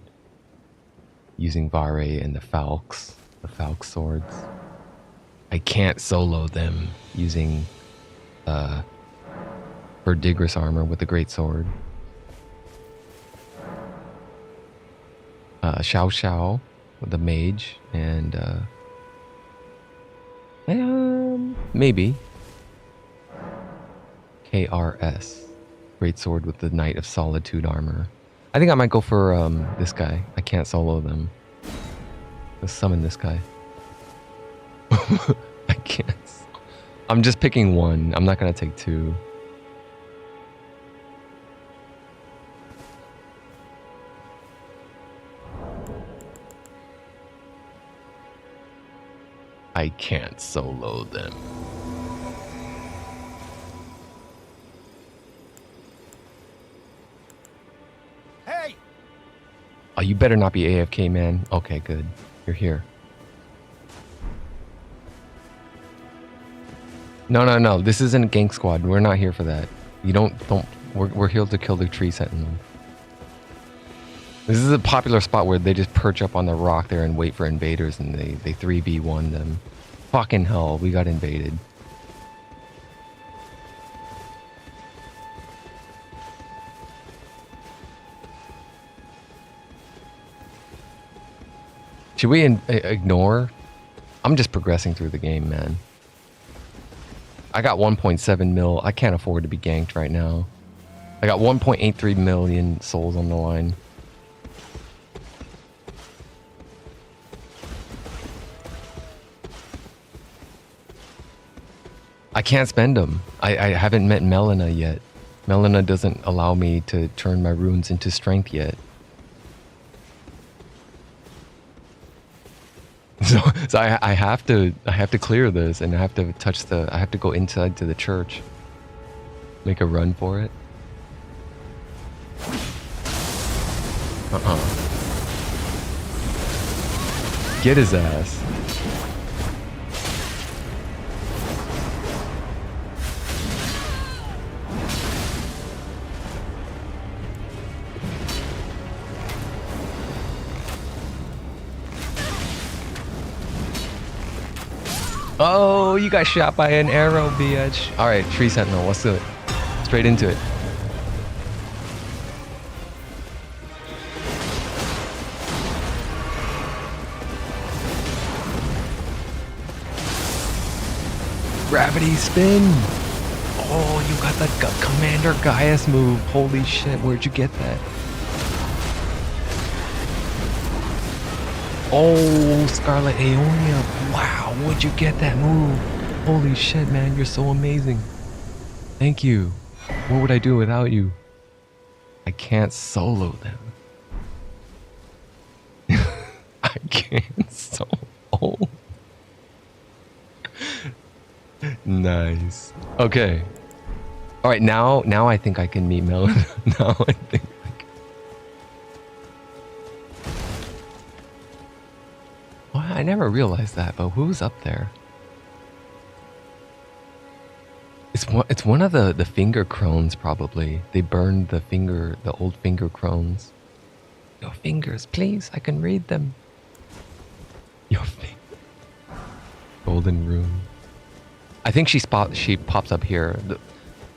Using Vare and the Falk swords. I can't solo them using Verdigris armor with the great sword. Xiao Xiao with the mage and maybe KRS, great sword with the Knight of Solitude armor. I think I might go for this guy. I can't solo them. Let's summon this guy. I can't. I'm just picking one. I'm not gonna take two. I can't solo them. Hey! Oh, you better not be AFK, man. Okay, good. You're here. No. This isn't a gank squad. We're not here for that. You don't. We're here to kill the tree sentinel. This is a popular spot where they just perch up on the rock there and wait for invaders, and they 3v1 them. Fucking hell, we got invaded. Should we ignore? I'm just progressing through the game, man. I got 1.7 mil. I can't afford to be ganked right now. I got 1.83 million souls on the line. I can't spend them. I haven't met Melina yet. Melina doesn't allow me to turn my runes into strength yet. So I have to clear this, and I have to go inside to the church. Make a run for it. Get his ass. Oh, you got shot by an arrow, bitch. All right, tree sentinel. Let's do it. Straight into it. Gravity spin. Oh, you got the Commander Gaius move. Holy shit, where'd you get that? Oh, Scarlet Aeonia. Wow, where'd you get that move? Holy shit, man, you're so amazing. Thank you. What would I do without you? I can't solo them. I can't solo. Nice. Okay. All right, now I think I can meet Melon. Now I think. Well, I never realized that, but who's up there? It's one of the finger crones probably. They burned the old finger crones. Your fingers, please. I can read them. Your finger. Golden rune. I think she pops up here.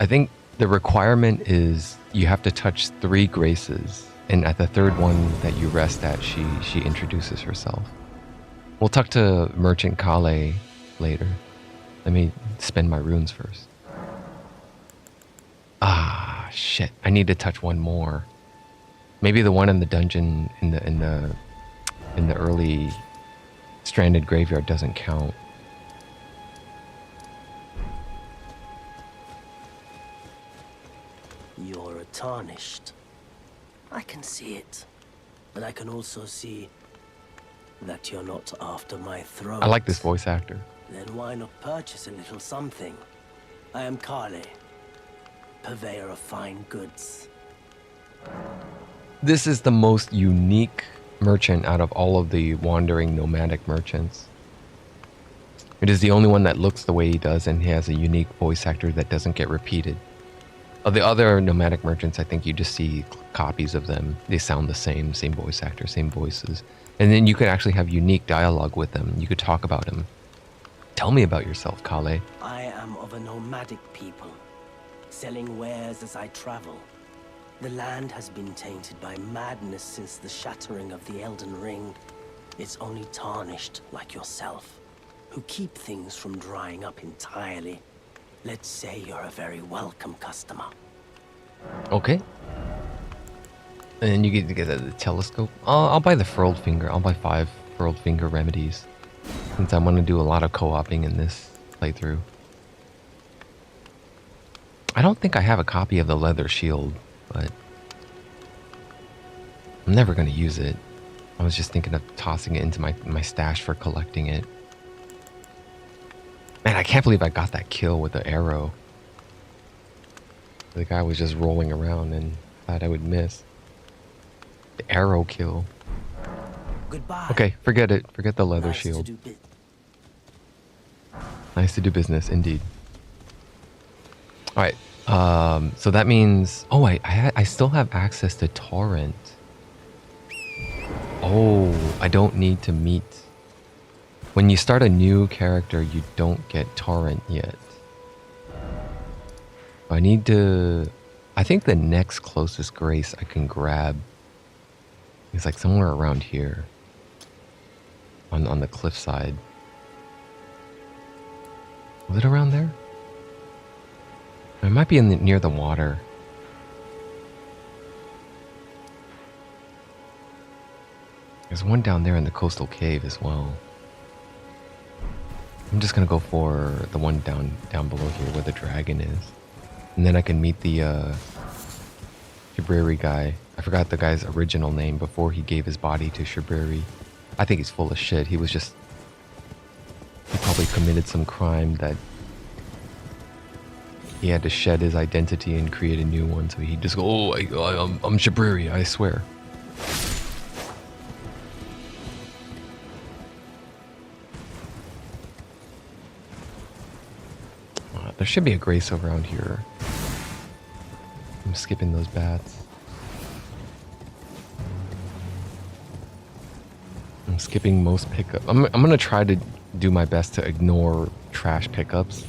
I think the requirement is you have to touch 3 graces, and at the 3rd one that you rest at, she introduces herself. We'll talk to Merchant Kale later. Let me spend my runes first. Ah, shit! I need to touch one more. Maybe the one in the dungeon in the early stranded graveyard doesn't count. You're tarnished. I can see it. But I can also see that you're not after my throat. I like this voice actor. Then why not purchase a little something? I am Kale, purveyor of fine goods. This is the most unique merchant out of all of the wandering nomadic merchants. It is the only one that looks the way he does, and he has a unique voice actor that doesn't get repeated. Of the other nomadic merchants, I think you just see copies of them. They sound the same voice actor, same voices. And then you could actually have unique dialogue with them. You could talk about him. Tell me about yourself, Kale. I am of a nomadic people, selling wares as I travel. The land has been tainted by madness since the shattering of the Elden Ring. It's only tarnished like yourself, who keep things from drying up entirely. Let's say you're a very welcome customer. Okay. And then you get to get the telescope. I'll buy the furled finger. I'll buy 5 furled finger remedies, since I want to do a lot of co-oping in this playthrough. I don't think I have a copy of the leather shield, but I'm never going to use it. I was just thinking of tossing it into my stash for collecting it. Man, I can't believe I got that kill with the arrow. The guy was just rolling around and thought I would miss. The arrow kill. Goodbye. Okay, forget it. Forget the leather shield. Nice to do business, indeed. Alright, so that means... Oh, I still have access to Torrent. Oh, I don't need to meet... When you start a new character, you don't get Torrent yet. I need to... I think the next closest grace I can grab is like somewhere around here. On the cliffside. Was it around there? It might be near the water. There's one down there in the coastal cave as well. I'm just gonna go for the one down below here where the dragon is. And then I can meet the Shibriri guy. I forgot the guy's original name before he gave his body to Shibriri. I think he's full of shit. He probably committed some crime that he had to shed his identity and create a new one. So he just go, oh, I'm Shibriri, I swear. There should be a grace around here. I'm skipping those bats. I'm skipping most pickup. I'm gonna try to do my best to ignore trash pickups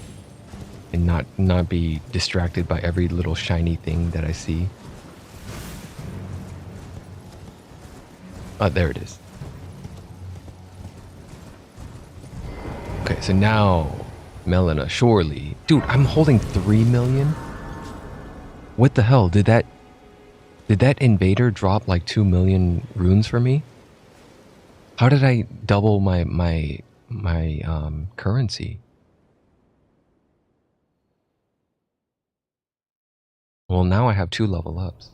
and not be distracted by every little shiny thing that I see. Oh, there it is. Okay, so now Melina, surely. Dude, I'm holding 3 million? What the hell? Did that invader drop like 2 million runes for me? How did I double my currency? Well, now I have 2 level ups.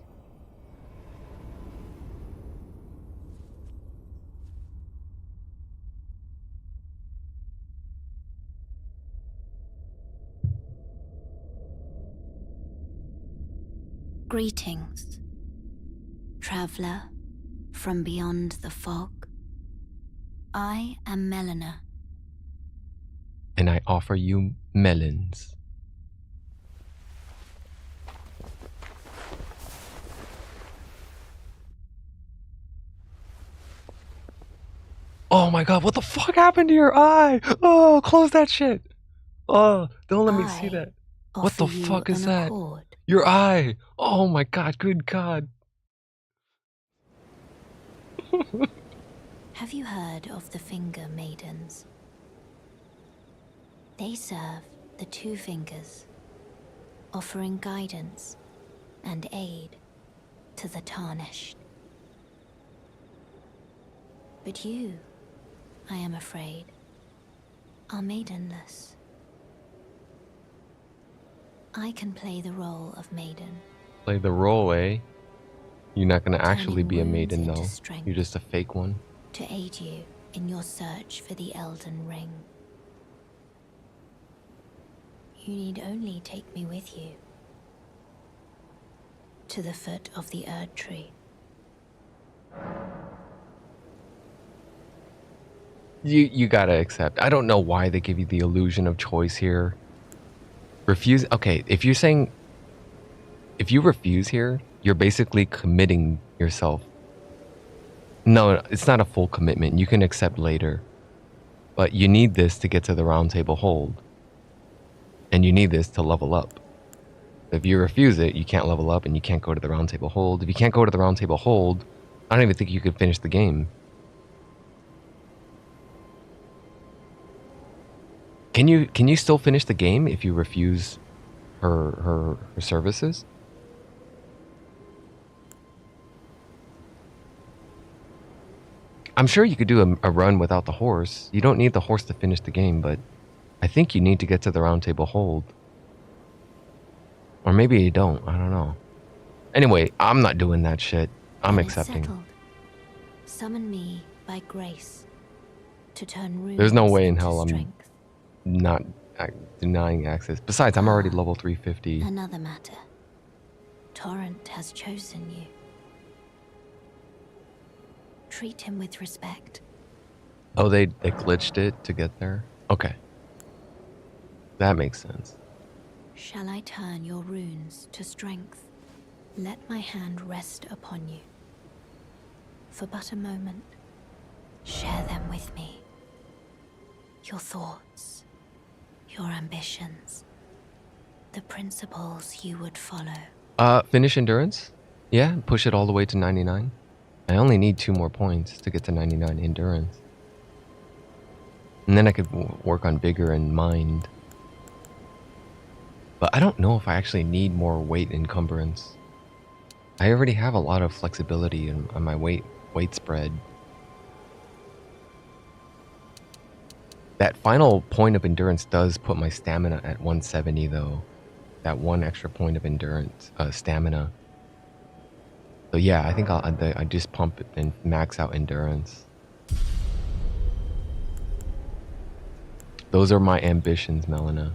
Greetings, traveler from beyond the fog. I am Melina. And I offer you melons. Oh my god, what the fuck happened to your eye? Oh, close that shit. Oh, don't let me see that. What the fuck is that? Your eye. Oh my god, good god. Have you heard of the Finger Maidens? They serve the two fingers, offering guidance and aid to the tarnished. But you, I am afraid, are maidenless. I can play the role of maiden. Play the role, eh? You're not gonna actually be a maiden, though. Strength. You're just a fake one. To aid you in your search for the Elden Ring. You need only take me with you to the foot of the Erdtree. You gotta accept. I don't know why they give you the illusion of choice here. Refuse. Okay, if you're saying, if you refuse here, you're basically committing yourself. No, it's not a full commitment. You can accept later. But you need this to get to the round table hold. And you need this to level up. If you refuse it, you can't level up and you can't go to the round table hold. If you can't go to the round table hold, I don't even think you could finish the game. Can you still finish the game if you refuse her services? I'm sure you could do a run without the horse. You don't need the horse to finish the game, but I think you need to get to the round table hold. Or maybe you don't. I don't know. Anyway, I'm not doing that shit. I'm accepting. Settled. Summon me by grace to turn runes. There's no way in hell I'm strength. not denying access. Besides, I'm already level 350. Another matter. Torrent has chosen you. Treat him with respect. Oh, they glitched it to get there? Okay. That makes sense. Shall I turn your runes to strength? Let my hand rest upon you. For but a moment, share them with me. Your thoughts, your ambitions, the principles you would follow. Finish endurance? Yeah, push it all the way to 99. I only need 2 more points to get to 99 endurance. And then I could work on vigor and mind. But I don't know if I actually need more weight encumbrance. I already have a lot of flexibility on my weight spread. That final point of endurance does put my stamina at 170 though. That 1 extra point of endurance, stamina. So yeah, I think I just pump it and max out endurance. Those are my ambitions, Melina.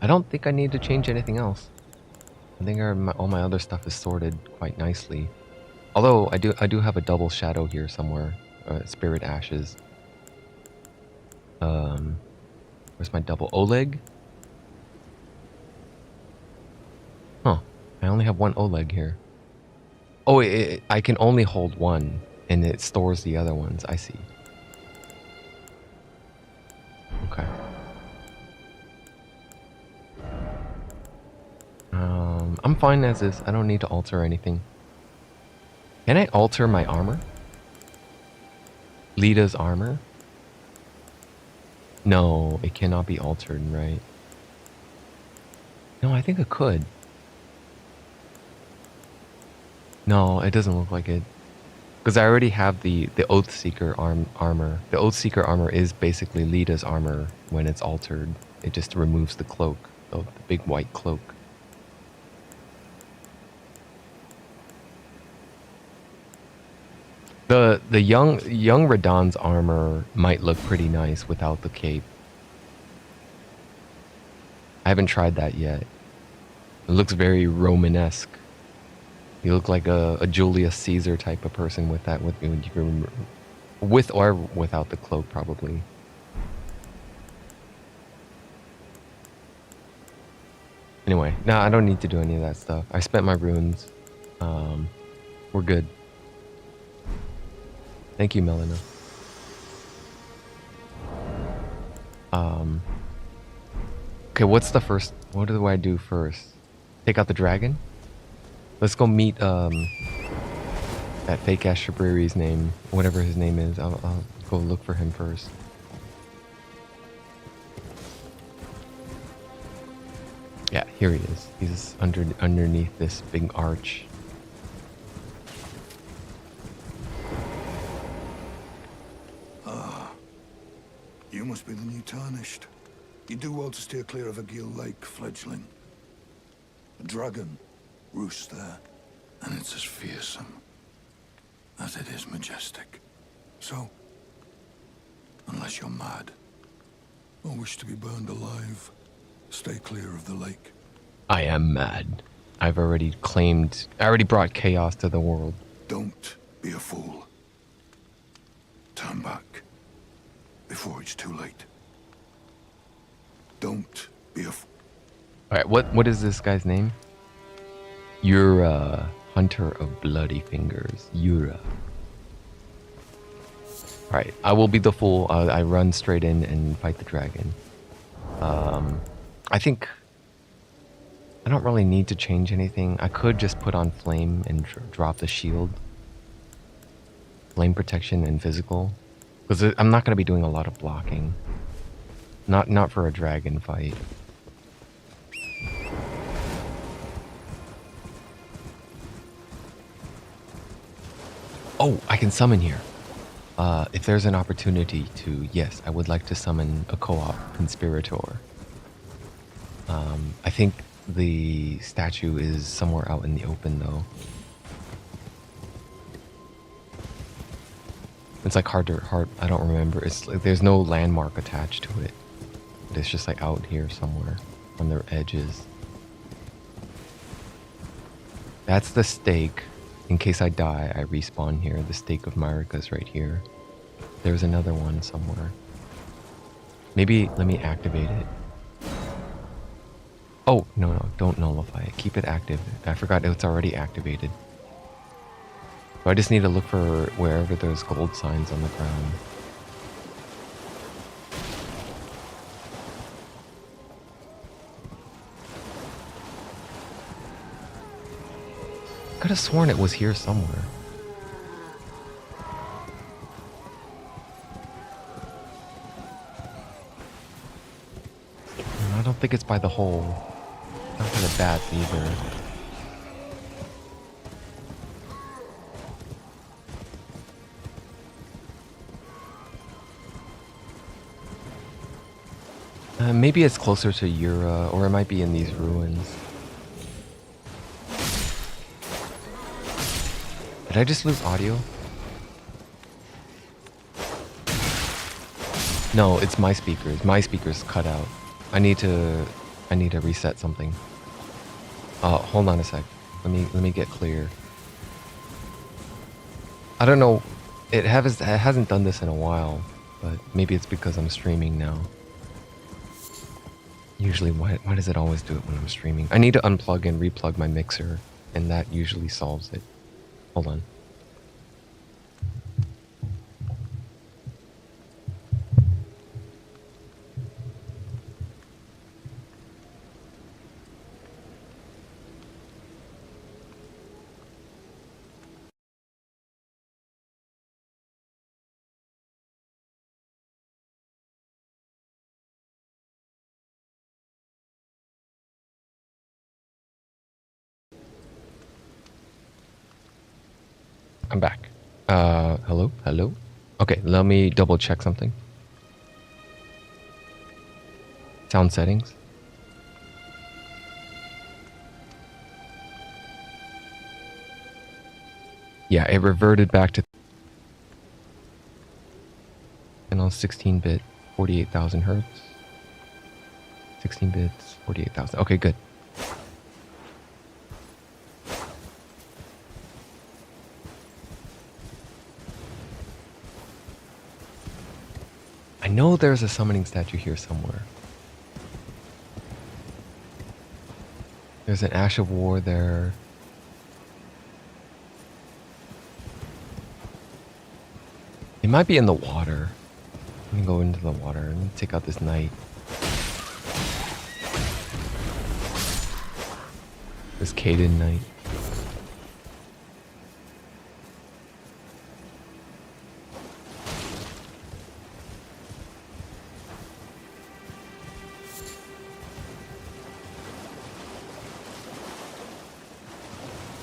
I don't think I need to change anything else. I think all my other stuff is sorted quite nicely. Although I do have a double shadow here somewhere, spirit ashes. Where's my double Oleg? Huh, I only have 1 Oleg here. Oh, I can only hold one, and it stores the other ones. I see. Okay. I'm fine as is. I don't need to alter anything. Can I alter my armor? Lita's armor? No, it cannot be altered, right? No, I think it could. No, it doesn't look like it. Because I already have the Oathseeker armor. The Oathseeker armor is basically Lita's armor when it's altered. It just removes the cloak, the big white cloak. The young Radahn's armor might look pretty nice without the cape. I haven't tried that yet. It looks very Romanesque. You look like a Julius Caesar type of person with that, with or without the cloak, probably. Anyway, no, I don't need to do any of that stuff. I spent my runes. We're good. Thank you, Melina. Okay, what's the first? What do I do first? Take out the dragon? Let's go meet that fake ass Shabriri's name, whatever his name is. I'll go look for him first. Yeah, here he is. He's underneath this big arch. You must be the new Tarnished. You do well to steer clear of a Gil Lake fledgling. A dragon roosts there, and it's as fearsome as it is majestic. So, unless you're mad or wish to be burned alive, stay clear of the lake. I am mad. I already brought chaos to the world. Don't be a fool. Turn back before it's too late. Don't be a fool. Alright, what is this guy's name? Yura, Hunter of Bloody Fingers. Yura. Alright, I will be the fool. I run straight in and fight the dragon. I think I don't really need to change anything. I could just put on flame and drop the shield. Flame protection and physical. Because I'm not going to be doing a lot of blocking. Not for a dragon fight. Oh, I can summon here. If there's an opportunity to, yes, I would like to summon a co-op conspirator. I think the statue is somewhere out in the open, though. It's like hard. I don't remember. It's like there's no landmark attached to it. It's just like out here somewhere on their edges. That's the stake. In case I die, I respawn here. The stake of Marika's right here. There's another one somewhere. Maybe let me activate it. Oh, no, don't nullify it. Keep it active. I forgot it's already activated. So I just need to look for wherever there's gold signs on the ground. Could have sworn it was here somewhere. I don't think it's by the hole. Not by the bats either. Maybe it's closer to Yura, or it might be in these ruins. Did I just lose audio? No, it's my speakers. My speakers cut out. I need to reset something. Hold on a sec. Let me get clear. I don't know. It hasn't done this in a while, but maybe it's because I'm streaming now. Usually, why does it always do it when I'm streaming? I need to unplug and replug my mixer, and that usually solves it. Hold on. I'm back. Hello? Hello? Okay, let me double check something. Sound settings. Yeah, it reverted back to and on 16-bit, 48,000 hertz. 16 bits, 48,000. Okay, good. I know there's a summoning statue here somewhere. There's an Ash of War there. It might be in the water. Let me go into the water and take out this knight. This Caden knight.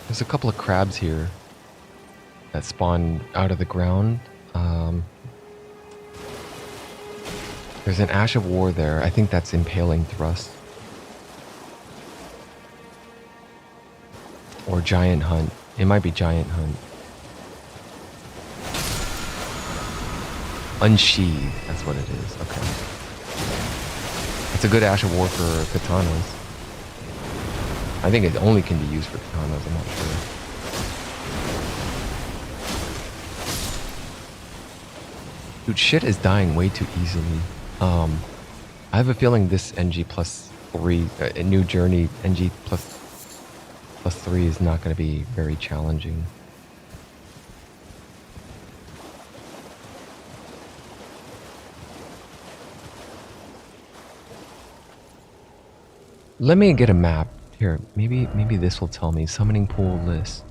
There's a couple of crabs here that spawn out of the ground. There's an Ash of War there. I think that's Impaling Thrust. Or Giant Hunt. It might be Giant Hunt. Unsheathed. That's what it is. Okay. It's a good Ash of War for katanas. I think it only can be used for katanas. I'm not sure. Dude, shit is dying way too easily. I have a feeling this NG plus 3, a new journey NG plus 3 is not going to be very challenging. Let me get a map. Here, maybe this will tell me. Summoning pool list.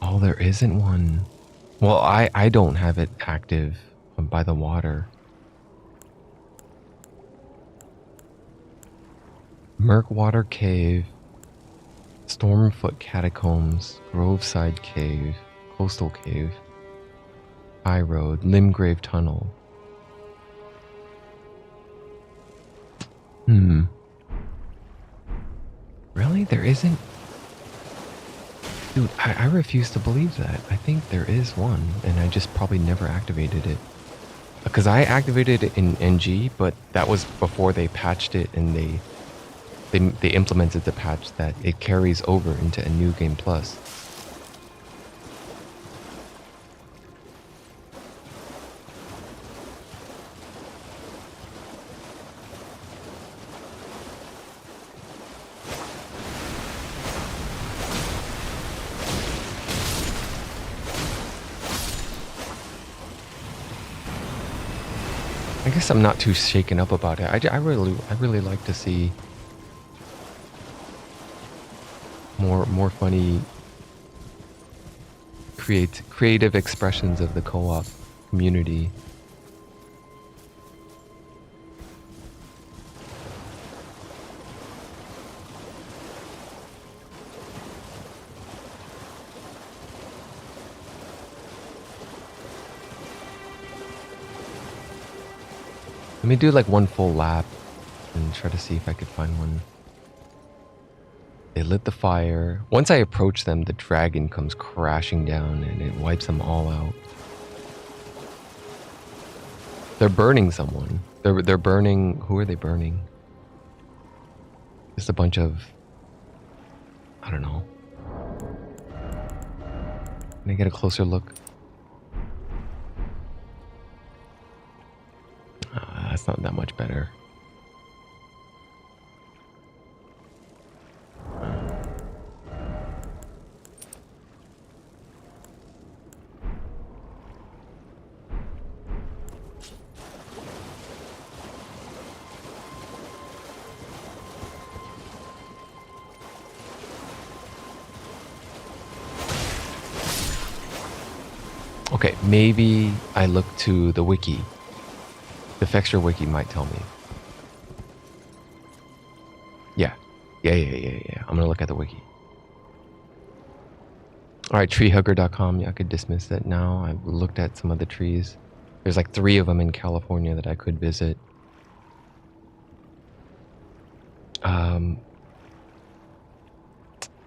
Oh, there isn't one. Well, I don't have it active by the water. Murkwater Cave, Stormfoot Catacombs, Groveside Cave, Coastal Cave, High Road, Limgrave Tunnel. Really? There isn't? Dude, I refuse to believe that. I think there is one, and I just probably never activated it. Because I activated it in NG, but that was before they patched it and they implemented the patch that it carries over into a new game plus. I guess I'm not too shaken up about it. I really like to see more funny creative expressions of the co-op community. Let me do like one full lap and try to see if I could find one. They lit the fire. Once I approach them, the dragon comes crashing down and it wipes them all out. They're burning someone. They're burning. Who are they burning? Just a bunch of, I don't know. Can I get a closer look? That's not that much better. Okay, maybe I look to the wiki. The Fexture wiki might tell me. Yeah. Yeah. I'm gonna look at the wiki. Alright, treehugger.com. Yeah, I could dismiss that now. I've looked at some of the trees. There's like 3 of them in California that I could visit.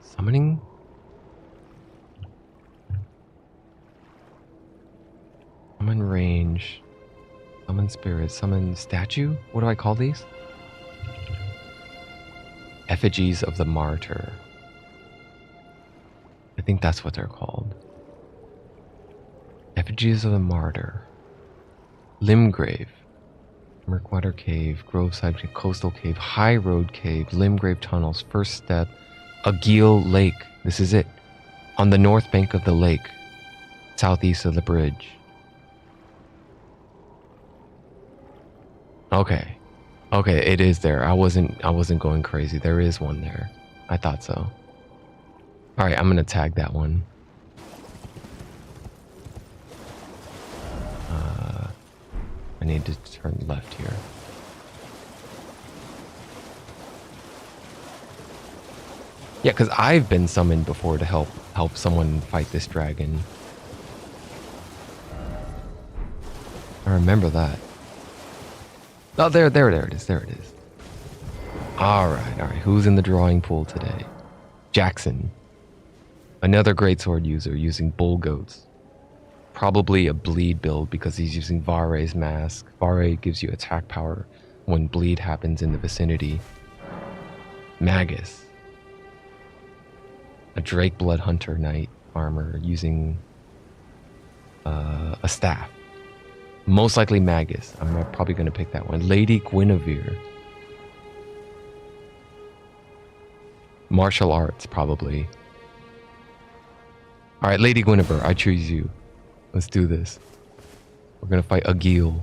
Summoning? Summon range. Summon spirit. Summon statue? What do I call these? Effigies of the martyr. I think that's what they're called. Effigies of the martyr. Limgrave. Murkwater Cave, Groveside Coastal Cave, High Road Cave, Limgrave Tunnels, First Step, Agil Lake. This is it. On the north bank of the lake, southeast of the bridge. Okay. Okay, it is there. I wasn't going crazy. There is one there. I thought so. Alright, I'm gonna tag that one. I need to turn left here. Yeah, because I've been summoned before to help someone fight this dragon. I remember that. Oh, there it is. There it is. All right. Who's in the drawing pool today? Jackson. Another greatsword user using bull goats. Probably a bleed build because he's using Vare's mask. Vare gives you attack power when bleed happens in the vicinity. Magus. A Drake Blood Hunter Knight armor using a staff. Most likely Magus. I'm probably going to pick that one. Lady Guinevere. Martial arts, probably. Alright, Lady Guinevere, I choose you. Let's do this. We're going to fight Agil.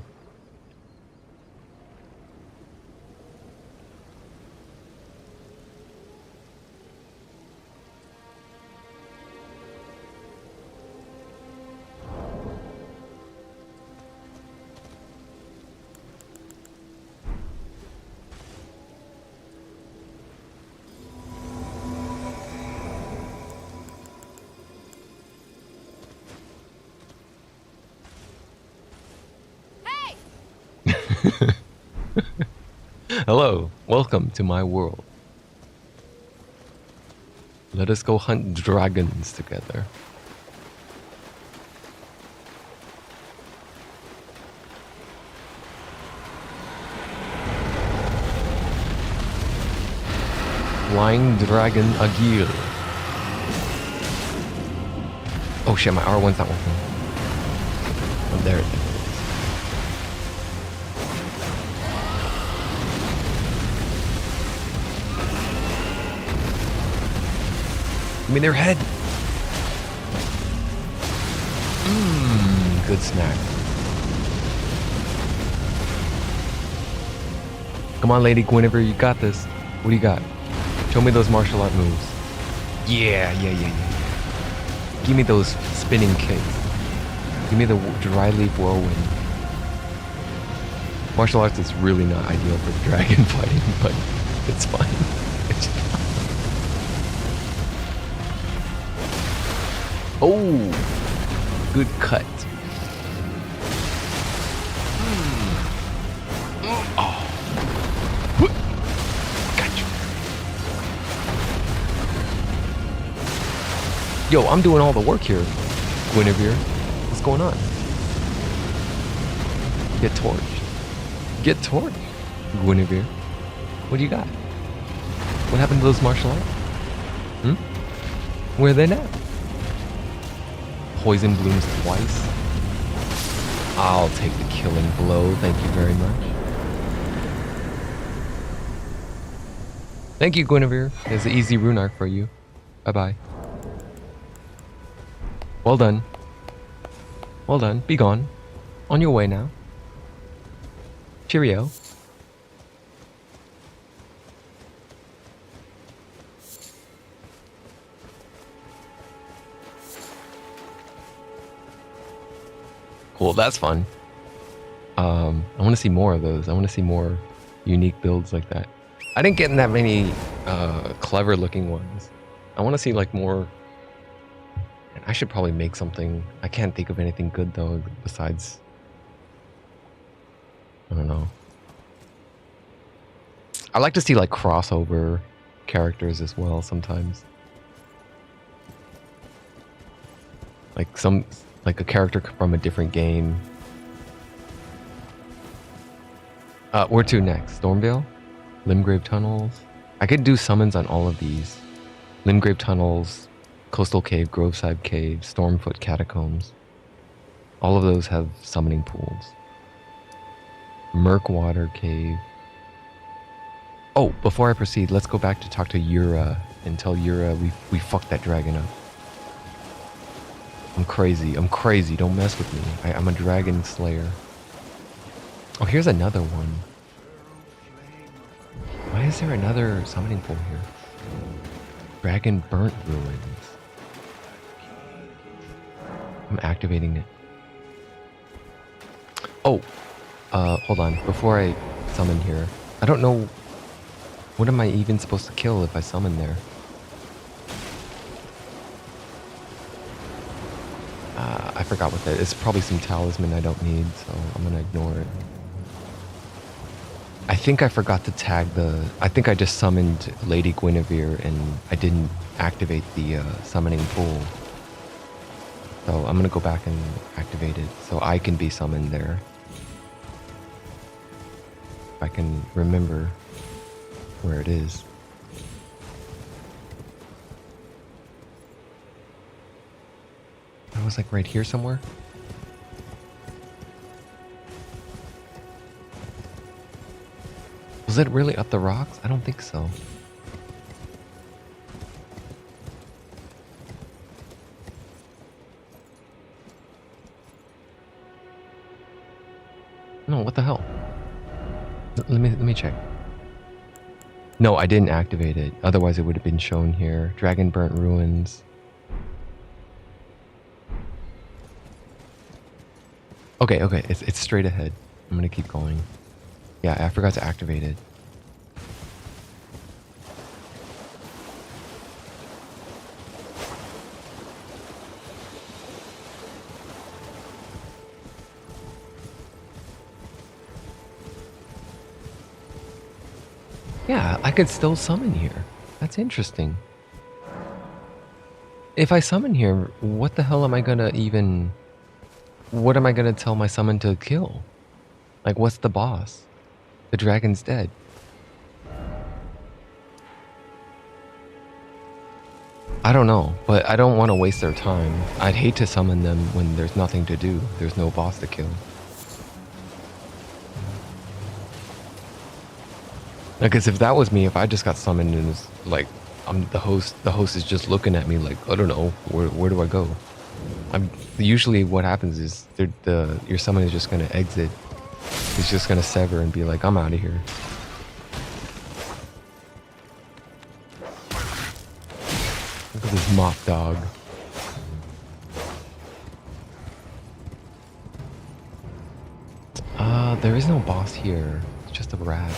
Hello, welcome to my world. Let us go hunt dragons together. Flying Dragon Agil. Oh shit, my R1's not working. Oh, there it is. Give me their head. Good snack. Come on, Lady Guinevere, you got this. What do you got? Show me those martial art moves. Yeah. Give me those spinning kicks. Give me the dry leaf whirlwind. Martial arts is really not ideal for dragon fighting, but it's fine. It's fine. Oh, good cut. Oh. Gotcha. Yo, I'm doing all the work here, Guinevere. What's going on? Get torched. Get torched, Guinevere. What do you got? What happened to those martial arts? Where are they now? Poison blooms twice. I'll take the killing blow, thank you very much. Thank you, Guinevere. There's an easy rune arc for you. Bye-bye. Well done. Well done. Be gone. On your way now. Cheerio. Cool, that's fun. I want to see more of those. I want to see more unique builds like that. I didn't get in that many clever looking ones. I want to see like more. And I should probably make something. I can't think of anything good though besides, I don't know. I like to see like crossover characters as well sometimes. Like a character from a different game. Where to next? Stormvale? Limgrave Tunnels? I could do summons on all of these. Limgrave Tunnels, Coastal Cave, Groveside Cave, Stormfoot Catacombs. All of those have summoning pools. Murkwater Cave. Oh, before I proceed, let's go back to talk to Yura and tell Yura we fucked that dragon up. I'm crazy. Don't mess with me. I'm a dragon slayer. Oh, here's another one. Why is there another summoning pool here? Dragon Burnt Ruins. I'm activating it. Oh, hold on. Before I summon here, I don't know. What am I even supposed to kill if I summon there? I forgot what that is. It's probably some talisman I don't need, so I'm gonna ignore it. I think I forgot to tag I think I just summoned Lady Guinevere and I didn't activate the summoning pool. So I'm gonna go back and activate it so I can be summoned there. If I can remember where it is. I was like right here somewhere. Was it really up the rocks? I don't think so. No, what the hell? Let me check. No, I didn't activate it. Otherwise it would have been shown here. Dragon Burnt Ruins. Okay, it's straight ahead. I'm gonna keep going. Yeah, I forgot to activate it. Yeah, I could still summon here. That's interesting. If I summon here, what the hell am I gonna even... What am I gonna tell my summon to kill? Like, what's the boss? The dragon's dead. I don't know, but I don't want to waste their time. I'd hate to summon them when there's nothing to do. There's no boss to kill. Because if that was me, if I just got summoned and it's like I'm the host is just looking at me like, I don't know, where do I go? Usually what happens is your summon is just gonna exit. He's just gonna sever and be like, I'm out of here. Look at this mop dog. There is no boss here. It's just a rat.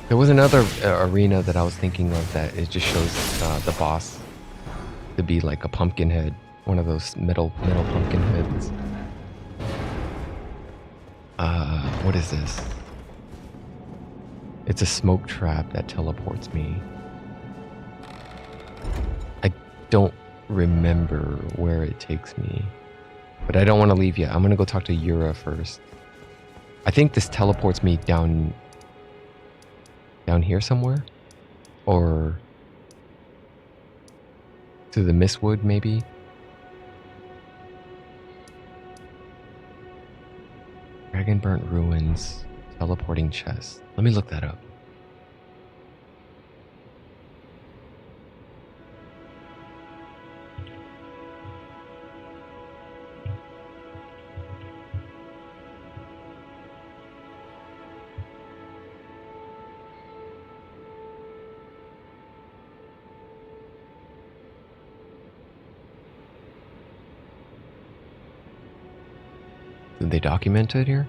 There was another arena that I was thinking of that it just shows the boss to be like a pumpkin head, one of those metal pumpkin heads. What is this? It's a smoke trap that teleports me. I don't remember where it takes me, but I don't want to leave yet. I'm gonna go talk to Yura first. I think this teleports me down here somewhere, or to the Mistwood maybe. Dragon Burnt Ruins, teleporting chest. Let me look that up. Did they document it here?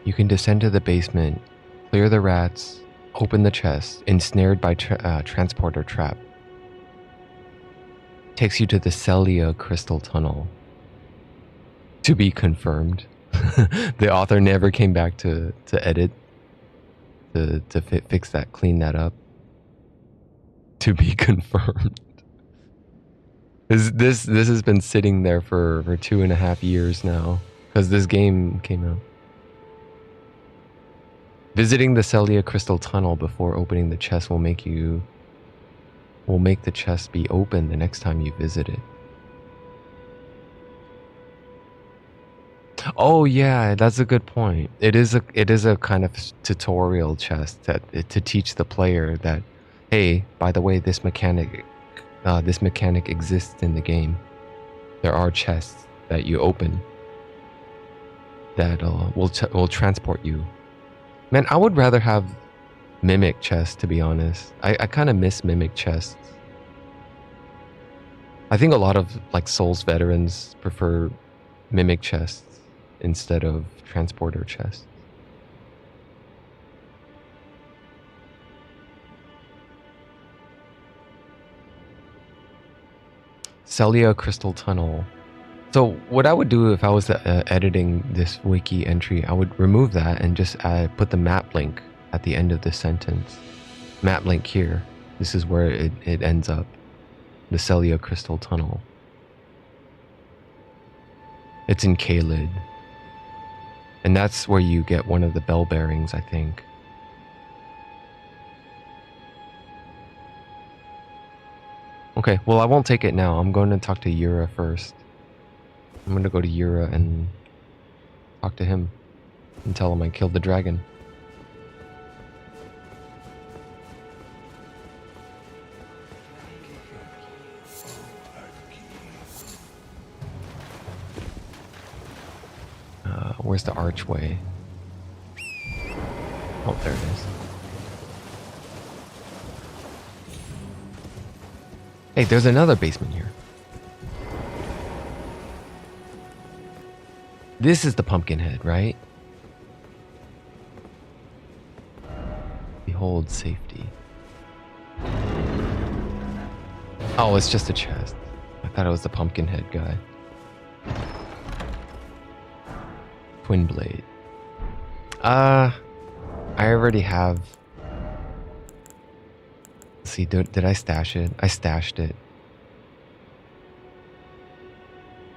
You can descend to the basement, clear the rats, open the chest, ensnared by transporter trap. Takes you to the Celia crystal tunnel. To be confirmed. The author never came back to edit, to fix that, clean that up. To be confirmed. This has been sitting there for 2.5 years now, because this game came out. Visiting the Celia crystal tunnel before opening the chest will make the chest be open the next time you visit it. Oh yeah, that's a good point. It is a kind of tutorial chest to teach the player that, hey, by the way, this mechanic exists in the game. There are chests that you open that will transport you. Man, I would rather have mimic chests, to be honest. I kind of miss mimic chests. I think a lot of like Souls veterans prefer mimic chests instead of transporter chests. Celia Crystal Tunnel. So what I would do if I was editing this wiki entry, I would remove that and just put the map link at the end of the sentence. Map link here. This is where it ends up. The Celia Crystal Tunnel. It's in Caelid. And that's where you get one of the bell bearings, I think. Okay, well I won't take it now. I'm going to talk to Yura first. I'm going to go to Yura and talk to him and tell him I killed the dragon. Where's the archway? Oh, there it is. Hey, there's another basement here. This is the pumpkin head, right? Behold safety. Oh, it's just a chest. I thought it was the pumpkin head guy. Twin blade. I already have. Let's see, did I stash it? I stashed it.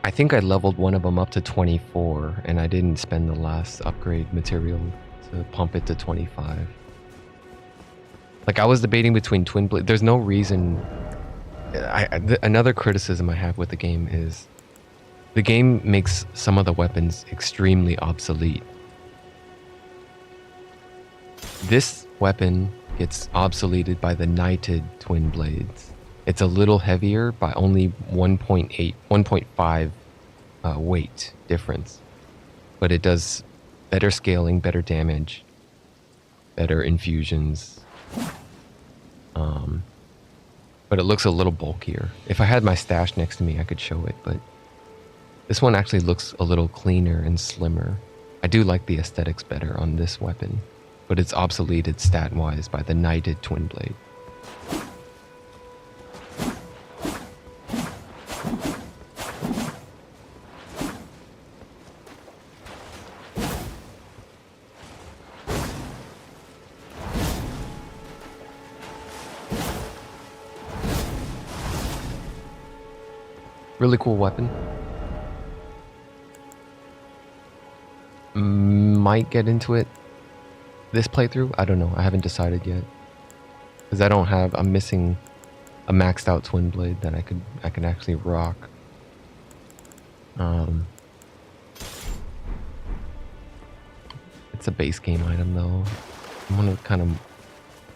I think I leveled one of them up to 24, and I didn't spend the last upgrade material to pump it to 25. Like, I was debating between twin blade. There's no reason. Another criticism I have with the game is the game makes some of the weapons extremely obsolete. This weapon gets obsoleted by the knighted twin blades. It's a little heavier by only 1.5 weight difference. But it does better scaling, better damage, better infusions. But it looks a little bulkier. If I had my stash next to me, I could show it, but this one actually looks a little cleaner and slimmer. I do like the aesthetics better on this weapon, but it's obsoleted stat-wise by the knighted twin blade. Really cool weapon. Might get into it this playthrough. I don't know. I haven't decided yet. Because I'm missing a maxed out twin blade that I could actually rock. It's a base game item though.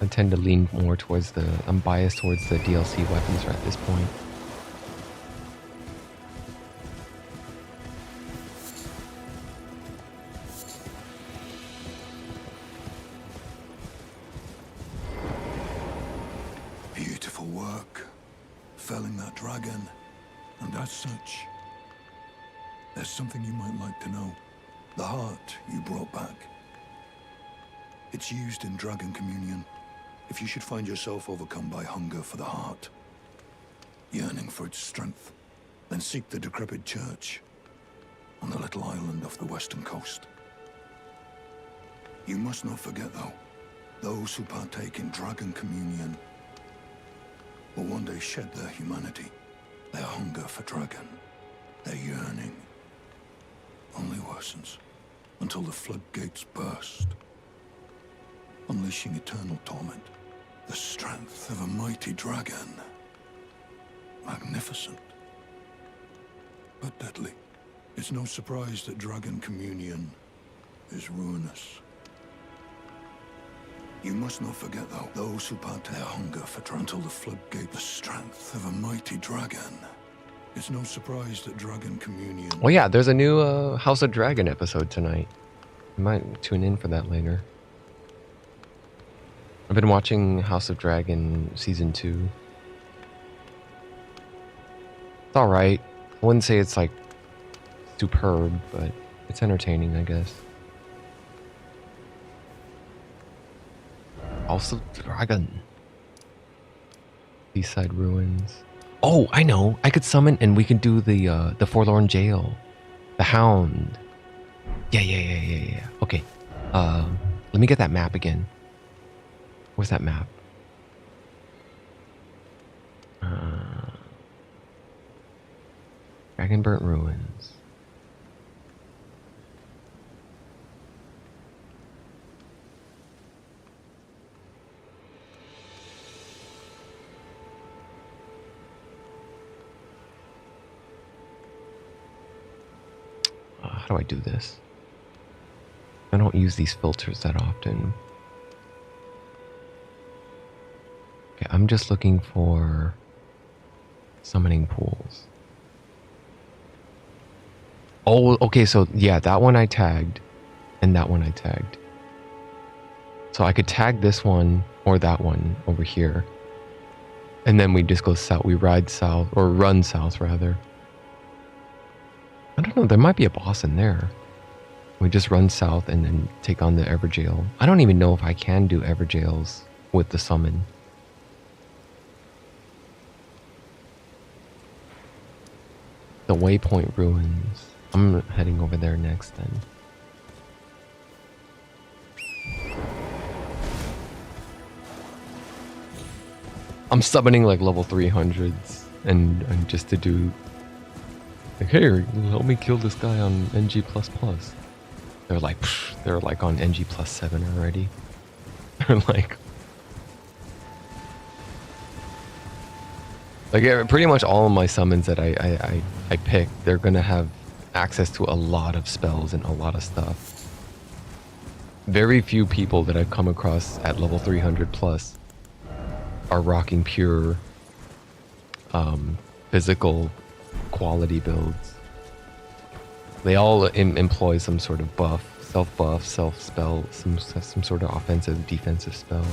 I tend to lean more towards I'm biased towards the DLC weapons at this point. Beautiful work. Felling that dragon. And as such, there's something you might like to know. The heart you brought back. It's used in dragon communion. If you should find yourself overcome by hunger for the heart, yearning for its strength, then seek the decrepit church on the little island off the western coast. You must not forget, though, those who partake in dragon communion will one day shed their humanity, their hunger for dragon, their yearning only worsens until the floodgates burst, unleashing eternal torment. The strength of a mighty dragon. Magnificent, but deadly. It's no surprise that dragon communion is ruinous. You must not forget, though, those who partake their hunger for until the floodgate, the strength of a mighty dragon. It's no surprise that dragon communion. Oh yeah, there's a new House of Dragon episode tonight. I might tune in for that later. I've been watching House of Dragon Season 2. It's alright. I wouldn't say it's like superb, but it's entertaining, I guess. House of Dragon. Seaside Ruins. Oh, I know. I could summon and we can do the Forlorn Jail. The Hound. Yeah. Okay. Let me get that map again. Where's that map? Dragonburnt Ruins. How do I do this? I don't use these filters that often. Okay, I'm just looking for summoning pools. Oh, okay, so yeah, that one I tagged, and that one I tagged. So I could tag this one or that one over here. And then we just go south, we ride south, or run south rather. I don't know, there might be a boss in there. We just run south and then take on the Everjail. I don't even know if I can do Everjails with the summon. The Waypoint Ruins. I'm heading over there next then. I'm summoning like level 300s and just to do like, hey, help me kill this guy on NG++. They're like, psh, they're like on NG +7 already. They're like pretty much all of my summons that I pick, they're gonna have access to a lot of spells and a lot of stuff. Very few people that I've come across at level 300 plus are rocking pure physical quality builds. They all employ some sort of buff, self-buff, self-spell, some sort of offensive, defensive spell.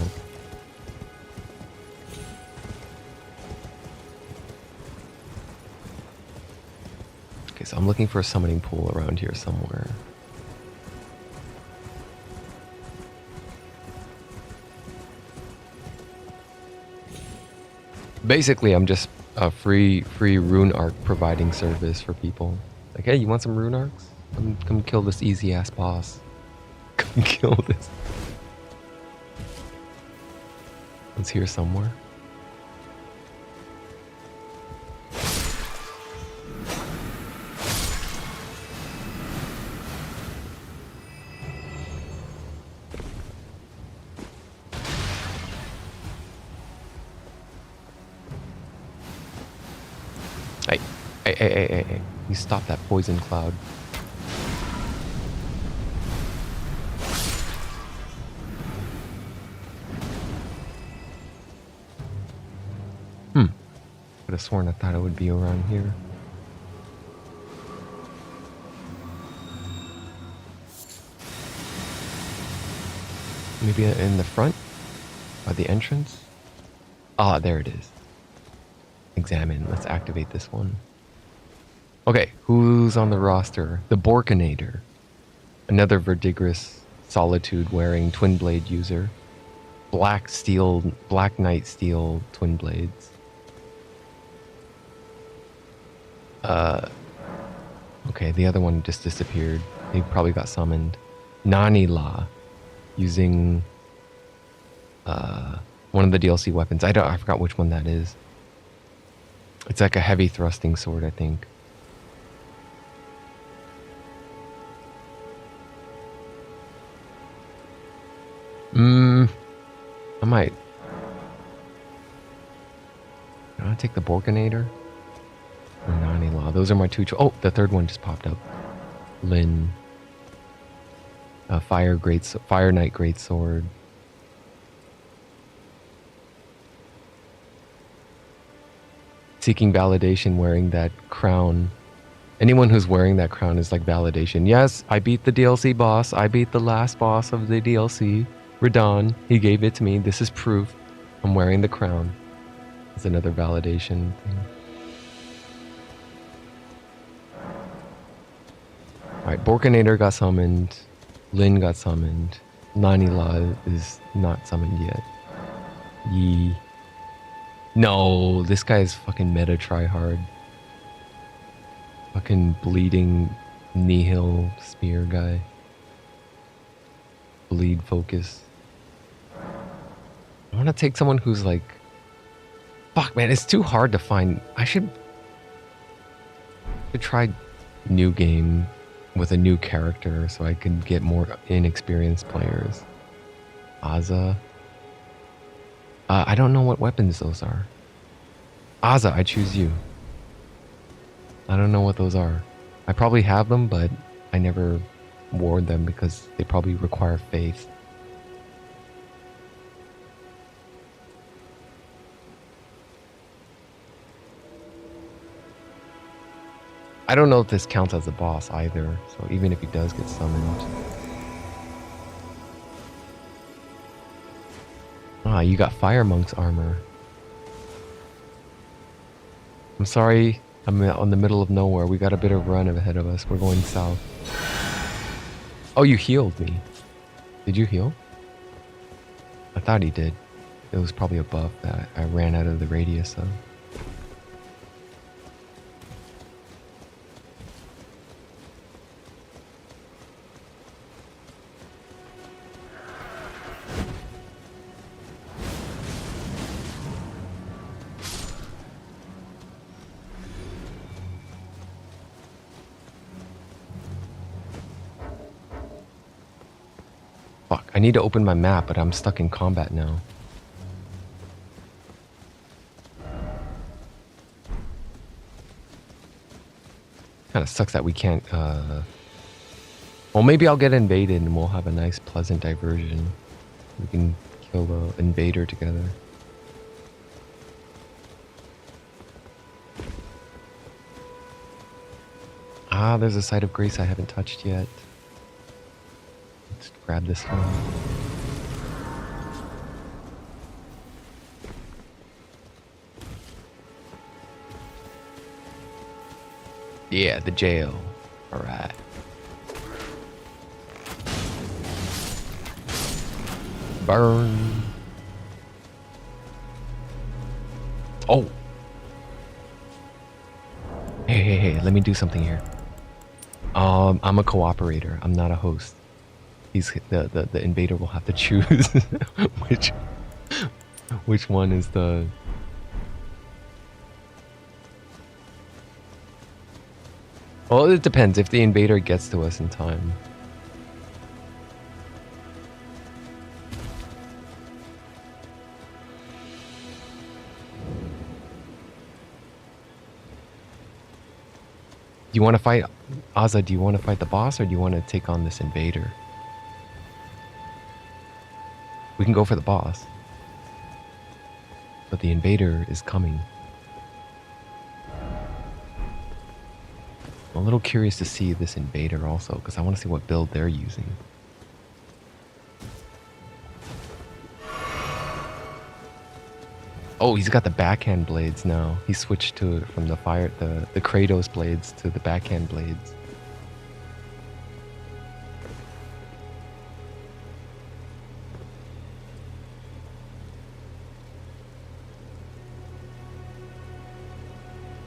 Okay, so I'm looking for a summoning pool around here somewhere. Basically, I'm just a free rune arc providing service for people. Like, hey, you want some rune arcs? Come kill this easy ass boss. Come kill this. It's here somewhere. Hey, you stop that poison cloud. Could have sworn I thought it would be around here. Maybe in the front? By the entrance? Ah, there it is. Examine. Let's activate this one. Okay, who's on the roster? The Borkinator. Another Verdigris Solitude wearing twin blade user. Black Knight Steel twin blades. Okay, the other one just disappeared. He probably got summoned. Nanila, using one of the DLC weapons. I forgot which one that is. It's like a heavy thrusting sword, I think. I might. Can I take the Borkinator? Or Nanila? Those are my two. Oh, the third one just popped up. Lyn. Fire Knight Greatsword. Seeking validation wearing that crown. Anyone who's wearing that crown is like validation. Yes, I beat the DLC boss. I beat the last boss of the DLC. Radon. He gave it to me. This is proof. I'm wearing the crown. It's another validation thing. Alright, Borkinator got summoned. Lyn got summoned. Nanila is not summoned yet. Yi. No, this guy is fucking meta tryhard. Fucking bleeding nihil spear guy. Bleed focus. I want to take someone who's like... Fuck, man, it's too hard to find. I should try new game with a new character so I can get more inexperienced players. Aza. I don't know what weapons those are. Aza, I choose you. I don't know what those are. I probably have them, but I never wore them because they probably require faith. I don't know if this counts as a boss either, so even if he does get summoned. Ah, you got Fire Monk's armor. I'm sorry, I'm out in the middle of nowhere. We got a bit of run ahead of us. We're going south. Oh, you healed me. Did you heal? I thought he did. It was probably a buff that I ran out of the radius of. Fuck, I need to open my map, but I'm stuck in combat now. Kinda sucks that we can't, well, maybe I'll get invaded and we'll have a nice, pleasant diversion. We can kill the invader together. Ah, there's a site of grace I haven't touched yet. Let's grab this one. Yeah, the jail. Alright. Burn. Oh. Hey, let me do something here. I'm a cooperator. I'm not a host. He's the invader will have to choose which one is the... Well, it depends if the invader gets to us in time. Do you want to fight Aza? Do you want to fight the boss, or do you want to take on this invader? We can go for the boss, but the invader is coming. I'm a little curious to see this invader also, because I want to see what build they're using. Oh, he's got the backhand blades now. He switched to it from the Kratos blades to the backhand blades.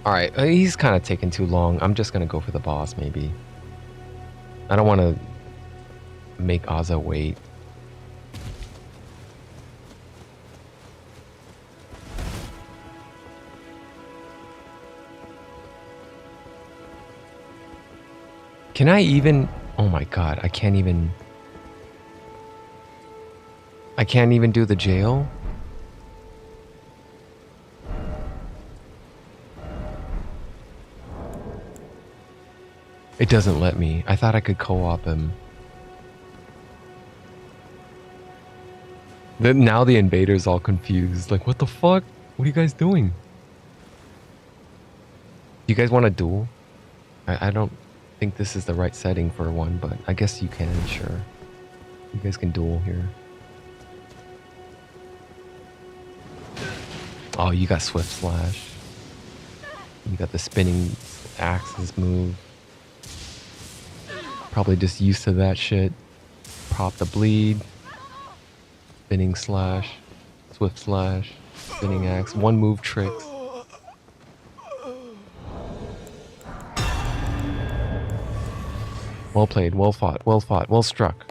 Alright, he's kind of taking too long. I'm just gonna go for the boss, maybe. I don't want to make Azza wait. Can I even... Oh my god, I can't even do the jail? It doesn't let me. I thought I could co-op him. Now the invader's all confused. Like, what the fuck? What are you guys doing? Do you guys want a duel? I don't think this is the right setting for one, but I guess you can, sure. You guys can duel here. Oh, you got Swift Slash. You got the spinning axes move. Probably just used to that shit. Pop the bleed. Spinning slash. Swift slash. Spinning axe. One move tricks. Well played, well fought, well struck.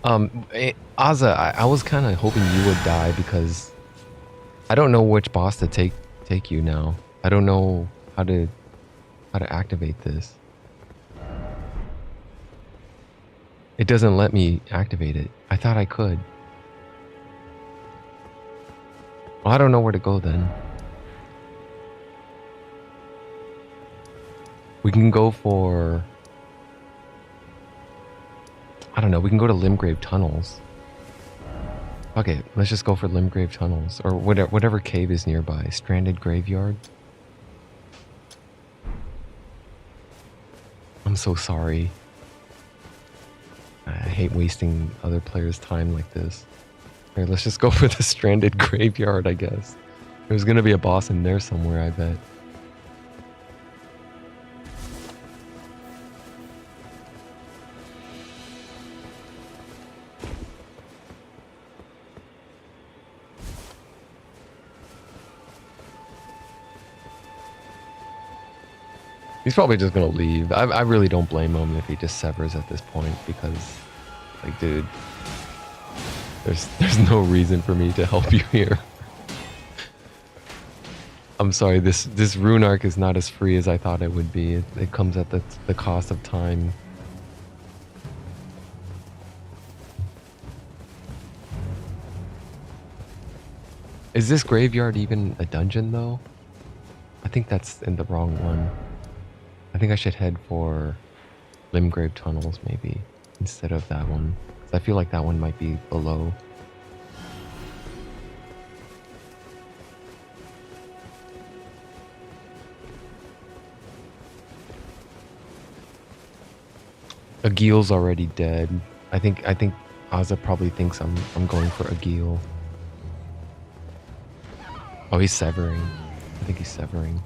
Azza, I was kind of hoping you would die because I don't know which boss to take you now. I don't know how to activate this. It doesn't let me activate it. I thought I could. Well, I don't know where to go then. We can go for... I don't know, we can go to Limgrave Tunnels. Okay, let's just go for Limgrave Tunnels. Or whatever cave is nearby. Stranded Graveyard. I'm so sorry. I hate wasting other players' time like this. Alright, let's just go for the Stranded Graveyard, I guess. There's gonna be a boss in there somewhere, I bet. He's probably just gonna leave. I really don't blame him if he just severs at this point because, like, dude, there's no reason for me to help you here. I'm sorry, this rune arc is not as free as I thought it would be. It comes at the cost of time. Is this graveyard even a dungeon though? I think that's in the wrong one. I think I should head for Limgrave Tunnels maybe instead of that one. 'Cause I feel like that one might be below. Agil's already dead. I think Azza probably thinks I'm going for Agil. Oh, he's severing. I think he's severing.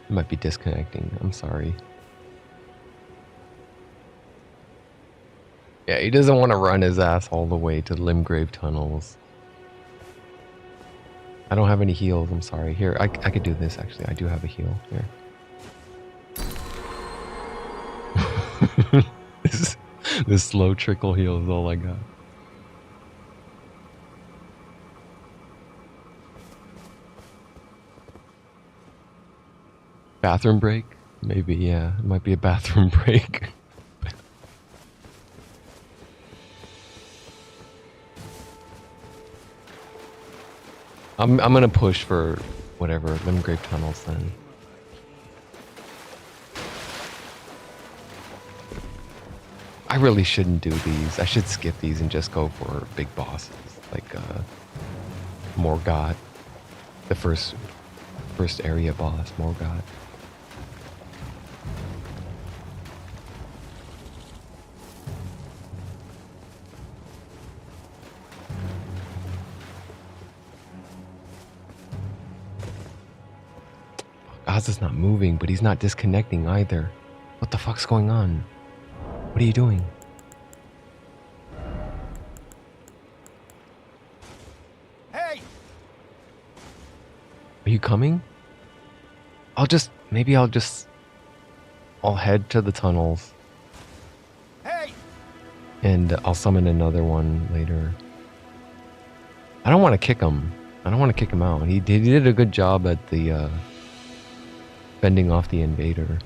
Might be disconnecting. I'm sorry. Yeah, he doesn't want to run his ass all the way to Limgrave Tunnels. I don't have any heals. I'm sorry. Here, I could do this actually. I do have a heal here. This slow trickle heal is all I got. Bathroom break? Maybe, yeah. It might be a bathroom break. I'm gonna push for whatever, Limgrave Tunnels then. I really shouldn't do these. I should skip these and just go for big bosses like Morgott, the first area boss, Morgott. Oz's not moving, but he's not disconnecting either. What the fuck's going on? What are you doing? Hey! Are you coming? Maybe I'll head to the tunnels. Hey! And I'll summon another one later. I don't want to kick him. I don't want to kick him out. He did a good job at the fending off the invader.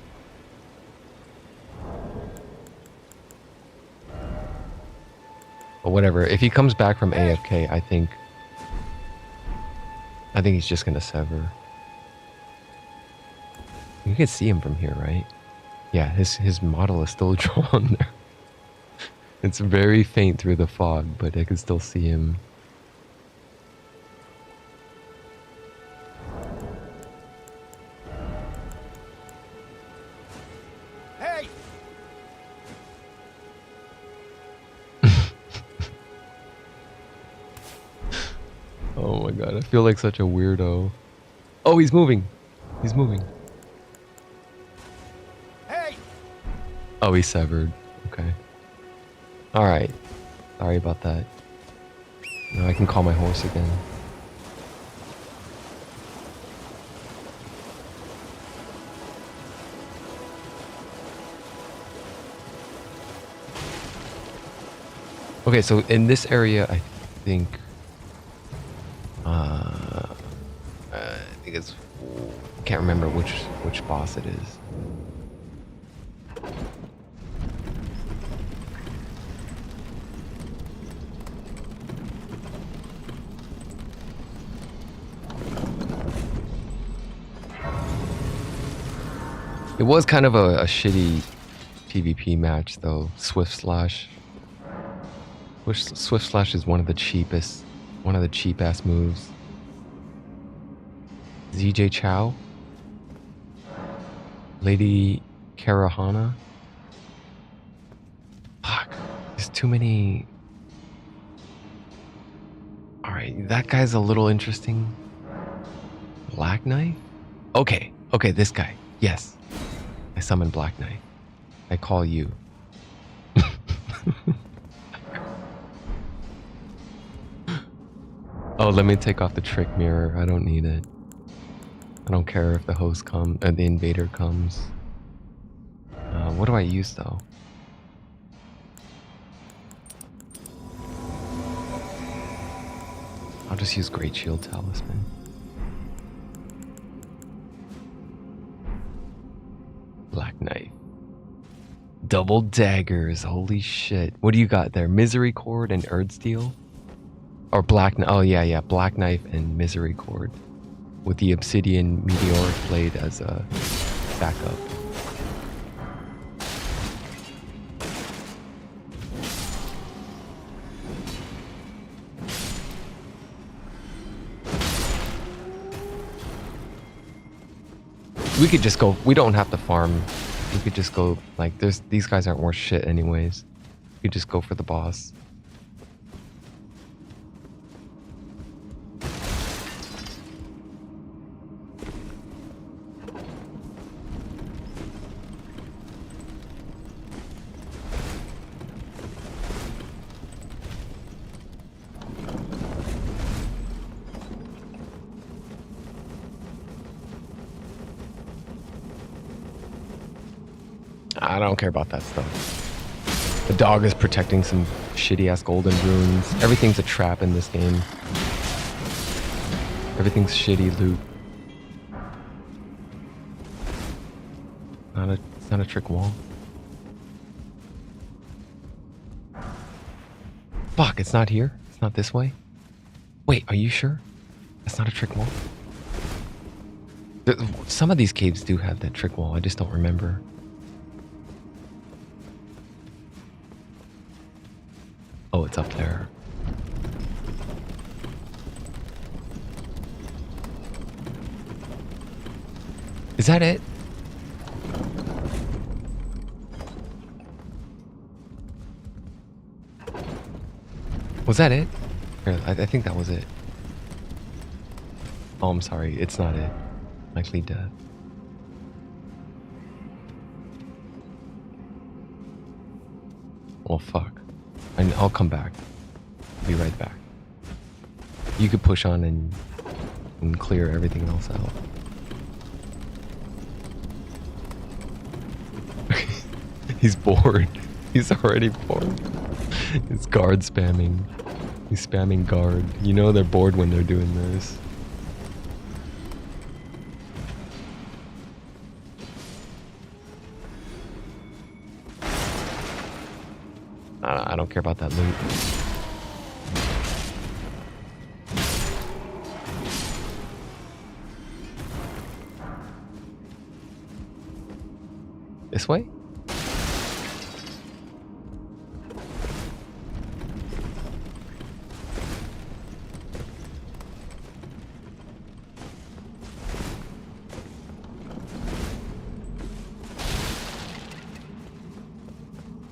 But whatever. If he comes back from AFK, I think he's just gonna sever. You can see him from here, right? Yeah, his model is still drawn there. It's very faint through the fog, but I can still see him. Hey! Oh my god, I feel like such a weirdo. Oh, he's moving. He's moving. Hey! Oh, he severed. Okay. Alright. Sorry about that. Now I can call my horse again. Okay, so in this area, I think it's, can't remember which boss it is. It was kind of a shitty PvP match though. Swift Slash. Swift Slash is one of the cheap ass moves. ZJ Chow, Lady Karahana. Fuck, there's too many. Alright, that guy's a little interesting. Black Knight? Okay, this guy. Yes. I summon Black Knight. I call you. Oh, let me take off the trick mirror. I don't need it. I don't care if the host comes, the invader comes. What do I use though? I'll just use Great Shield Talisman. Black Knight. Double daggers. Holy shit. What do you got there? Misery Cord and Erdsteel? Or Black Knife. Oh yeah. Black Knife and Misery Cord. With the Obsidian Meteoric Blade as a backup. We could just go. We don't have to farm. We could just go. Like, these guys aren't worth shit anyways. We could just go for the boss. I don't care about that stuff. The dog is protecting some shitty ass golden runes. Everything's a trap in this game. Everything's shitty loot. It's not a trick wall. Fuck, it's not here? It's not this way? Wait, are you sure? That's not a trick wall? Some of these caves do have that trick wall, I just don't remember. Oh, it's up there. Is that it? Was that it? Here, I think that was it. Oh, I'm sorry. It's not it. Likely death. Well, fuck. I'll come back. Be right back. You could push on and clear everything else out. He's bored. He's already bored. It's guard spamming. He's spamming guard. You know they're bored when they're doing this. I don't care about that loot. This way?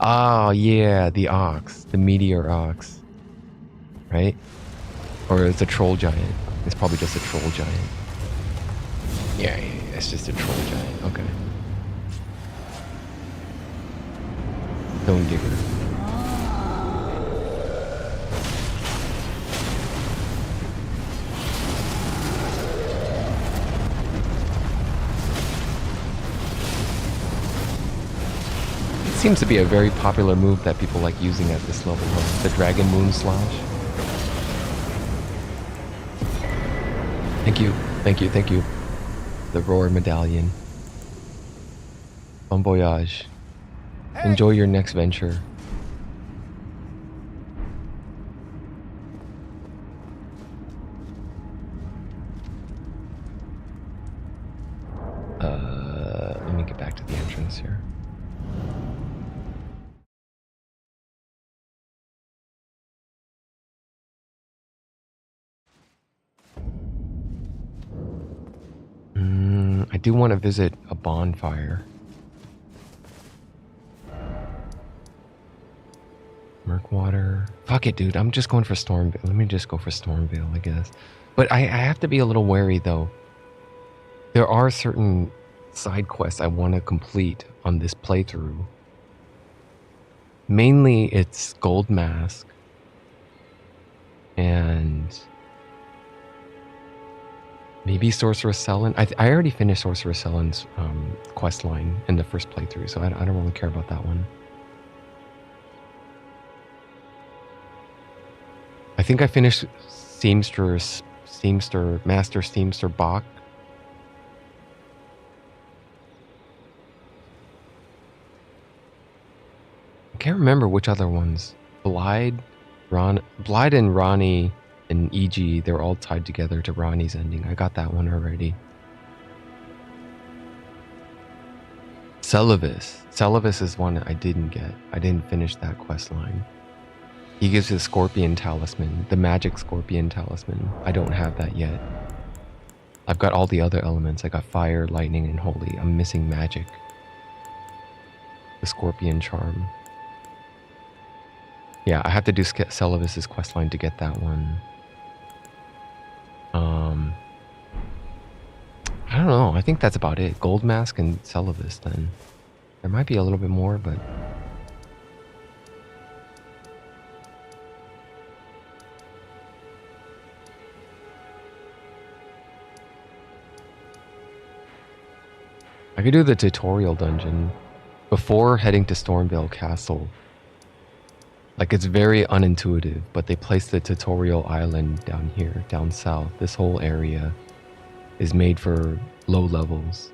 Oh, yeah, the ox. The meteor ox. Right? Or it's a troll giant. It's probably just a troll giant. Yeah, it's just a troll giant. Okay. Stone digger. Seems to be a very popular move that people like using at this level, the Dragon Moon Slash. Thank you, thank you, thank you. The Roar Medallion. Bon voyage. Enjoy your next venture. Let me get back to the entrance here. I do want to visit a bonfire. Murkwater. Fuck it, dude. I'm just going for Stormvale. Let me just go for Stormvale, I guess. But I have to be a little wary, though. There are certain side quests I want to complete on this playthrough. Mainly, it's Gold Mask. And maybe Sorceress Sellen. I already finished Sorceress Sellen's quest line in the first playthrough, so I don't really care about that one. I think I finished Master Seamster Bach. I can't remember which other ones. Blide and Ronnie and E.G., they're all tied together to Ronnie's ending. I got that one already. Celavis. Celavis is one I didn't get. I didn't finish that quest line. He gives his Scorpion Talisman, the Magic Scorpion Talisman. I don't have that yet. I've got all the other elements. I got Fire, Lightning, and Holy. I'm missing Magic. The Scorpion Charm. Yeah, I have to do Celavis's questline to get that one. I don't know. I think that's about it. Gold Mask and Celavis then. There might be a little bit more, but... I could do the tutorial dungeon before heading to Stormvale Castle. Like, it's very unintuitive, but they placed the tutorial island down here, down south. This whole area is made for low levels.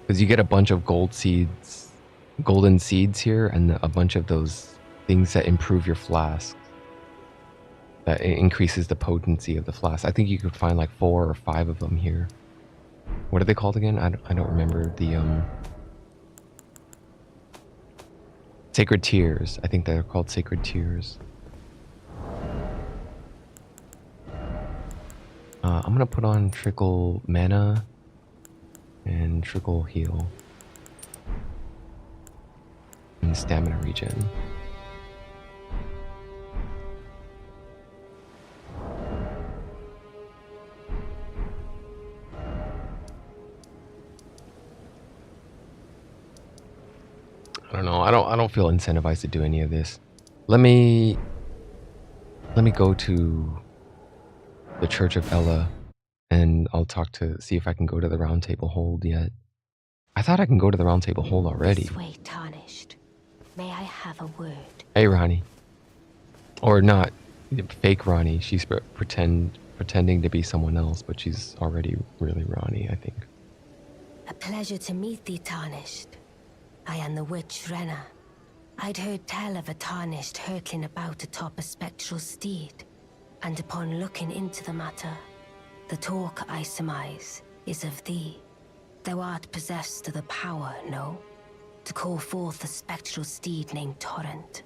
Because you get a bunch of golden seeds here, and a bunch of those things that improve your flask. That increases the potency of the flask. I think you could find like 4 or 5 of them here. What are they called again? I don't remember the Sacred Tears. I think they're called Sacred Tears. I'm gonna put on Trickle Mana and Trickle Heal. And Stamina Regen. I don't know. I don't feel incentivized to do any of this. Let me go to the Church of Ella, and I'll talk to see if I can go to the Round Table Hold yet. I thought I can go to the Round Table Hold already. This way, Tarnished. May I have a word? Hey, Ronnie. Or not. Fake Ronnie. She's pretending to be someone else, but she's already really Ronnie, I think. A pleasure to meet thee, Tarnished. I am the witch Renna. I'd heard tell of a Tarnished hurtling about atop a spectral steed, and upon looking into the matter, the talk, I surmise, is of thee. Thou art possessed of the power, no? To call forth a spectral steed named Torrent.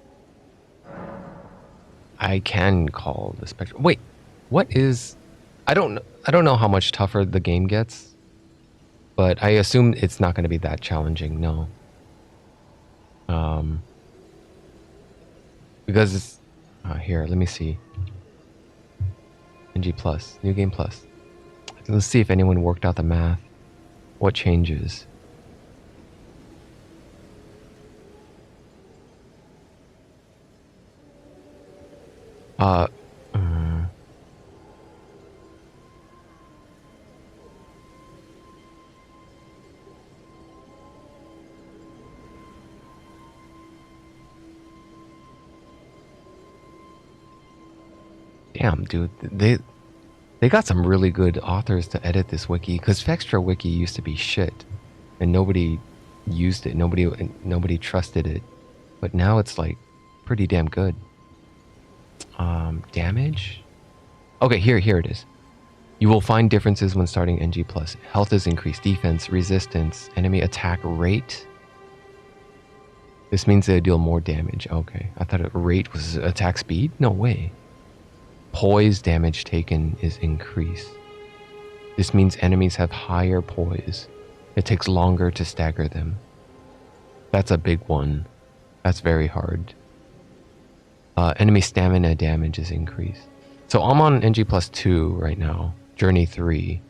I can call the spectral. Wait, what is? I don't know how much tougher the game gets, but I assume it's not going to be that challenging. No. Because it's here. Let me see. NG Plus, New Game Plus. Let's see if anyone worked out the math. What changes? Damn, dude, they got some really good authors to edit this wiki, because Fextra Wiki used to be shit, and nobody used it, nobody trusted it, but now it's like pretty damn good. Damage? Okay, here it is. You will find differences when starting NG+. Health is increased, defense, resistance, enemy attack rate. This means they deal more damage. Okay, I thought rate was attack speed? No way. Poise damage taken is increased. This means enemies have higher poise. It takes longer to stagger them. That's a big one. That's very hard. Enemy stamina damage is increased. So I'm on NG plus 2 right now. Journey 3.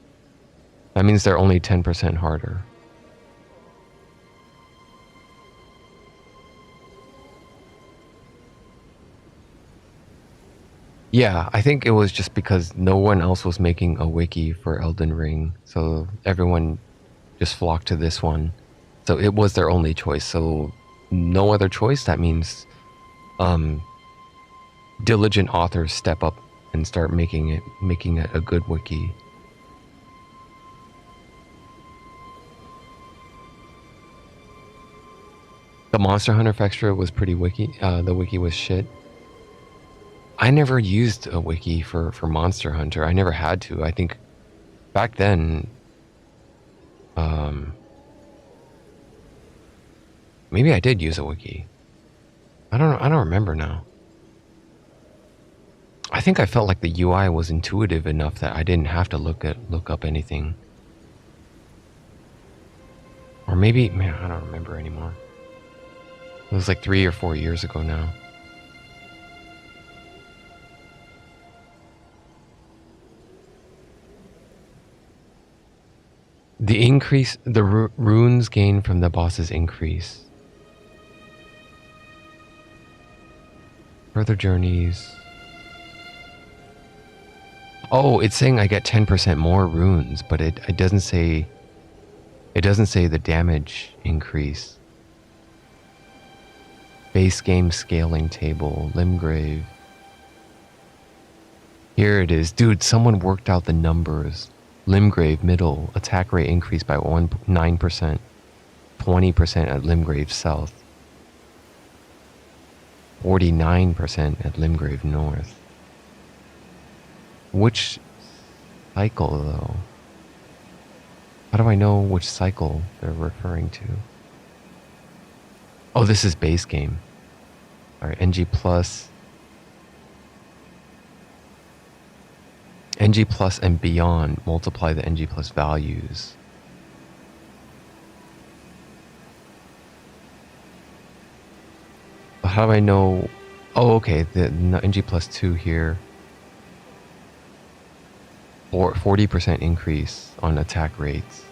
That means they're only 10% harder. Yeah, I think it was just because no one else was making a wiki for Elden Ring, so everyone just flocked to this one. So it was their only choice. So no other choice. That means diligent authors step up and start making it a good wiki. The Monster Hunter Fextra was pretty wiki. The wiki was shit. I never used a wiki for Monster Hunter. I never had to. I think back then, maybe I did use a wiki. I don't remember now. I think I felt like the UI was intuitive enough that I didn't have to look up anything. Or maybe, man, I don't remember anymore. It was like 3 or 4 years ago now. The runes gained from the bosses increase. Further journeys. Oh, it's saying I get 10% more runes, but it doesn't say the damage increase. Base game scaling table, Limgrave. Here it is. Dude, someone worked out the numbers. Limgrave middle, attack rate increased by 9%, 20% at Limgrave south, 49% at Limgrave north. Which cycle though? How do I know which cycle they're referring to? Oh, this is base game. All right, NG plus. NG plus and beyond multiply the NG plus values. But how do I know? Oh, okay, the NG plus 2 here. Or 40% increase on attack rates,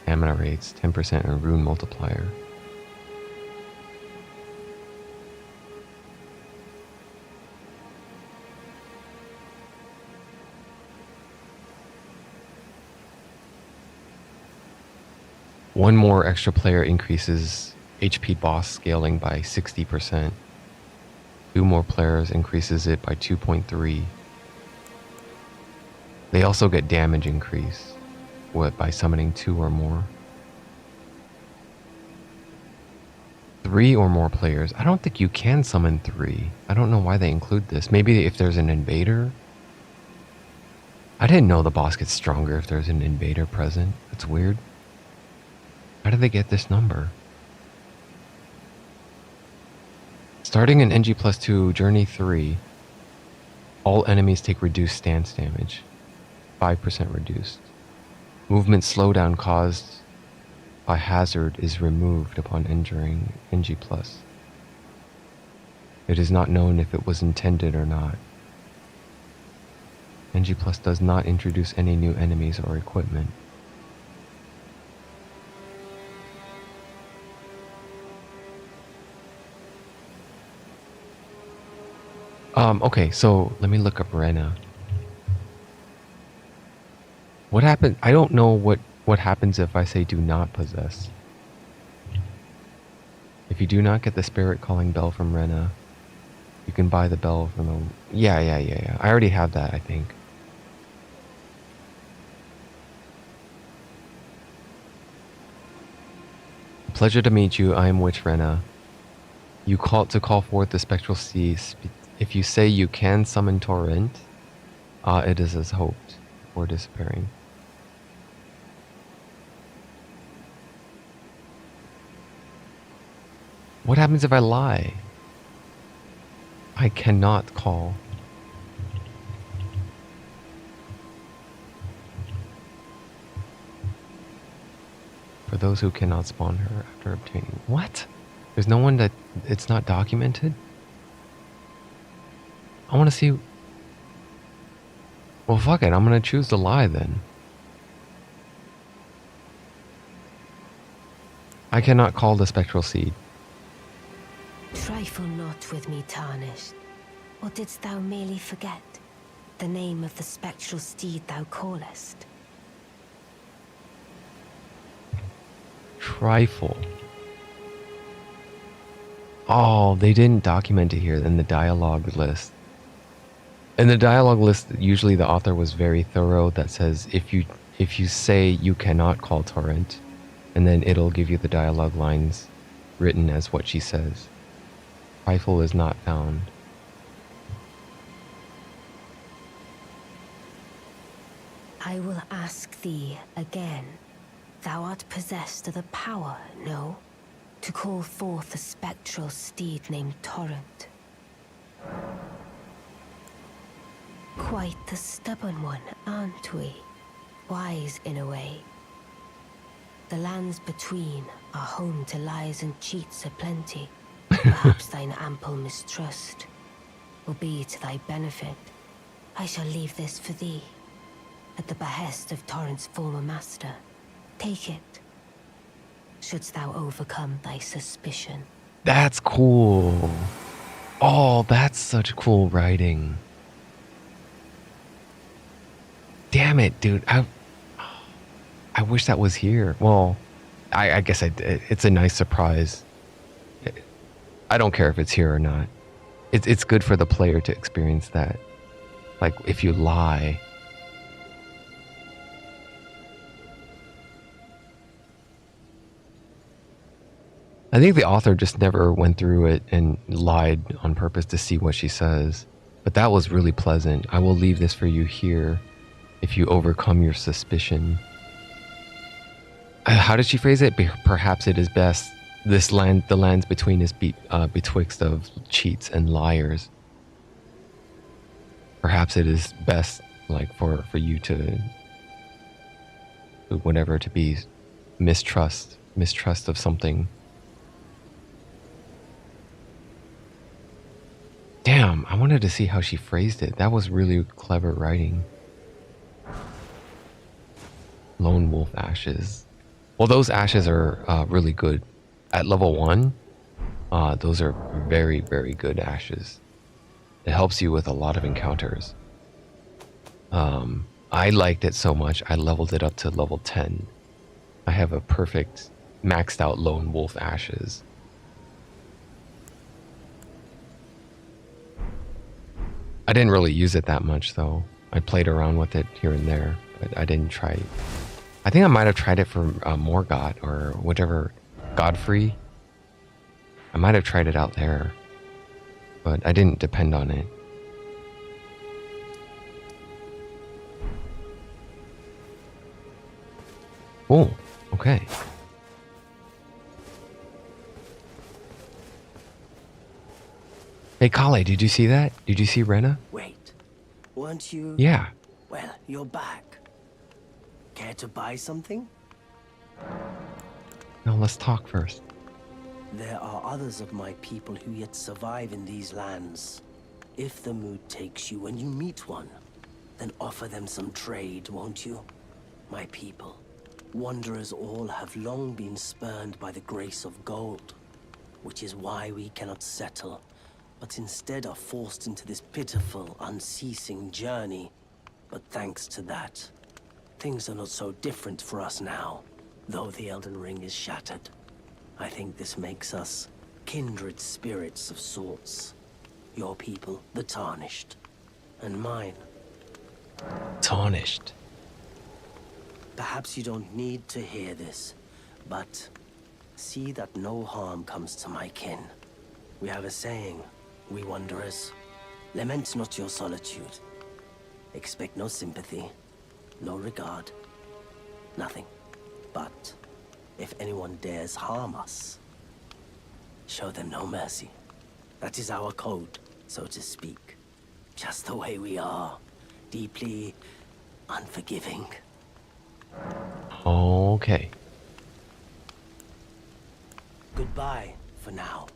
stamina rates, 10% on rune multiplier. One more extra player increases HP boss scaling by 60%. 2 more players increases it by 2.3. They also get damage increase, by summoning 2 or more. 3 or more players. I don't think you can summon 3. I don't know why they include this. Maybe if there's an invader. I didn't know the boss gets stronger if there's an invader present. That's weird. How did they get this number? Starting in NG plus 2, Journey 3, all enemies take reduced stance damage. 5% reduced. Movement slowdown caused by hazard is removed upon entering NG+. It is not known if it was intended or not. NG+ does not introduce any new enemies or equipment. Okay, so let me look up Rena. What happened? I don't know what happens if I say do not possess. If you do not get the spirit calling bell from Rena, you can buy the bell from the... Yeah. I already have that, I think. Pleasure to meet you. I am Witch Rena. You call forth the spectral sea. If you say you can summon Torrent, it is as hoped, or disappearing. What happens if I lie? I cannot call. For those who cannot spawn her after obtaining... What? There's no one that... It's not documented? I want to see... Well, fuck it. I'm going to choose to lie then. I cannot call the spectral seed. Trifle not with me, Tarnished. Or didst thou merely forget the name of the spectral steed thou callest? Trifle. Oh, they didn't document it here in the dialogue list. In the dialogue list, usually the author was very thorough that says if you say you cannot call Torrent, and then it'll give you the dialogue lines written as what she says. Trifle is not found. I will ask thee again. Thou art possessed of the power, no? To call forth a spectral steed named Torrent. Quite the stubborn one, aren't we? Wise in a way. The lands between are home to lies and cheats aplenty. Perhaps thine ample mistrust will be to thy benefit. I shall leave this for thee, at the behest of Torrent's former master. Take it, shouldst thou overcome thy suspicion. That's cool. Oh, that's such cool writing. Damn it, dude. I wish that was here. Well, I guess it's a nice surprise. I don't care if it's here or not. It's good for the player to experience that. Like, if you lie. I think the author just never went through it and lied on purpose to see what she says. But that was really pleasant. I will leave this for you here if you overcome your suspicion. How did she phrase it? Perhaps it is best the lands between is betwixt of cheats and liars. Perhaps it is best, like, for you to whatever, to be mistrust of something. Damn, I wanted to see how she phrased it. That was really clever writing. Lone wolf ashes. Well, those ashes are really good. At level 1, those are very, very good ashes. It helps you with a lot of encounters. I liked it so much, I leveled it up to level 10. I have a perfect maxed out lone wolf ashes. I didn't really use it that much though. I played around with it here and there, but I didn't try it. I think I might have tried it for Morgott or whichever, Godfrey. I might have tried it out there, but I didn't depend on it. Oh, okay. Hey, Kale, did you see that? Did you see Rena? Wait, weren't you? Yeah. Well, you're back. Care to buy something? No, let's talk first. There are others of my people who yet survive in these lands. If the mood takes you when you meet one, then offer them some trade, won't you? My people, wanderers all have long been spurned by the grace of gold, which is why we cannot settle, but instead are forced into this pitiful, unceasing journey. But thanks to that, things are not so different for us now, though the Elden Ring is shattered. I think this makes us kindred spirits of sorts. Your people, the Tarnished, and mine. Tarnished. Perhaps you don't need to hear this, but see that no harm comes to my kin. We have a saying, we wanderers, lament not your solitude. Expect no sympathy, no regard, nothing. But if anyone dares harm us, show them no mercy. That is our code, so to speak. Just the way we are, deeply unforgiving. Okay. Goodbye for now.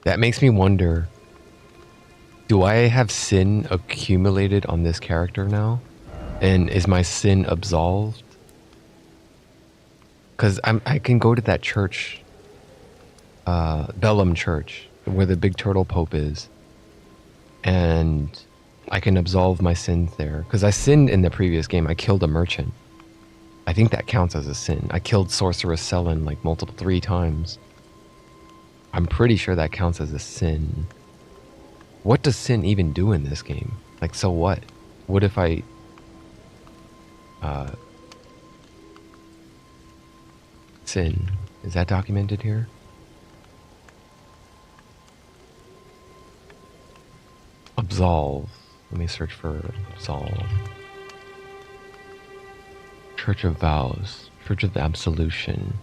That makes me wonder, do I have sin accumulated on this character now? And is my sin absolved? Because I can go to that church, Bellum Church, where the big turtle pope is, and I can absolve my sins there. Because I sinned in the previous game. I killed a merchant. I think that counts as a sin. I killed Sorceress Selene like 3 times. I'm pretty sure that counts as a sin. What does sin even do in this game? Like, so what? What if I... sin. Is that documented here? Absolve. Let me search for absolve. Church of Vows. Church of Absolution.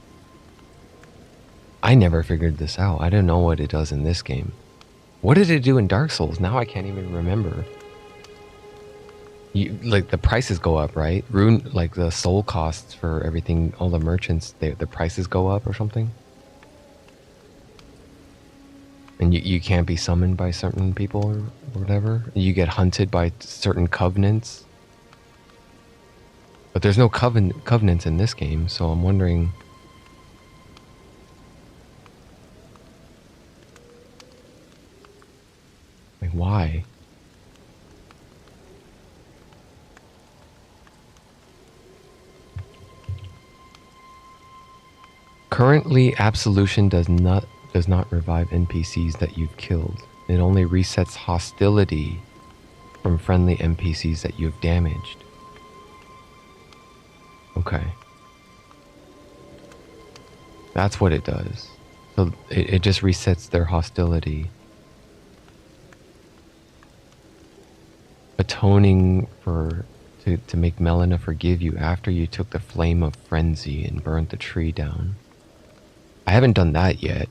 I never figured this out. I don't know what it does in this game. What did it do in Dark Souls? Now I can't even remember. Like, the prices go up, right? Like the soul costs for everything, all the merchants, the prices go up or something? And you can't be summoned by certain people or whatever? You get hunted by certain covenants? But there's no covenants in this game, so I'm wondering... like, why? Currently, Absolution does not revive NPCs that you've killed. It only resets hostility from friendly NPCs that you've damaged. Okay. That's what it does. So it just resets their hostility. Atoning to make Melina forgive you after you took the flame of frenzy and burnt the tree down. I haven't done that yet.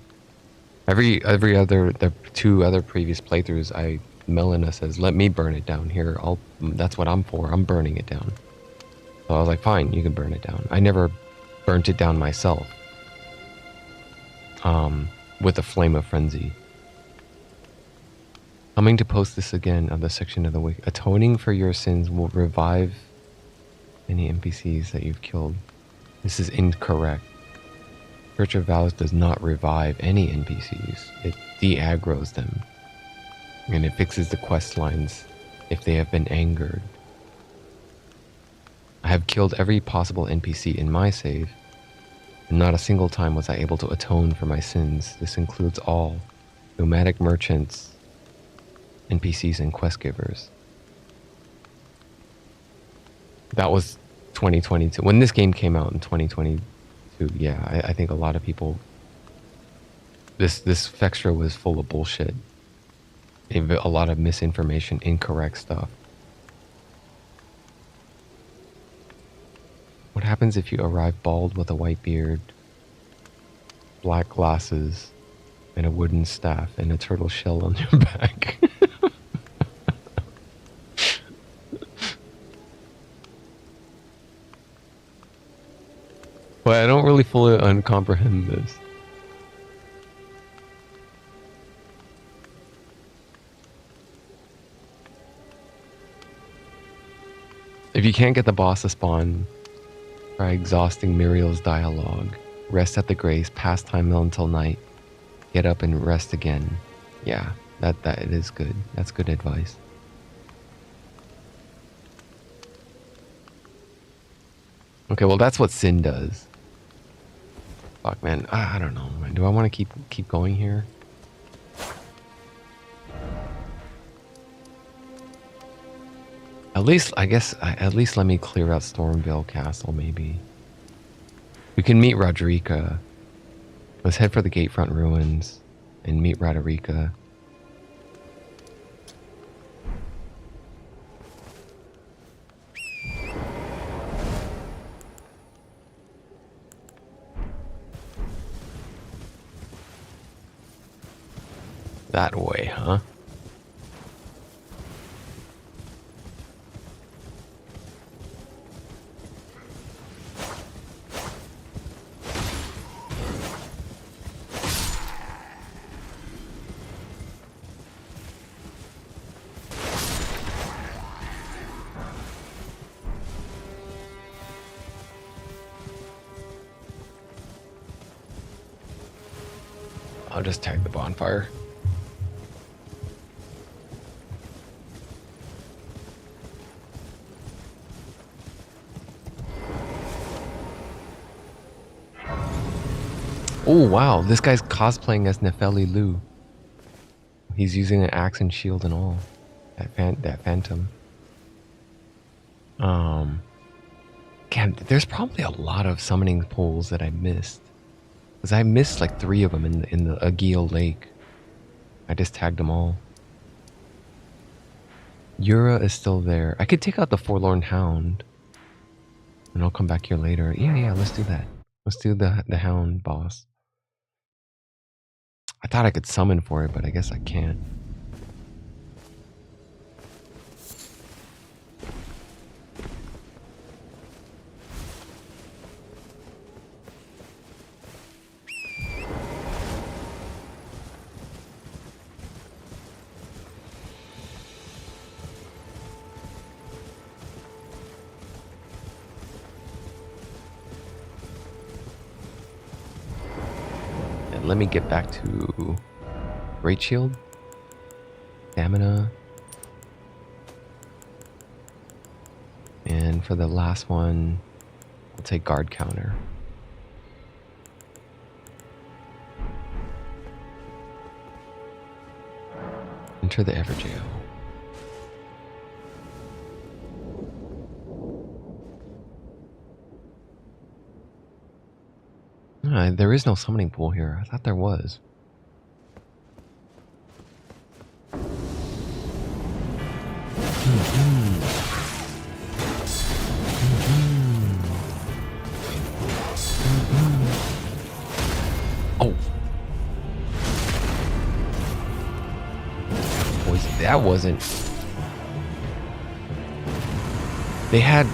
Every other the 2 other previous playthroughs, Melina says, "Let me burn it down here. That's what I'm for. I'm burning it down." So I was like, "Fine, you can burn it down." I never burnt it down myself. With a flame of frenzy. Coming to post this again of the section of the week. Atoning for your sins will revive any NPCs that you've killed. This is incorrect. Church of Vows does not revive any NPCs. It de-aggroes them. And it fixes the quest lines if they have been angered. I have killed every possible NPC in my save, and not a single time was I able to atone for my sins. This includes all nomadic merchants, NPCs, and quest givers. That was 2022. When this game came out in 2022, yeah, I think a lot of people... This Fextra was full of bullshit. A lot of misinformation, incorrect stuff. What happens if you arrive bald with a white beard, black glasses, and a wooden staff, and a turtle shell on your back? Well, I don't really fully comprehend this. If you can't get the boss to spawn, try exhausting Muriel's dialogue. Rest at the grace, pass time until night. Get up and rest again. Yeah, that it is good. That's good advice. Okay, well that's what sin does. Fuck, man. I don't know, man. Do I want to keep going here? At least, I guess, at least let me clear out Stormvale Castle, maybe. We can meet Roderica. Let's head for the Gatefront Ruins and meet Roderica. That way, huh? I'll just tag the bonfire. Oh wow, this guy's cosplaying as Nefeli Lu. He's using an axe and shield and all. That phantom. God, there's probably a lot of summoning pools that I missed. Because I missed like 3 of them in the Aguil Lake. I just tagged them all. Yura is still there. I could take out the Forlorn Hound. And I'll come back here later. Yeah, let's do that. Let's do the Hound boss. I thought I could summon for it, but I guess I can't. Let me get back to Great Shield, Stamina, and for the last one, we'll take Guard Counter. Enter the Everjail. There is no summoning pool here. I thought there was. that wasn't. They had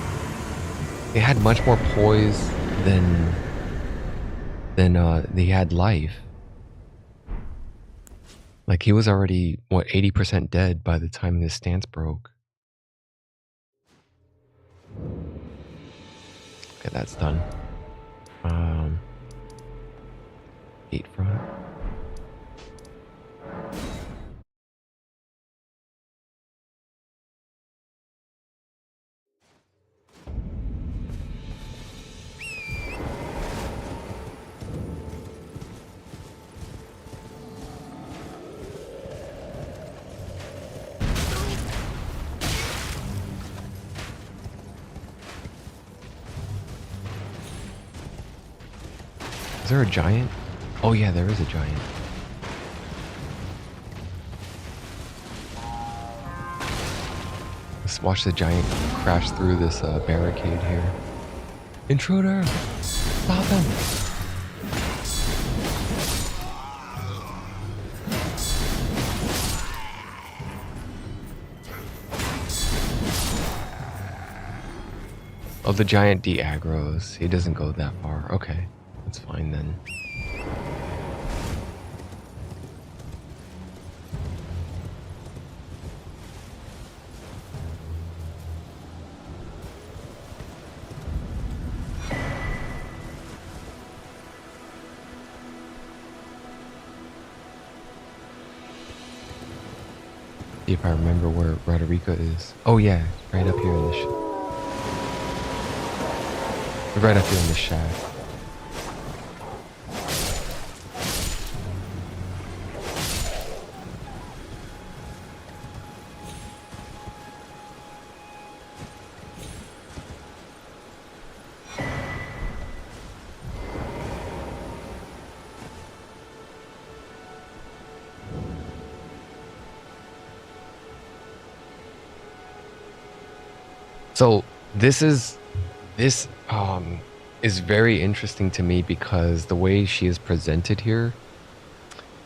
much more poise than they had life. Like he was already what 80% dead by the time his stance broke. Okay, that's done. 8 front. Is there a giant? Oh yeah, there is a giant. Let's watch the giant crash through this barricade here. Intruder! Stop him! Oh, the giant de-aggros. He doesn't go that far. Okay, that's fine then. See if I remember where Roderica is. Oh yeah, right up here in the right up here in the shaft. So this is very interesting to me because the way she is presented here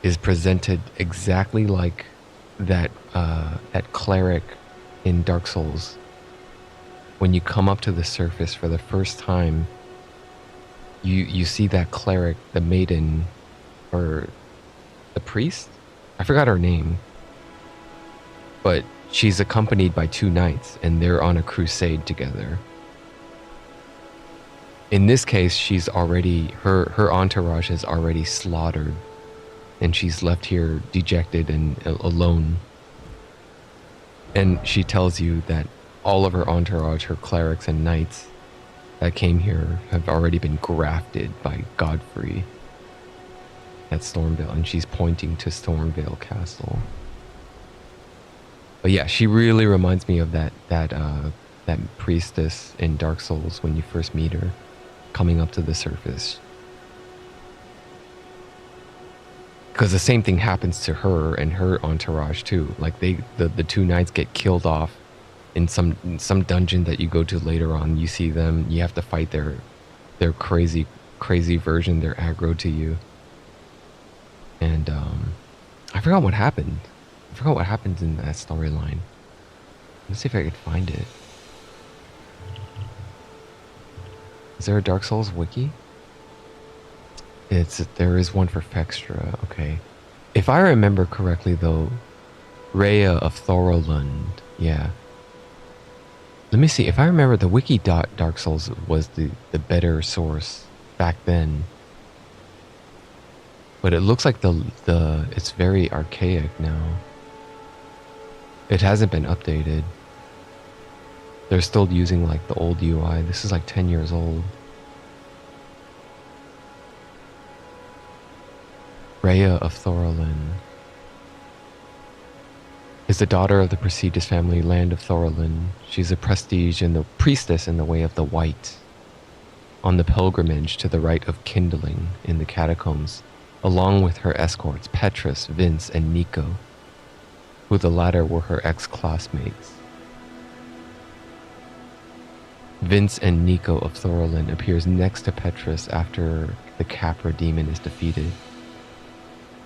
is presented exactly like that that cleric in Dark Souls. When you come up to the surface for the first time, you see that cleric, the maiden, or the priest? I forgot her name. But she's accompanied by 2 knights and they're on a crusade together. In this case, she's already, her entourage is already slaughtered and she's left here dejected and alone. And she tells you that all of her entourage, her clerics and knights that came here have already been grafted by Godfrey at Stormvale, and she's pointing to Stormvale Castle. But yeah, she really reminds me of that priestess in Dark Souls when you first meet her, coming up to the surface. Because the same thing happens to her and her entourage too. Like the 2 knights get killed off in some dungeon that you go to later on. You see them, you have to fight their crazy version, their aggro to you. And I forgot what happened. I forgot what happened in that storyline. Let's see if I could find it. Is there a Dark Souls wiki? There is one for Fextra, okay. If I remember correctly though, Rhea of Thorolund, yeah. Let me see, if I remember, the wiki Dark Souls was the better source back then. But it looks like it's very archaic now. It hasn't been updated. They're still using like the old UI. This is like 10 years old. Rhea of Thorolund is the daughter of the prestigious family Land of Thorolund. She's a prestige and the priestess in the way of the White, on the pilgrimage to the rite of kindling in the catacombs, along with her escorts Petrus, Vince, and Nico, who the latter were her ex-classmates. Vince and Nico of Thorolund appears next to Petrus after the Capra demon is defeated.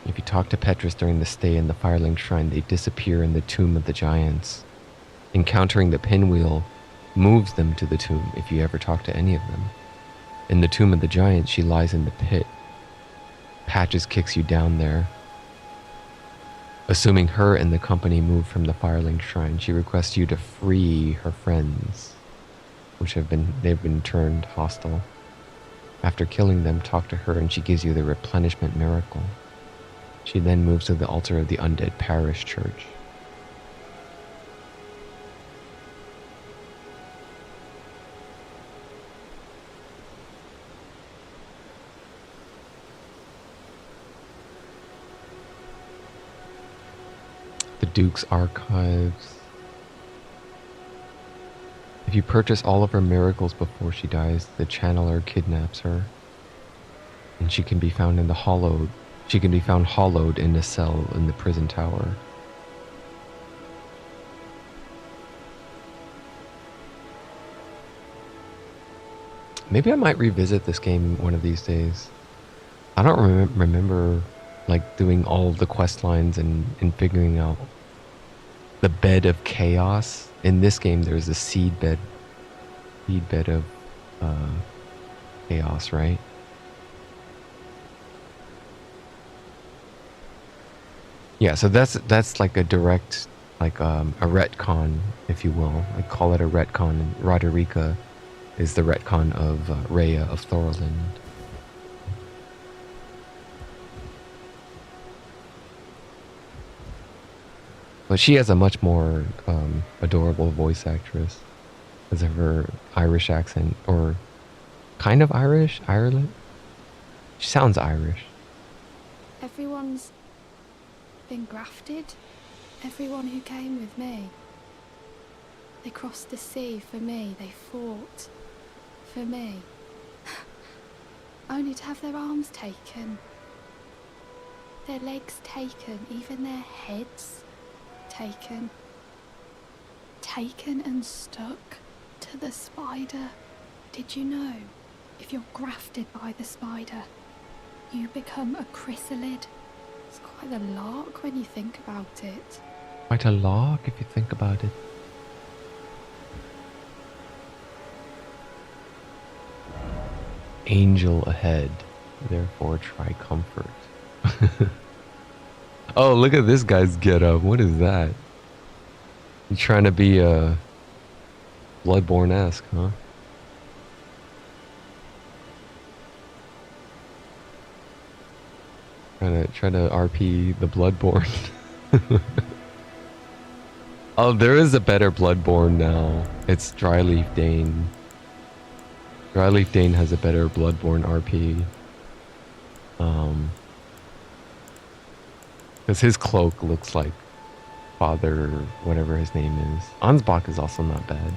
If you talk to Petrus during the stay in the Firelink Shrine, they disappear in the Tomb of the Giants. Encountering the pinwheel moves them to the tomb if you ever talk to any of them. In the Tomb of the Giants, she lies in the pit. Patches kicks you down there. Assuming her and the company move from the Firelink Shrine, she requests you to free her friends, they've been turned hostile. After killing them, talk to her and she gives you the replenishment miracle. She then moves to the altar of the undead parish church. The Duke's Archives. If you purchase all of her miracles before she dies, the channeler kidnaps her, and she can be found hollowed in a cell in the prison tower. Maybe I might revisit this game one of these days. I don't remember like doing all the quest lines and figuring out the bed of chaos. In this game, there's a seed bed of chaos, right? Yeah, so that's like a direct, like a retcon, if you will. I call it a retcon. And Roderica is the retcon of Rhea of Thorland. But she has a much more adorable voice actress because of her Irish accent, or kind of Irish, Ireland. She sounds Irish. Everyone's been grafted. Everyone who came with me. They crossed the sea for me. They fought for me. Only to have their arms taken. Their legs taken. Even their heads taken. Taken and stuck to the spider. Did you know? If you're grafted by the spider, you become a chrysalid. It's quite a lark when you think about it. Quite a lark if you think about it. Angel ahead, therefore try comfort. Oh, look at this guy's getup. What is that? You trying to be Bloodborne-esque, huh? Try to RP the Bloodborne. Oh, there is a better Bloodborne now. It's Dryleaf Dane. Dryleaf Dane has a better Bloodborne RP. Because his cloak looks like Father, whatever his name is. Ansbach is also not bad.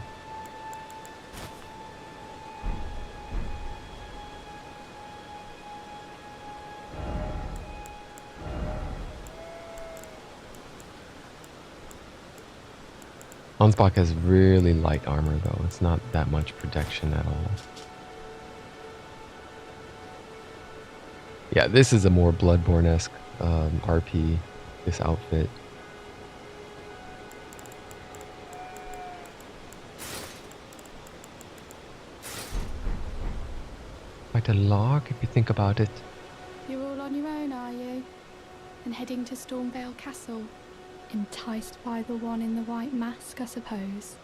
Ansbach has really light armor though. It's not that much protection at all. Yeah, this is a more Bloodborne-esque RP, this outfit. Quite a lark if you think about it. You're all on your own, are you? And heading to Stormvale Castle? Enticed by the one in the white mask, I suppose.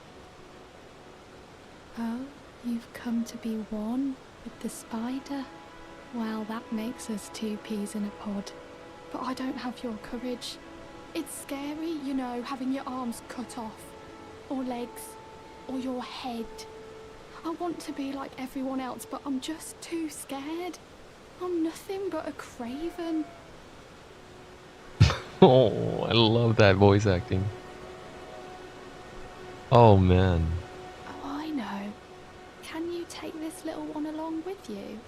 Oh, you've come to be one with the spider? Well, that makes us two peas in a pod. But I don't have your courage. It's scary, you know, having your arms cut off. Or legs. Or your head. I want to be like everyone else, but I'm just too scared. I'm nothing but a craven. Oh, I love that voice acting. Oh, man. Oh, I know. Can you take this little one along with you?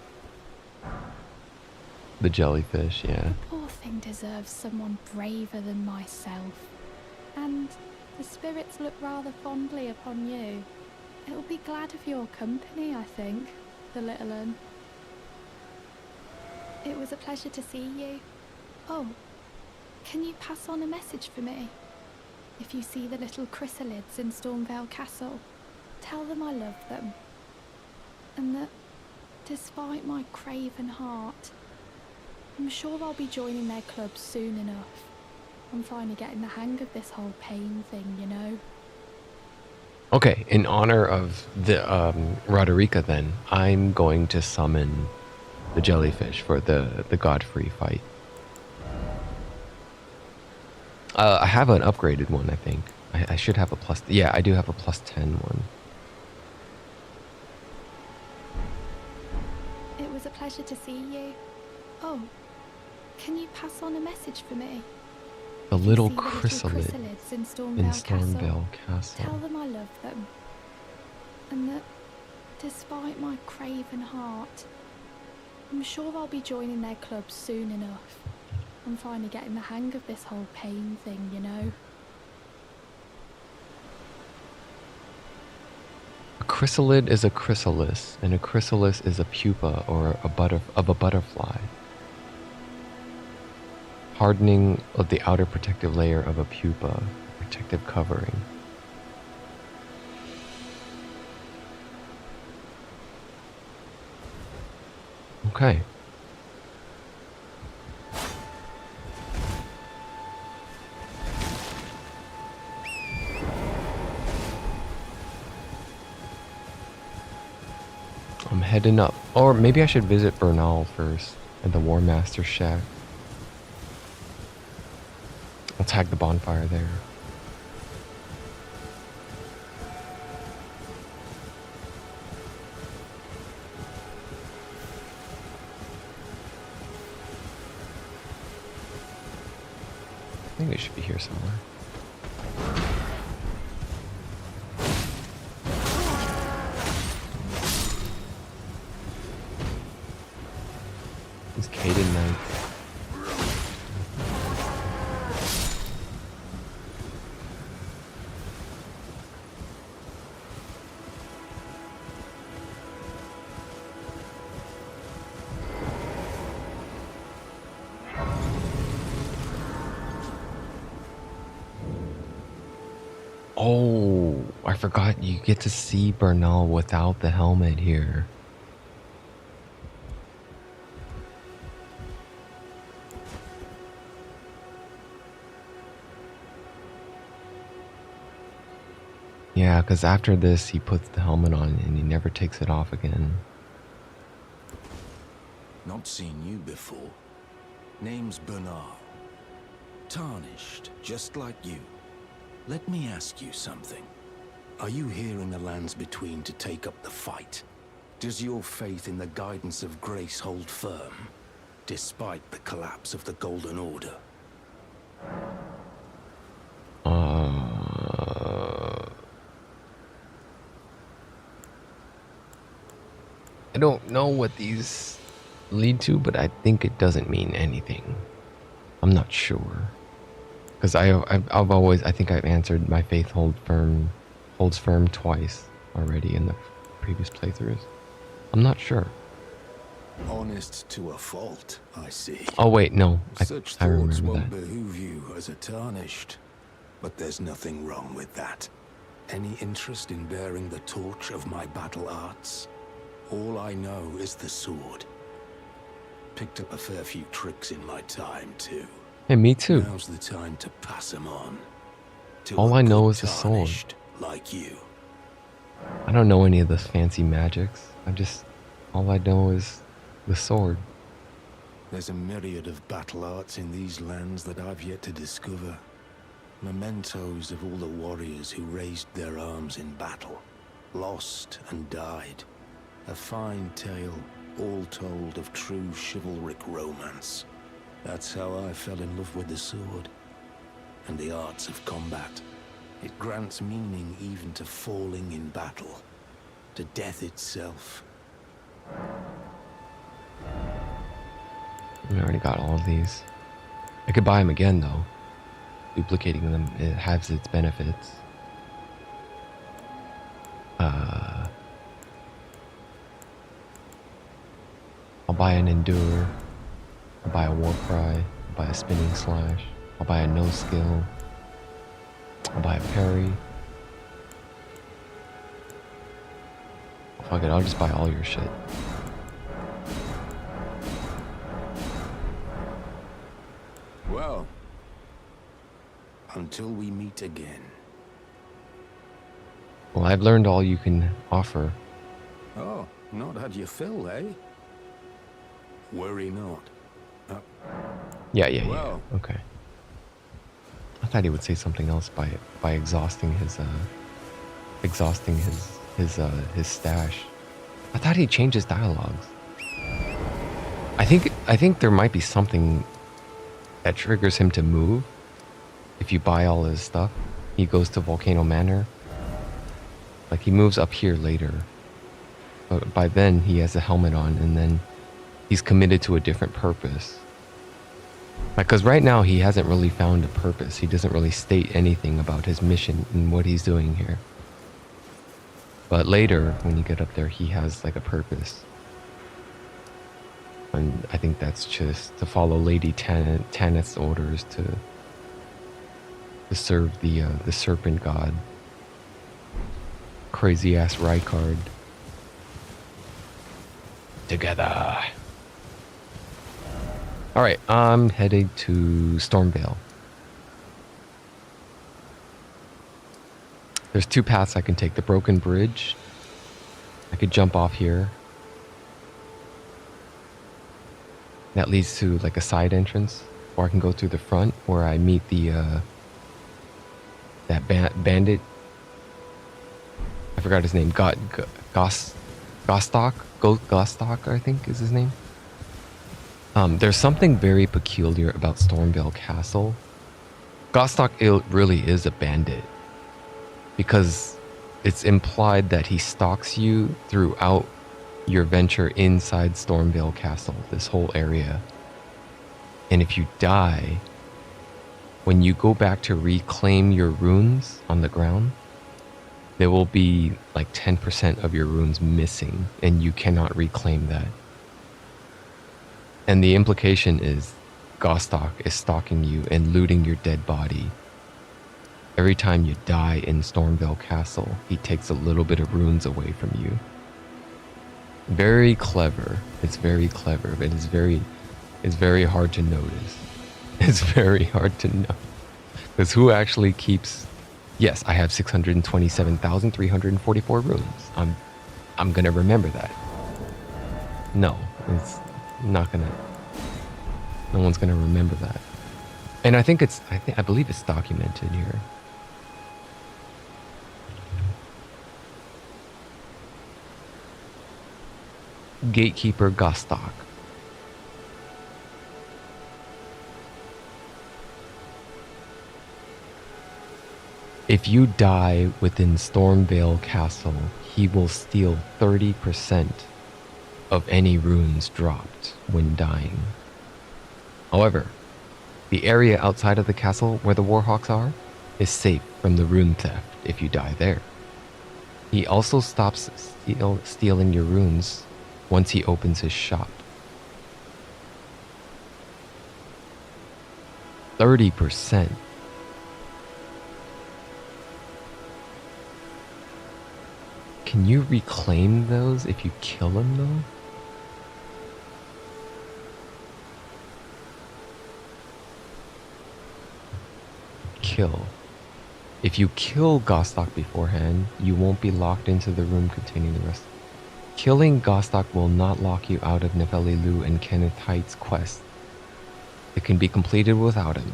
The jellyfish, yeah. The poor thing deserves someone braver than myself. And the spirits look rather fondly upon you. It'll be glad of your company, I think, the little un. It was a pleasure to see you. Oh, Can you pass on a message for me? If you see the little chrysalids in Stormvale Castle, tell them I love them. And that, despite my craven heart, I'm sure I'll be joining their club soon enough. I'm finally getting the hang of this whole pain thing, you know? Okay, in honor of the Roderica then, I'm going to summon the jellyfish for the Godfrey fight. I have an upgraded one, I think. I should have a plus... Yeah, I do have a plus 10 one. It was a pleasure to see you. Oh, can you pass on a message for me? The If you little see the chrysalids chrysalids in in Stormvale Stormvale Castle, Castle. tell them I love them. And that, despite my craven heart, I'm sure I'll be joining their club soon enough. I'm finally getting the hang of this whole pain thing, you know? A chrysalid is a chrysalis, and a chrysalis is a pupa or a butterfly. Hardening of the outer protective layer of a pupa, protective covering. Okay. I'm heading up. Or maybe I should visit Bernal first at the War Master's shack. I'll tag the bonfire there. I think they should be here somewhere. It's Caden Knight. Oh, I forgot you get to see Bernal without the helmet here. Yeah, because after this, he puts the helmet on and he never takes it off again. Not seen you before. Name's Bernard. Tarnished, just like you. Let me ask you something. Are you here in the lands between to take up the fight? Does your faith in the guidance of grace hold firm, despite the collapse of the Golden Order? I don't know what these lead to, but I think it doesn't mean anything. I'm not sure. Because I've always, I think I've answered my faith holds firm twice already in the previous playthroughs. I'm not sure. Honest to a fault, I see. Oh wait, no, Such I remember thoughts won't that. behoove you as a tarnished. But there's nothing wrong with that. Any interest in bearing the torch of my battle arts? All I know is the sword. Picked up a fair few tricks in my time, too. Hey, me too. Now's the time to pass them on. To All a I know good is the sword. tarnished like you. I don't know any of the fancy magics. All I know is the sword. There's a myriad of battle arts in these lands that I've yet to discover. Mementos of all the warriors who raised their arms in battle, lost and died. A fine tale, all told of true chivalric romance. That's how I fell in love with the sword and the arts of combat. It grants meaning even to falling in battle, to death itself. I already got all of these. I could buy them again though. Duplicating them, it has its benefits. I'll buy an Endure. I'll buy a War Cry. I'll buy a Spinning Slash. I'll buy a no skill. I'll buy a parry. Fuck it, I'll just buy all your shit. Well, until we meet again. Well, I've learned all you can offer. Oh, not had your fill, eh? Worry not. Yeah. Well. Okay. I thought he would say something else by exhausting his stash. I thought he changed his dialogues. I think there might be something that triggers him to move. If you buy all his stuff, he goes to Volcano Manor. Like he moves up here later. But by then he has a helmet on and then he's committed to a different purpose. Like, cause right now he hasn't really found a purpose. He doesn't really state anything about his mission and what he's doing here. But later, when you get up there, he has like a purpose. And I think that's just to follow Lady Tanith's orders to serve the serpent god. Crazy ass Rykard. Together. Alright, I'm headed to Stormvale. There's two paths I can take. The broken bridge. I could jump off here. That leads to like a side entrance. Or I can go through the front where I meet the that bandit. I forgot his name. Gostok, I think is his name. There's something very peculiar about Stormvale Castle. Gostok really is a bandit. Because it's implied that he stalks you throughout your venture inside Stormvale Castle, this whole area. And if you die, when you go back to reclaim your runes on the ground, there will be like 10% of your runes missing, and you cannot reclaim that. And the implication is Gostok is stalking you and looting your dead body. Every time you die in Stormvale Castle, he takes a little bit of runes away from you. Very clever. It's very clever, but it's very hard to notice. It's very hard to know. Because who actually keeps... Yes, I have 627,344 runes. I'm gonna remember that. No, it's not gonna... No one's gonna remember that. And I believe it's documented here. Gatekeeper Gostok. If you die within Stormvale Castle, he will steal 30% of any runes dropped when dying. However, the area outside of the castle where the Warhawks are is safe from the rune theft if you die there. He also stops stealing your runes once he opens his shop. 30%. Can you reclaim those if you kill him though? Kill. If you kill Gostok beforehand, you won't be locked into the room containing the rest. Killing Gostok will not lock you out of Nefeli Lu and Kenneth Height's quest. It can be completed without him.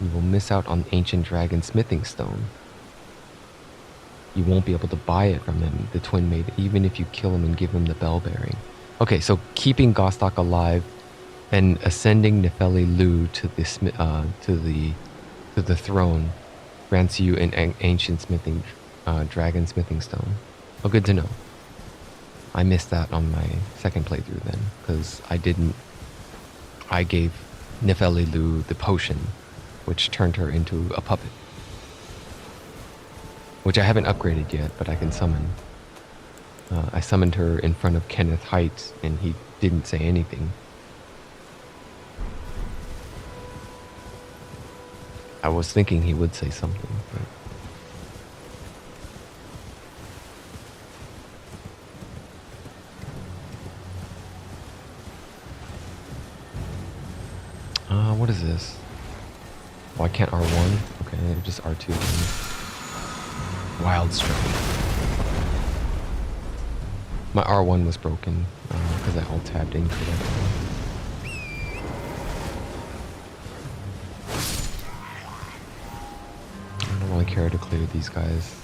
You will miss out on Ancient Dragon Smithing Stone. You won't be able to buy it from him, the Twin Maiden, even if you kill him and give him the bell bearing. Okay, so keeping Gostok alive and ascending Nefeli Lu to the throne grants you an ancient dragon smithing stone. Oh, good to know. I missed that on my second playthrough then, because I gave Nefeli Lu the potion, which turned her into a puppet. Which I haven't upgraded yet, but I can summon. I summoned her in front of Kenneth Heights, and he didn't say anything. I was thinking he would say something, but... what is this? Oh, I can't R1? Okay, just R2 then. Wild Strike. My R1 was broken because I alt-tabbed incorrectly. I don't really care to clear these guys.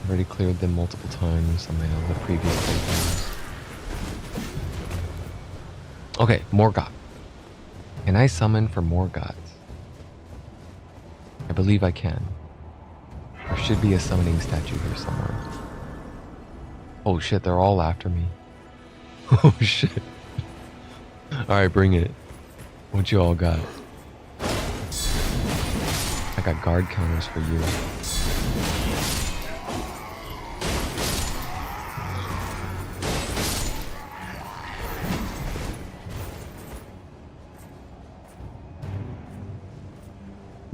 I've already cleared them multiple times on my other previous playthroughs. Okay, Morgoth. Can I summon for Morgoth? I believe I can. There should be a summoning statue here somewhere. Oh shit, they're all after me. Oh shit. Alright, bring it. What you all got? I got guard counters for you.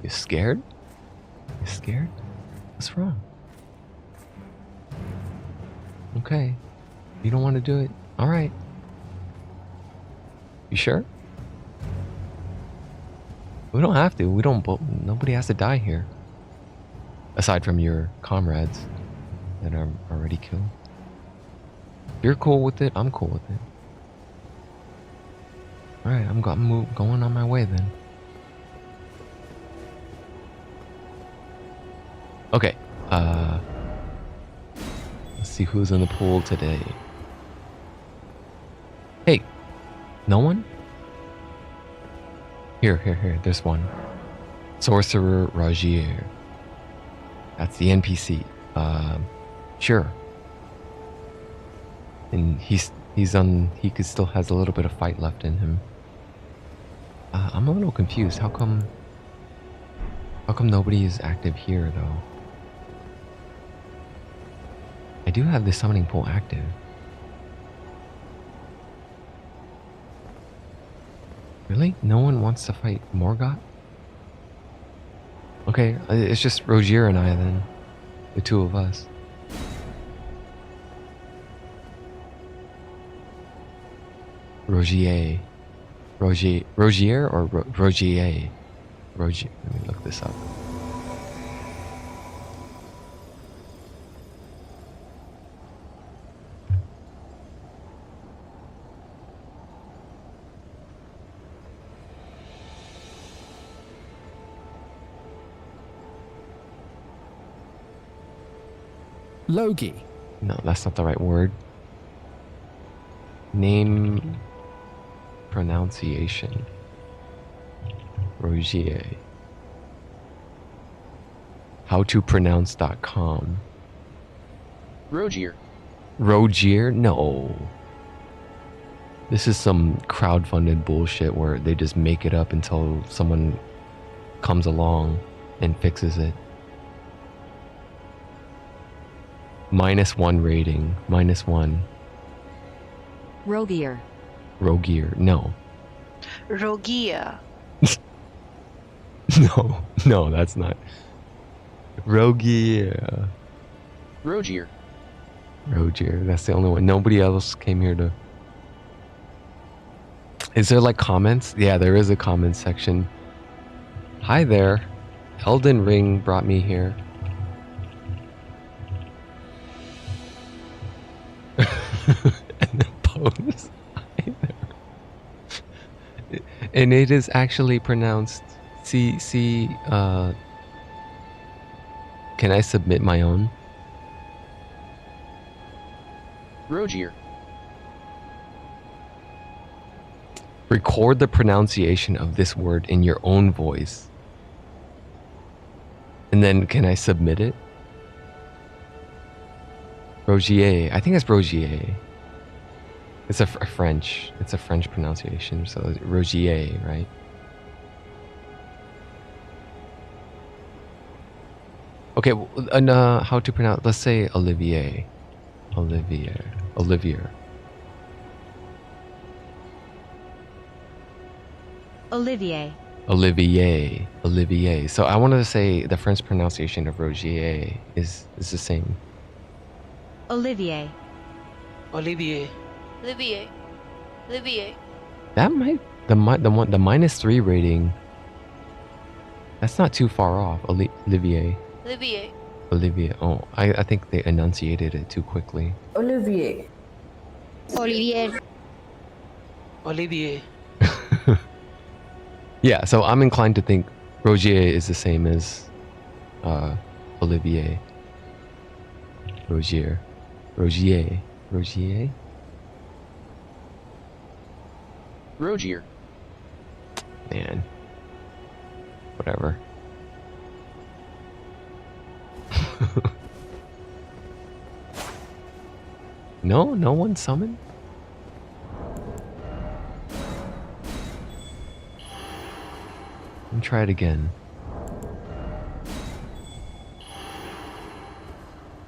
You scared? You scared? What's wrong? Okay. You don't want to do it? Alright. You sure? We don't have to. We don't... Nobody has to die here. Aside from your comrades that are already killed. If you're cool with it, I'm cool with it. Alright, I'm going on my way then. Okay, let's see who's in the pool today. Hey, no one? Here, there's one. Sorcerer Rogier. That's the NPC. Sure. And he still has a little bit of fight left in him. I'm a little confused. How come nobody is active here though? I do have the summoning pool active. Really? No one wants to fight Morgoth? Okay, it's just Rogier and I then. The two of us. Rogier or Rogier? Rogier. Let me look this up. Logi. No, that's not the right word. Name pronunciation. Rogier. Howtopronounce.com. Rogier. Rogier? No. This is some crowdfunded bullshit where they just make it up until someone comes along and fixes it. -1 rating. -1. Rogier. Rogier. No. Rogia. No, that's not. Rogier. Rogier. Rogier. That's the only one. Nobody else came here to... Is there like comments? Yeah, there is a comment section. Hi there. Elden Ring brought me here. And then pose. And it is actually pronounced can I submit my own? Rogier. Record the pronunciation of this word in your own voice. And then can I submit it? Rogier. I think it's Rogier. It's a French. It's a French pronunciation. So Rogier, right? Okay. And how to pronounce? Let's say Olivier. Olivier. Olivier. Olivier. So I wanted to say the French pronunciation of Rogier is the same. Olivier. Olivier. That might the -3 rating. That's not too far off. Olivier. Oh, I think they enunciated it too quickly. Olivier. Yeah, so I'm inclined to think Rogier is the same as Olivier. Rogier. Rogier. Man. Whatever. No one summoned? Let me try it again.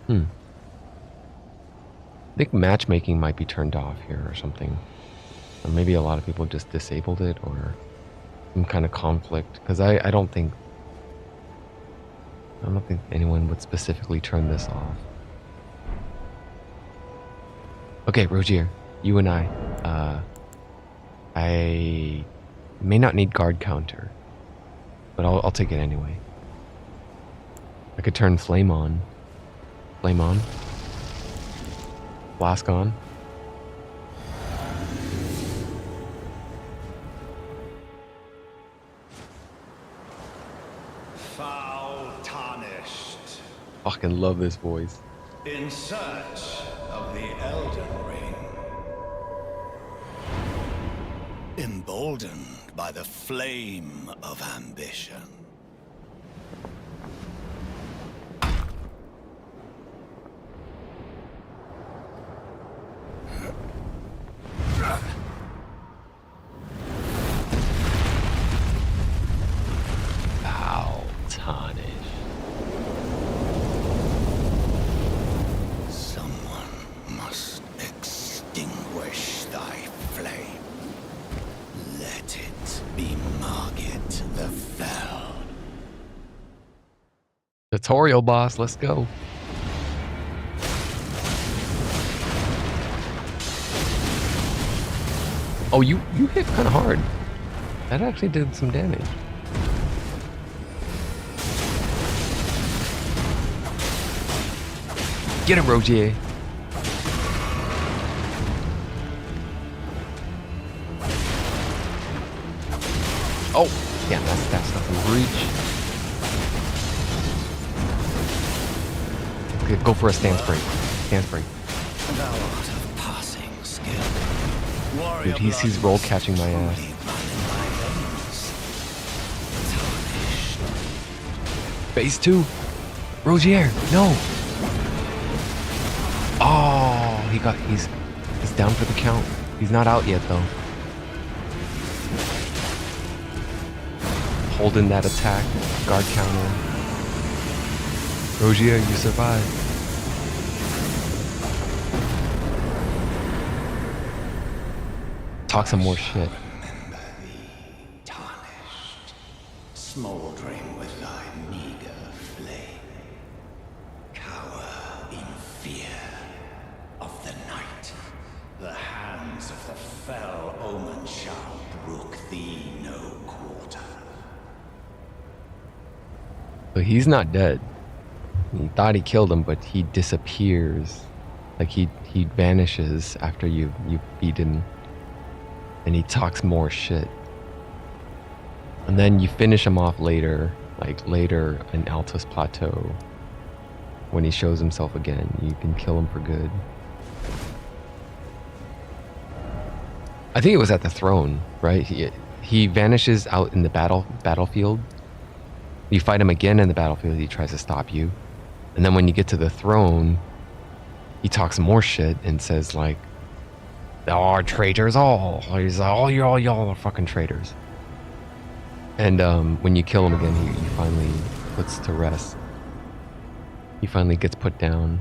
I think matchmaking might be turned off here or something. Or maybe a lot of people just disabled it or some kind of conflict. Because I don't think anyone would specifically turn this off. Okay, Rogier, you and I may not need guard counter, but I'll take it anyway. I could turn flame on. Flask on. Foul tarnished. Fucking love this voice. In search of the Elden Ring. Emboldened by the flame of ambition. Foul tarnished. Someone must extinguish thy flame. Let it be Margit the Fell. Tutorial boss, let's go. Oh, you hit kind of hard. That actually did some damage. Get him, Rogier. Oh, yeah, that's stuff in reach. Okay, go for a stance break. Thou art of passing skill. Dude, he's roll catching my ass. Phase 2. Rogier, no. Oh, he's down for the count. He's not out yet though. Holding that attack, guard counter. Rogier, you survived. Talk some more shit. Tarnished, smoldering with thy meager flame. Cower in fear of the night. The hands of the fell omen shall brook thee no quarter. But he's not dead. He thought he killed him, but he disappears. Like he vanishes after you beat him. And he talks more shit. And then you finish him off later, like later in Altus Plateau. When he shows himself again, you can kill him for good. I think it was at the throne, right? He vanishes out in the battlefield. You fight him again in the battlefield, he tries to stop you. And then when you get to the throne, he talks more shit and says like, "Thou art traitors all." He's like, y'all are fucking traitors. And when you kill him again, he finally puts to rest. He finally gets put down.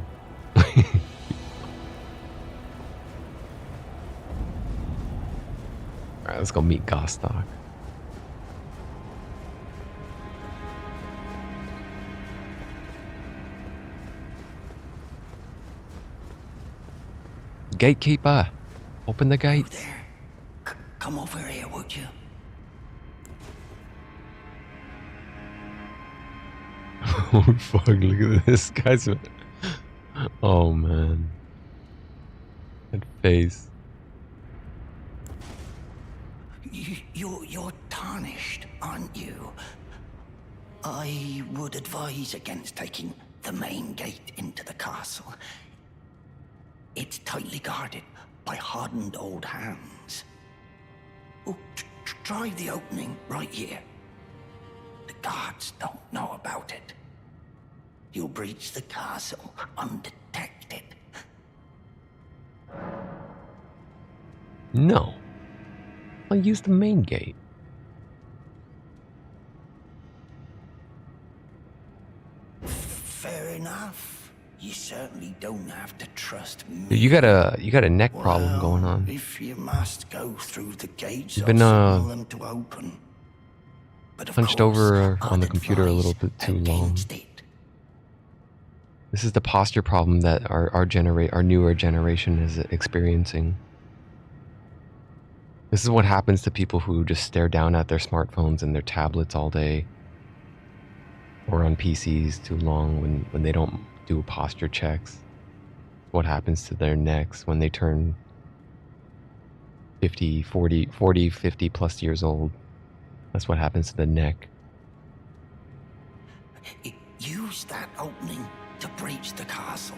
Alright, let's go meet Gostock. gatekeeper. Open the gates. Come over here, would you? Oh fuck, look at this guy's. Oh man. That face. You're tarnished, aren't you? I would advise against taking the main gate into the castle. It's tightly guarded by hardened old hands. Oh, try the opening right here. The guards don't know about it. You'll breach the castle undetected. No. I'll use the main gate. Fair enough. You certainly don't have to trust me. Dude, you got a neck problem going on. If you must go through the gates, You've been I'll signal them to open. But of hunched course, over on the I'd computer a little bit too long. This is the posture problem that our newer generation is experiencing. This is what happens to people who just stare down at their smartphones and their tablets all day, or on PCs too long when they don't do posture checks. What happens to their necks when they turn 50, 50 plus years old. That's what happens to the neck. Use that opening to breach the castle.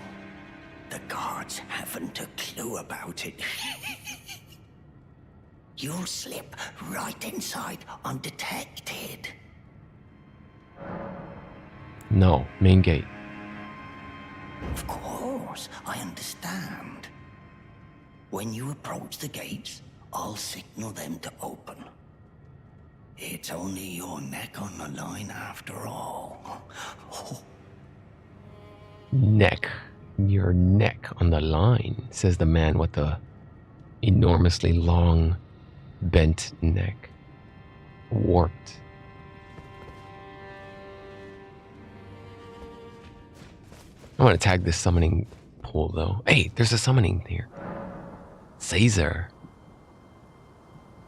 The guards haven't a clue about it. You'll slip right inside undetected. No, main gate. Of course, I understand. When you approach the gates, I'll signal them to open. It's only your neck on the line after all. Neck. Your neck on the line, says the man with the enormously long, bent neck. Warped. I want to tag this summoning pool though. Hey, there's a summoning here. Caesar.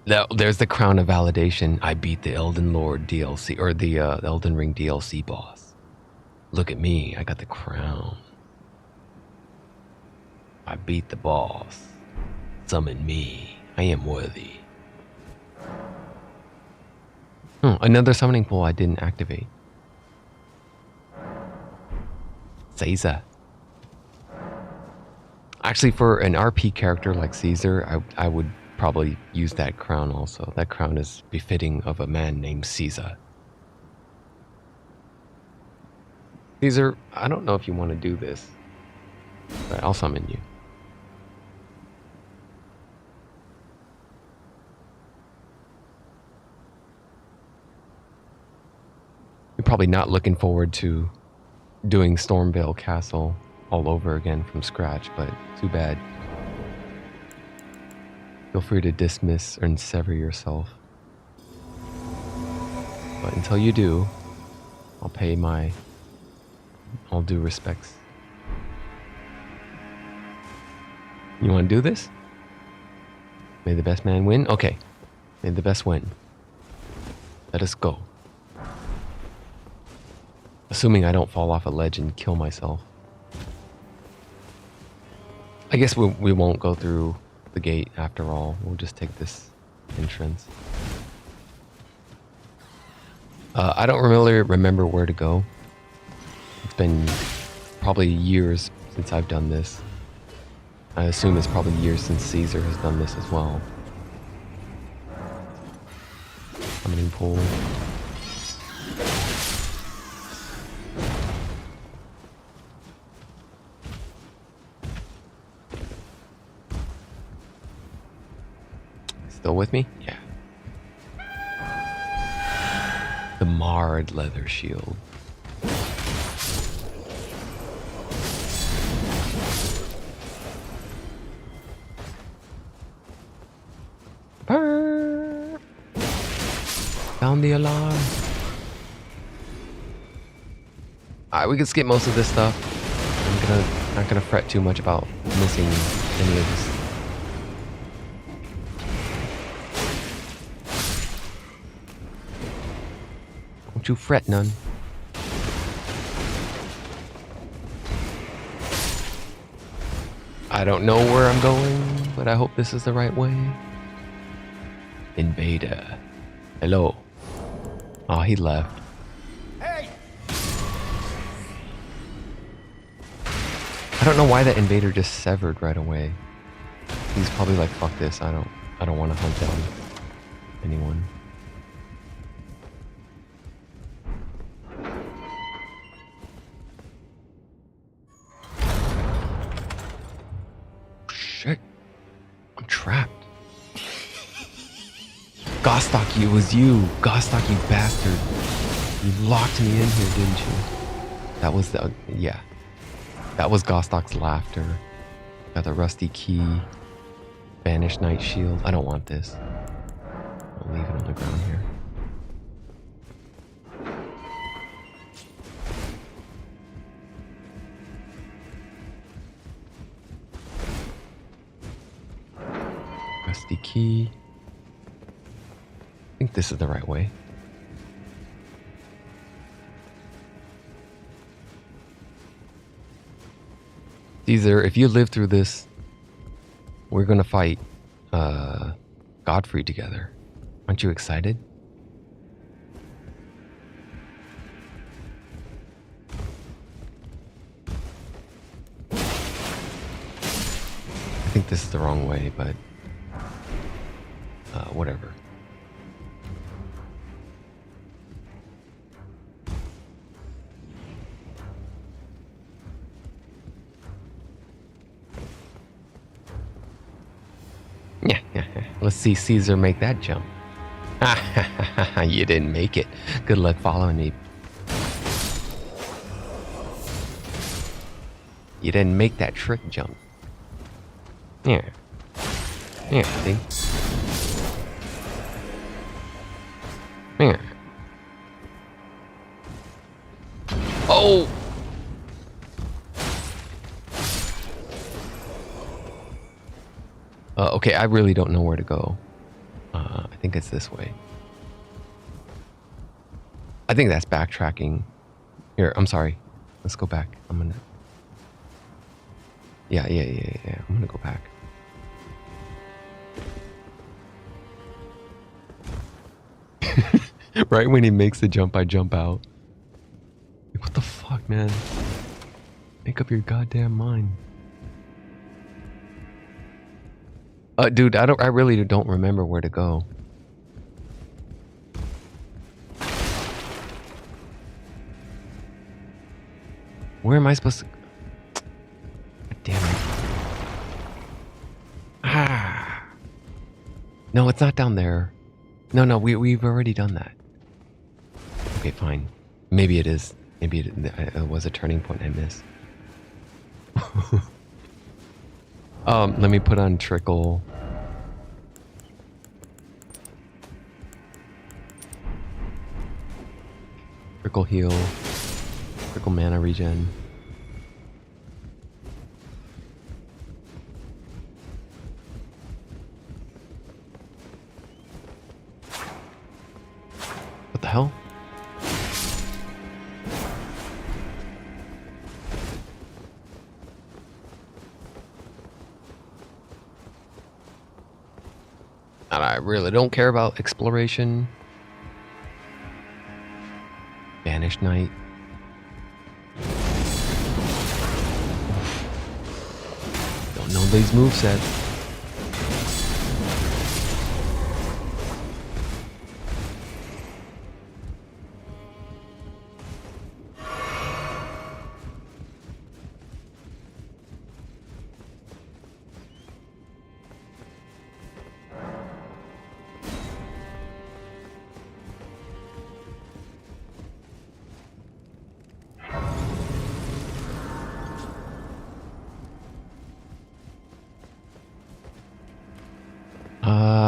There's the crown of validation. I beat the Elden Lord DLC, or the Elden Ring DLC boss. Look at me, I got the crown. I beat the boss. Summon me. I am worthy. Another summoning pool I didn't activate. Caesar. Actually, for an RP character like Caesar, I would probably use that crown also. That crown is befitting of a man named Caesar. Caesar, I don't know if you want to do this, but I'll summon you. You're probably not looking forward to doing Stormvale Castle all over again from scratch, but too bad. Feel free to dismiss and sever yourself. But until you do, I'll pay my all due respects. You want to do this? May the best man win? Okay. May the best win. Let us go. Assuming I don't fall off a ledge and kill myself. I guess we won't go through the gate after all. We'll just take this entrance. I don't really remember where to go. It's been probably years since I've done this. I assume it's probably years since Caesar has done this as well. Summoning pool. Still with me? Yeah. The marred leather shield. Purr. Found the alarm. Alright, we can skip most of this stuff. And we can not gonna fret too much about missing any of this. Don't you fret none. I don't know where I'm going, but I hope this is the right way. Invader. Hello. Oh, he left. Hey! I don't know why that invader just severed right away. He's probably like, fuck this, I don't want to hunt down anyone. Shit. I'm trapped. Gostok, it was you. Gostok, you bastard. You locked me in here, didn't you? That was the... yeah. That was Gostok's laughter. Got the rusty key. Banished Knight Shield. I don't want this. I'll leave it on the ground here. Rusty key. I think this is the right way. Caesar, if you live through this, we're gonna fight Godfrey together. Aren't you excited? I think this is the wrong way, but whatever. Yeah. Let's see Caesar make that jump. You didn't make it. Good luck following me. You didn't make that trick jump. Yeah. Yeah, see? Yeah. Oh! Okay, I really don't know where to go. I think it's this way. I think that's backtracking. Here, I'm sorry. Let's go back. I'm gonna... Yeah. I'm gonna go back. Right when he makes the jump, I jump out. What the fuck, man? Make up your goddamn mind. Dude, I really don't remember where to go. Where am I supposed to... God damn it. Ah. No, it's not down there. No, we've already done that. Okay, fine. Maybe it is. Maybe it was a turning point I missed. Let me put on Trickle. Trickle heal. Trickle mana regen. What the hell? And I really don't care about exploration. Banished Knight. Don't know these movesets.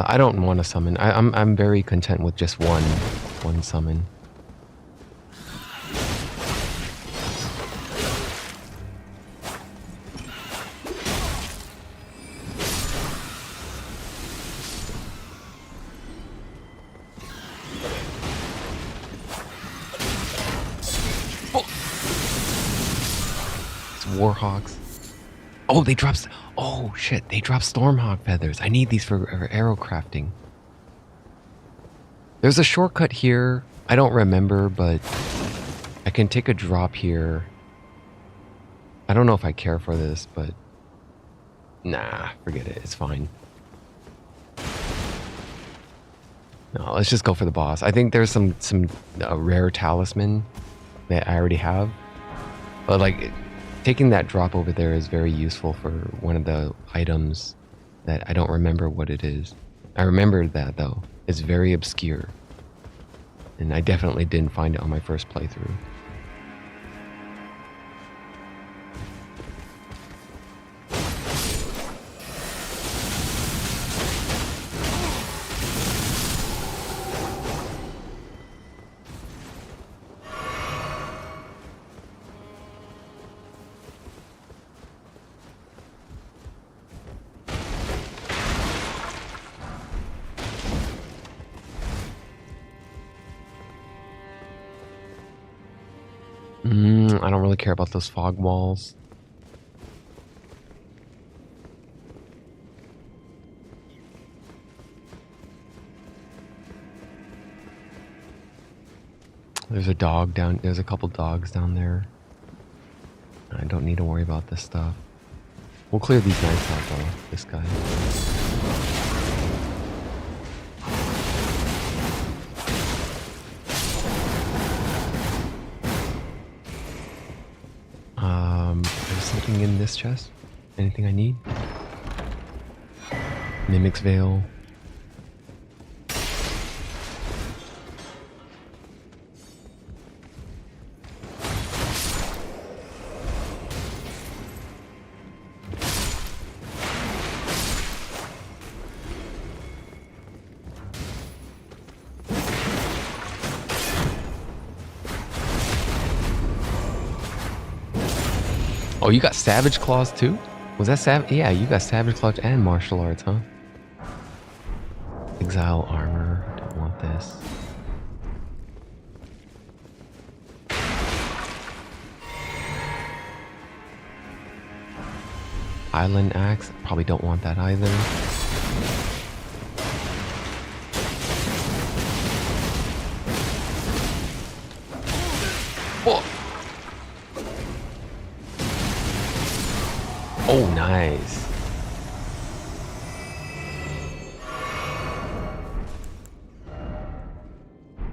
I don't want to summon. I'm very content with just one summon. warhawks. Oh, they dropped... Oh, shit. They dropped Stormhawk feathers. I need these for arrow crafting. There's a shortcut here. I don't remember, but I can take a drop here. I don't know if I care for this, but... Nah, forget it. It's fine. No, let's just go for the boss. I think there's some rare talisman that I already have. But like... Taking that drop over there is very useful for one of the items that I don't remember what it is. I remembered that though. It's very obscure. And I definitely didn't find it on my first playthrough. I don't really care about those fog walls. There's a dog down, there's a couple dogs down there. I don't need to worry about this stuff. We'll clear these knights out though, this guy. There's something in this chest? Anything I need? Mimic's Veil. Oh, you got Savage Claws too? Was that Savage? Yeah, you got Savage Claws and Martial Arts, huh? Exile Armor. Don't want this. Island Axe. Probably don't want that either. Whoa! Oh, nice.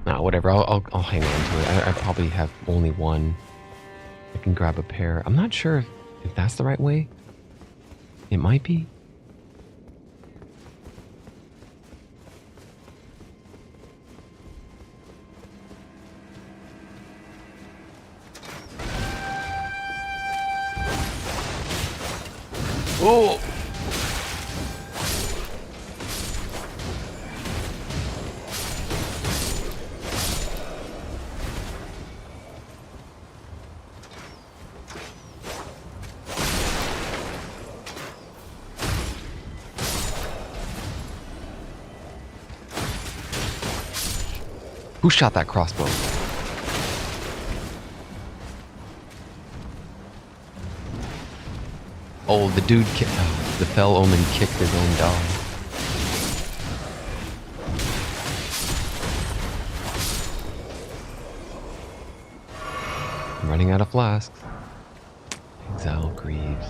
Nah, whatever. I'll hang on to it. I probably have only one. I can grab a pair. I'm not sure if that's the right way. It might be. Oh! Who shot that crossbow? Oh, the dude, the fell omen kicked his own dog. I'm running out of flasks. Exile Greaves.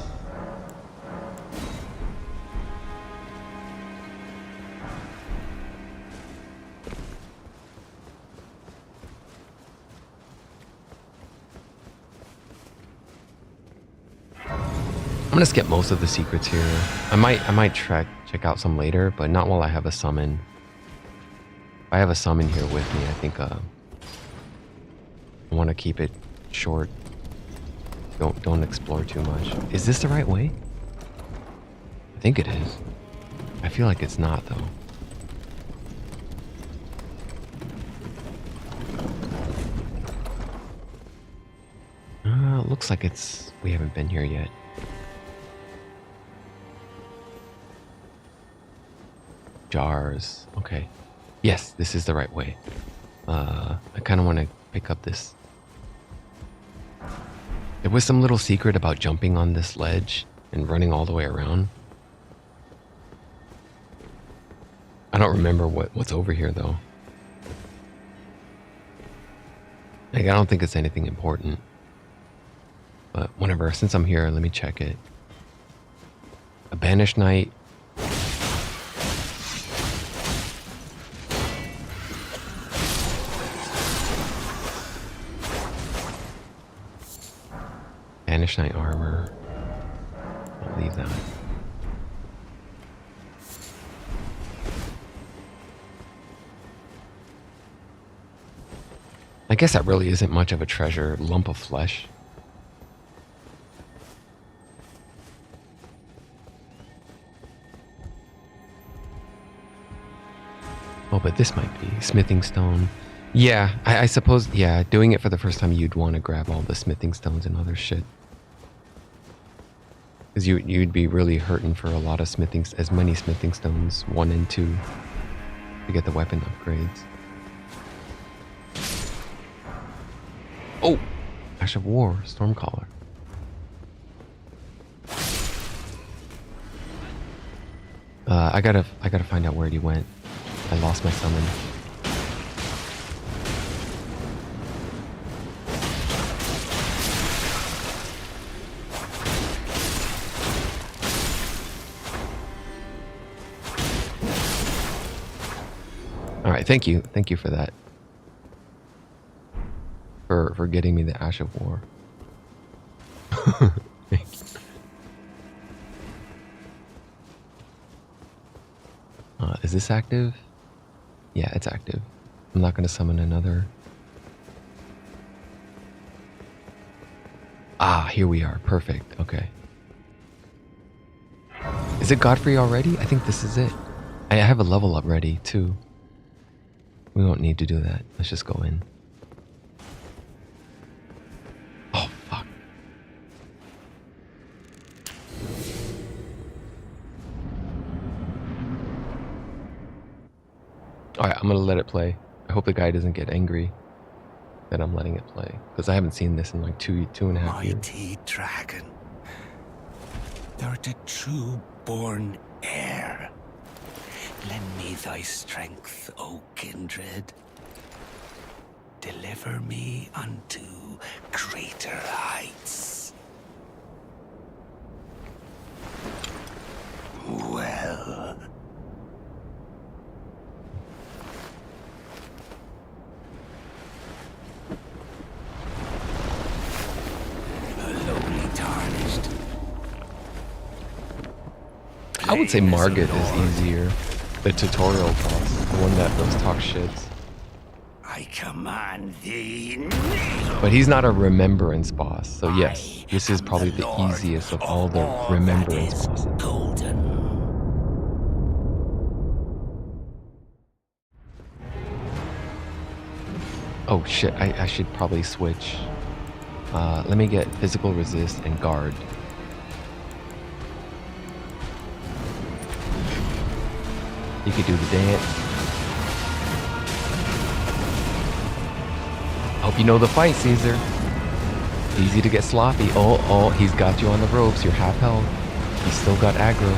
I'm gonna skip most of the secrets here. I might check out some later, but not while I have a summon. If I have a summon here with me, I think I want to keep it short. Don't explore too much. Is this the right way? I think it is. I feel like it's not though. Looks like we haven't been here yet. Jars. Okay. Yes, this is the right way. I kind of want to pick up this. There was some little secret about jumping on this ledge and running all the way around. I don't remember what's over here though. Like, I don't think it's anything important. But whenever, since I'm here, let me check it. A banished knight. Banished knight armor. I'll leave that. I guess that really isn't much of a treasure. Lump of flesh. Oh, but this might be smithing stone. Yeah, I suppose, yeah, doing it for the first time, you'd want to grab all the smithing stones and other shit. Because you'd be really hurting for a lot of smithing, as many smithing stones, 1 and 2, to get the weapon upgrades. Oh! Ash of War, Stormcaller. I gotta find out where he went. I lost my summon. All right, thank you for that. For getting me the Ash of War. Thank you. Is this active? Yeah, it's active. I'm not gonna summon another. Ah, here we are. Perfect. Okay. Is it Godfrey already? I think this is it. I have a level up ready too. We won't need to do that. Let's just go in. Oh, fuck. Alright, I'm gonna let it play. I hope the guy doesn't get angry that I'm letting it play. Because I haven't seen this in like two and a half years. Mighty dragon. Thou'rt a true born heir. Lend me thy strength, O kindred. Deliver me unto greater heights. Well. Lowly tarnished. I would say Margit is easier. The tutorial boss, the one that those talk shits. I command thee. But he's not a remembrance boss, so yes, this is probably the easiest of all the remembrance bosses. Golden. Oh shit, I should probably switch. Let me get physical resist and guard. You could do the dance. Hope you know the fight, Caesar. Easy to get sloppy. Oh, he's got you on the ropes. You're half health. He's still got aggro.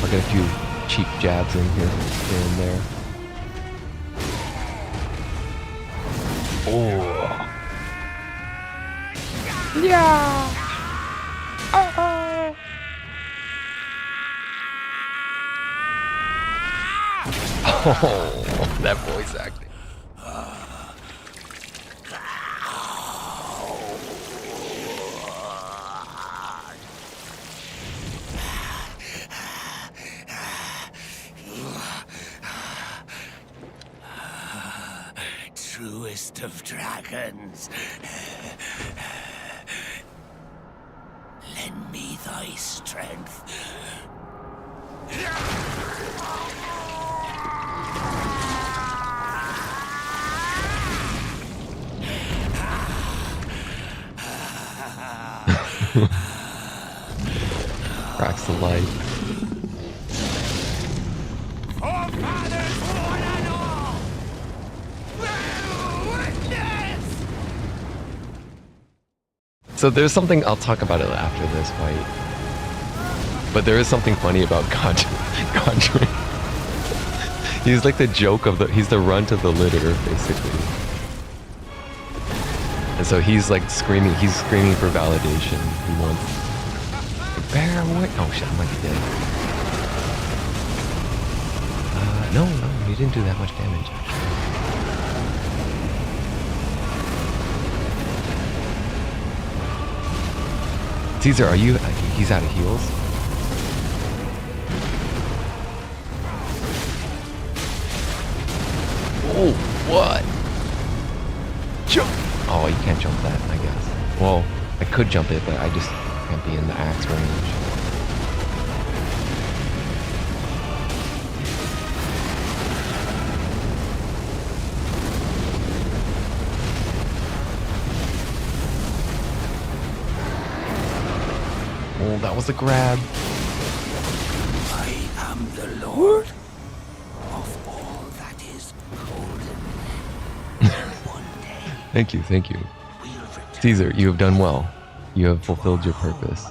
I'll get a few cheap jabs in here and there. Oh. Yeah. Oh, that voice acting. Truest of dragons. Lend me thy strength. Cracks the light. So there's something, I'll talk about it after this fight. But there is something funny about Godric. He's like the joke of he's the runt of the litter, basically. And so he's like screaming for validation. He wants, bear what? Oh shit, I might be dead. No, he didn't do that much damage, actually. Caesar, are you... he's out of heals? Oh, what? Jump! Oh, you can't jump that, I guess. Well, I could jump it, but I just can't be in the axe range. Oh, that was a grab. I am the Lord of all that is golden. One day. Thank you. Caesar, you have done well. You have fulfilled your purpose.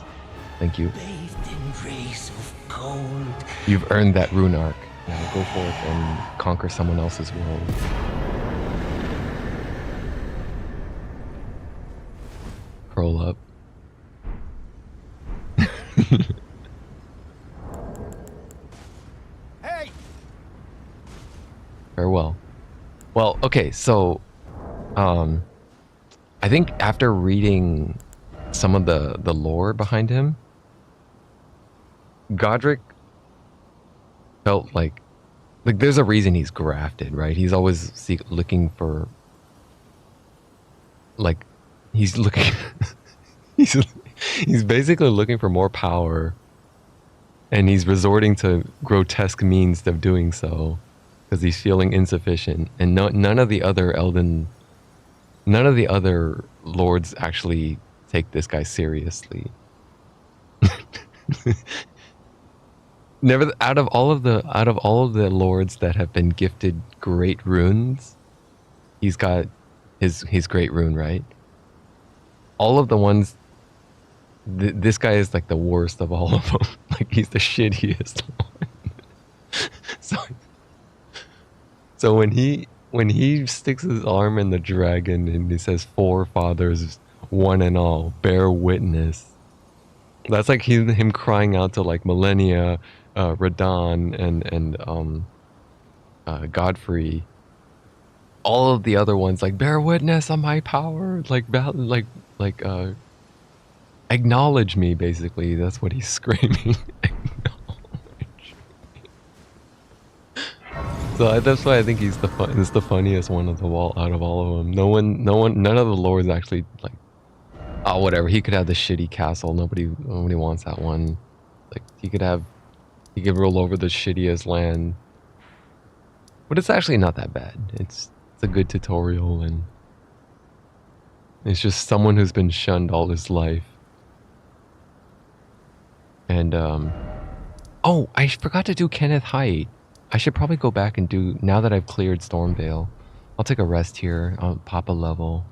Thank you. Bathed in rays of gold. You've earned that rune arc. Now go forth and conquer someone else's world. Curl up. Hey! Farewell. Well, okay, so I think after reading some of the lore behind him, Godric felt like there's a reason he's grafted, right? He's always looking for, like, he's looking he's basically looking for more power, and he's resorting to grotesque means of doing so because he's feeling insufficient. And none of the other lords actually take this guy seriously. Never out of all of the lords that have been gifted great runes, he's got his great rune, right? All of the ones, this guy is like the worst of all of them. Like, he's the shittiest one. So when he sticks his arm in the dragon and he says, "Forefathers, one and all, bear witness," that's like him crying out to like Millennia, Radon, and Godfrey. All of the other ones, like, bear witness on my power, like acknowledge me, basically. That's what he's screaming. So that's why I think he's the funniest one of out of all of them. None of the lords actually, like, oh, whatever. He could have the shitty castle. Nobody wants that one. Like, he could roll over the shittiest land. But it's actually not that bad. It's a good tutorial, and it's just someone who's been shunned all his life. And oh, I forgot to do Kenneth Height. I should probably go back and do, now that I've cleared Stormvale. I'll take a rest here. I'll pop a level.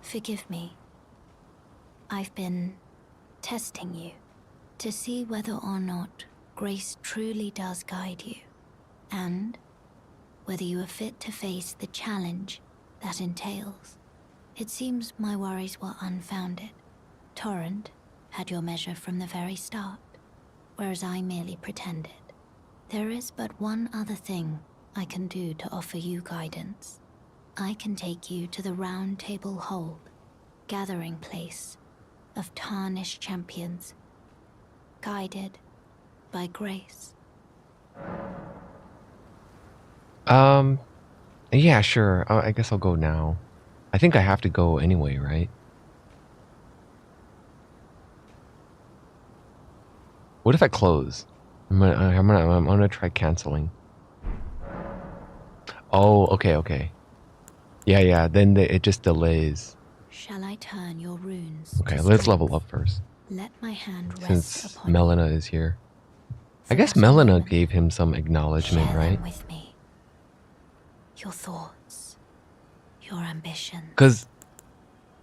Forgive me. I've been testing you to see whether or not grace truly does guide you, and whether you are fit to face the challenge that entails. It seems my worries were unfounded. Torrent had your measure from the very start, whereas I merely pretended. There is but one other thing I can do to offer you guidance. I can take you to the Round Table Hold, gathering place of tarnished champions, guided by grace. Yeah, sure. I guess I'll go now. I think I have to go anyway, right? What if I close? I'm gonna try canceling. Oh, okay. Yeah. Then it just delays. Shall I turn your runes? Okay, let's level up first. Let my hand rest Since upon Melina is here. I guess Melina gave him some acknowledgement, right? with me. Your thoughts, Your ambitions. Because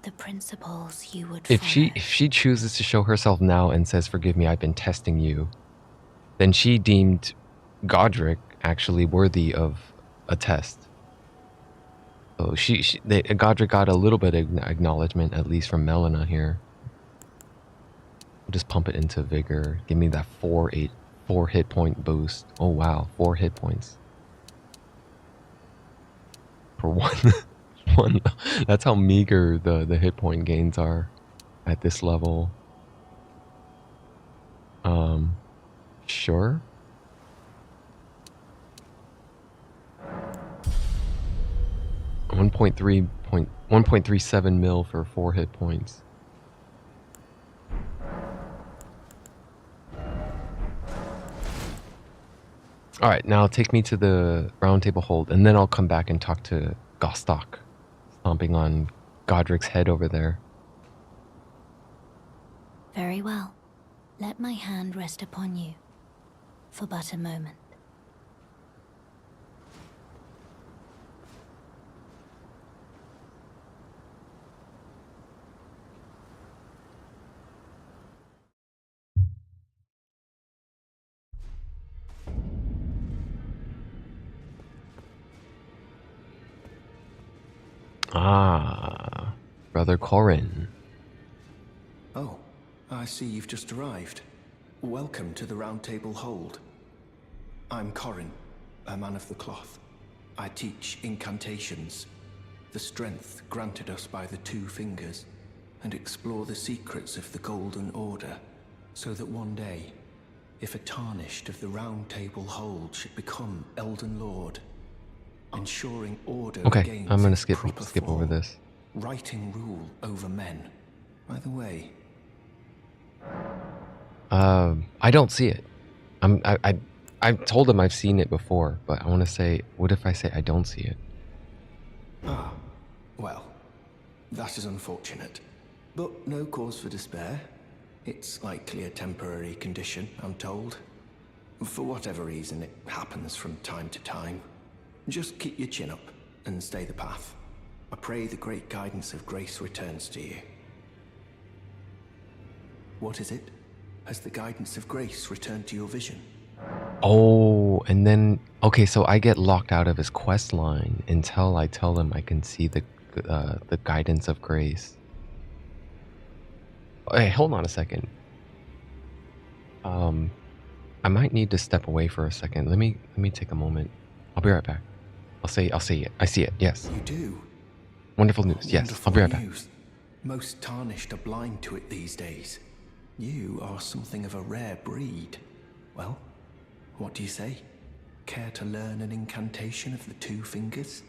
the principles you would if follow. she chooses to show herself now and says, "Forgive me, I've been testing you," then she deemed Godric actually worthy of a test. So Godric got a little bit of acknowledgement, at least from Melina here. We'll just pump it into vigor. Give me that 4 hit point boost. Oh wow, 4 hit points for one. One. That's how meager the hit point gains are at this level. Sure. $1.37 mil for 4 hit points. Alright, now take me to the round table hold, and then I'll come back and talk to Gostok, stomping on Godric's head over there. Very well. Let my hand rest upon you for but a moment. Ah, Brother Corin. Oh, I see you've just arrived. Welcome to the Round Table Hold. I'm Corin, a man of the cloth. I teach incantations, the strength granted us by the Two Fingers, and explore the secrets of the Golden Order, so that one day, if a tarnished of the Round Table Hold should become Elden Lord, ensuring order Okay, I'm gonna skip form, over this. Writing rule over men. By the way, I don't see it. I've told him I've seen it before, but I want to say, what if I say I don't see it? Ah, well, that is unfortunate, but no cause for despair. It's likely a temporary condition, I'm told. For whatever reason, it happens from time to time. Just keep your chin up and stay the path. I pray the great guidance of grace returns to you. What is it? Has the guidance of grace returned to your vision? Oh, and then okay, so I get locked out of his quest line until I tell him I can see the guidance of grace. Hey, hold on a second. I might need to step away for a second. Let me take a moment. I'll be right back. I'll see it. I see it. Yes. You do. Wonderful news. Yes, I'll be right back. Most tarnished are blind to it these days. You are something of a rare breed. Well, what do you say? Care to learn an incantation of the Two Fingers?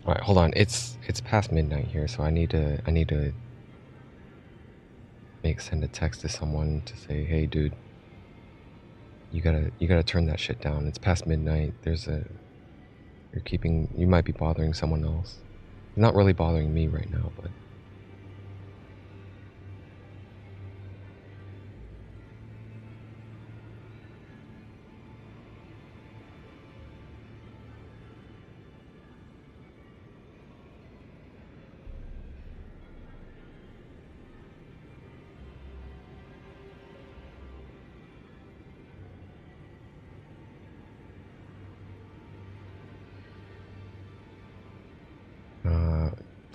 All right, hold on. It's past midnight here, so I need to send a text to someone to say, "Hey, dude, you gotta turn that shit down. It's past midnight. You might be bothering someone else. Not really bothering me right now, but."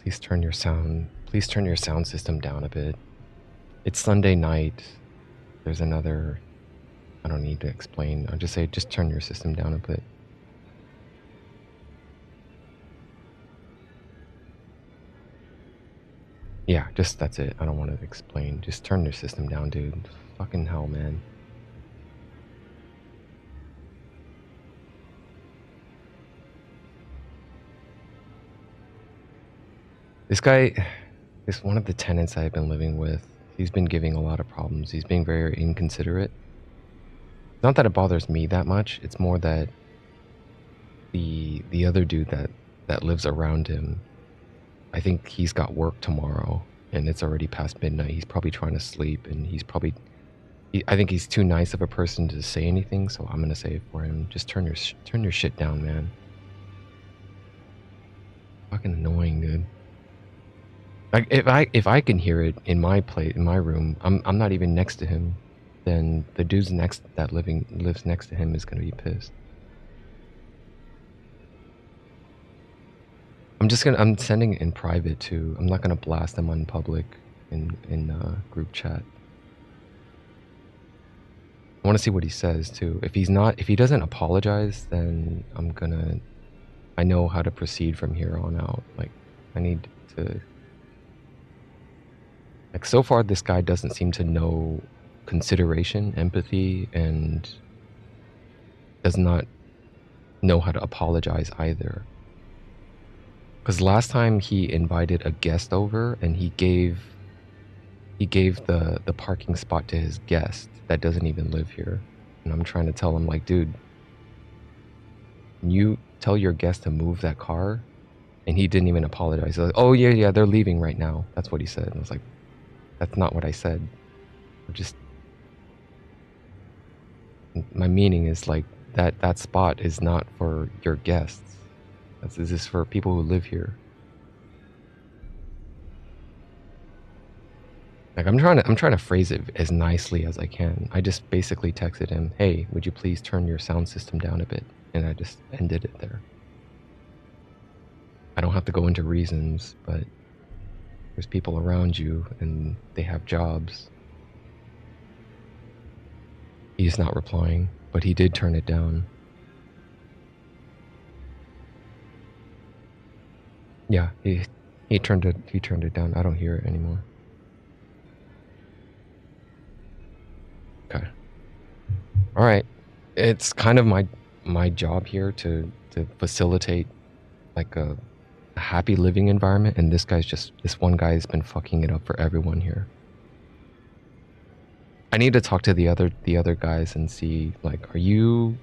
please turn your sound system down a bit. It's Sunday night. There's another, I don't need to explain. I'll just say, just turn your system down a bit. Yeah, just, that's it. I don't want to explain. Just turn your system down, dude. Fucking hell, man. This guy is one of the tenants I've been living with. He's been giving a lot of problems. He's being very inconsiderate. Not that it bothers me that much. It's more that the other dude that lives around him, I think he's got work tomorrow, and it's already past midnight. He's probably trying to sleep, and he's probably... I think he's too nice of a person to say anything, so I'm gonna say it for him. Just turn your shit down, man. Fucking annoying, dude. Like if I can hear it in my room, I'm not even next to him, then the dude's that lives next to him is gonna be pissed. I'm sending it in private too. I'm not gonna blast him on public in group chat. I want to see what he says too. If he doesn't apologize, then I know how to proceed from here on out. Like, I need to... Like, so far, this guy doesn't seem to know consideration, empathy, and does not know how to apologize either. Because last time he invited a guest over, and he gave the parking spot to his guest that doesn't even live here. And I'm trying to tell him, like, dude, you tell your guest to move that car, and he didn't even apologize. He's like, oh yeah, they're leaving right now. That's what he said. And I was like, that's not what I said. My meaning is like that spot is not for your guests. This is for people who live here. Like, I'm trying to phrase it as nicely as I can. I just basically texted him, hey, would you please turn your sound system down a bit? And I just ended it there. I don't have to go into reasons, but there's people around you and they have jobs. He's not replying, but he did turn it down. Yeah, he turned it down. I don't hear it anymore. Okay. All right. It's kind of my job here to facilitate like a happy living environment, and this one guy has been fucking it up for everyone here. I need to talk to the other guys and see, like, are you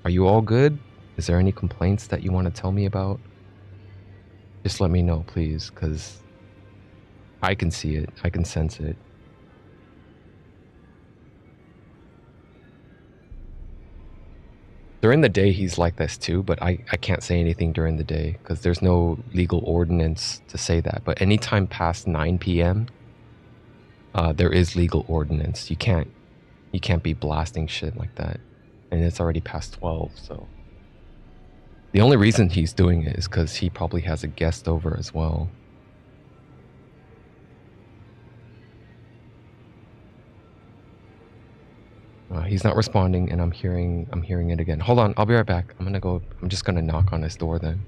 all good? Is there any complaints that you want to tell me about? Just let me know, please, because I can see it. I can sense it. During the day, he's like this too, but I can't say anything during the day because there's no legal ordinance to say that. But anytime past 9 p.m., there is legal ordinance. You can't be blasting shit like that. And it's already past 12, so... The only reason he's doing it is because he probably has a guest over as well. He's not responding, and I'm hearing it again. Hold on, I'll be right back. I'm just gonna knock on his door then.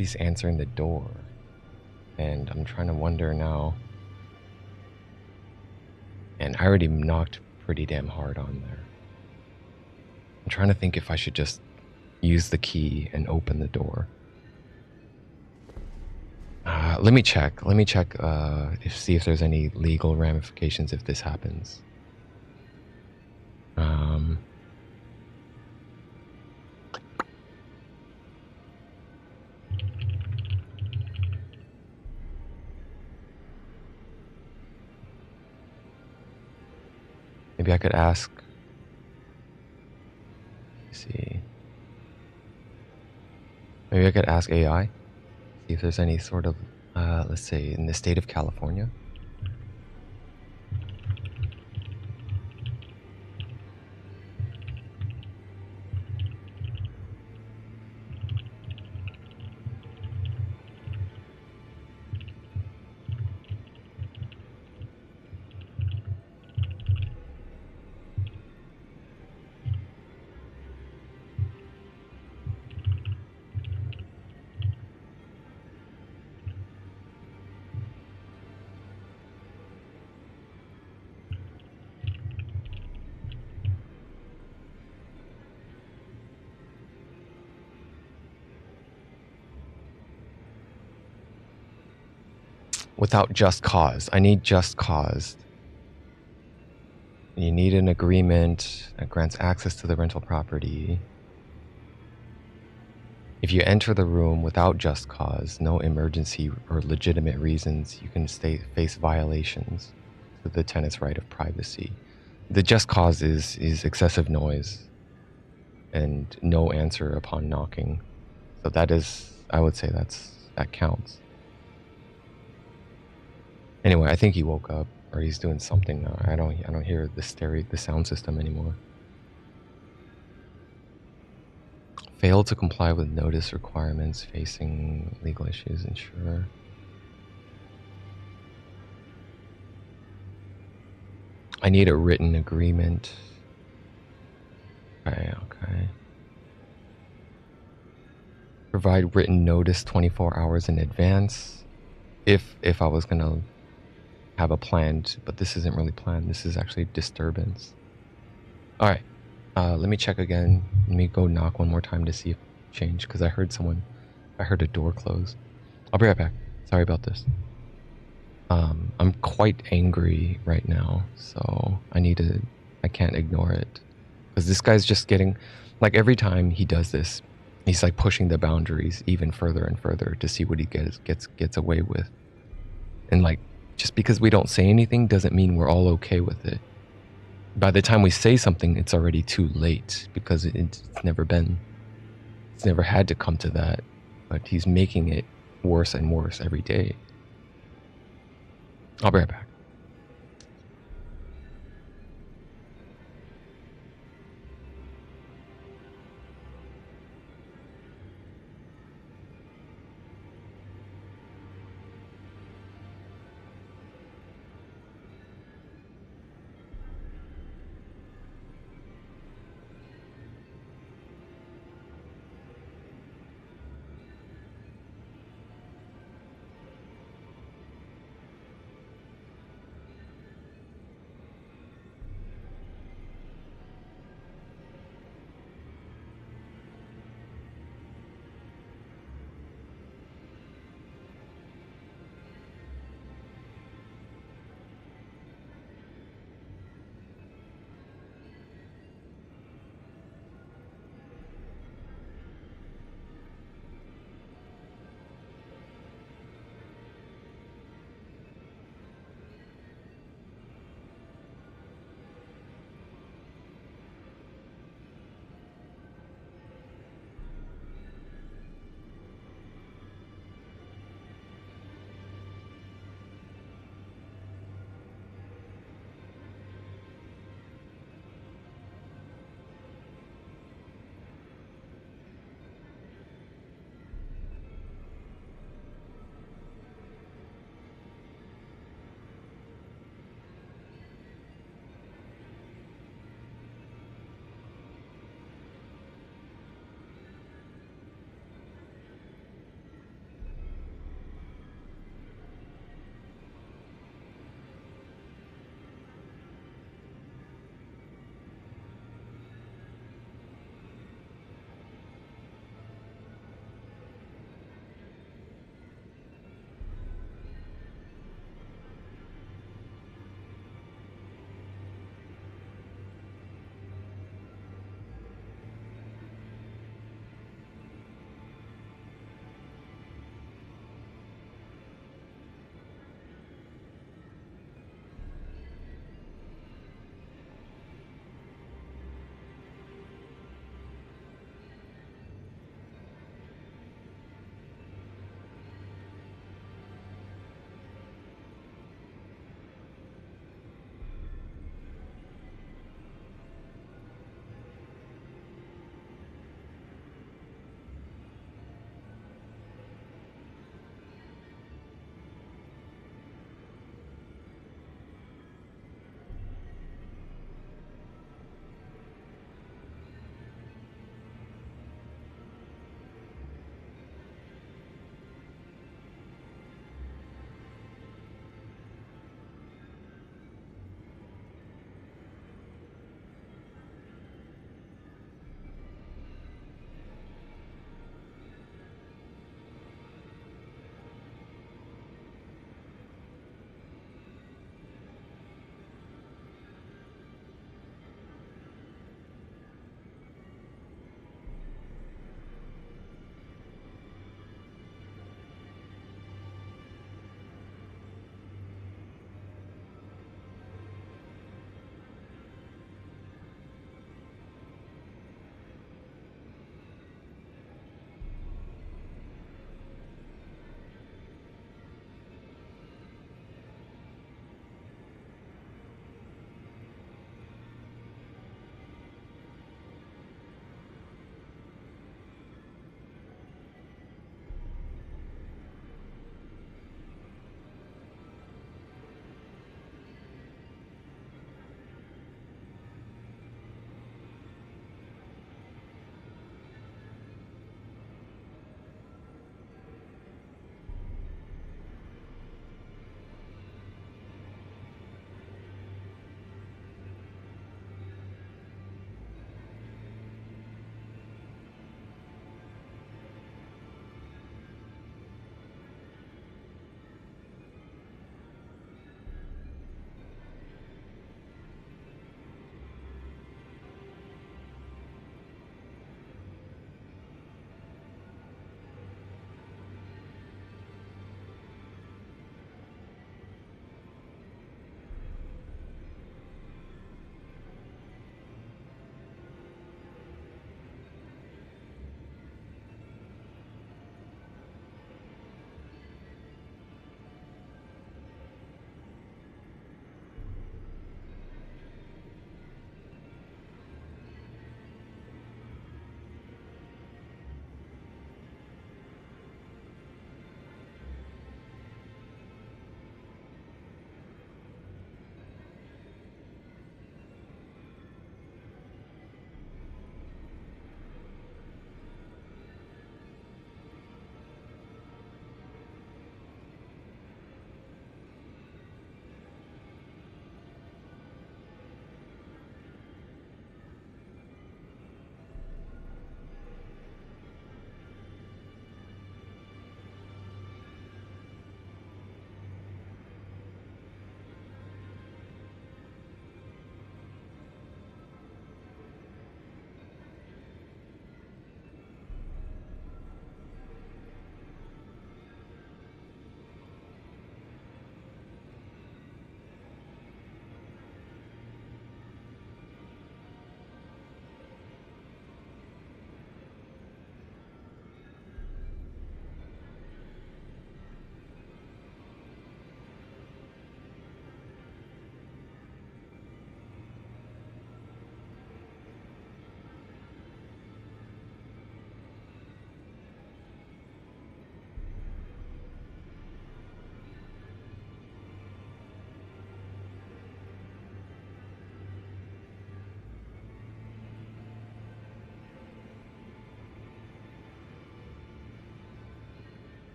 nobody's answering the door. And I'm trying to wonder now. And I already knocked pretty damn hard on there. I'm trying to think if I should just use the key and open the door. Let me check. Let me check, see if there's any legal ramifications if this happens. Maybe I could ask. Let's see. Maybe I could ask AI. See if there's any sort of, let's say, in the state of California. Without just cause. I need just cause. You need an agreement that grants access to the rental property. If you enter the room without just cause, no emergency or legitimate reasons, you can face violations to the tenant's right of privacy. The just cause is excessive noise and no answer upon knocking. So that is, I would say that counts. Anyway, I think he woke up or he's doing something now. I don't hear the sound system anymore. Failed to comply with notice requirements, facing legal issues, ensure. I need a written agreement. Okay. Provide written notice 24 hours in advance. If I was gonna have a planned, but this isn't really planned. This is actually disturbance. All right. Let me check again. Let me go knock one more time to see if it changed, because I heard a door close. I'll be right back. Sorry about this. I'm quite angry right now, so I can't ignore it. Because this guy's just getting, like every time he does this, he's like pushing the boundaries even further and further to see what he gets away with. And like, just because we don't say anything doesn't mean we're all okay with it. By the time we say something, it's already too late, because it's never had to come to that, but he's making it worse and worse every day. I'll be right back.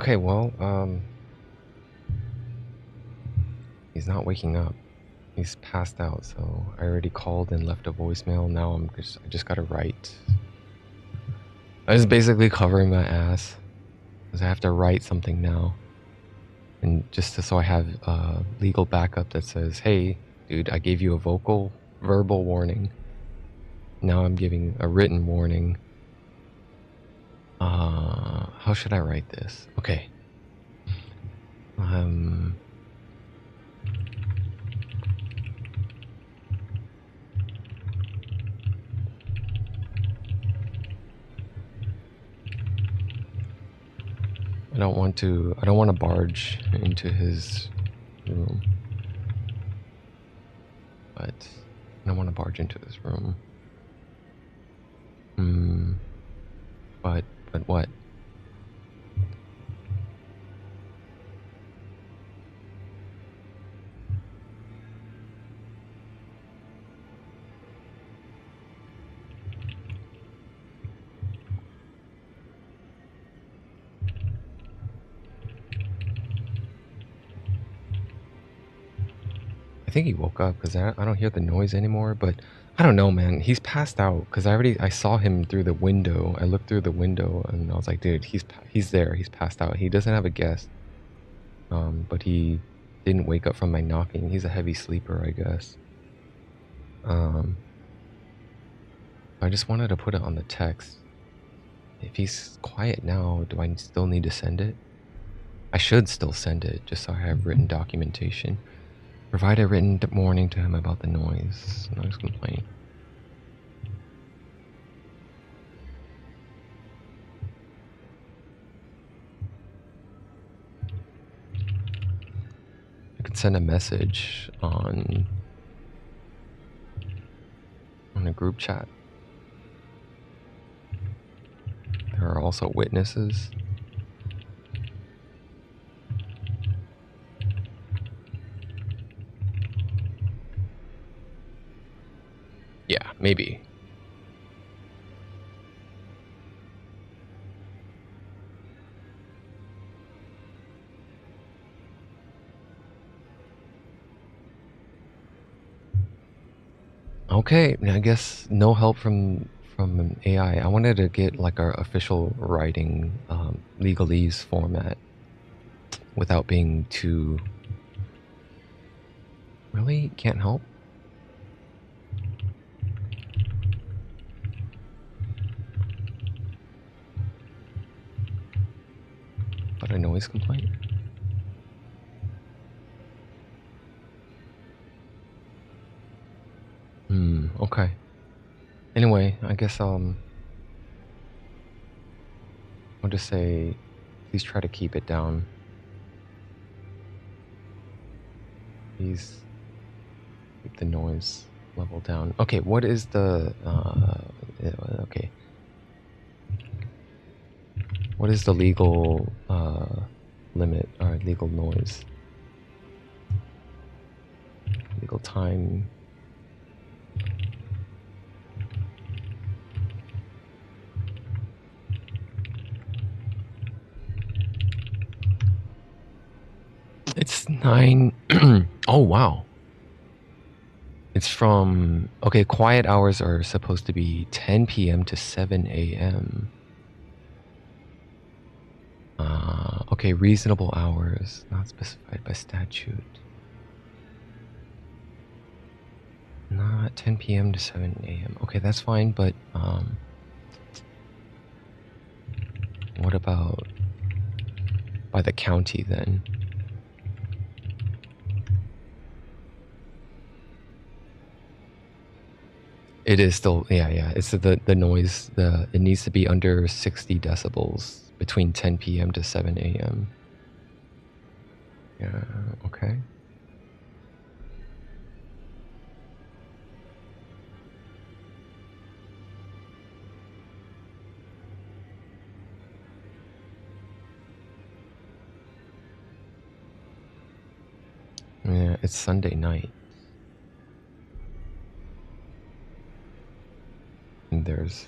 Okay, well, he's not waking up. He's passed out, so I already called and left a voicemail. Now I just gotta write. I was basically covering my ass because I have to write something now, and so I have legal backup that says, "Hey, dude, I gave you a verbal warning. Now I'm giving a written warning." How should I write this? Okay. I don't want to barge into his room. But I don't want to barge into his room. But what? I think he woke up because I don't hear the noise anymore, but I don't know, man. He's passed out because I saw him through the window. I looked through the window and I was like, dude, he's there. He's passed out. He doesn't have a guest. But he didn't wake up from my knocking. He's a heavy sleeper, I guess. I just wanted to put it on the text. If he's quiet now, do I still need to send it? I should still send it, just so I have written documentation. Provide a written warning to him about the noise complaint. I could send a message on a group chat. There are also witnesses. Yeah, maybe. Okay, I guess no help from an AI. I wanted to get like our official writing legalese format without being too... Really? Can't help? But a noise complaint? Okay. Anyway, I guess I'll just say please try to keep it down. Please keep the noise level down. Okay, what is the okay. What is the legal limit or legal noise? Legal time. It's 9. Oh, wow. It's from... Okay, quiet hours are supposed to be 10 p.m. to 7 a.m. Okay, reasonable hours, not specified by statute. Not 10 p.m. to 7 a.m. Okay, that's fine, but what about by the county then? It is still, yeah. It's the noise. It needs to be under 60 decibels between 10 p.m. to 7 a.m. Yeah. Okay. Yeah, it's Sunday night. And there's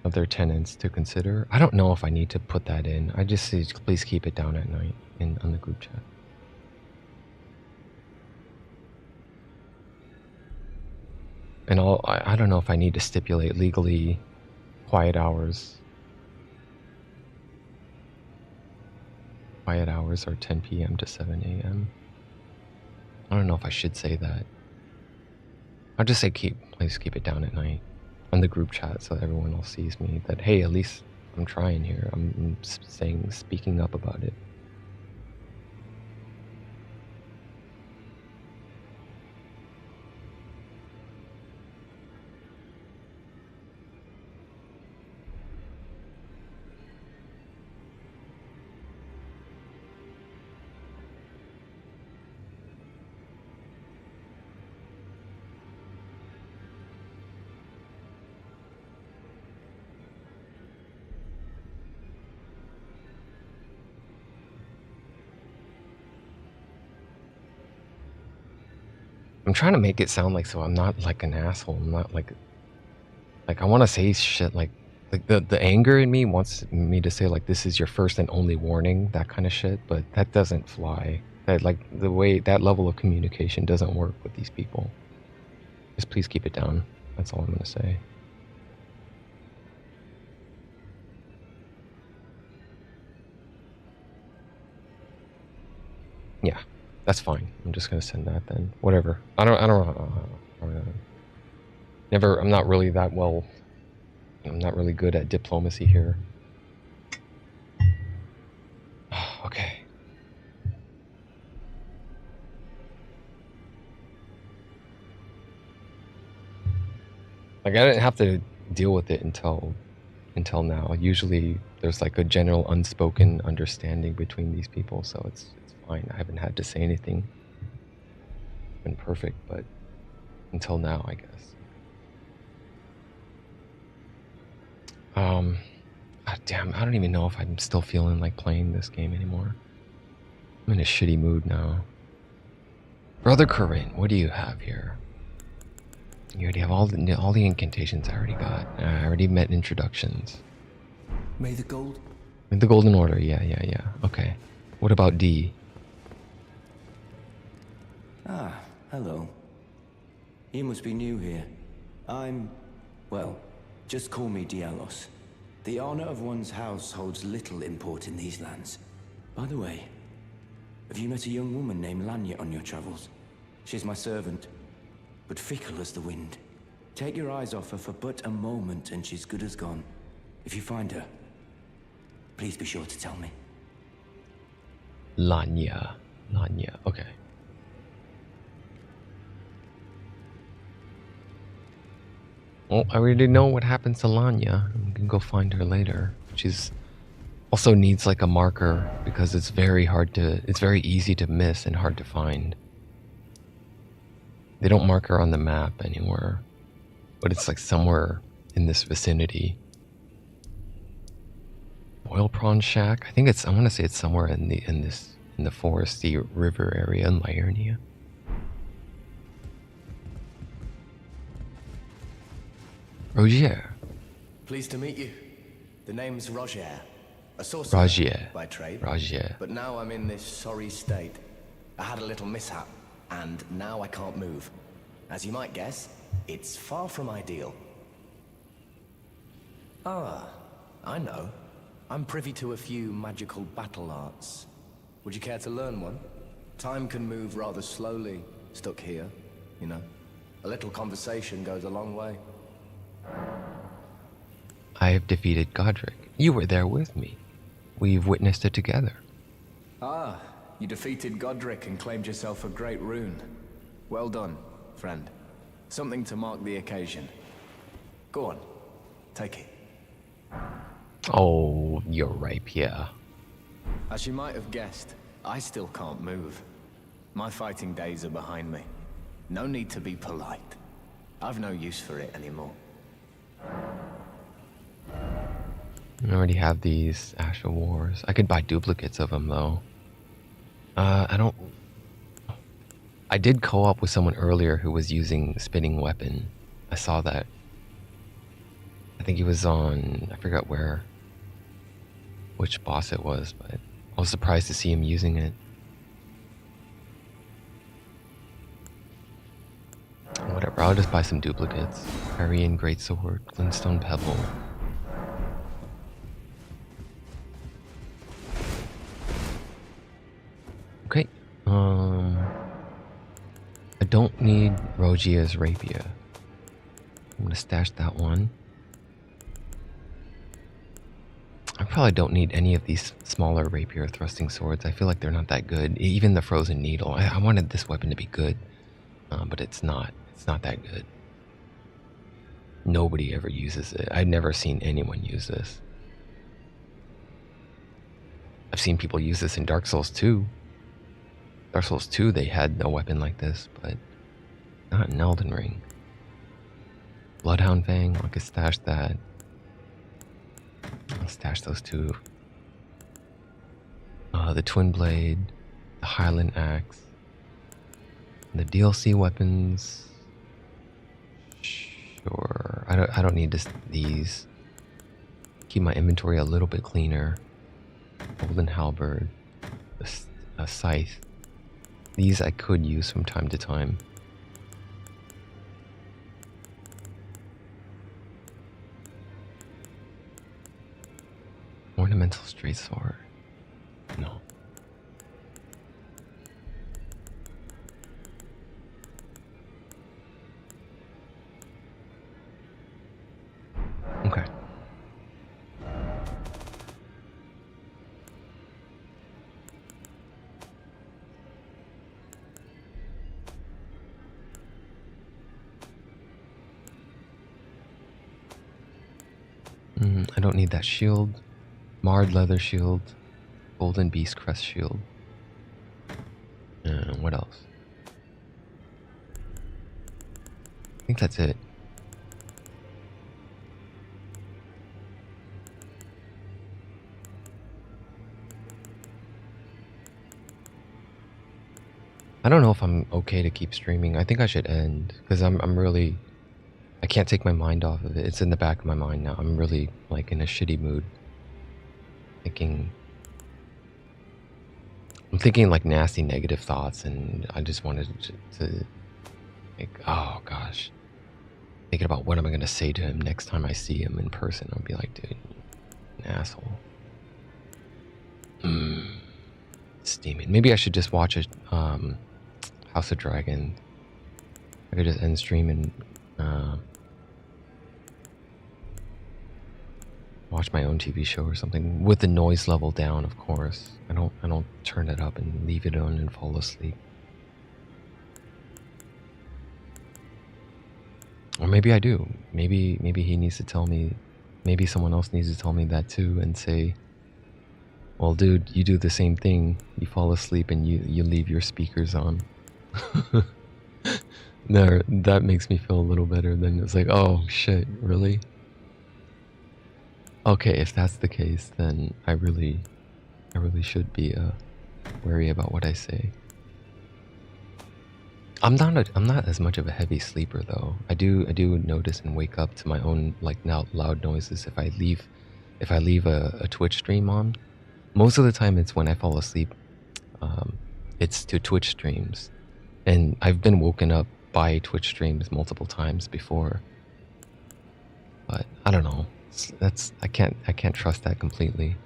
other tenants to consider. I don't know if I need to put that in. I just say please keep it down at night on the group chat. And I don't know if I need to stipulate legally quiet hours. Quiet hours are 10 p.m. to 7 a.m. I don't know if I should say that. I'll just say please keep it down at night on the group chat so that everyone else sees me. That hey, at least I'm trying here. I'm speaking up about it. I'm trying to make it sound like so I'm not like an asshole. I'm not like I want to say shit like the anger in me wants me to say like this is your first and only warning, that kind of shit, but that doesn't fly. That like the way that level of communication doesn't work with these people. Just please keep it down. That's all I'm gonna say. Yeah, that's fine. I'm just gonna send that then. Whatever. I don't never. I'm not really that well. I'm not really good at diplomacy here. Okay. Like I didn't have to deal with it until now. Usually there's like a general unspoken understanding between these people, so it's fine. I haven't had to say anything. It's been perfect, but until now, I guess. Damn, I don't even know if I'm still feeling like playing this game anymore. I'm in a shitty mood now. Brother Corinne, what do you have here? You already have all the incantations I already got. I already met introductions. May the gold... The Golden Order, yeah. Okay. What about D? Ah, hello. You must be new here. Well, just call me Dialos. The honor of one's house holds little import in these lands. By the way, have you met a young woman named Lanya on your travels? She's my servant, but fickle as the wind. Take your eyes off her for but a moment and she's good as gone. If you find her, please be sure to tell me. Lanya, okay. Well, I already know what happens to Lanya. We can go find her later. She's also needs like a marker because it's very easy to miss and hard to find. They don't mark her on the map anywhere, but it's like somewhere in this vicinity. Oil Prawn Shack. I want to say it's somewhere in the foresty river area in Liurnia. Roger. Pleased to meet you. The name's Roger. A sorcerer Roger. by trade. Roger. But now I'm in this sorry state. I had a little mishap, and now I can't move. As you might guess, it's far from ideal. Ah, I know. I'm privy to a few magical battle arts. Would you care to learn one? Time can move rather slowly, stuck here, you know. A little conversation goes a long way. I have defeated Godric. You were there with me. We've witnessed it together. Ah, you defeated Godric and claimed yourself a great rune. Well done, friend. Something to mark the occasion. Go on, take it. Oh, you're ripe, yeah. As you might have guessed, I still can't move. My fighting days are behind me. No need to be polite. I've no use for it anymore. I already have these Ash of Wars. I could buy duplicates of them though. I did co-op with someone earlier who was using Spinning Weapon. I saw that. I think he was on, I forgot which boss it was, but I was surprised to see him using it. Whatever, I'll just buy some duplicates. Arian Greatsword, Glintstone Pebble. Okay, I don't need Rogia's Rapier. I'm gonna stash that one. I probably don't need any of these smaller rapier thrusting swords. I feel like they're not that good. Even the Frozen Needle. I wanted this weapon to be good, but it's not. It's not that good. Nobody ever uses it. I've never seen anyone use this. I've seen people use this in Dark Souls 2. Dark Souls 2, they had a weapon like this, but not in Elden Ring. Bloodhound Fang, I could stash that. I'll stash those two. The Twin Blade, the Highland Axe, the DLC weapons. Sure, I don't need these. Keep my inventory a little bit cleaner. Golden Halberd, a scythe. These I could use from time to time. Ornamental straight sword. No. Okay. I don't need that shield. Marred leather shield. Golden beast crest shield. What else? I think that's it. I don't know if I'm okay to keep streaming. I think I should end because I'm really, I can't take my mind off of it. It's in the back of my mind now. I'm really like in a shitty mood. I'm thinking like nasty negative thoughts, and I just wanted to like, oh gosh, thinking about what am I gonna say to him next time I see him in person. I'll be like, dude, an asshole. Steaming. Maybe I should just watch it. House of Dragon. I could just end stream and watch my own TV show or something with the noise level down, of course. I don't turn it up and leave it on and fall asleep. Or maybe I do. Maybe he needs to tell me. Maybe someone else needs to tell me that too and say, well, dude, you do the same thing. You fall asleep and you leave your speakers on. No, that makes me feel a little better. Then it's like, oh shit, really? Okay, if that's the case, then I really should be wary about what I say. I'm not as much of a heavy sleeper though. I do notice and wake up to my own like now loud noises if I leave a Twitch stream on. Most of the time it's when I fall asleep. It's to Twitch streams, and I've been woken up by Twitch streams multiple times before. But I don't know. I can't trust that completely.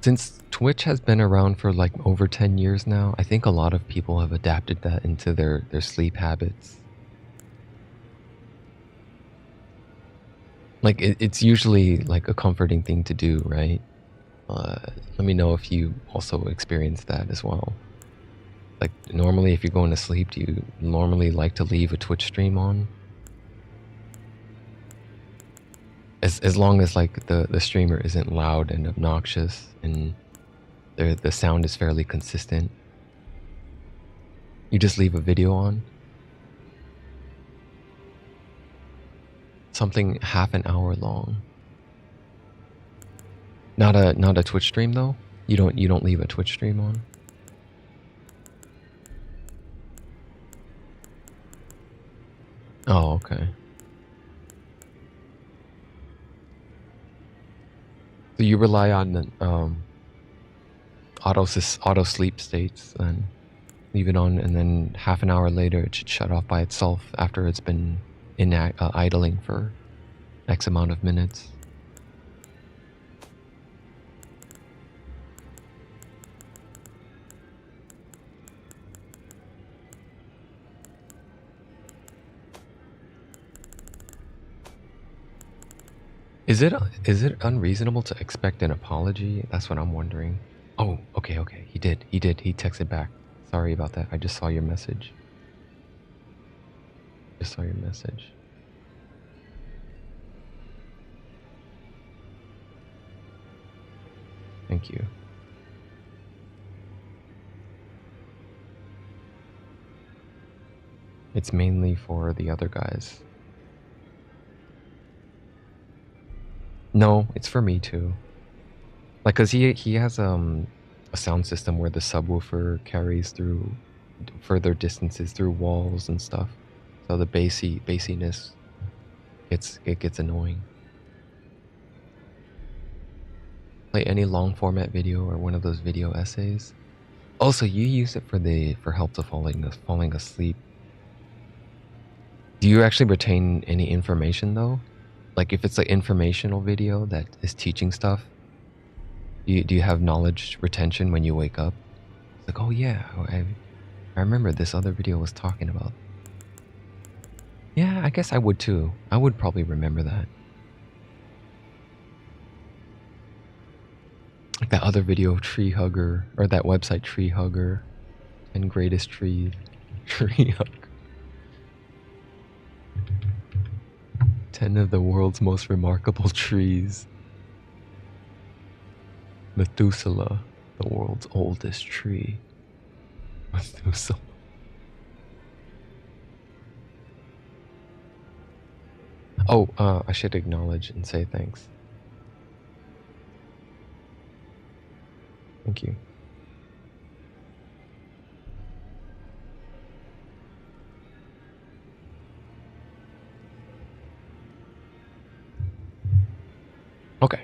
Since Twitch has been around for like over 10 years now, I think a lot of people have adapted that into their sleep habits. Like it's usually like a comforting thing to do, right? Let me know if you also experience that as well. Like normally if you're going to sleep, do you normally like to leave a Twitch stream on? As long as like the streamer isn't loud and obnoxious and the sound is fairly consistent. You just leave a video on. Something half an hour long. Not a Twitch stream though? You don't leave a Twitch stream on? Oh, okay. So you rely on the auto sleep states, and leave it on, and then half an hour later it should shut off by itself after it's been idling for X amount of minutes. Is it unreasonable to expect an apology? That's what I'm wondering. Oh, okay. He did. He texted back. Sorry about that. I just saw your message. Thank you. It's mainly for the other guys. No, it's for me too. Like, cause he has a sound system where the subwoofer carries through further distances through walls and stuff. So the bassiness gets annoying. Play any long format video or one of those video essays. Also, you use it for help to falling asleep. Do you actually retain any information though? Like if it's an informational video that is teaching stuff, do you have knowledge retention when you wake up? It's like, oh yeah, I remember this other video was talking about. Yeah, I guess I would too. I would probably remember that. Like that other video, Tree Hugger, or that website, Tree Hugger, and Greatest Tree Hugger. 10 of the world's most remarkable trees. Methuselah, the world's oldest tree. Methuselah. Oh, I should acknowledge and say thanks. Thank you. Okay.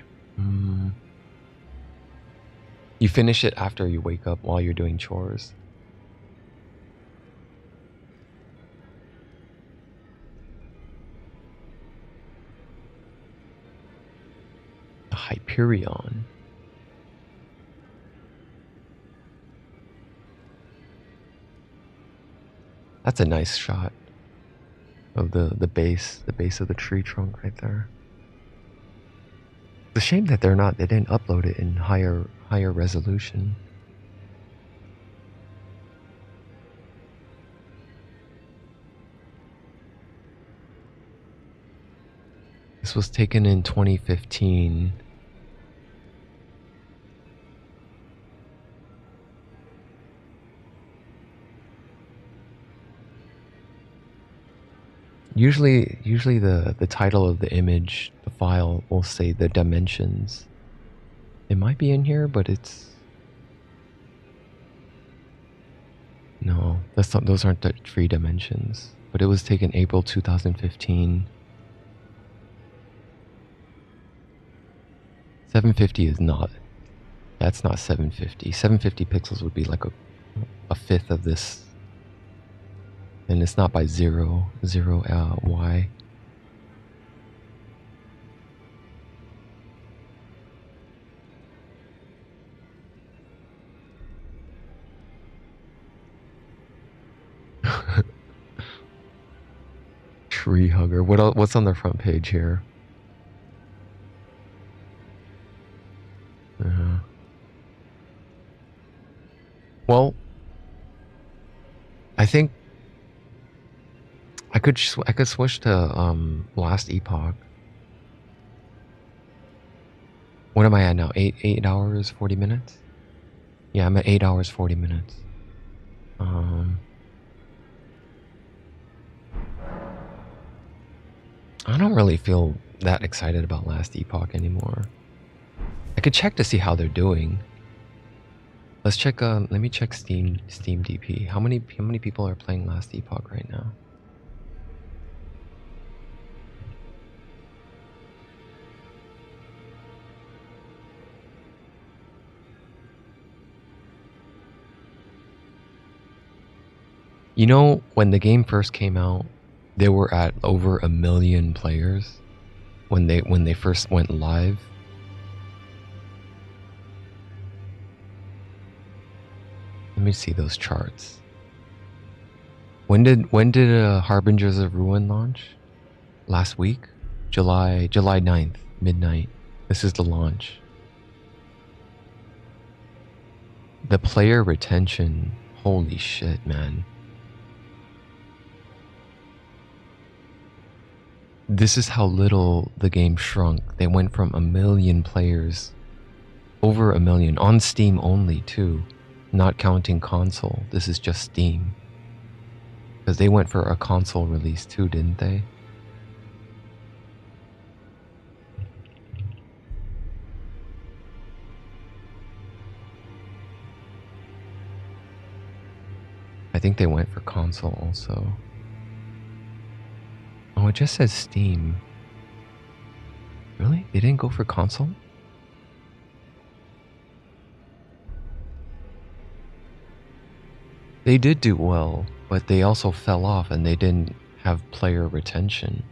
You finish it after you wake up while you're doing chores. A Hyperion. That's a nice shot of the base of the tree trunk right there. It's a shame that they didn't upload it in higher resolution. This was taken in 2015. Usually the title of the image, the file, will say the dimensions. It might be in here, but it's... No, those aren't the 3 dimensions. But it was taken April 2015. 750 is not... That's not 750. 750 pixels would be like a fifth of this. And it's not by zero Y. Tree hugger. What's on the front page here? Well, I think I could switch to Last Epoch. What am I at now? 8 hours 40 minutes? Yeah, I'm at 8 hours 40 minutes. I don't really feel that excited about Last Epoch anymore. I could check to see how they're doing. Let's check. Let me check Steam DP. How many people are playing Last Epoch right now? You know, when the game first came out, they were at over 1 million players when they first went live. Let me see those charts. When did Harbingers of Ruin launch? Last week? July 9th, midnight. This is the launch. The player retention, holy shit, man. This is how little the game shrunk. They went from 1 million players, over 1 million, on Steam only too, not counting console. This is just Steam. Because they went for a console release too, didn't they? I think they went for console also. Oh, it just says Steam. Really? They didn't go for console? They did do well, but they also fell off and they didn't have player retention.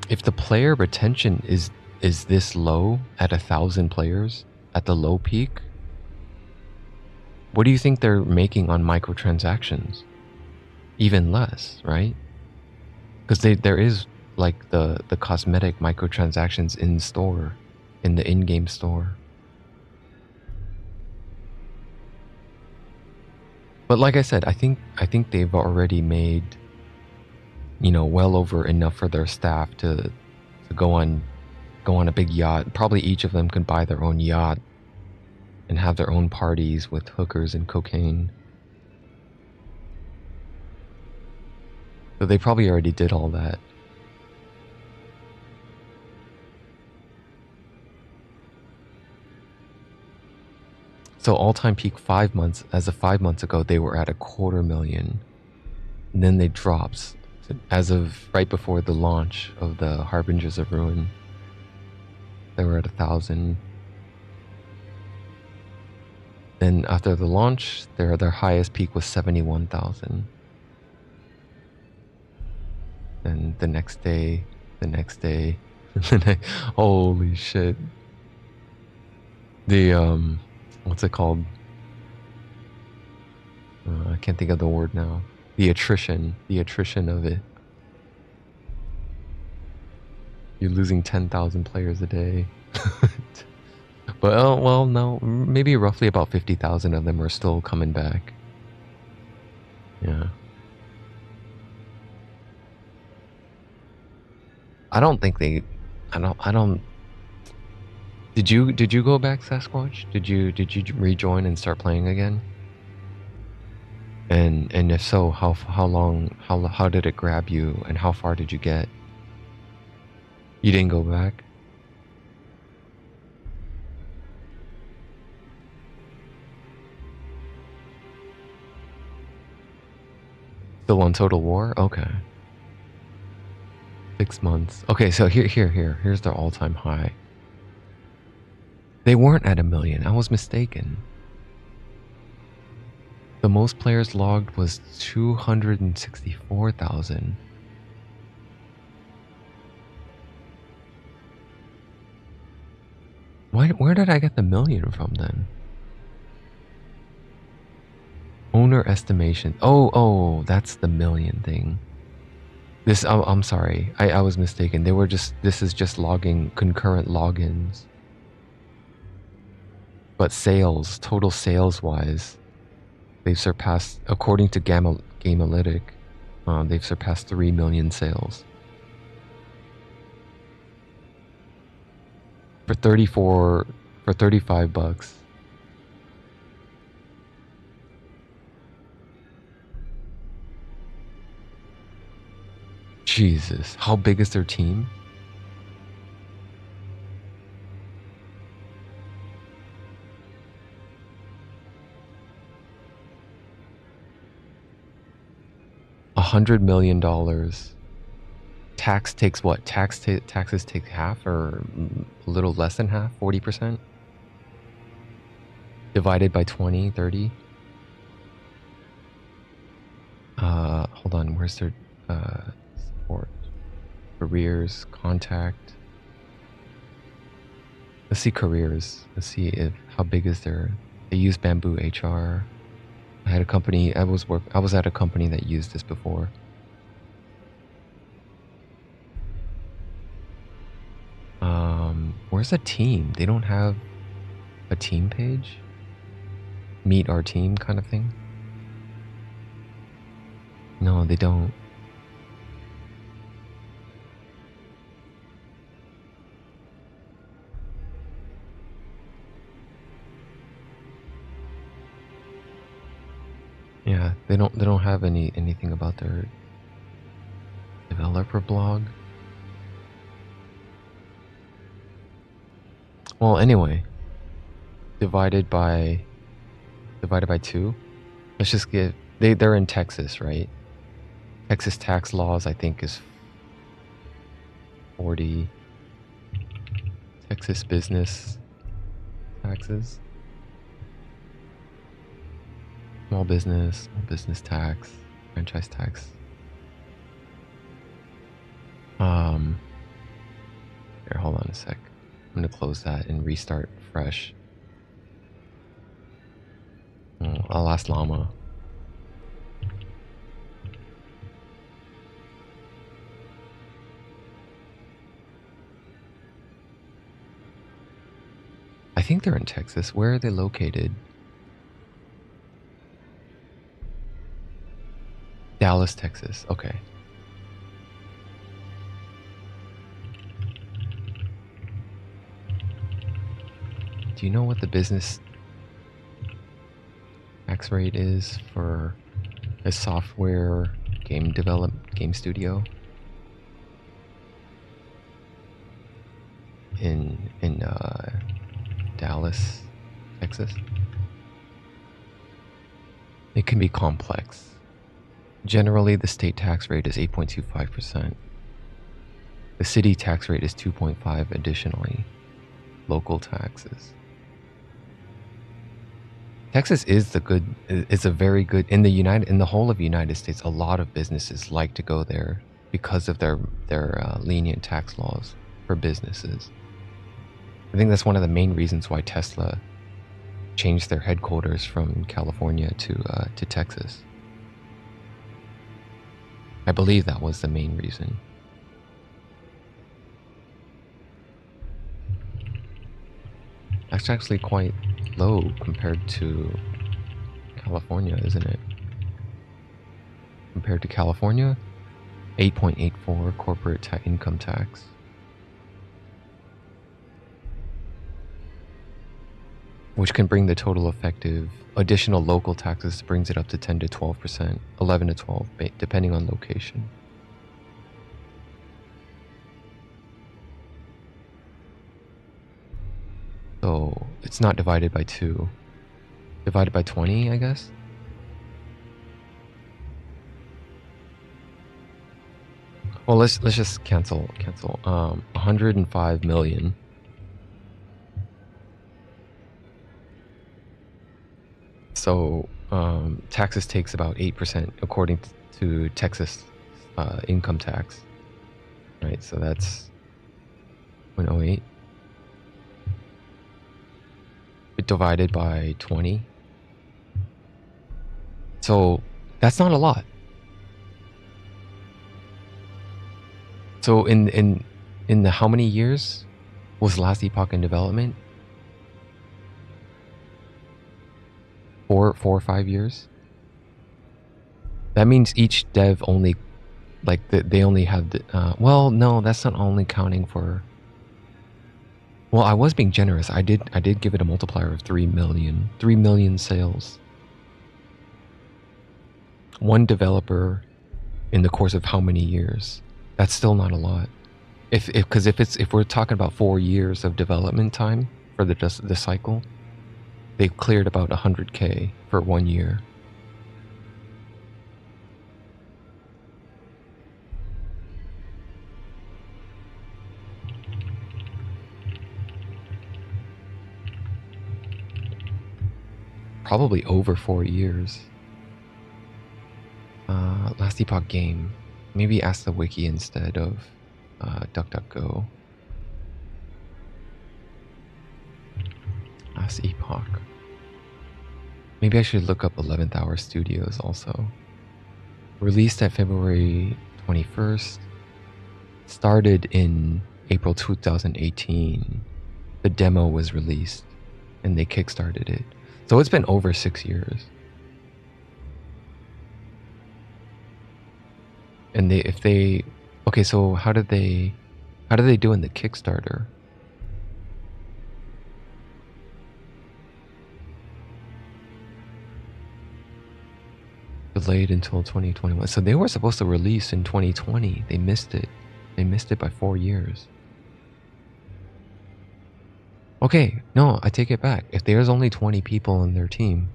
If the player retention is this low at 1,000 players at the low peak, what do you think they're making on microtransactions? Even less, right? Because there is like the cosmetic microtransactions in store, in the in-game store. But like I said, I think they've already made, you know, well over enough for their staff to go on a big yacht. Probably each of them can buy their own yacht and have their own parties with hookers and cocaine. So they probably already did all that. So all-time peak 5 months, as of 5 months ago, they were at 250,000. And then they dropped. As of right before the launch of the Harbingers of Ruin, they were at 1,000. Then after the launch, their highest peak was 71,000. And the next day, holy shit. The what's it called? I can't think of the word now. The attrition of it. You're losing 10,000 players a day. But well, no, maybe roughly about 50,000 of them are still coming back. Yeah. I don't. Did you go back, Sasquatch? Did you rejoin and start playing again? And if so, how long? How did it grab you? And how far did you get? You didn't go back? Still on Total War? Okay. 6 months. Okay, so here's their all-time high. They weren't at 1 million. I was mistaken. The most players logged was 264,000. Where did I get the 1 million from then? Owner estimation. Oh, that's the 1 million thing. This, I'm sorry. I was mistaken. This is just logging concurrent logins. But sales, total sales wise, they've surpassed, according to Gamealytic, they've surpassed 3 million sales. For 35 bucks. Jesus, how big is their team? $100 million. Tax takes what? Taxes take half or a little less than half, 40%? Divided by 20, 30? Hold on, where's their support? Careers, contact. Let's see careers. Let's see if how big is their. They use Bamboo HR. I had a company. I was at a company that used this before. Where's a team? They don't have a team page. Meet our team kind of thing. No, they don't. Yeah, they don't have anything about their developer blog. Well, anyway, divided by 2. Let's just get they're in Texas, right? Texas tax laws, I think, is 40. Texas business taxes. Small business tax, franchise tax. Here, hold on a sec. I'm gonna close that and restart fresh. I'll ask Llama. I think they're in Texas. Where are they located? Dallas, Texas. Okay. Do you know what the business tax rate is for a software game studio in Dallas, Texas? It can be complex. Generally, the state tax rate is 8.25%. The city tax rate is 2.5%. Additionally, local taxes. Texas is a very good in the whole of the United States. A lot of businesses like to go there because of their lenient tax laws for businesses. I think that's one of the main reasons why Tesla changed their headquarters from California to Texas. I believe that was the main reason. That's actually quite low compared to California, isn't it? Compared to California, 8.84 corporate income tax. Which can bring the total effective additional local taxes, brings it up to 10 to 12%, 11 to 12, depending on location. So it's not divided by 2. Divided by 20, I guess? Well, let's just cancel. 105 million. So taxes takes about 8% according to Texas income tax. Right, so that's 0.08. Divided by 20. So that's not a lot. So in the how many years was last epoch in development? 4 or 5 years. That means each dev only, they only have the. Well, no, that's not only counting for. Well, I was being generous. I did give it a multiplier of 3 million. 3 million sales. One developer in the course of how many years? That's still not a lot. If we're talking about 4 years of development time for the cycle, they've cleared about 100K for 1 year. Probably over 4 years. Last Epoch game. Maybe ask the wiki instead of DuckDuckGo. Last Epoch. Maybe I should look up 11th Hour Studios also. Released at February 21st. Started in April 2018. The demo was released and they kickstarted it. So it's been over 6 years. And okay, so how did they do in the Kickstarter? Delayed until 2021. So they were supposed to release in 2020. They missed it. They missed it by 4 years. Okay, no, I take it back. If there's only 20 people on their team,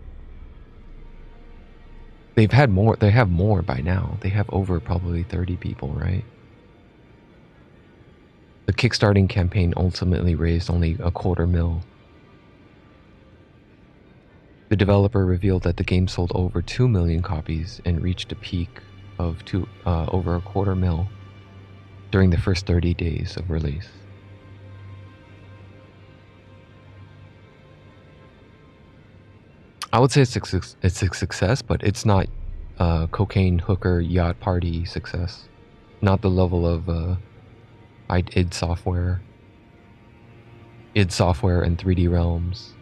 they have more by now. They have over probably 30 people, right? The Kickstarting campaign ultimately raised only $250,000. The developer revealed that the game sold over 2 million copies and reached a peak of over $250,000 during the first 30 days of release. I would say it's a success, but it's not cocaine hooker yacht party success. Not the level of id Software and 3D Realms.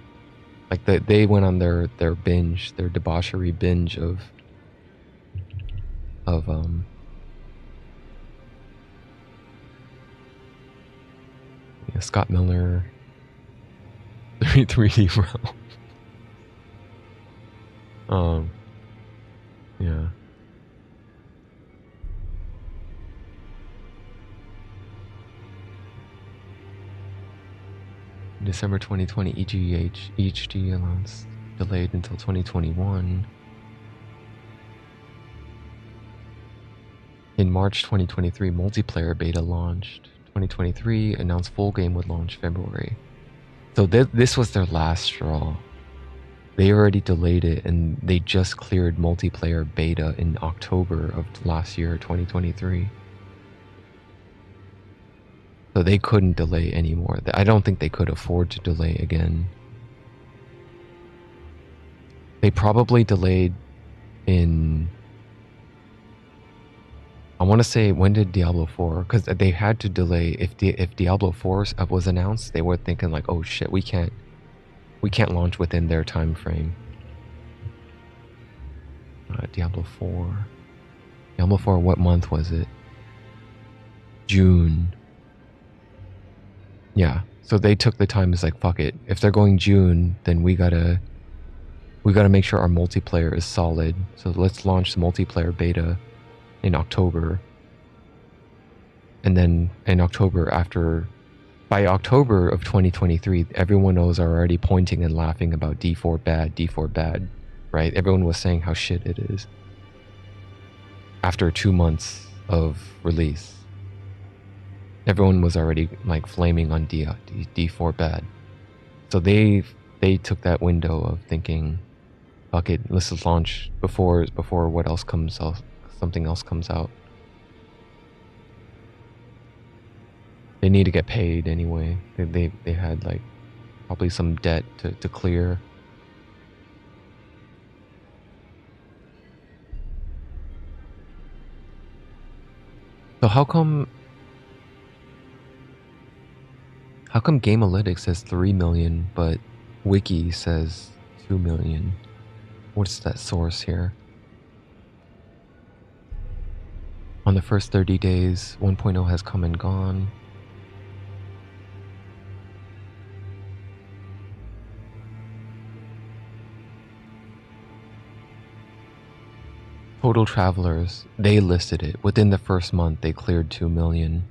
Like they went on their binge, their debauchery binge of Scott Miller, 3D Realms. Yeah. December 2020, EHG announced delayed until 2021. In March 2023, multiplayer beta launched. 2023 announced full game would launch February. So this was their last straw. They already delayed it and they just cleared multiplayer beta in October of last year, 2023. So they couldn't delay anymore. I don't think they could afford to delay again. They probably delayed in... I want to say, when did Diablo 4? Because they had to delay. If Diablo 4 was announced, they were thinking like, oh shit, we can't launch within their time frame. Diablo 4. Diablo 4, what month was it? June. Yeah, so they took the time. It's like, fuck it. If they're going June, then we gotta make sure our multiplayer is solid. So let's launch the multiplayer beta in October. And then in October, by October of 2023, everyone was already pointing and laughing about D4 bad, right? Everyone was saying how shit it is. After 2 months of release, everyone was already like flaming on D4 bad. So they took that window of thinking, fuck it, let's just launch before what else comes out, something else comes out. They need to get paid anyway. They had like probably some debt to clear. So how come Gamealytics says 3 million, but Wiki says 2 million? What's that source here? On the first 30 days, 1.0 has come and gone. Total travelers, they listed it. Within the first month, they cleared 2 million.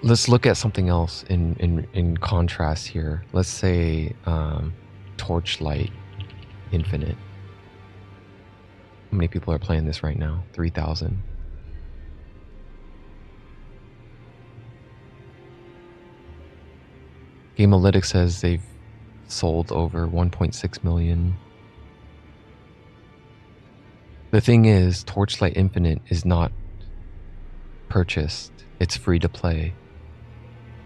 Let's look at something else in contrast here. Let's say Torchlight Infinite. How many people are playing this right now? 3,000. Gamealytics says they've sold over 1.6 million The thing is, Torchlight Infinite is not purchased. It's free to play.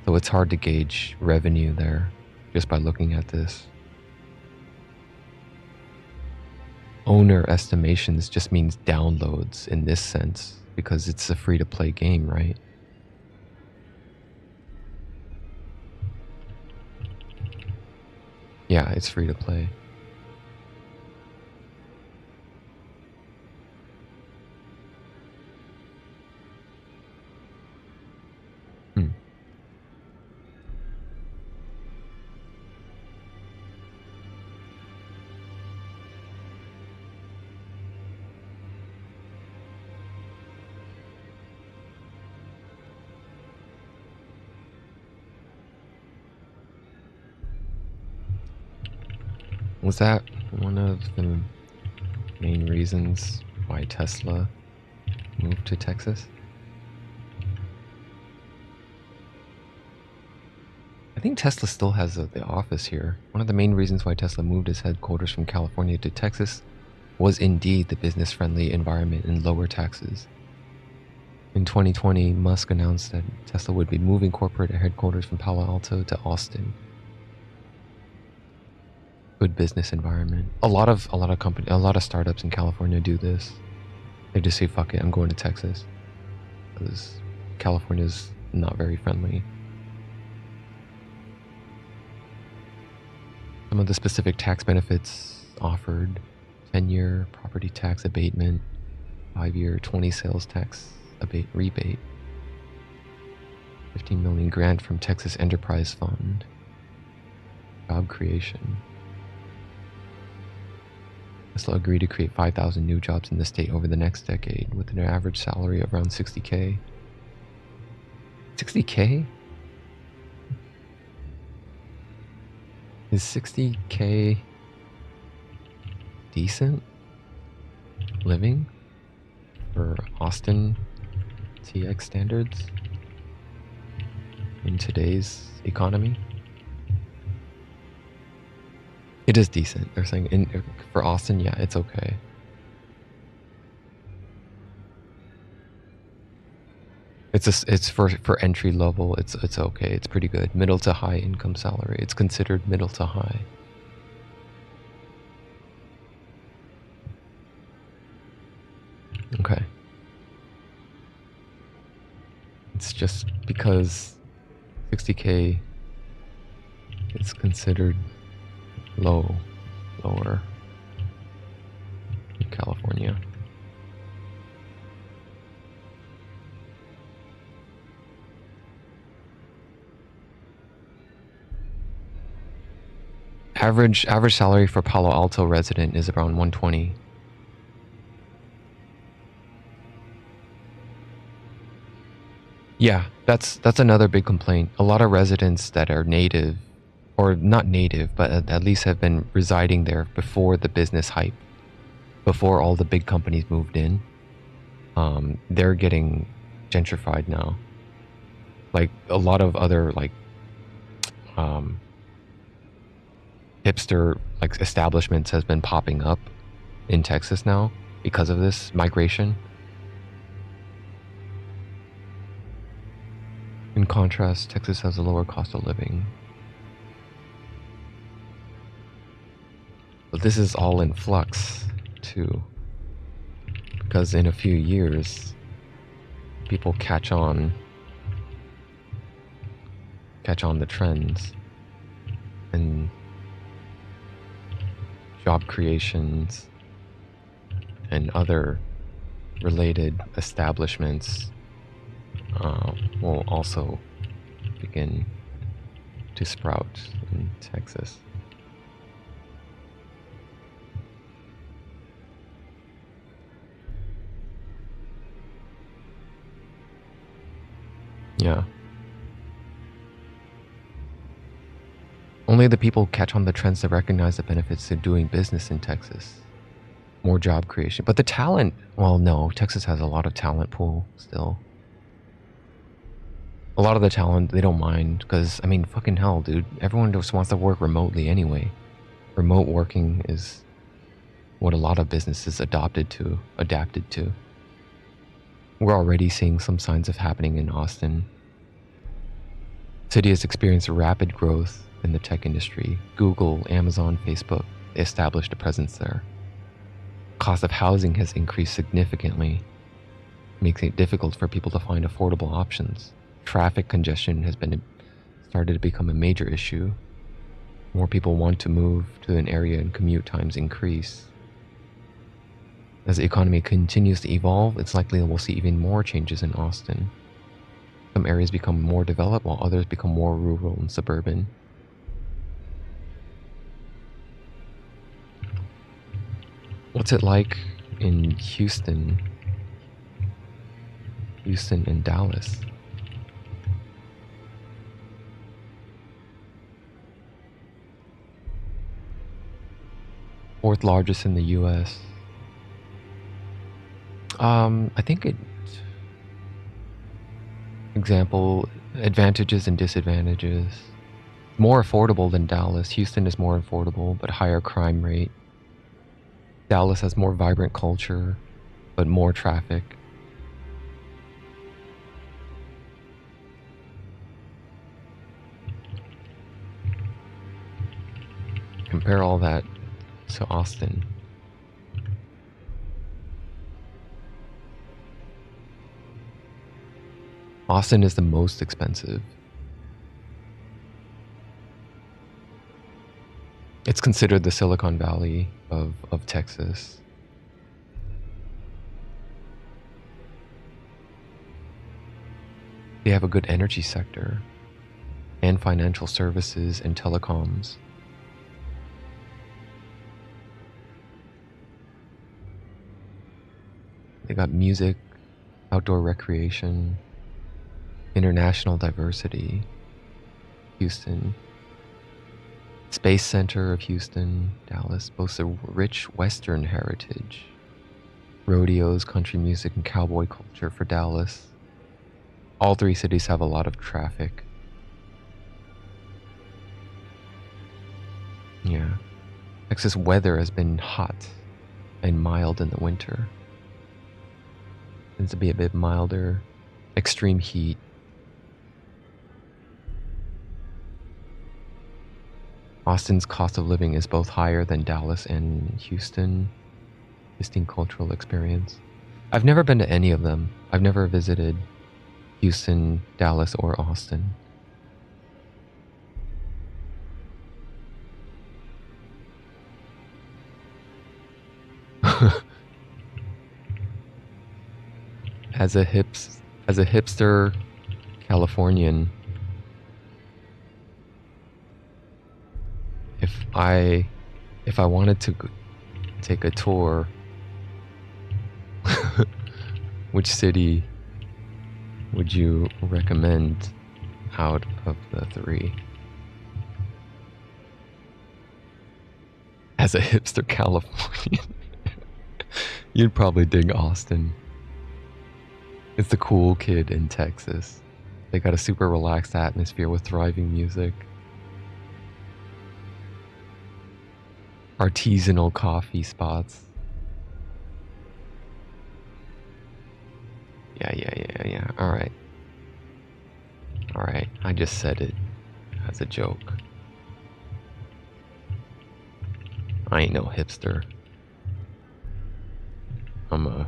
So it's hard to gauge revenue there just by looking at this. Owner estimations just means downloads in this sense because it's a free to play game, right? Yeah, it's free to play. Was that one of the main reasons why Tesla moved to Texas? I think Tesla still has the office here. One of the main reasons why Tesla moved its headquarters from California to Texas was indeed the business-friendly environment and lower taxes. In 2020, Musk announced that Tesla would be moving corporate headquarters from Palo Alto to Austin. Good business environment. A lot of startups in California do this. They just say, "Fuck it, I'm going to Texas," because California's not very friendly. Some of the specific tax benefits offered: 10-year property tax abatement, 5-year 20 sales tax rebate, 15 million grant from Texas Enterprise Fund, job creation. Tesla agreed to create 5,000 new jobs in the state over the next decade with an average salary of around $60K. $60K? Is $60K decent living for Austin TX standards in today's economy? It is decent. They're saying for Austin, yeah, it's okay. It's for entry level. It's okay. It's pretty good. Middle to high income salary. It's considered middle to high. Okay. It's just because 60K is considered lower in California. Average salary for Palo Alto resident is around 120. Yeah, that's another big complaint. A lot of residents that are native, or not native, but at least have been residing there before the business hype, before all the big companies moved in, they're getting gentrified now. Like a lot of other hipster establishments has been popping up in Texas now because of this migration. In contrast, Texas has a lower cost of living. But this is all in flux too, because in a few years, people catch on the trends, and job creations and other related establishments will also begin to sprout in Texas. Yeah. Only the people catch on the trends that recognize the benefits of doing business in Texas. More job creation. But the talent, well, no, Texas has a lot of talent pool still. A lot of the talent, they don't mind, because, I mean, fucking hell, dude. Everyone just wants to work remotely anyway. Remote working is what a lot of businesses adapted to. We're already seeing some signs of happening in Austin. The city has experienced rapid growth in the tech industry. Google, Amazon, Facebook established a presence there. Cost of housing has increased significantly, making it difficult for people to find affordable options. Traffic congestion has started to become a major issue. More people want to move to an area and commute times increase. As the economy continues to evolve, it's likely that we'll see even more changes in Austin. Some areas become more developed while others become more rural and suburban. What's it like in Houston and Dallas? Fourth largest in the US. I think example, advantages and disadvantages. More affordable than Dallas. Houston is more affordable, but higher crime rate. Dallas has more vibrant culture, but more traffic. Compare all that to Austin. Austin is the most expensive. It's considered the Silicon Valley of Texas. They have a good energy sector and financial services and telecoms. They got music, outdoor recreation, international diversity. Houston. Space Center of Houston, Dallas boasts a rich Western heritage. Rodeos, country music, and cowboy culture for Dallas. All three cities have a lot of traffic. Yeah. Texas weather has been hot and mild in the winter. Tends to be a bit milder. Extreme heat. Austin's cost of living is both higher than Dallas and Houston. Distinct cultural experience. I've never been to any of them. I've never visited Houston, Dallas, or Austin. As a hipster Californian, if I wanted to take a tour, which city would you recommend out of the three? As a hipster Californian, you'd probably dig Austin. It's the cool kid in Texas. They got a super relaxed atmosphere with thriving music. Artisanal coffee spots. Yeah. Alright. I just said it as a joke. I ain't no hipster. I'm a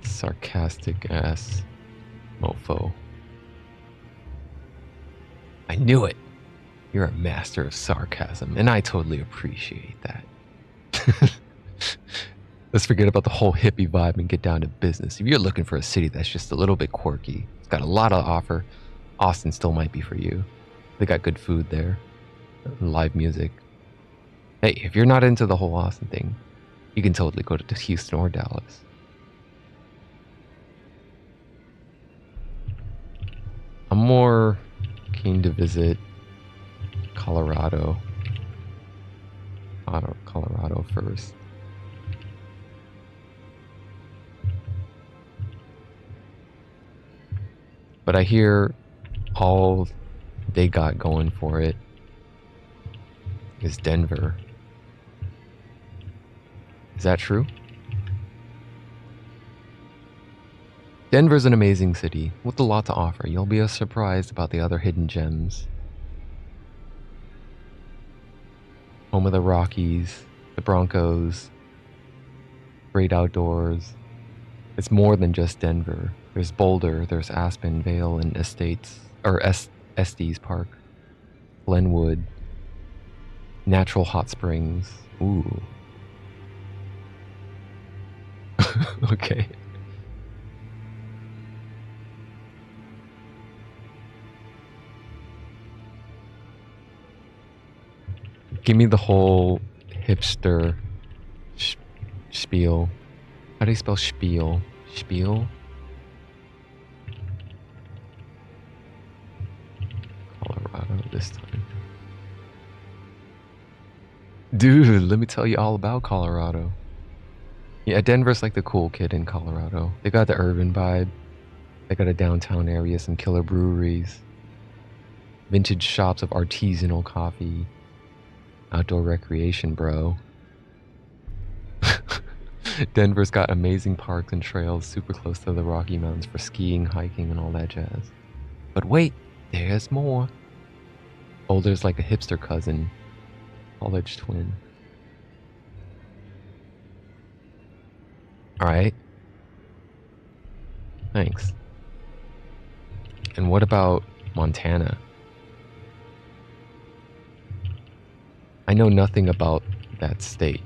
sarcastic ass mofo. I knew it. You're a master of sarcasm, and I totally appreciate that. Let's forget about the whole hippie vibe and get down to business. If you're looking for a city that's just a little bit quirky, it's got a lot to offer, Austin still might be for you. They got good food there, live music. Hey, if you're not into the whole Austin thing, you can totally go to Houston or Dallas. I'm more keen to visit Colorado first. But I hear all they got going for it is Denver. Is that true? Denver's an amazing city with a lot to offer. You'll be surprised about the other hidden gems. Home of the Rockies, the Broncos, great outdoors. It's more than just Denver. There's Boulder, there's Aspen, Vale, and Estates, or Estes Park, Glenwood, natural hot springs. Ooh. Okay. Give me the whole hipster spiel. How do you spell spiel? Spiel? Colorado this time. Dude, let me tell you all about Colorado. Yeah, Denver's like the cool kid in Colorado. They got the urban vibe. They got a downtown area, some killer breweries, vintage shops of artisanal coffee, outdoor recreation, bro. Denver's got amazing parks and trails super close to the Rocky Mountains for skiing, hiking, and all that jazz. But wait, there's more. Boulder's like a hipster cousin, college twin. Alright. Thanks. And what about Montana? I know nothing about that state.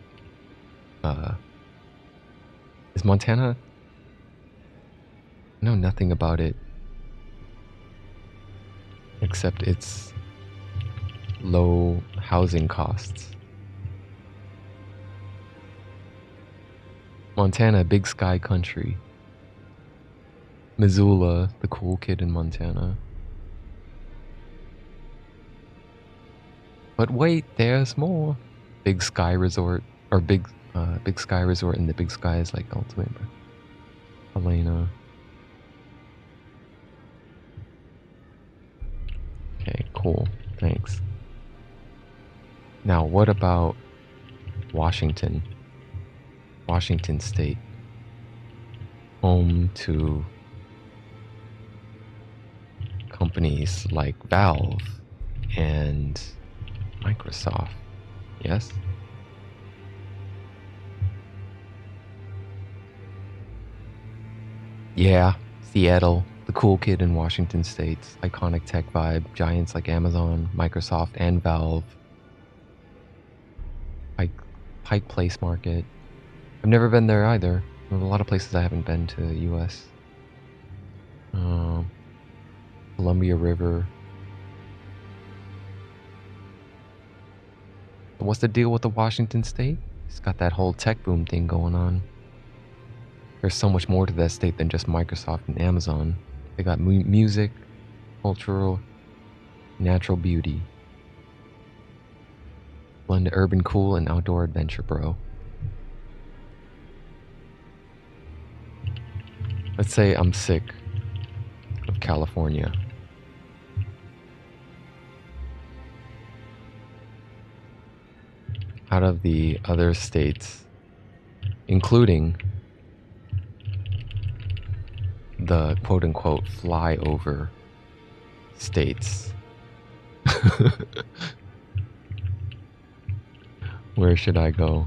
Is Montana? I know nothing about it. Except its low housing costs. Montana, big sky country. Missoula, the cool kid in Montana. But wait, there's more. Big Sky Resort, or Big Sky Resort, and the Big Sky is like ultimate. Helena. Okay, cool. Thanks. Now, what about Washington? Washington State. Home to companies like Valve and Microsoft. Yes? Yeah, Seattle, the cool kid in Washington State, iconic tech vibe, giants like Amazon, Microsoft, and Valve. Pike Place Market. I've never been there either. There's a lot of places I haven't been to the US. Columbia River. What's the deal with the Washington State? It's got that whole tech boom thing going on. There's so much more to that state than just Microsoft and Amazon. They got music, cultural, natural beauty. Blend urban cool and outdoor adventure, bro. Let's say I'm sick of California. Out of the other states, including the quote-unquote flyover states. Where should I go?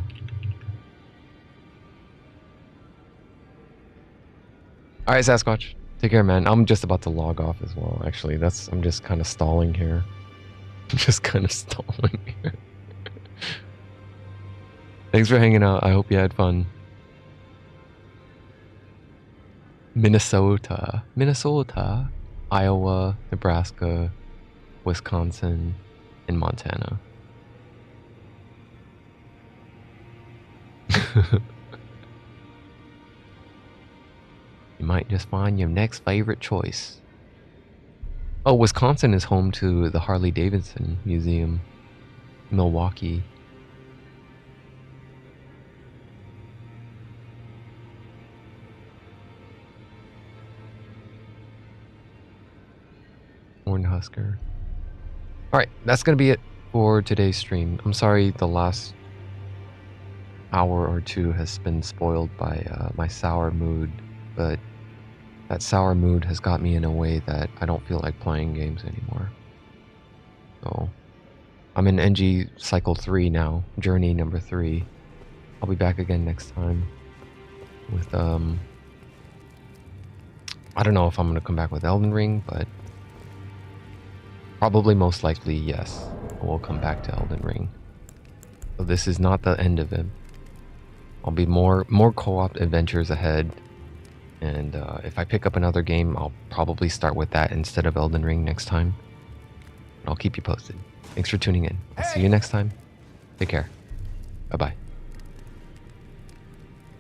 Alright, Sasquatch. Take care, man. I'm just about to log off as well, actually. I'm just kind of stalling here. I'm just kind of stalling here. Thanks for hanging out. I hope you had fun. Minnesota, Iowa, Nebraska, Wisconsin, and Montana. You might just find your next favorite choice. Oh, Wisconsin is home to the Harley Davidson Museum. Milwaukee. Cornhusker. Alright, that's gonna be it for today's stream. I'm sorry the last hour or two has been spoiled by my sour mood, but that sour mood has got me in a way that I don't feel like playing games anymore. So I'm in NG cycle 3 now, journey number 3. I'll be back again next time with I don't know if I'm gonna come back with Elden Ring, but probably most likely yes, we'll come back to Elden Ring. So this is not the end of it. I'll be more co-op adventures ahead, and if I pick up another game, I'll probably start with that instead of Elden Ring next time. I'll keep you posted. Thanks for tuning in. I'll see you next time. Take care. Bye-bye.